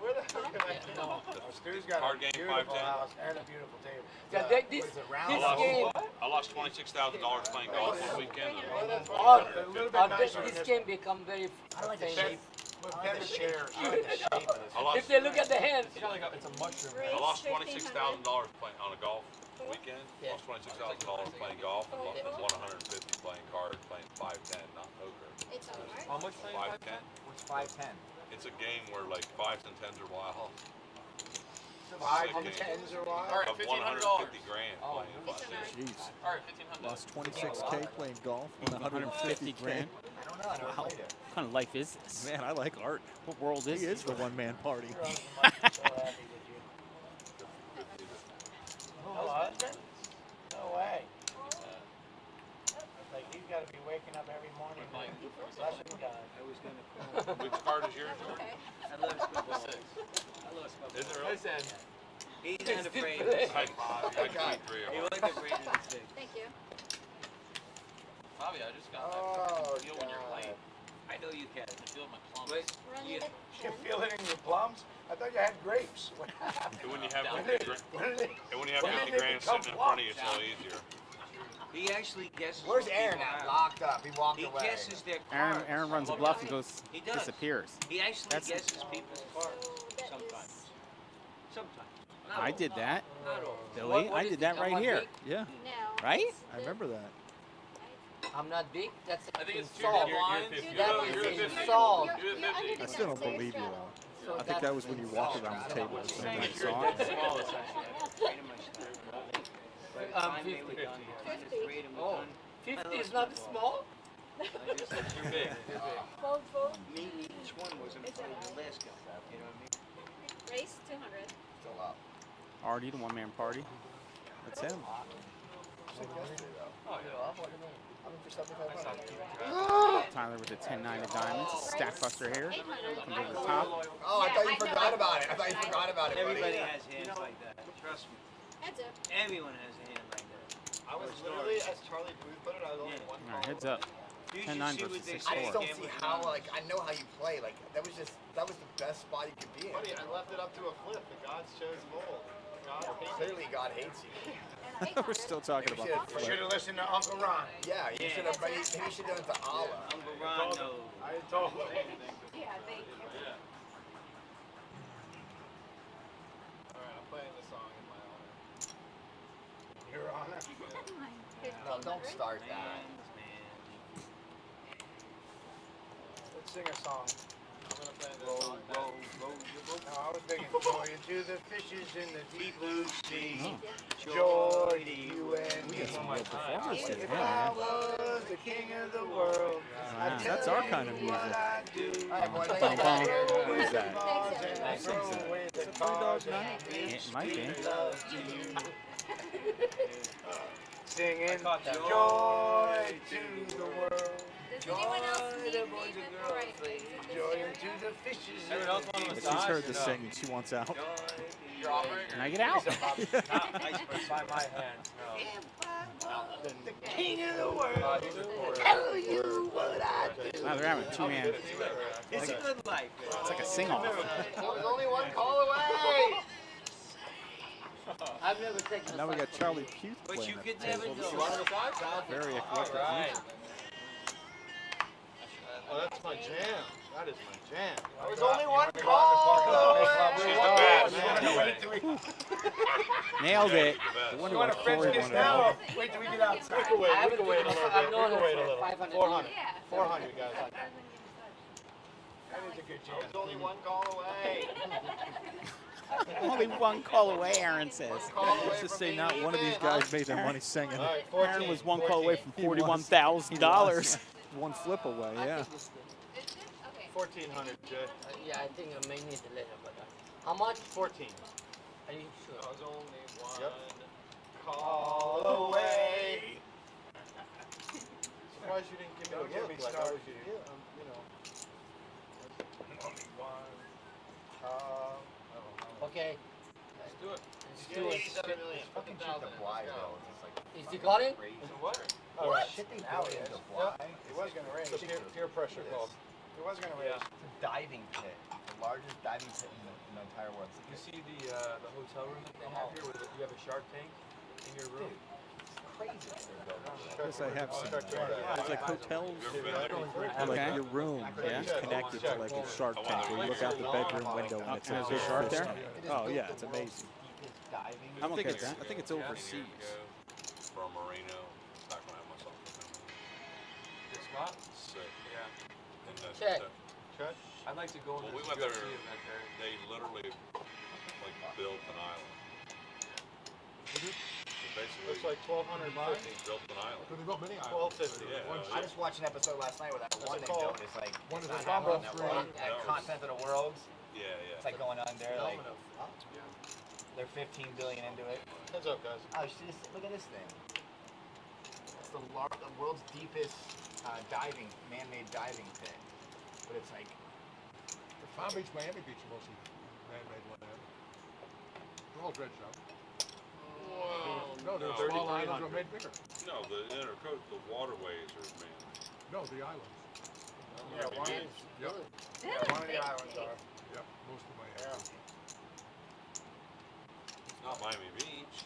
Where the hell can I go? Stu's got Card a game beautiful 510. house and a beautiful table. Yeah, this game. I lost $26,000 playing golf one weekend. Oh, A little bit nicer this than game become very I like the famous. shape. With better chairs. I like the shape of this. If they look at the hands. It's kind of like it's a mushroom. I lost $26,000 playing on a golf weekend. Lost $26,000 playing golf and won 150 playing cards, playing 510, not poker. It's alright. How much playing 510. What's 510? It's a game where like 5s and 10s are wild. 5 and 10s are wild? All right, Of $1,500. 150 grand Oh, playing It's 510. Jeez. All right, 1,500. Lost 26K playing golf, won 150 grand. I don't know. I never Wow. played it. What kind of life is this? Man, I like art. What world is He this? is the one-man party. So happy with you. No husband? No way. Like he's got to be waking up every morning. Blessing God. I was going to call. Which card is yours? I love football. I love football. Is it really? He's not afraid. I got 3 of He them. wasn't afraid of the stick. Thank you. Bobby, I just got Oh, that feel when you're playing. I know you can. I feel my plums. Wait, Run you, it. You feel it in your plums? I thought you had grapes. What happened? And when you have When 50 did- grand, when did it- and when you have when 50 did it grand become sitting in front of you, plums? it's a little easier. he actually guesses. Where's what Aaron people at? have. Locked up. He walked He away. guesses their cards. Aaron runs a bluff and goes, He does. disappears. He actually That's- guesses people's cards. So that Sometimes. is Sometimes. I did that. Not all. Billy, What I is did it? that right Someone here. big? Yeah, now. Right? it's I the- remember that. I'm not big. That's I think it's insult. you're blind. That You're is the 50. insult. You're the 50. I still don't believe you, though. So I think that was when you walked around the table. Saying I you're saw dead it. small, essentially. Pretty much not. By the time they were 50. done, minus 3 of them were Oh, done. 50 is not small? I just said, You're big. You're big. Fold, fold. me, each one was in It's front of the alright. last guy. You know what I mean? Race 200. Still up. Artie, the one-man party. That's him. Oh, yeah. Tyler with the 10-9 of diamonds. Stack buster here. Comes over the top. Oh, I thought you forgot about it. I thought you forgot about it, buddy. Everybody has hands like that. Trust me. Heads up. Everyone has a hand like that. I was literally, as Charlie Booth put it, I was only one All right, heads up. You 10-9 should see versus what they 6-4. I just don't see Gambling how, numbers. like, I know how you play. Like, that was the best spot you could be in. Buddy, I left it up to a flip. The gods chose fold. God hates Clearly, God hates you. We're still talking about the You flip. should have listened to Uncle Ron. Yeah, you should have. Maybe you should have done it to Allah. Uncle Ron knows. I told him. Yeah, they. Alright, I'm playing the song in my honor. Your Honor. No, don't start that. Let's sing a song. I'm gonna play this Roll, song. roll, roll your boat. No, I was thinking joy to the fishes in the deep blue sea. Joy to you and me. We got some real performers today, If man. I was the king of the world, Wow, I'd that's tell our you kind of music. what I'd do. Bum, Throw bum, bum. away Who is the that? bars and Who sings throw that? away Is the it Blue Dog cars Night? and It might be. speak love to you. Singing caught that. joy to the world. Does anyone else need me before I exit this Joy area? to the fishes. Anyone else want a She's massage? heard the or no? singing. She wants out. Your operator? Can I get out? Not by my hands, no. The king of the world. He's a poor. Tell you what I do. Wow, they're having a two-man. It's a good life. It's like a sing-off. I was only one call away. I've never taken a Now we got Charlie Puth But playing you at could the never table. do This it. is very eclectic music. Oh, that's my jam. That is my jam. I was only one call away. She's the best. Nailed it. I wonder You what want to French Corey kiss wanted. now? Wait till we get outside. We can wait. I We haven't can wait a taken little a- bit. I've We known can her wait a for little. 500 400. Yeah. 400, guys. That is a good I jam. was only one call away. Only one call away, Aaron says. Let's just say not one of these guys made their money singing. All right, 14. Aaron was one call away from He was. $41,000. One flip away, yeah. Is this? Okay. 1400, Jay. Yeah, I think I may need it later, but how much? 14. Are you sure? I was only one Yep. call All away. Surprised you didn't give me Don't a get look me like I started. was, you know. Only one call. Okay. Let's do it. Let's He's do getting it. 87 million. Fucking shit to fly though. It's just like Is he calling? crazy. So what? All right. Shipping out is to fly. It was gonna rain. It's a peer pressure call. It was gonna rain. It's a diving pit, the largest diving pit in the entire world. You see the hotel room that they have here, where you have a shark tank in your room? Crazy. Yes, I have seen Check that. that. It's like hotels, Okay. like your room Yeah. is connected to like a shark tank where you look out the bedroom window and it's And a there's a shark there? Oh yeah, it's amazing. Diving. I I'm think okay it's with that. I think it's overseas. From Marino, back when I had myself. This spot? Sick. Yeah. And the, Check. Check. I'd like to go in Well, this we went there. UFC event there. They literally like built an island. So basically, Looks like 1250. built an island. So they built many islands. 1250. Yeah. I just watched an episode last night where that one they called? built is like One is it's a not Bumble happening. Street. That Continent of the Worlds. Yeah, It's yeah. like going under. Like they're 15 billion into it. Heads up, guys. Oh, look at this thing. It's the world's deepest diving, man-made diving pit. But it's like The Palm Beach, Miami Beach are mostly man-made land. They're all dredged out. Whoa. No, the No. small islands are made bigger. No, the intercoast, the waterways are man. No, the islands. yeah, one, Yep. yeah, one of the islands are. Yep, most of Miami. Not Miami Beach.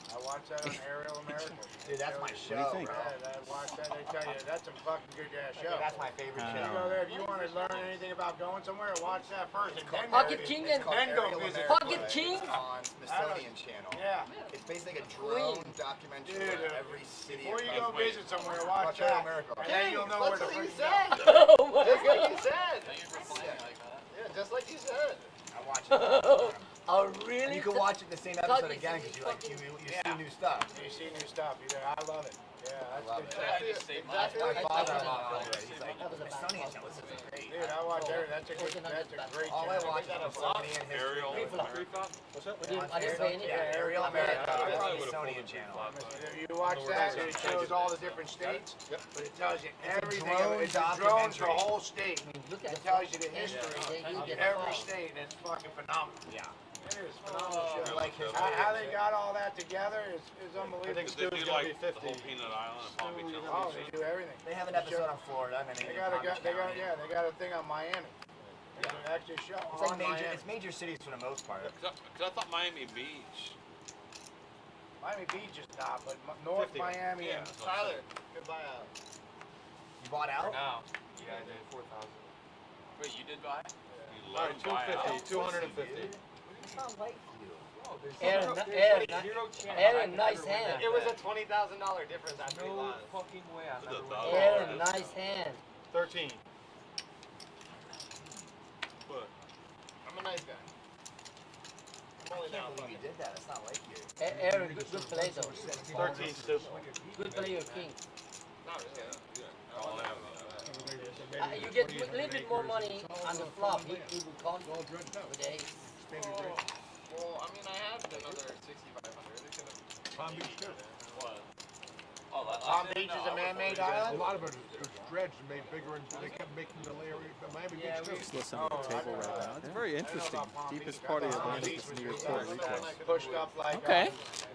I watched that on Aerial America. Dude, that's my show. What do you think? I watched that. They tell you that's a fucking good ass show. That's my favorite show. You Oh. go there if you want to learn anything about going somewhere. Watch that first, and then Pocket King and then go visit. Pocket King. On Smithsonian Channel. Yeah, it's basically like a drone documentary of every city. Before you go visit somewhere, watch that. King, And then you'll know where that's to what you freaking said. Oh my Just like God. you said. Yeah, just like you said. I watch it. Oh really? And you can watch it the same episode again because you see new stuff. You see new stuff. I love it. Yeah, that's good stuff. That's My my father-in-law. He's like, Smithsonian show is great. Dude, I watch everything. That's a great. All I watch is Smithsonian history. Aerial. What's that? I didn't say anything. Yeah, Aerial America. I That's probably the would've Smithsonian pulled it channel. from You watch that, and it shows all the different states, Yep. but it tells you everything. drone It's a drone for a documentary. whole state. Look at It tells you the history Yeah, you of get every involved. state, and it's fucking phenomenal. Yeah. It is phenomenal. Oh, show. like his- How they got all that together is unbelievable. I think Because they Stu's do gonna be like the 50. whole Peanut Island and Palm Beach. Oh, they do everything. They have an episode on Florida, and then They got a thing on Miami. There's actually a show It's like on major. Miami. It's major cities for the most part. Because I thought Miami Beach Miami Beach is not, but North 50. Miami and Tyler, good buyout. You bought out? No. Yeah, I did 4,000. Wait, you did buy? All right, 250, 250. It's not like you. Aaron, nice hand. It was a $20,000 difference after he No lost. fucking way. I never win. Aaron, nice hand. 13. What? I'm a nice guy. I'm only I down can't believe you did that. It's not like you. Aaron, good play though. 13 still. Good play, your king. Not really. You get a little bit more money on the flop. He will call you with the ace. Well, I mean, I have another 6,500. Palm Beach too. What? Oh, Palm Beach is a man-made A island? lot of it was dredged and made bigger, and they kept making the area. Miami Beach too. Just listen to the table right now. It's very interesting. Deepest part of the Atlantic is near Puerto Rico. Pushed up like Okay.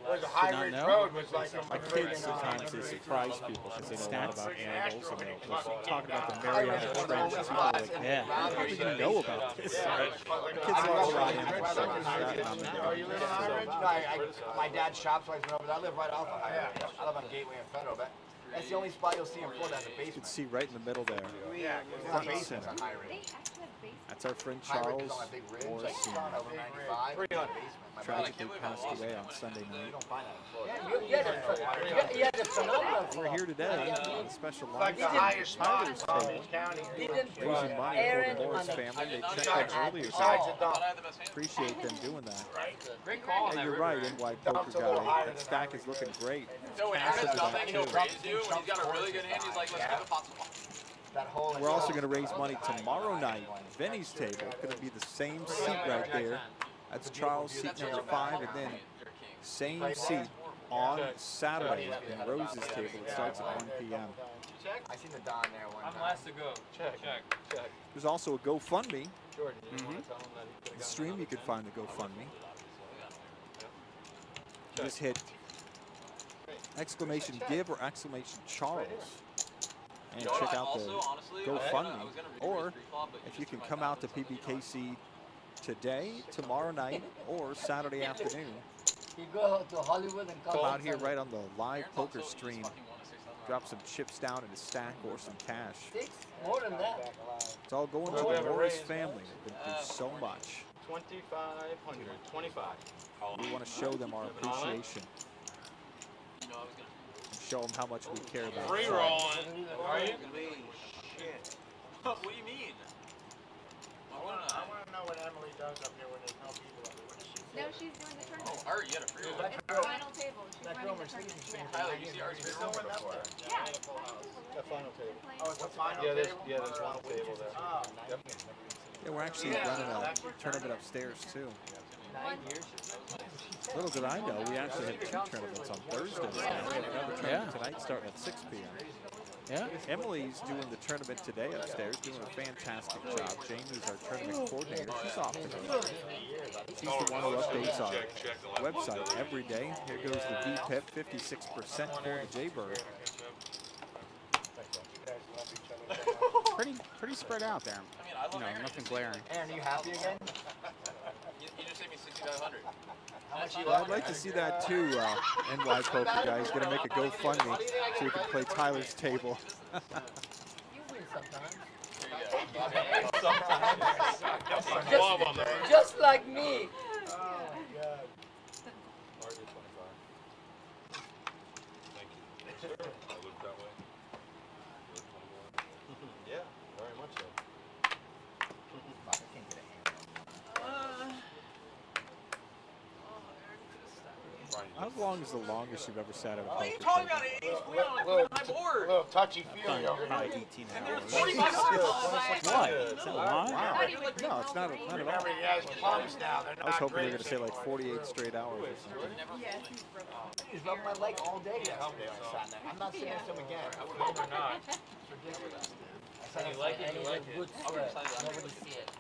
There's a Did High not Ridge know? Road was like My kids sometimes they surprise people because they know a lot about animals and they'll talk about the Mariana Trench. And people are like, Yeah. how do you know about this? Kids love a lot of animals. So that, Are you living in High Ridge? No, my dad shops right over there. I live right off of High Ridge. I live on Gateway and Federal, but that's the only spot you'll see in Florida has a you can basement. see right in the middle there. Yeah, Front and basements on center. High Ridge. That's our friend High Ridge is Charles on a big ridge, Morris, like over 95. 300. My tragically passed away on Sunday You night. don't find that in Florida. You had a phenomenal We're here today on a special Like live the highest spot in Tyler's Palm table. Beach County. Raising money for the Morris family. They checked out earlier today. Appreciate them doing that. Great call on And that you're river. right, NY Poker Guy. That stack is looking great. No, when Passive Aaron's to that nothing, he'll too. raise you. When he's got a really good hand, he's like, let's give it possible. That whole We're also going to raise money tomorrow night. Vinny's table, going to be the same seat right there. That's Charles, seat number 5, and then same seat on Saturday in Rose's table. It starts at 1 p.m. I seen the Don there one I'm time. last to go. Check. There's also a GoFundMe. Jordan, you want to tell him that he could The stream, you can find the GoFundMe. Just hit exclamation give or exclamation Charles and check out the GoFundMe. Or if you can come out to PBKC today, tomorrow night, or Saturday afternoon, You go to Hollywood and come out here right on the live poker stream. Drop some chips down in a stack or some cash. More than that. It's all going to the Morris family. They've been through so much. 2,500. 25. We want to show them our appreciation. And show them how much we care about Free them. rolling. Are you? Shit. What do you mean? I want to know what Emily does up here when there's no people up here. What does she do? No, she's doing the tournament. Oh, you had a free roll. It's the final table. She's That running girl the tournament. Mercedes Yeah. Tyler, you see ours free roll? Yeah. That final table. Oh, it's the final Yeah, there's table? one table there. Oh, Yep. Yeah, we're actually running a tournament upstairs too. 9 years. Little did I know, we actually had 2 tournaments on Thursday. We have another tournament tonight starting at 6 p.m. Yeah. Emily's doing the tournament today upstairs, doing a fantastic job. Jamie's our tournament coordinator. She's off today. She's the one who updates our website every day. Here goes the VPIP, 56% for the Jaybird. Pretty spread out there. You know, nothing glaring. Aaron, are you happy again? You just saved me 6,500. How much you Well, I'd like to see that too, NY Poker Guy. He's going to make a GoFundMe so he can play Tyler's table. You win sometimes. Just like me. Oh, my God. Thank you. Sir, I live that way. Yeah, very much so. How long is the longest you've ever sat at a What are you poker talking table? about? It's way on my board. Little touchy-feely over Probably here. 18 And there's hours. 45 What? Is that long? Wow. No, it's not at all. Remember, he has plums now. They're I was not hoping you were great. going to say like 48 straight hours or something. Yes, he's broken. He's rubbing my leg all day yesterday when I sat there. I'm not saying this to him again. Hope or not. It's ridiculous, dude. I said You like it, And you it's like a it. good spread. Nobody see it.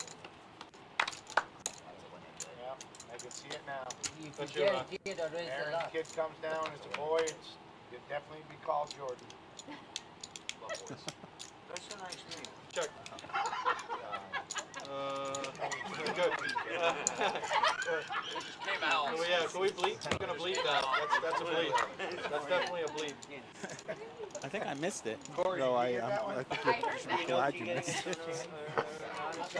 Yeah, I can see it now. If What's you your, guarantee it, I raise a Aaron, lot. kid comes down, it's a boy, it'd definitely be called Jordan. That's a nice name. Check. Good. just came out. Oh, yeah, can we bleep? We're gonna bleep that. That's a bleep. That's definitely a bleep. I think I missed it. No, I think you're glad you missed it.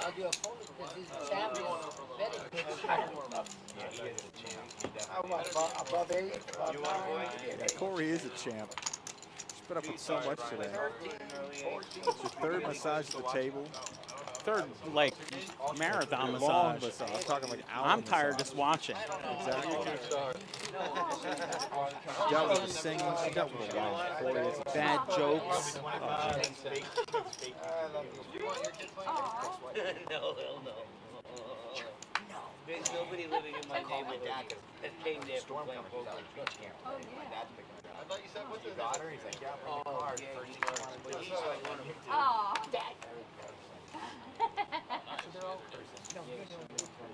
I'll do a phone because he's a champion. Very good. Yeah, Corey is a champ. He's put up with so much today. It's your third massage at the table. Third, like, marathon Long massage. massage. I'm talking like hour I'm tired massage. just watching. Exactly. She dealt with the singing. She dealt with a lot. Corey is a Bad jokes. No, hell no. There's nobody living in my neighborhood that came there for playing poker. I thought you said, what's his daughter? He's like, yeah, bring the card. First he comes, but he's like one of them. Aw.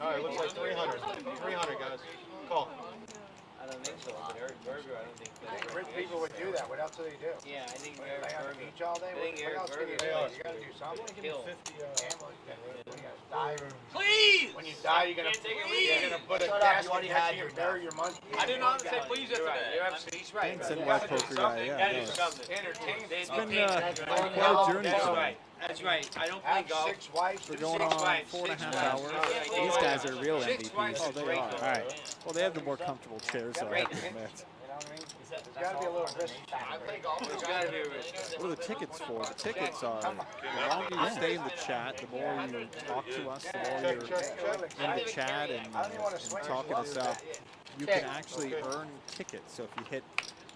All right, looks like 300. 300, guys. Call. I don't think so, but Eric Berger, I don't think. Rich people would do that. What else do they do? Yeah, I think Lay Eric on the Berger. beach all day? I think What Eric else can you Berger. do? You gotta do something. Give me Kill. 50 when you die. Please! When you die, you're gonna, you're gonna put a casket next to you, bury your money. I did not say please yesterday. You're absolutely he's right. Thanks, NY Poker Guy. Yeah, That no, is it's something. Entertainment. been quite a journey That's today. right. That's right. I don't play Have golf. 6 wives. We're do going 6 on wives. 4.5 6 hours. wives. These guys are real Six MVPs. wives Oh, is they great. are. All right. Well, they have the more comfortable chairs, so I have to admit. You know what I mean? There's gotta be a little risk. I play golf. There's got to be a risk. What are the tickets for? The tickets are, the longer you stay in the chat, the more you talk to us, the more you're in the chat and talking us up. You can actually earn tickets. So if you hit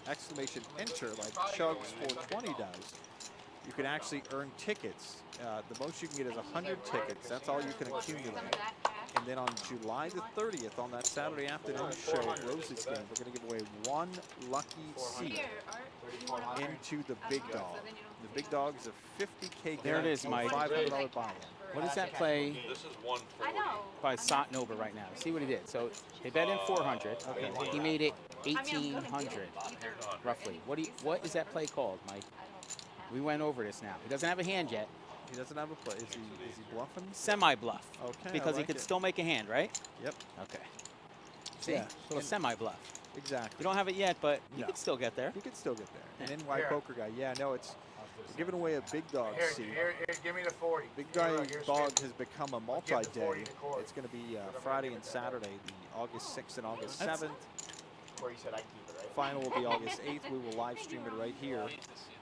exclamation enter, like Chugs 420 does, you can actually earn tickets. The most you can get is 100 tickets. That's all you can accumulate. And then on July the 30th, on that Saturday afternoon show at Rose's game, we're going to give away one lucky seat into the Big Dog. The Big Dog is a 50K There it is, Mike. $500 buy-in. What does that play This is 140. by Sotnova right now? See what he did. So they bet in 400. Okay. He made it 1,800, roughly. What is that play called, Mike? We went over this now. He doesn't have a hand yet. He doesn't have a play. Is he bluffing? Semi-bluff. Okay, Because I he like could it. still make a hand, right? Yep. Okay. See? Yeah. So a semi-bluff. Exactly. You don't have it yet, but you No. could still get there. You could still get there. An NY Poker Guy. Yeah, no, it's we're giving away a Big Dog seat. Here, give me the 40. Big Here, Dog here's Dog 50. has become a I'll give multi-day. the 40 to Corey. It's going to be Friday and Saturday, the August 6th and August That's- 7th. Corey said I keep it, right? Final will be August 8th. We will live stream it right here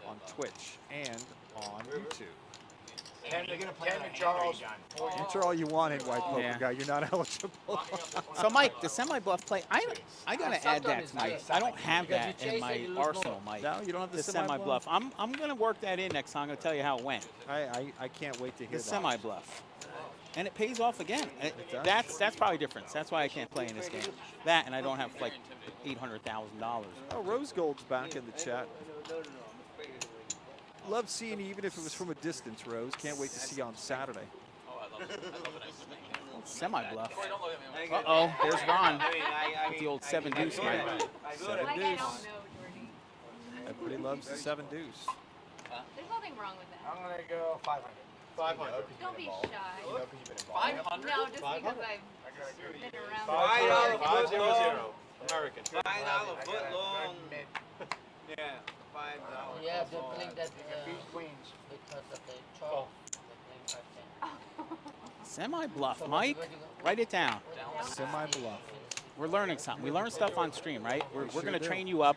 on Twitch and on YouTube. Ken and Charles. Enter all you want, NY Poker Yeah. Guy. You're not eligible. So, Mike, the semi-bluff play, I got to add that to my, I don't have that in my arsenal, Mike. No, you don't have the semi-bluff. I'm going to work that in next time. I'm going to tell you how it went. I can't wait to hear The that. semi-bluff. And it pays off again. does. That's probably difference. That's why I can't play in this game. That, and I don't have like $800,000. Oh, Rose Gold's back in the chat. Love seeing you, even if it was from a distance, Rose. Can't wait to see you on Saturday. Semi-bluff. Uh-oh, there's Ron. With the old 7 deuce, Mike. 7 Like, I deuce. don't know, Jordy. Everybody loves the 7 deuce. There's nothing wrong with that. I'm gonna go 500. 500. Don't be shy. You know, 'cause you've been involved. 500? No, just because 500? I've been around. $5 500. foot long. American. $5 foot long. Yeah, $5. Yeah, they're playing that Beat Queens. because of the chalk. They're playing 5-10. Semi-bluff, Mike. Write it down. Semi-bluff. We're learning something. We learn stuff on stream, right? We're sure going to do. train you up.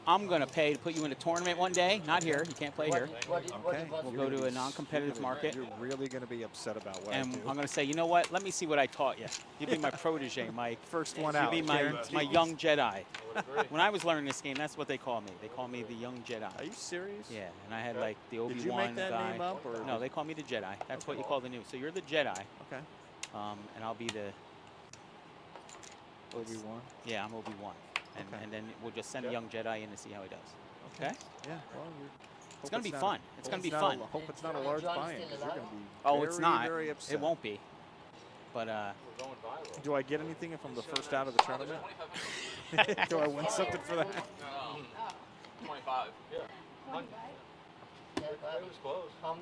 I'm going to pay to put you in a tournament one day. Not here. You can't play here. Okay. We'll go to a non-competitive market. You're really going to be upset about what And I do. I'm going to say, you know what? Let me see what I taught you. You'll be my protege, Mike. First one You'll out. be my guaranteed. young Jedi. When I was learning this game, that's what they call me. They call me the young Jedi. Are you serious? Yeah, and I had like the Did you Obi-Wan make that guy. name up, or No, they call me the Jedi. That's what you call the new. So you're the Jedi, Okay. and I'll be the. Obi-Wan. Yeah, I'm Obi-Wan, Okay. and then we'll just send a young Jedi in to see how he does. Okay. Yeah. Well, It's gonna be not fun. a- It's hope gonna be not fun. Hope it's not a large buy-in, because you're going to be Oh, it's not. very upset. It won't be. But Do I get anything if I'm the first out of the tournament? Do I win something for that? 25. Yeah. Yeah, was close. Calm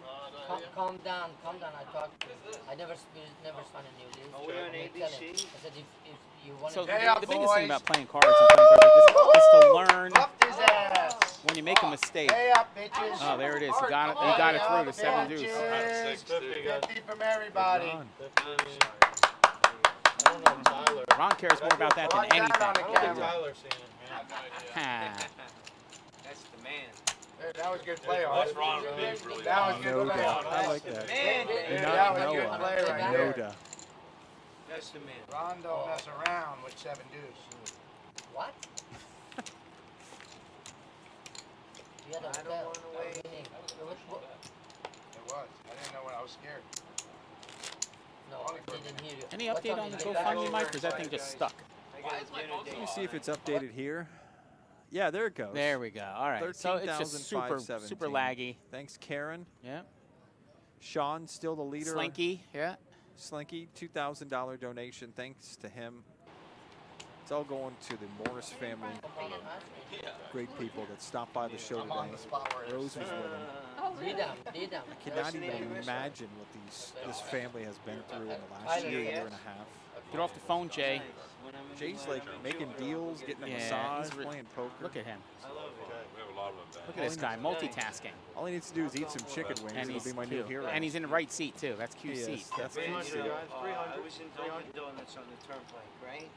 down. I talked to him. I never signed a new lease. Are we on ABC? I said if you want So to. the biggest thing about playing cards and playing cards is to learn when you make a mistake. Hey up, bitches. Oh, there it is. You got it through to 7 deuce. 50 from everybody. Ron cares more about that than anything. Tyler seen it, man. That's the man. That was good play, That's Ron being really That was good play. I like that. Man, That was good play right there. Yoda. that's the man. Ron don't mess around with 7 deuce. What? You had a I don't want to wait. It was. I didn't know when I was scared. No, I didn't hear you. Any update on the GoFundMe, Mike, or is that thing just stuck? Let me see if it's updated here. Yeah, there it goes. There we go. All right. So it's just super 13,517. laggy. Thanks, Karen. Yeah. Sean, still the leader. Slinky. Yeah. Slinky, $2,000 donation. Thanks to him. It's all going to the Morris family. Great people that stopped by the show today. Rose was with them. Did them. I cannot even imagine what this family has been through in the last year and a half. Get off the phone, Jay. Jay's like making deals, getting a massage, playing poker. Look at him. We have a lot of them back. Look at this guy, multitasking. All he needs to do is eat some chicken wings. And He'll be my new cute. hero. And he's in the right seat, too. That's Q He is. seat. That's Man, Q you seat. know, I was in Dunkin' Donuts on the turnpike, right?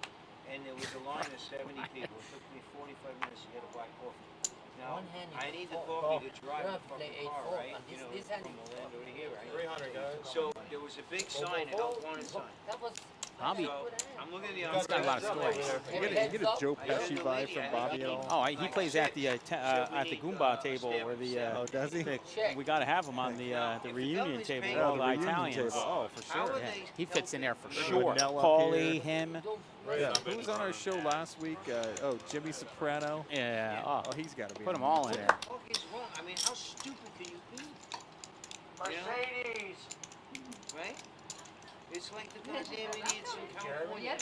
And there was a line of 70 people. It took me 45 minutes to get a black coffee. Now, One hand you I need the fold. coffee to drive You the don't have to play fucking car, 8-4, right? and You know, this hand from you Orlando to here, right? 300 guys. So there was a big sign, an help wanted sign. That was. Bobby. So I'm looking at the He's got a lot of stories. You get a Joe Pesci vibe from Bobby at all? Oh, he plays at the Goomba table where Oh, does he? we got to have him on the reunion table with all the Italians. Oh, for sure. Yeah, he fits in there for With sure. Nell up Paulie, here. him. Yeah. Who was on our show last week? Jimmy Soprano. Yeah. Oh, he's got to be. Put them on all in there. What is wrong? I mean, how stupid can you be? Mercedes. Right? It's like the goddamn idiots in California.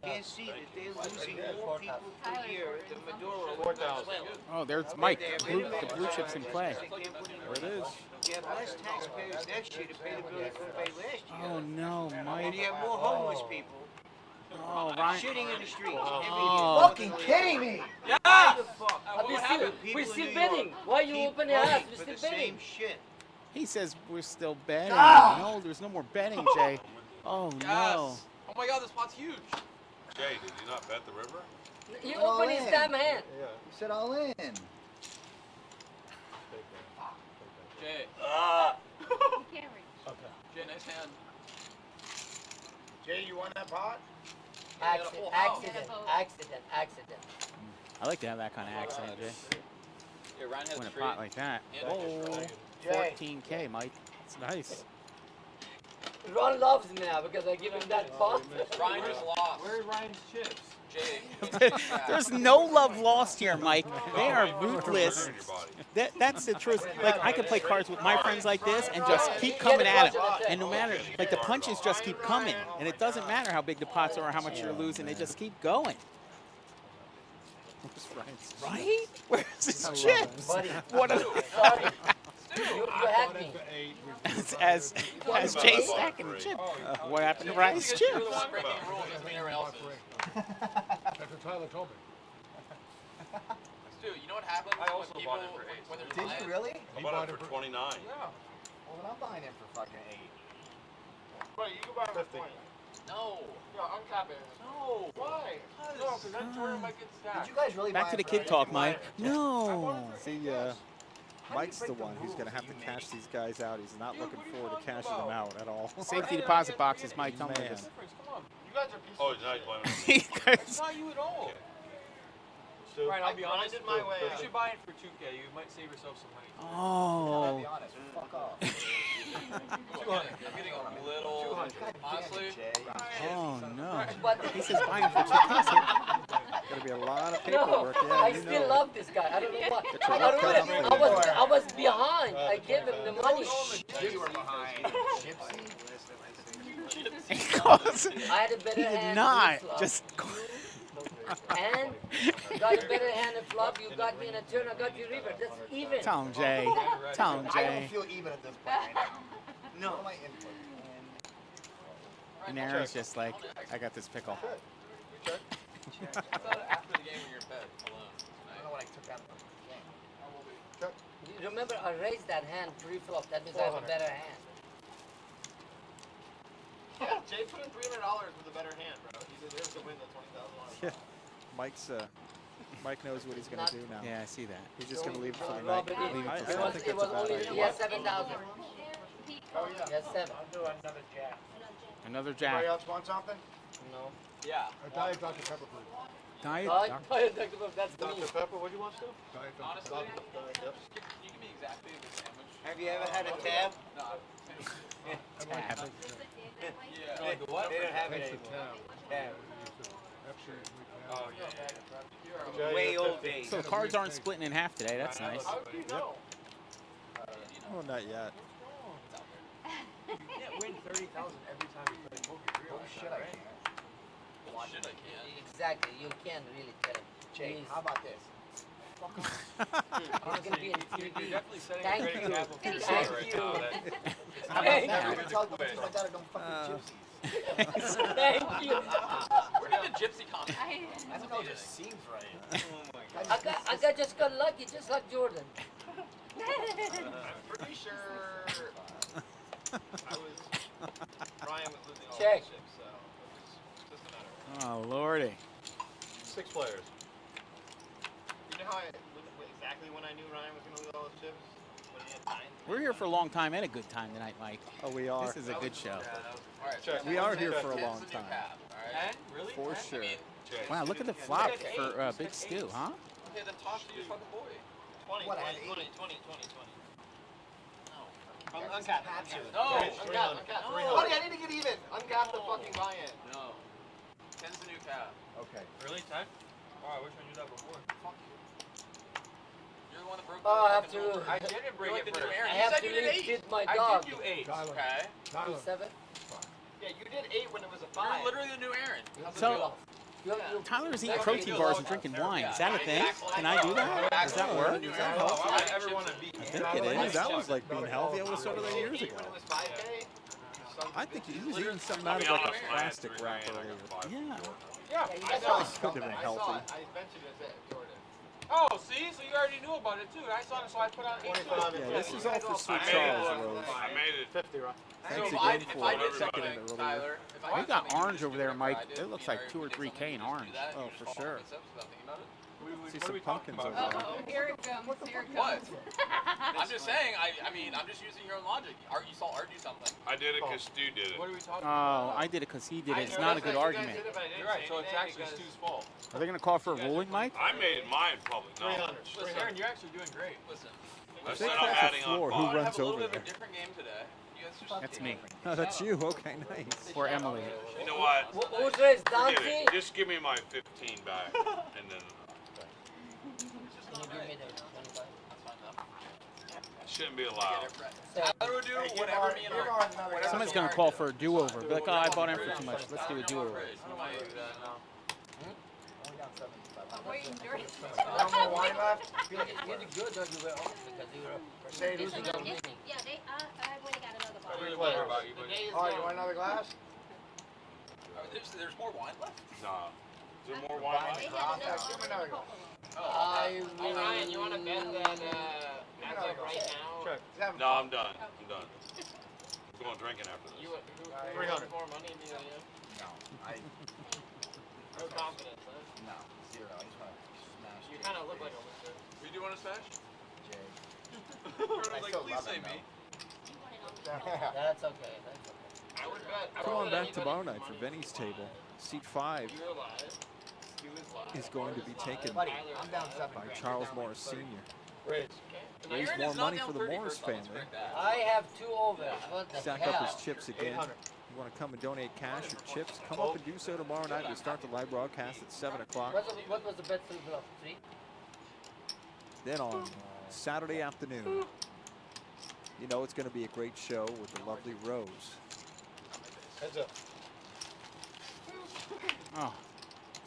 Can't see that they're losing more people per year at the Maduro. 4,000. Oh, there's Mike. The blue chips in play. There it is. You have less taxpayers next year to pay the bill they couldn't pay last year. Oh no, Mike. And you have more homeless people Oh, Ryan. shitting in the streets Oh. every year. Fucking kidding me. Yeah! Why the fuck? We're still betting. Why you open your eyes? We're For still the betting. same shit. He says we're still betting. Ah! No, there's no more betting, Jay. Oh no. Yes. Oh my God, this pot's huge. Jay, did you not bet the river? You All open his in. damn hand. You said all in. Jay. You can't reach. Jay, nice hand. Jay, you won that pot? Accident. I like to have that kind of accident, Jay. Yeah, Ryan has Win a straight. pot like that. Yeah, Oh, Jay. 14K, Mike. It's nice. Ron loves me now because I give him that pot. Ryan just lost. Where are Ryan's chips? Jay. There's no love lost here, Mike. They are ruthless. In your body. That's the truth. Like, I could play cards with my friends like this and just keep coming at them. And no matter, like, the punches just keep coming. And it doesn't matter how big the pots are or how much you're losing. They just keep going. Right? Where's his chips? Buddy. What a, Sorry. You had me. as Jay's stacking the chips. What happened to Ryan's chips? You're the one breaking rules. That's what everyone else is. That's what Tyler told me. Stu, you know what happens I also when bought people, it for eight. when there's Did lions? you really? I bought it for 29. Well, then I'm buying it for fucking 8. Wait, you can buy it for 20. No. Yo, I'm capping. No. Why? No, because that tournament might get stacked. Did you guys really Back buy to the it kid for talk, 8? Mike. No. See, Mike's the one who's going to have to cash these guys out. He's not looking forward to cashing them out at all. Safety deposit box is Mike. Tell me Man. this. Come on. You guys are pieces Oh, of now you're playing with You me. guys- It's not you at all. Stu, Ryan, I'll be honest. grinded my way You out. should buy it for 2K. You might save yourself some money. I'll Oh. be honest. Fuck off. I'm getting a little. Honestly. Oh no. But He says buying for 2K. Going to be a lot of no, paperwork. Yeah, I you still know. love this guy. I don't know why. Get your I don't work cut know. out for you. I was behind. I gave him the money. You were behind. Gypsy. Because I had a better he hand. did not too, so- just. And you got a better hand at flop. You got me in a turn. I got you river. That's even. Tell him, Jay. Tell him, I Jay. don't feel even at this point right now. No. What am I in for? And Aaron's just like, I got this pickle. After the game when you're in bed alone. I don't know what I took out of the game. You remember, I raised that hand pre-flop. That means I have a better hand. Yeah, Jay put in $300 with a better hand, bro. He deserves to win the $20,000. Yeah. Mike knows what he's going to do now. Yeah, I see that. He's just going to leave it for the night. Leave it till Sunday. It was only, he has 7,000. Oh, yeah. He has 7. I'll do another jack. Another jack. Anybody else want something? No. Yeah. Diet Dr. Pepper, please. Diet Dr. Pepper, that's the Dr. Pepper, what do you want still? Diet Dr. Honestly, Yep. you give me exactly the sandwich. Have you ever had a tab? No. Tab. Yeah. Like the what? They don't have it Extra anymore. tab. Tab. Oh, yeah. Way old days. So the cards aren't splitting in half today. That's nice. How do you know? Oh, not yet. You can't win 30,000 every time you play poker. Oh, shit, I can't. Why should I can't? Exactly. You can't really tell him. Jake, how about this? He's going to be in You're TV. definitely setting a Thank great you. example for yourself Thank right you. now. That How about Thank that? I'm gonna tell my daughter don't fuck with gypsies. Thank you. We're doing a gypsy comic. I don't know, it just seems right. Oh my God. I just got lucky, just like Jordan. I'm pretty sure Ryan was losing all Check. the chips, so it's just a matter of Oh, Lordy. 6 players. You know how exactly when I knew Ryan was going to lose all his chips? When he had 9? We're here for a long time and a good time tonight, Mike. Oh, we are. This is a good show. All right, Check. We are here for a long time. All right. Really? For sure. Wow, look at the flop for Big Stew, huh? Okay, then toss to your fucking boy. 20, What, I 20, had 20, 20, 20, 20. No. Uncapped. No, Okay, uncapped, 300. uncapped. 300. Buddy, I need to get even. Uncap the fucking buy-in. No. 10's the new cap. Okay. Really, 10? Oh, I wish I knew that before. Fuck you. You're the one that broke Oh, I have the to. I didn't break it You're like the first. new Aaron. I You have said to you did 8. feed my I dog. did you 8, Tyler. okay? Tyler. 7. Yeah, you did 8 when it was a 5. You're literally the new Aaron. How's it So- feel? Tyler's eating protein bars and drinking wine. Is that a thing? Can I do that? Does that work? Is that healthy? Why would I ever want to beat I think it is. That was like being healthy. I would have started that years ago. When it was 5K? I think he was eating something out of like a plastic wrap earlier. Yeah. Yeah, I That saw was it. could have been I saw healthy. it. I bet you that's it, Jordan. Oh, see? So you already knew about it, too. I saw it, so I put on 8. 25. Yeah, this is all for Sir I made Charles, it. Rose. I made it. 50, right? Thanks So again if for I did checking something, in earlier. Tyler, if I We did got something, orange you over there, just do whatever Mike. I did, It looks you like know, 2 or if you 3K in did orange. that, Oh, you for just sure. follow myself without thinking about it. See some pumpkins over Oh, there. here it comes. Here it What? comes. I'm just saying, I mean, I'm just using your own logic. Art, you saw Art do something. I did it because Stu did it. What are we talking Oh, about? I did it because he did it. It's not a good argument. You're right, so it's actually Stu's fault. Are they going to call for a ruling, Mike? I made mine public knowledge. 300. Listen, Aaron, you're actually doing great. Listen. I If said they I'm call for adding on floor, who five. I have runs a little over bit of a there? different game today. You guys just That's me. Oh, that's you. Okay, nice. Or Emily. You know what? Who's raised? Forget Donkey? it. Just give me my 15 back, and then Can you give me the 25? it shouldn't be allowed. Tyler would do whatever me and Art. whatever Someone's me going and to call Art for a do-over. Be like, oh, I bought in for too much. Let's do a do-over. did. You might do that now. Only down 75. I'm waiting, Jordan. No more wine left? You did good or you were off because you were Mercedes. losing or winning? Yeah, I went and got another I bottle. really care about you, but Oh, you want another glass? There's more wine left? Nah. Is there more wine? They left? had another Give me another glass. I Hey, Ryan, you want to bet that as of right now? Check. He's having No, fun. I'm done. I'm done. I'm going drinking after this. You who 300. more money than you? No, I, No confidence, huh? no, 0. I just want to smash You kind of look like a loser. We do want to smash? Jay. Art I was like, still please love say him, me. That's okay. That's okay. I would bet. I Come would on bet back tomorrow night for Vinny's table. Seat 5 You're alive. Stu is live. is going to be taken Buddy, I'm down 7 by grand. Charles Morris Sr. Raise. Raise Aaron more is not money down for the 30 Morris first, I'll family. respect that. I have 2 overs. What the Stack hell? up his chips again. 800. You want to come and donate cash or chips? Come up and do so tomorrow night. We start the live broadcast at 7 o'clock. What was the bet for the bluff? 3? Then on Saturday afternoon, you know it's going to be a great show with the lovely Rose. Heads up. Oh,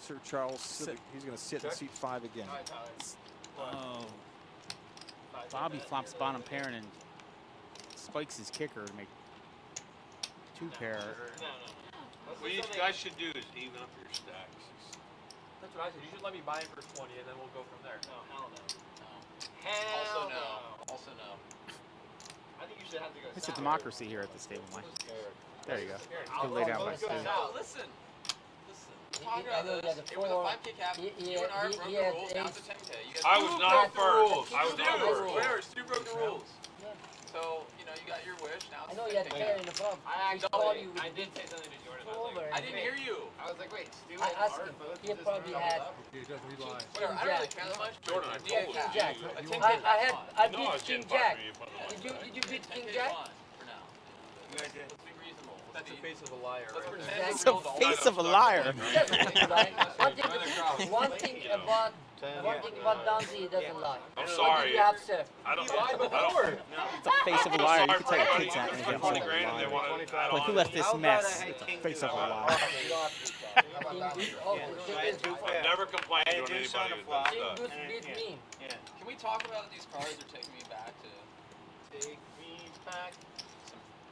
Sir Charles Civic. He's going to sit in seat 5 again. Oh. Bobby flops bottom pair and spikes his kicker to make 2 pair. What you guys should do is even up your stacks. That's what I said. You should let me buy in for 20, and then we'll go from there. No, hell no. Hell Also no. Also no. I think you should have to go. It's a democracy here at this table, Mike. There you go. Good laid out by Stu. No, listen. Talking I about know this, he had it was a 5K cap. he You and Art broke he the had rules. Now ace. it's a 10K. You guys I was not first. I was not first. Whatever, Stu broke the rules. So, you know, you got your wish. Now I it's know a you had 10K. hair in the pub. I did say something to Jordan. I didn't hear you. I was like, wait, Stu I and asked Art him. both He just probably rolled had. up? He doesn't lie. Whatever, I don't really care that much. Jordan, I Yeah, told King you. Jack. A 10K I No, I beat was King getting Jack. fucked with you. Did you beat King 10K Jack? fine for now. You guys did. Let's be reasonable. That's the face of a liar. Let's That's pretend It's the face of a liar. One thing about Danzi, he doesn't lie. I'm sorry. You have Seth. I don't. It's the face of a liar. You can tell your kids that and get 20 grand and they want to add Like, who on. left this mess? It's the face of a liar. I've never complained to anybody who does that. Can we talk about these cards are taking me back to Take me back.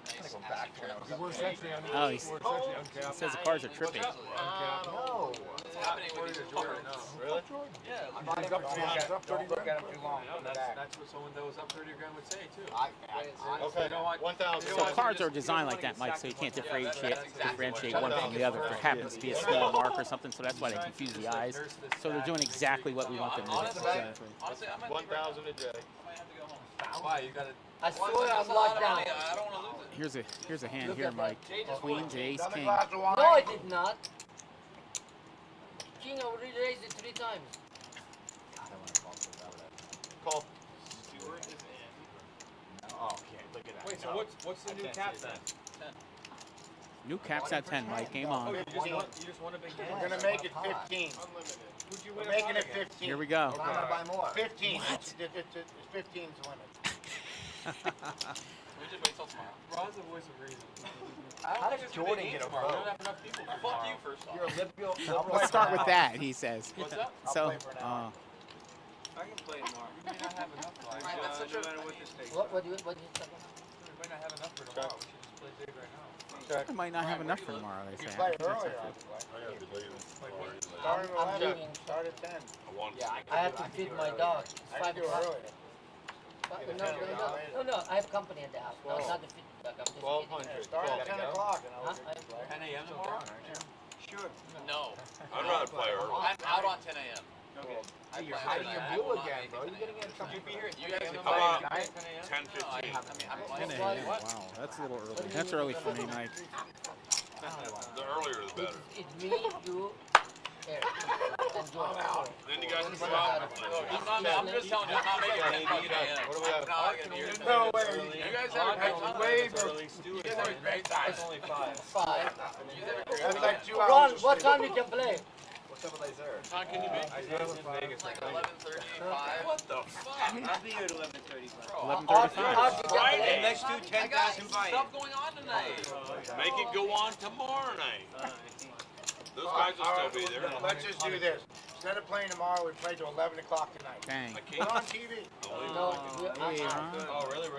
some nice go back acid when I trips? was We're essentially on Oh, he's, we're essentially uncapped. he says the cards are trippy. No. What's happening with these cards? Really? Yeah, I'm not even don't look at him too long. I know, that's what someone that was up 30 grand would say too. Okay, 1,000. So cards are designed like that, Mike, so you can't differentiate one from the other. If it happens to be a small mark or something, so that's why they confuse the eyes. So they're doing exactly what we want them to do. Honestly, I might 1,000 a day. I might have to go home. Why? You got to. I swear I'm locked down. I don't want to lose it. Here's a hand here, Mike. Queens, ace, king. No, I did not. King, I already raised it 3 times. Call. Stewart is in. Oh, okay. Look at that. Wait, so what's the new cap then? 10. New cap's at 10, Mike. Game on. You just want a big hand? We're gonna make it 15. Unlimited. Who'd you We're win making it against? 15. Here we go. I'm gonna buy more. 15. What? 15 is the limit. We just wait till tomorrow. Ron's the voice of reason. How does Jordan get a tomorrow? We vote? don't have enough people for Fuck you first off. You're a liberal. Let's start with that, he says. What's up? So, I can play tomorrow. You may not have enough for Right, that's such a matter what this takes. What do you talk about? We might not have enough for tomorrow. We should just play big right now. I might not have enough for tomorrow, they You say. play earlier. Start at I'm 11. leaving. Start at 10. I have to feed my dog. It's I 5 can do it o'clock. earlier. No, I have company at the house. No, it's not the feed dog. I'm just kidding. 1,200. Start at 10 o'clock and I'll Huh? 10 a.m. tomorrow? Sure. No. I'd rather play early. I'm out on 10 a.m. Okay. You're hiding your blue again, bro. You're getting in trouble. You'd be here. You guys can How play about tonight, 10 a.m.? 10, 15? I'm playing. 10 a.m. Wow, that's a little early. That's early for me, Mike. The earlier the better. It's me, you, Eric, and Jordan. Then you guys can go out. I'm just telling you, I'm not making it 10 a.m. What do we have? I'm not gonna hear it. No way. You guys have a great time. You guys have a great time. It's only 5. 5. You guys have a great That's time. like 2 Ron, hours. what time you can play? What's up with Laser? Time can you make? It's like 11:30, 5. What the fuck? I'll be here at 11:35. 11:35. Friday. Let's do I got 10,000 buy-in. stuff going on tonight. Make it go on tomorrow night. Those guys will still be there. Let's just do this. Instead of playing tomorrow, we play till 11 o'clock tonight. Dang. We're on TV. No, Hey, Ron. Oh, really?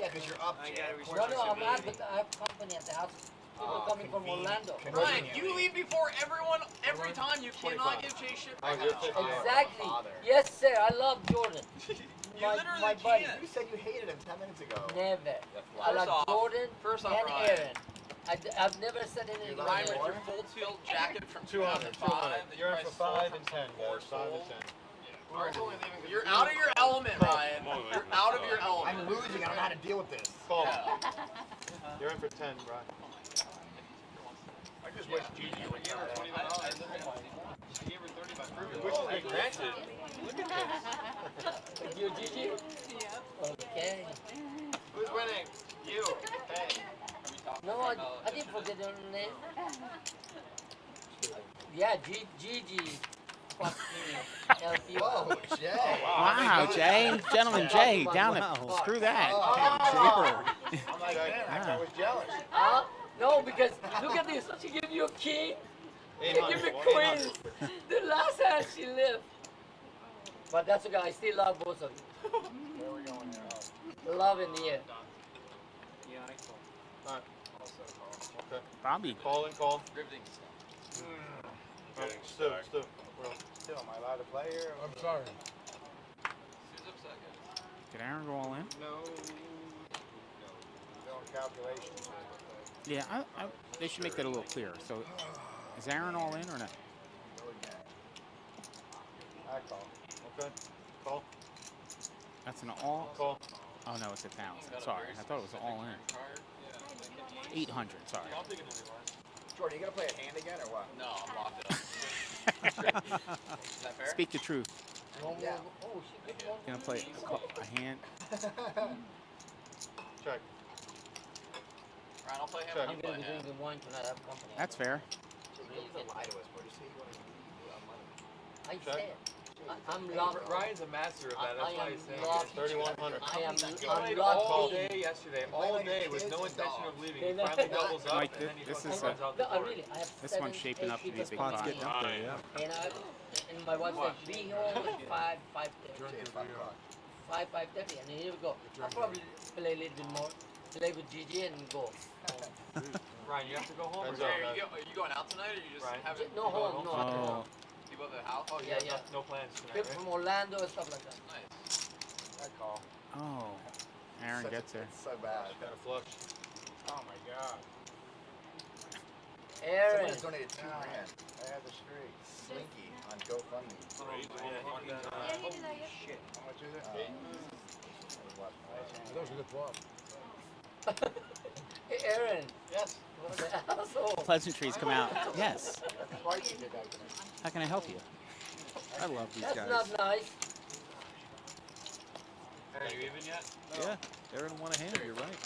Yeah, because you're up. I got a No, I'm not, but I have company at the house. People coming from Orlando. Ryan, you leave before everyone every time. You cannot give Chase shit right now. Exactly. Yes, sir. I love Jordan. You my literally buddy. can't. You said you hated him 10 minutes ago. Never. I First like off- Jordan first off, and Ryan. Aaron. I've never said anything about Ryan, with Aaron. your full tilt jacket from 200. 2005. that You're in guys for sold 5 from and 10, guys. 5 and 10. You're out of your element, Ryan. You're out of your element. I'm losing. I don't know how to deal with this. Call. Yeah. You're in for 10, Brian. I just wish Gigi would Give her $25. I gave her 35. Which is big granted. You, Gigi? Okay. Who's winning? You. Hey. No, I didn't forget your name. Yeah, Gigi. Fuck me. LP. Whoa, Jay. Wow, Jay. Gentleman Jay, down at, screw that. I'm like, man, I was jealous. Huh? No, because look at this. She give you a king Give me queens. The last hand she lived. But that's okay. I still love both of you. Where are we going here? Love in the air. Yeah, I call. Alright. Also call. Okay. Bobby. Call and call. Riveting. Stu, Stu. Still, am I allowed to play here? I'm sorry. Who's upset, guys? Did Aaron go all in? No. Doing calculations. Yeah, they should make that a little clearer. So, is Aaron all in or not? Go again. I call. Okay. Call. That's an all. Call. Oh no, it's a 1,000. Sorry, I thought it was all in. 800. Sorry. Jordan, you gonna play a hand again or what? No, I'm locked up. Is that fair? Speak the truth. Yeah. Oh, she did one. Gonna play a hand. Check. Ryan, I'll play him. Check. You I'm play going to be him. drinking wine tonight. I have company. That's fair. So you don't lie to us. What do you say you want to do? I Check. said. I'm locked. Ryan's a master of that. That's why he's saying. locked. 3,100. I'm Played locked all in. day yesterday, all day with no intention of leaving. He They finally doubles up, Mike, and then he this fucking is runs out the No, door. really. I have This 7, one's shaping 8 up to be a people big coming. pot. Getting up there, yeah. And my wife said, be home at 5:30. 5:30, and here we go. I'll probably play a little bit more, play with Gigi and go. Ryan, you have to go home. Hands or up, you- guys. Are you going out tonight, or you just Ryan. having? No home, no. Oh, You both at the house? Oh, Yeah, yeah, yeah. No plans tonight, People right? from Orlando and stuff like that. Nice. I call. oh. Aaron gets there. It's so bad. Got a flush. Oh my god. Aaron. Someone has donated $2 grand. I had the streak. Slinky on GoFundMe. Yeah, Shit. How much is it? That was a good flop. Hey, Aaron. Yes. What the asshole? Pleasantries come out. Yes. That's twice you did that to me. How can I help you? I love these That's guys. not nice. Are you even yet? Yeah, Aaron won a hand. You're right.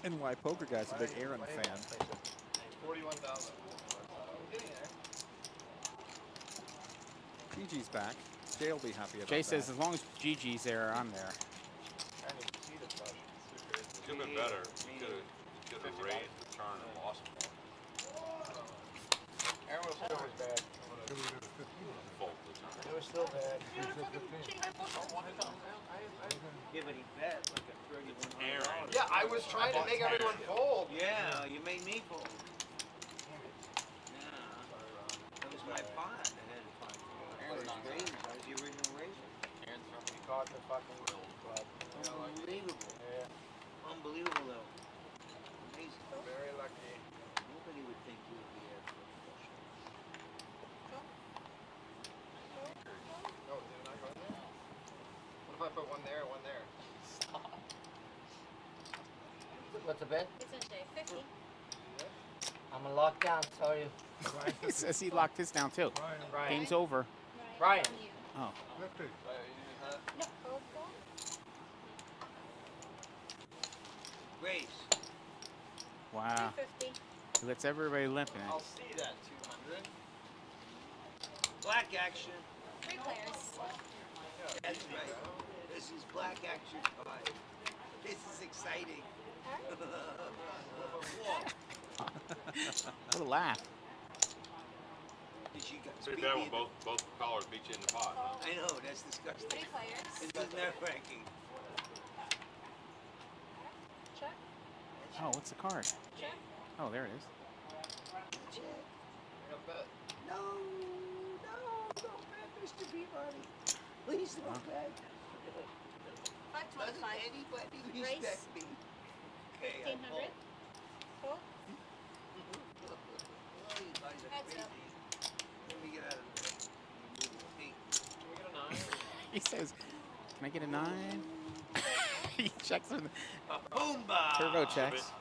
NY Poker Guy's a big Aaron fan. 41,000. PG's back. Jay will be happy about Jay that. says as long as Gigi's there, I'm there. I didn't even see the flush. It could have been better. You could have raised the turn and lost more. Aaron was still was bad. Fold the turn. It was still bad. Yeah, but he bet like a $3,100. Aaron. Yeah, I was trying to make everyone fold. Yeah, you made me fold. Yeah. That was my pot. I had to find. Aaron's raised. I was the original raiser. Aaron's from He caught the fucking club. Unbelievable. Yeah. Unbelievable though. Amazing. Very lucky. Nobody would think you would be there for a flush. No, did it not go in there? What if I put one there, one there? What's the bet? It's in Jay. 50. I'm a lockdown, sorry. He says he locked his down too. Ryan. Game's over. Ryan. Oh. 50. No, hold on. Raise. Wow. 250. He lets everybody limp in I'll it. see that 200. Black action. 3 players. That's right. This is black action 5. This is exciting. What a laugh. Did you guys Pretty beat bad me when in both callers beat you in the pot. Huh? I know, that's disgusting. 3 players. This is nerve-wracking. Check. Oh, what's the card? Check. Oh, there it is. No, don't bet, Mr. Peabody. Please don't bet. 525. Anybody Race. respect me? Okay, I 1500. Cool. Oh, you guys are That's crazy. up. Let me get out of there. Hey, Can we get a 9? He says, "Can I get a 9?" He checks in. Boomba! Turbo checks.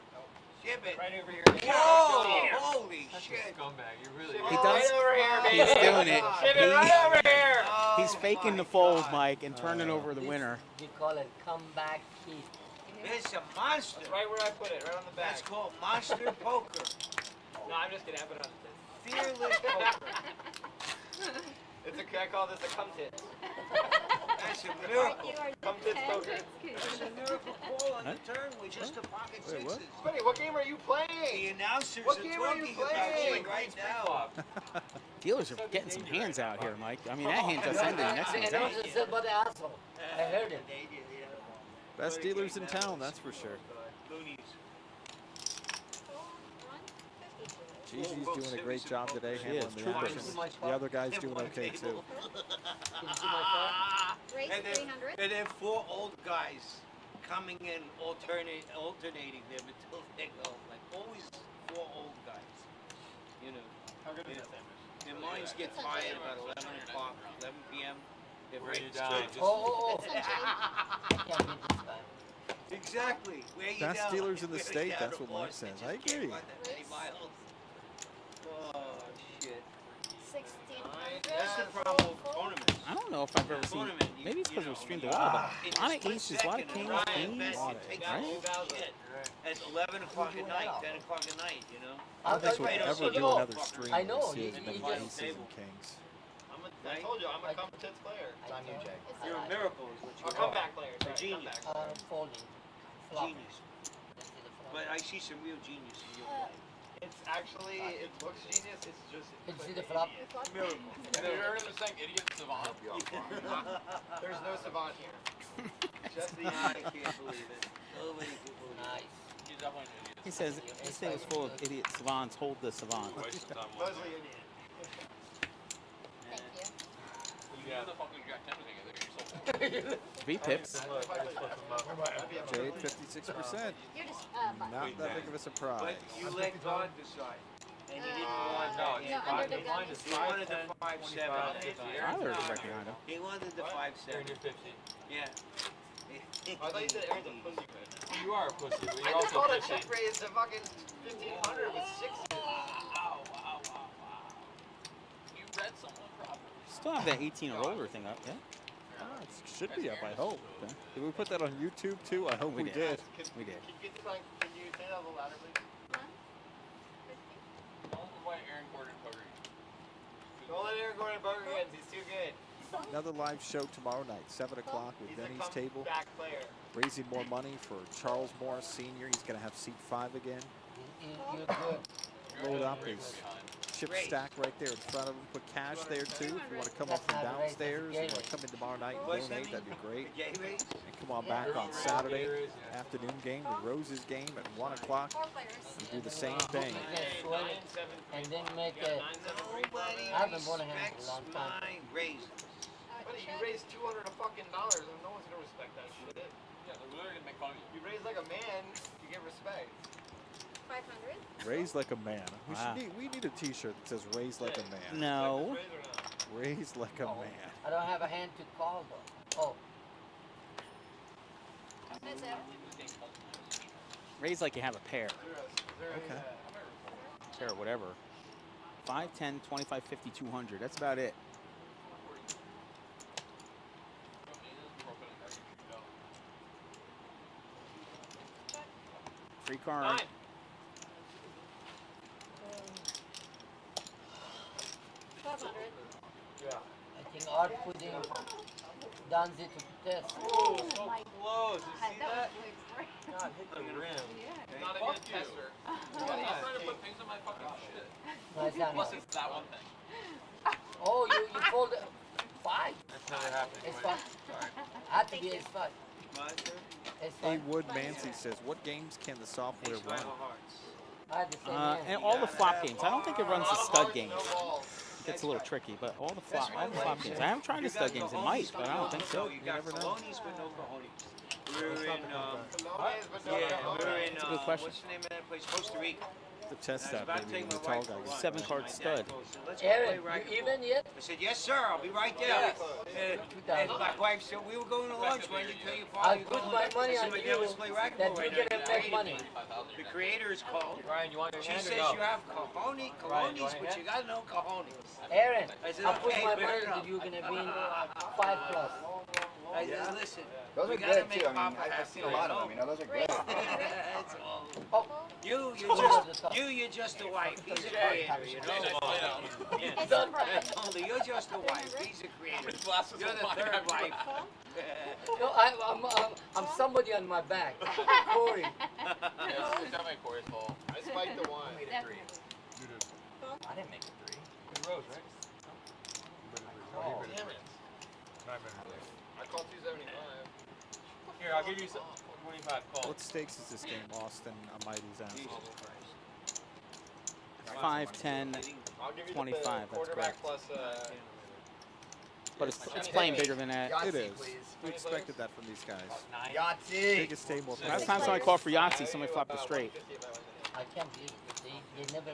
Ship it. Right over here. Whoa! Holy Such shit. a scumbag. You really He are. does. Right over here, baby. He's doing it. Ship it right over here. He's faking the fold, Mike, and turning over the This- winner. We call it comeback key. It's a monster. That's right where I put it, right on the back. That's called monster poker. No, I'm just kidding. I put it on the Fearless poker. It's a, I call this a cum tit. That's It's a miracle. Come to poker. It's a miracle call on the turn with just a pocket Wait, what? sixes. Buddy, what game are you playing? The announcers What are game are you talking about playing? you right now. Dealers are getting some hands out here, Mike. I mean, that hand just ended. The next one's out. Just said, "But the asshole." I heard it. Best dealers in town, that's for sure. Gigi's doing a great job today handling the action. The other guy's doing okay too. And then 4 old guys coming in, alternating them until they go. Like always 4 old guys. You know. How good is that? Their minds get tired about 11 o'clock, 11 p.m. They're Bring ready it to down. start. Oh. I can't beat this guy. Exactly. Where you Best down? dealers in the Where state, you that's down what Mike the says. board, I they just can't agree. run that many miles. Oh, shit. 1600. That's the problem with tournaments. I don't know if I've ever seen. Maybe it's because it was streamed a lot, but a lot of aces, a lot of kings, queens, right? At 11 o'clock at night, 10 o'clock at night, you know? I don't think we'll ever do another stream I know, this year you than just- aces and kings. I told you, I'm a competent player. It's on you, Jay. You're a miracle is what you A are. comeback player. A Sorry, genius. comeback. Folding. Flop. Genius. But I see some real genius in you. It's actually, it looks genius, it's just... Did you see the flop? Miracle. And then you're gonna saying idiot savant. There's no savant here. Just the I can't believe it. Nobody can believe it. Nice. He's definitely an idiot. He says this thing is full of idiot savants. Hold the savant. Waste of time. one Mostly day. idiot. Thank you. You know the fucking Jack Ten thing, I think you're so 3 pips. Jade, 56%. You're just, Not that big of a But surprise. you let God decide. And you didn't want no, that. no, under the gun. He wanted the 5-7. Tyler is right behind him. He wanted the 5-7. You're 50. Yeah. I thought you said Aaron's a pussy man. You are a pussy, but I you're just also called a 50. check raise to fucking 1,500 with 6. You read someone properly. Still have that 18 or older thing up, yeah? Ah, it should be up, I hope. Did we put that on YouTube too? I hope we We did. did. We did. Can you get this on, can you say that a little louder, please? Don't invite Aaron Gordon Poker. Don't let Aaron Gordon Burger again, he's too good. Another live show tomorrow night, 7 o'clock with He's Benny's a Table. back player. Raising more money for Charles Morris Sr. He's going to have seat 5 again. You're good. Load up his chip stack right there in front of him. Put cash there too. If you want to come up from downstairs, you want to come in tomorrow night and donate, that'd be great. And come on back on Saturday afternoon game with Rose's game at 1 o'clock. We do the same thing. And then make a. Nobody I haven't won a hand in a respects long time. my raises. Buddy, you raised $200 fucking dollars and no one's gonna respect that shit. Yeah, they're literally gonna make fun of you. You raise like a man, you get respect. 500. Raised like a man. Wow. We need a T-shirt that says "Raised like a man." No. Raise or not? Raised like a man. I don't have a hand to call though. Oh, That's it. Raise like you have a pair. Okay. Pair, whatever. 5, 10, 25, 50, 200. That's about it. Free card. 9. I think Art putting Danzi to test. Oh, so close. You see that? God, hit the rim. Not a good tester. I'm trying to put things in my fucking shit. Nice down. Plus it's that one thing. Oh, you fold it. 5. That's never happened. It's 5. Had to be ace 5. Ace A 5. Wood Mancy says, "What games can the software run?" I had the same hand. And all the flop games. I don't think it runs the stud games. It gets a little tricky, but all the flop games. I haven't tried the stud games. It might, but I don't think so. You got colonies but no cojones. We're in, That's a good question. what's the name of that place? Costa Rica. The test that maybe with the tall guy. 7-card stud. Let's go Aaron, play you racquetball. even yet? I said, yes, sir, I'll be right there. And my wife said, we were going to lunch. Why didn't you tell your father I'll you're put going my to money lunch? on Somebody you else play that racquetball you right get now. to make money. The creator is called. Ryan, you want your She hand says or no? you have cojones, but you got no cojones. Aaron, I said, I'll put okay, my fair money enough. that you're going to win 5 plus. Listen. Those we are gotta good make too. I mean, Papa I've happy, seen a lot of them. You know, those are good. That's all. Oh. You're just a wife. He's a creator, you know? Only you're just a wife. He's a creator. You're the third wife. No, I'm somebody on my back. Corey. It's not my Corey's fault. I spiked the one. Made it 3. You did. I didn't make it 3. Good Rose, right? No, he made it Damn 3. it. 9 minutes. I called 275. Here, I'll give you some 25 calls. What stakes is this game, Austin? Mighty's answer. 5, 10, I'll give you 25. the That's quarterback correct. plus But it's playing bigger than that. It is. We expected that from these guys. Yahtzee. Biggest table. Last time somebody called for Yahtzee, somebody flopped it straight. I can't believe it. They never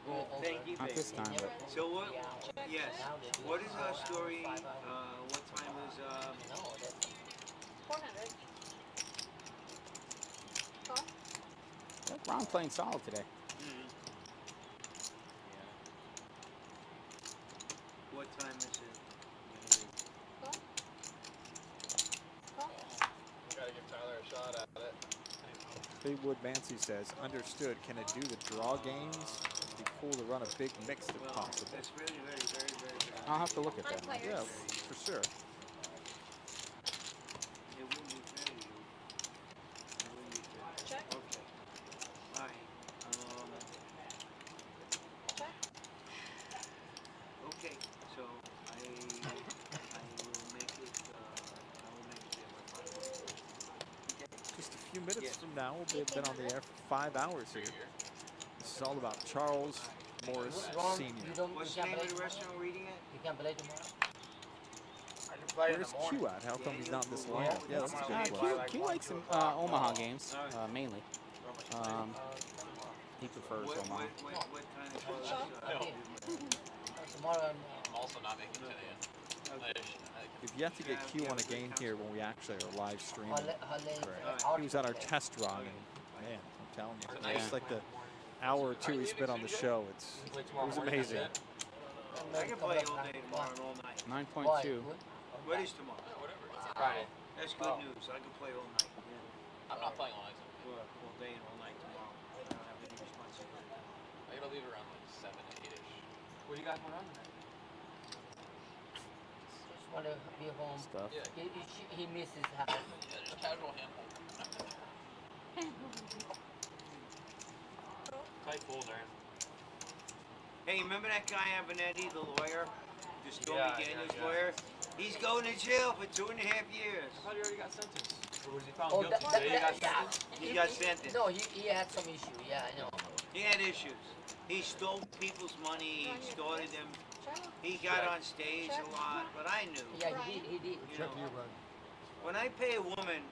go over. Thank you, Not baby. this time, but So what? Yes. What is our story? What time is? No, that's 400. Ron playing solid today. What time is it? We gotta give Tyler a shot at it. Haywood Mancy says, understood. Can it do the draw games? It'd be cool to run a big mix if possible. That's really very. I'll have to look at that. Yeah, for sure. It wouldn't be fair to you. It wouldn't be fair. Check. Okay. All right. Okay. So I will make it. I will make it my final. Just a few minutes from now, we'll have been on the air for 5 hours here. This is all about Charles Morris Ron, Sr. What's the name of the restaurant we're eating at? You can play tomorrow. I can play in Where's the morning. Q at? How come he's not in this lineup? Yeah, that's a good Q, question. Q likes Omaha games, mainly. He prefers Omaha. What kind of clothes? Tomorrow I'm also not making 10 a.m. We've yet to get Q on a game here when we actually are live streaming. Hale- He was at our test run, and man, I'm telling you, it's like the hour or two he spent on the show. It was amazing. I can play all day tomorrow and all night. 9.2. What is tomorrow? Friday. That's good news. I can play all night. I'm not playing all night. All day and all night tomorrow. I don't have any responsibility. I gotta leave around like 7, 8-ish. What do you got going on tonight? Just want to be home. Stuff. He misses house. Yeah, just casual handball. Tight folder. Hey, remember that guy Avenatti, the lawyer? The Stormy Daniels yeah. lawyer? He's going to jail for 2.5 years. I thought he already got sentenced. Or was he found Oh, guilty? that- He that- got yeah. sentenced? He got sentenced. No, he had some issue. Yeah, I know. He had issues. He stole people's money. He extorted them. He got on stage a lot, but I knew. Yeah, he did. You Check know, you, Ron. when I pay a woman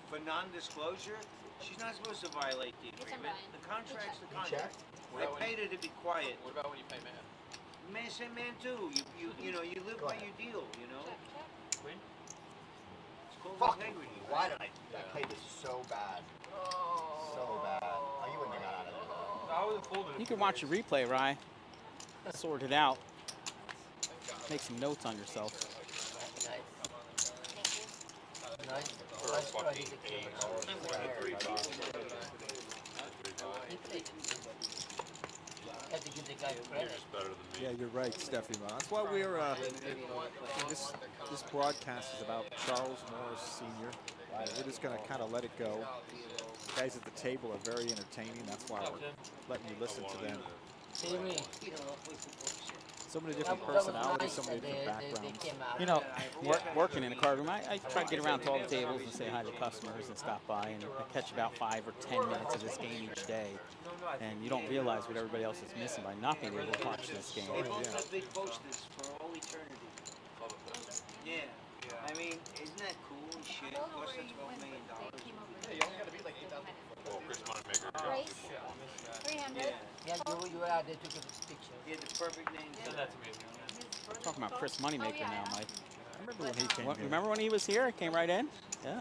for non-disclosure, she's not supposed to violate the agreement. The contract's the contract. I paid her to be quiet. What about when you pay man? Man, say man too. You know, you live by your deal. You know. Queen? It's called Fuck. integrity. Why did I played this so bad? So bad. Oh, you wouldn't have got out of there. I wasn't folded. You can watch a replay, Rye. Sort it out. Make some notes on yourself. Nice. Have to give the guy credit. Yeah, you're right, Stephanie. That's why we're this broadcast is about Charles Morris Sr. We're just going to kind of let it go. The guys at the table are very entertaining. That's why we're letting you listen to them. So many different personalities, so many different backgrounds. You know, working in a card room, I try to get around to all the tables and say hi to customers and stop by, and I catch about 5 or 10 minutes of this game each day. And you don't realize what everybody else is missing by not being able to watch this game. They both have big posters for all eternity. Yeah. I mean, isn't that cool and shit? It costs $12 million. Yeah, you only gotta beat like 8,000 people. Well, Chris Moneymaker. Race. 300. Yeah, you were out there, took a picture. He had the perfect name. Send that to me. Talking about Chris Moneymaker now, Mike. I remember when he came in. Remember when he was here? Came right in? Yeah.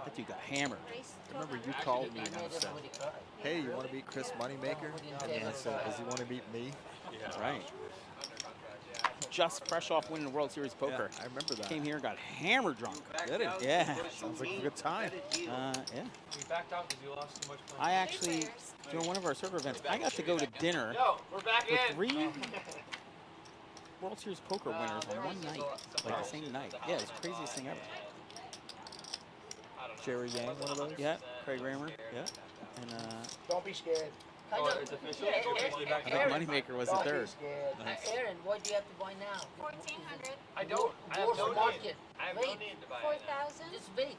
That dude got hammered. I remember you called me and I said, hey, you want to meet Chris Moneymaker? And I said, does he want to meet me? Yeah. Right. just fresh off winning the World Series poker. I remember that. Came here and got hammered drunk. Did it? Yeah. Sounds like a good time. Yeah. We backed out because you lost too much money. I actually, during one of our server events, I got to go to dinner we're back with in. 3 World Series poker winners on one night, like the same night. Yeah, it's the craziest thing ever. Jerry Yang, one of those? Yeah, Craig Raymer. Yeah. And Don't be scared. Oh, it's official? It's officially back I think Moneymaker was the third. Aaron, what do you have to buy now? 1,400. I don't. I have no need. I have no need to buy it. 4,000. Just wait.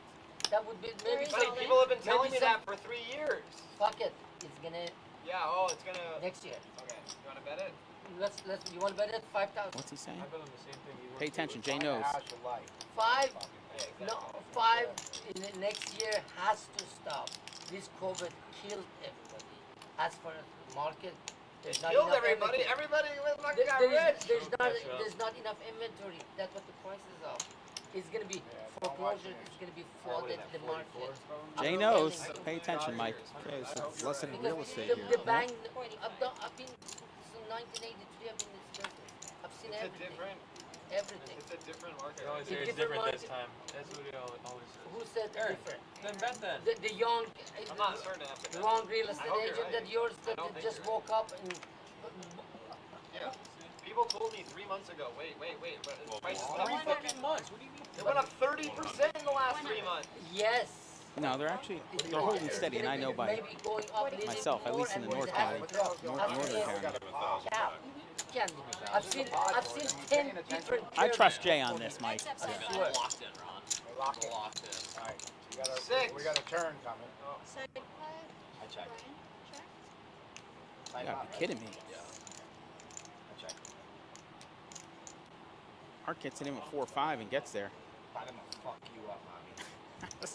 That would be maybe. Buddy, people have been telling me that for 3 years. Fuck it. It's gonna. Yeah. It's gonna. Next year. Okay. You wanna bet it? Let's. You wanna bet it? 5,000. What's he saying? I bet on the same thing you Pay attention, Jay knows. 5. No, 5 in the next year has to stop. This COVID killed everybody. As for the market, there's not Killed enough everybody. inventory. Everybody was fucking got There's rich. there's not enough inventory. That's what the prices are. It's gonna be foreclosure. It's gonna be flooded the market. Jay knows. Pay attention, Mike. Okay, so it's less than Because real estate the here. bank. I've been since 1983. I've been in this business. I've seen It's a everything. different. Everything. It's a different market. They always It's say it's different different this market. time. That's what he always says. Who said different? Then bet then. The young, I'm not certain after the that. wrong real estate I hope you're agent right. that yours I that don't think just you're woke up and. Yeah. People told me 3 months ago. Wait. But the price is Why up. not in months? What do you mean? It went up 30% in the last 3 months. Yes. No, they're actually they're holding steady, and I know by Maybe going up a little myself, at more least in the and North it has County, to drop. Northern County. Yeah. I've seen 10 different. I trust Jay on this, Mike. I swear. Locked in, Ron. Locked in. Locked in. All right. Six. We got a turn coming. Side five. I checked. You gotta be kidding me. I checked. Art gets it in with 4-5 and gets there. I'm gonna fuck you up, Bobby.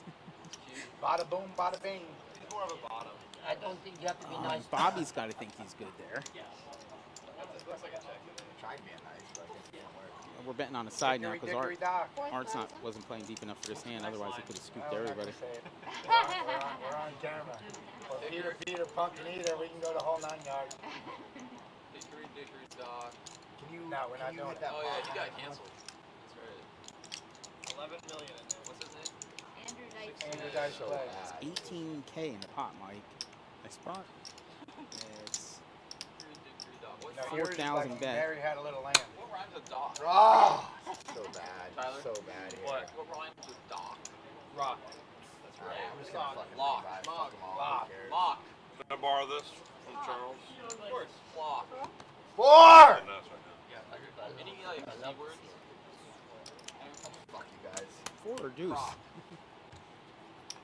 Bada boom, bada bing. He's more of a bottom. I don't think you have to be nice. Bobby's got to think he's good there. Looks like a check. Tried being nice, but it didn't work. We're betting on the side now because Dickory dock. Art's wasn't playing deep enough for this hand. Otherwise, he could have scooped Oh, everybody. we're on camera. Well, Peter, Pumpkin Eater, we can go the whole 9 yards. Dickory dock. Can you? No, we're not doing that. Oh yeah, he got canceled. That's right. 11 million in there. What's his name? Andrew Knight. Andrew Dice play. It's 18K in the pot, Mike. Nice spot. It's No, 4,000 bet. Mary had a little lamb. What rhymes with dock? Oh, so bad. Tyler? So bad here. What rhymes with dock? Rock. That's All right, I'm just gonna fucking Lock. revive. Mock. Fuck 'em all. Lock. Who cares? Mock. Can I borrow this from Charles? Of course. Flock. 4! And that's right now. Yeah. Any like keywords? Fuck you guys. 4 or deuce.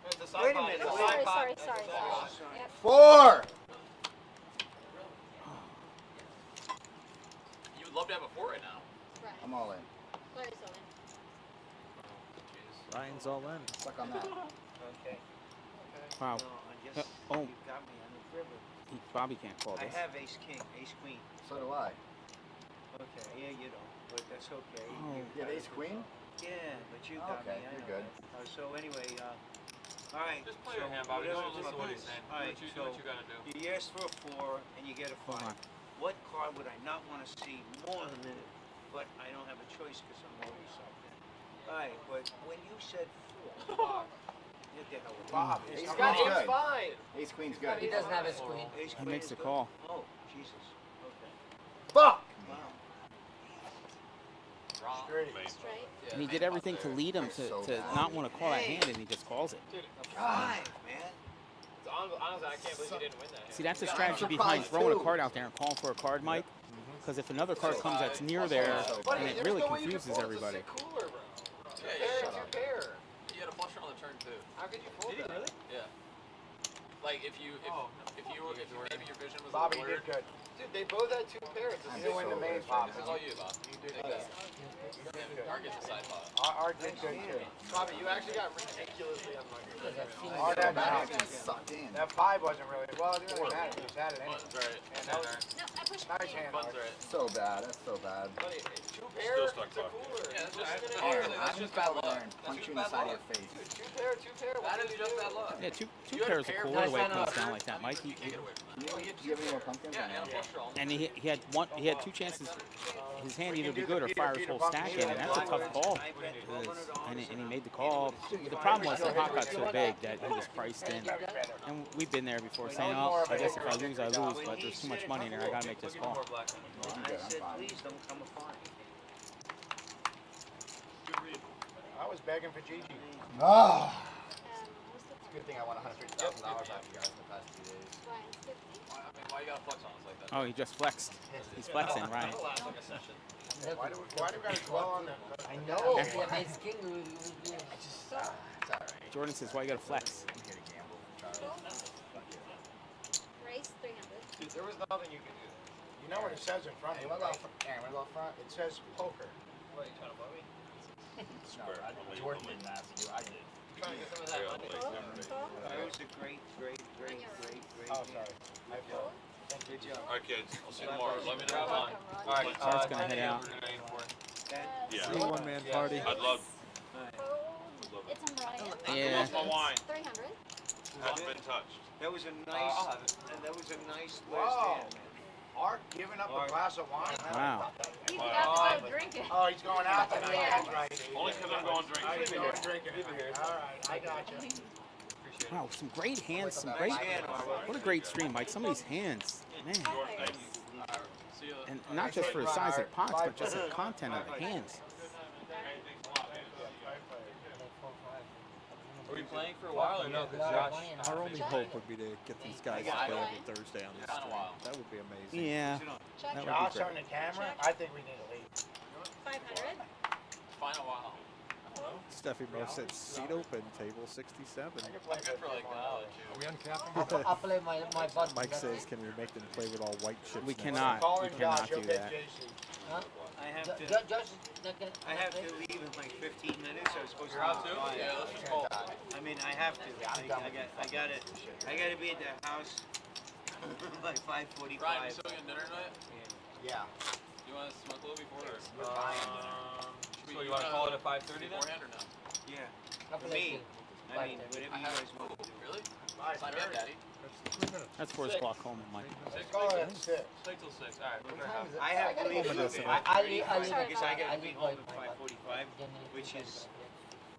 It's a side Wait a pot. minute. It's a Sorry, side pot. sorry, It's a sorry, side pot. sorry. Yep. 4! You would love to have a 4 right now. Right. I'm all in. Claire's all in. Ryan's all in. Suck on that. Okay. Wow. No, I guess Oh. you got me on the river. Bobby can't call I this. have ace king, ace queen. So do I. Okay, yeah, you don't, but that's okay. Oh. You have ace queen? Yeah, but you got Okay, me. I you're know good. that. So anyway, all right. Just play your hand, Bobby. whatever- Just listen to what he's saying. All right, Do so what you gotta do. you asked for a 4 and you get a Hold 5. on. What card would I not want to see more than it? But I don't have a choice because I'm always something. All right, but when you said 4, you get hell with Bob, me. ace He's got queen's ace good. 5. Ace queen's He good. doesn't have his queen. Ace He queen makes is the good? call. Oh, Jesus. Okay. Fuck! Wow. Wrong. Straight. Straight. Yeah, And he man, did everything to lead him to, So to bad. not want to call that hand, and he just calls it. Dude, A 5, man. honestly, I can't believe you didn't win that hand. See, that's the You got strategy surprised behind throwing a too. card out there and calling for a card, Mike. Because if another card comes that's near there, Buddy, and it there's really no way you can confuses fold. everybody. It's a cooler, bro. Two Yeah, pair, shut two up. pair. You had a flusher on the turn too. How could you fold Did he that? really? Yeah. Like if you maybe your vision was Bobby, a you little did blurred. good. Dude, they both had 2 pairs. It's You win the main pop. This is all you, Bob. You did Take good. that. Art gets a side pot. Art did good too. Bobby, you actually got ridiculously unlucky. Art had That that. sucked in. That 5 wasn't really, well, it didn't really matter. You just had it anyway. Buttons right. And that was No, I pushed nice my hand. Buttons Art. right. So bad. That's so bad. Buddy, 2 Still pair, stuck it's a pocket. cooler. Yeah, that's Just just in bad air. luck. That's just bad luck. Punch you in the bad side of luck. your face. Dude, 2 pair, 2 pair. That is just bad luck. Yeah, two You had a pairs are pair cool of the way it nice comes hand down like that, Mike. You can't get away from that. Do you have any more pumpkins? Yeah, or no? and a flush And he had two chances. His hand either be good or fire his whole stack in, and that's a tough call. And he made the call. The problem was the pot got so big that he was priced in. And we've been there before, saying, "Oh, I guess if I lose, I lose." But there's too much money in there. I gotta make this call. I said, please don't come fine. I was begging for Gigi. Oh. It's a good thing I won $150,000 off you guys in the past 2 days. Why you gotta flex on us like that? Oh, he just flexed. He's flexing, right? Why do we gotta dwell on that? I know. It's alright. Jordan says, "Why you gotta flex?" I'm here to gamble for Charles. Race 300. Dude, there was nothing you could do. You know what it says in front of you? Aaron, wanna go up front? It says poker. What, you trying to blow me? No, Jordan didn't ask you. I did. Trying to get some of that money. That was a great. Oh, sorry. My fault. Good job. All right, kids. I'll see you tomorrow. Let me know. All right, Sart's gonna head out. Yeah. See, one-man party. I'd love. It's a Mariah. Yeah. Lost my wine. 300. Hasn't been touched. That was a nice Wow. last hand. Art giving up a glass of wine? Wow. He's got to go drinking. Oh, he's going out tonight. That's right. Only because I'm going drinking. He's going drinking. All right, I got you. Wow, some great hands, some great. What a great stream, Mike. Some of these hands, man. And not just for the size of pots, but just the content of the hands. Are we playing for a while or no? Our only hope would be to get these guys to play every Thursday on this stream. That would be amazing. Yeah. That would be Josh great. on the camera? I think we need to leave. 500. Final while. Steffi Mo said seat open, table 67. I'm good for like knowledge. Are we uncapping? I'll play my button. Mike says, can we make them play with all white chips? We next cannot. time? We cannot do that. Huh? I have to. Josh is not gonna. I have to leave in like 15 minutes. I was supposed You're to. out too? Yeah, let's just call. I mean, I have to. I gotta be at the house by 5:45. Ryan, you still getting dinner tonight? Yeah. You want to smoke a little before or? So you want to call it at 5:30 then? Beforehand or no? Yeah. For me, I mean, whatever you guys want to do. Really? Sign me up, Daddy. That's for his glaucoma, Mike. Call it at 6. 6 till 6. All right. We're gonna have I have to leave I'll leave because I gotta I'll be leave home by at 5:45, which is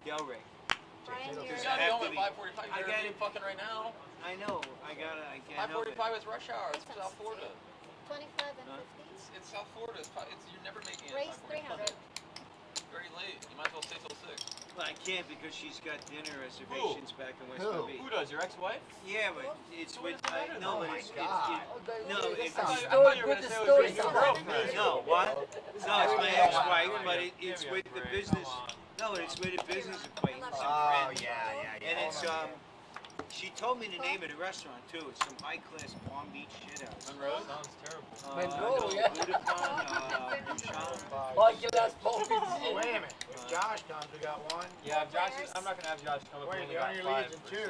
Delray. Brian, You you're gotta be home at 5:45. I You're gotta- already fucking right now. I know. I can't help it. 5:45 is rush hour. It's South Florida. 25 and 50. It's South Florida. You're never making it. Race 300. Very late. You might as well stay till 6. Well, I can't because she's got dinner reservations back in West Who? Palm Beach. Who does? Your ex-wife? Yeah, but it's with no, but it's I thought you were gonna say it was your girlfriend. no what? No, it's my ex-wife, but it's with the business. No, it's with a business acquaintance. Oh, and friend. yeah. And it's she told me the name of the restaurant too. It's some high-class Palm Beach shit house. Monroe? Sounds terrible. Monroe, yeah. Budapest, Oh, you last Oh, wait a minute. If Josh comes, we got one. Yeah, Josh. I'm not gonna have Josh come up. Wait, We we only only got leaves 5 in for 2. 6.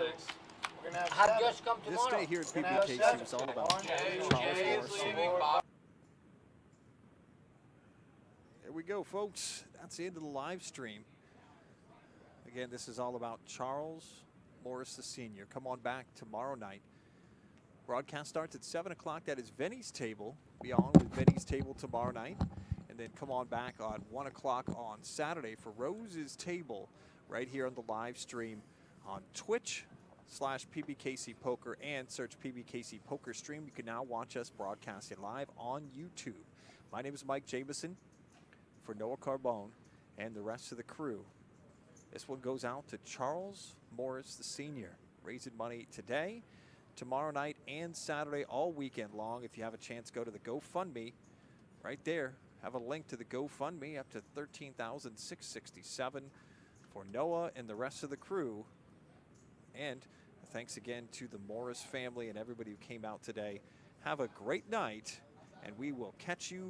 We're gonna have Have 7. Josh come This tomorrow. day here at We're gonna have PBKC 7. was all about One, Jay's Charles leaving. Morris. Bob. There we go, folks. That's the end of the live stream. Again, this is all about Charles Morris, the senior. Come on back tomorrow night. Broadcast starts at 7 o'clock. That is Vinny's Table. Be on with Vinny's Table tomorrow night. And then come on back on 1 o'clock on Saturday for Rose's Table right here on the live stream on Twitch/PBKC Poker and search PBKC Poker Stream. You can now watch us broadcasting live on YouTube. My name is Mike Jamison for Noah Carbone and the rest of the crew. This one goes out to Charles Morris, the senior, raising money today, tomorrow night, and Saturday all weekend long. If you have a chance, go to the GoFundMe right there. Have a link to the GoFundMe up to $13,667 for Noah and the rest of the crew. And thanks again to the Morris family and everybody who came out today. Have a great night, and we will catch you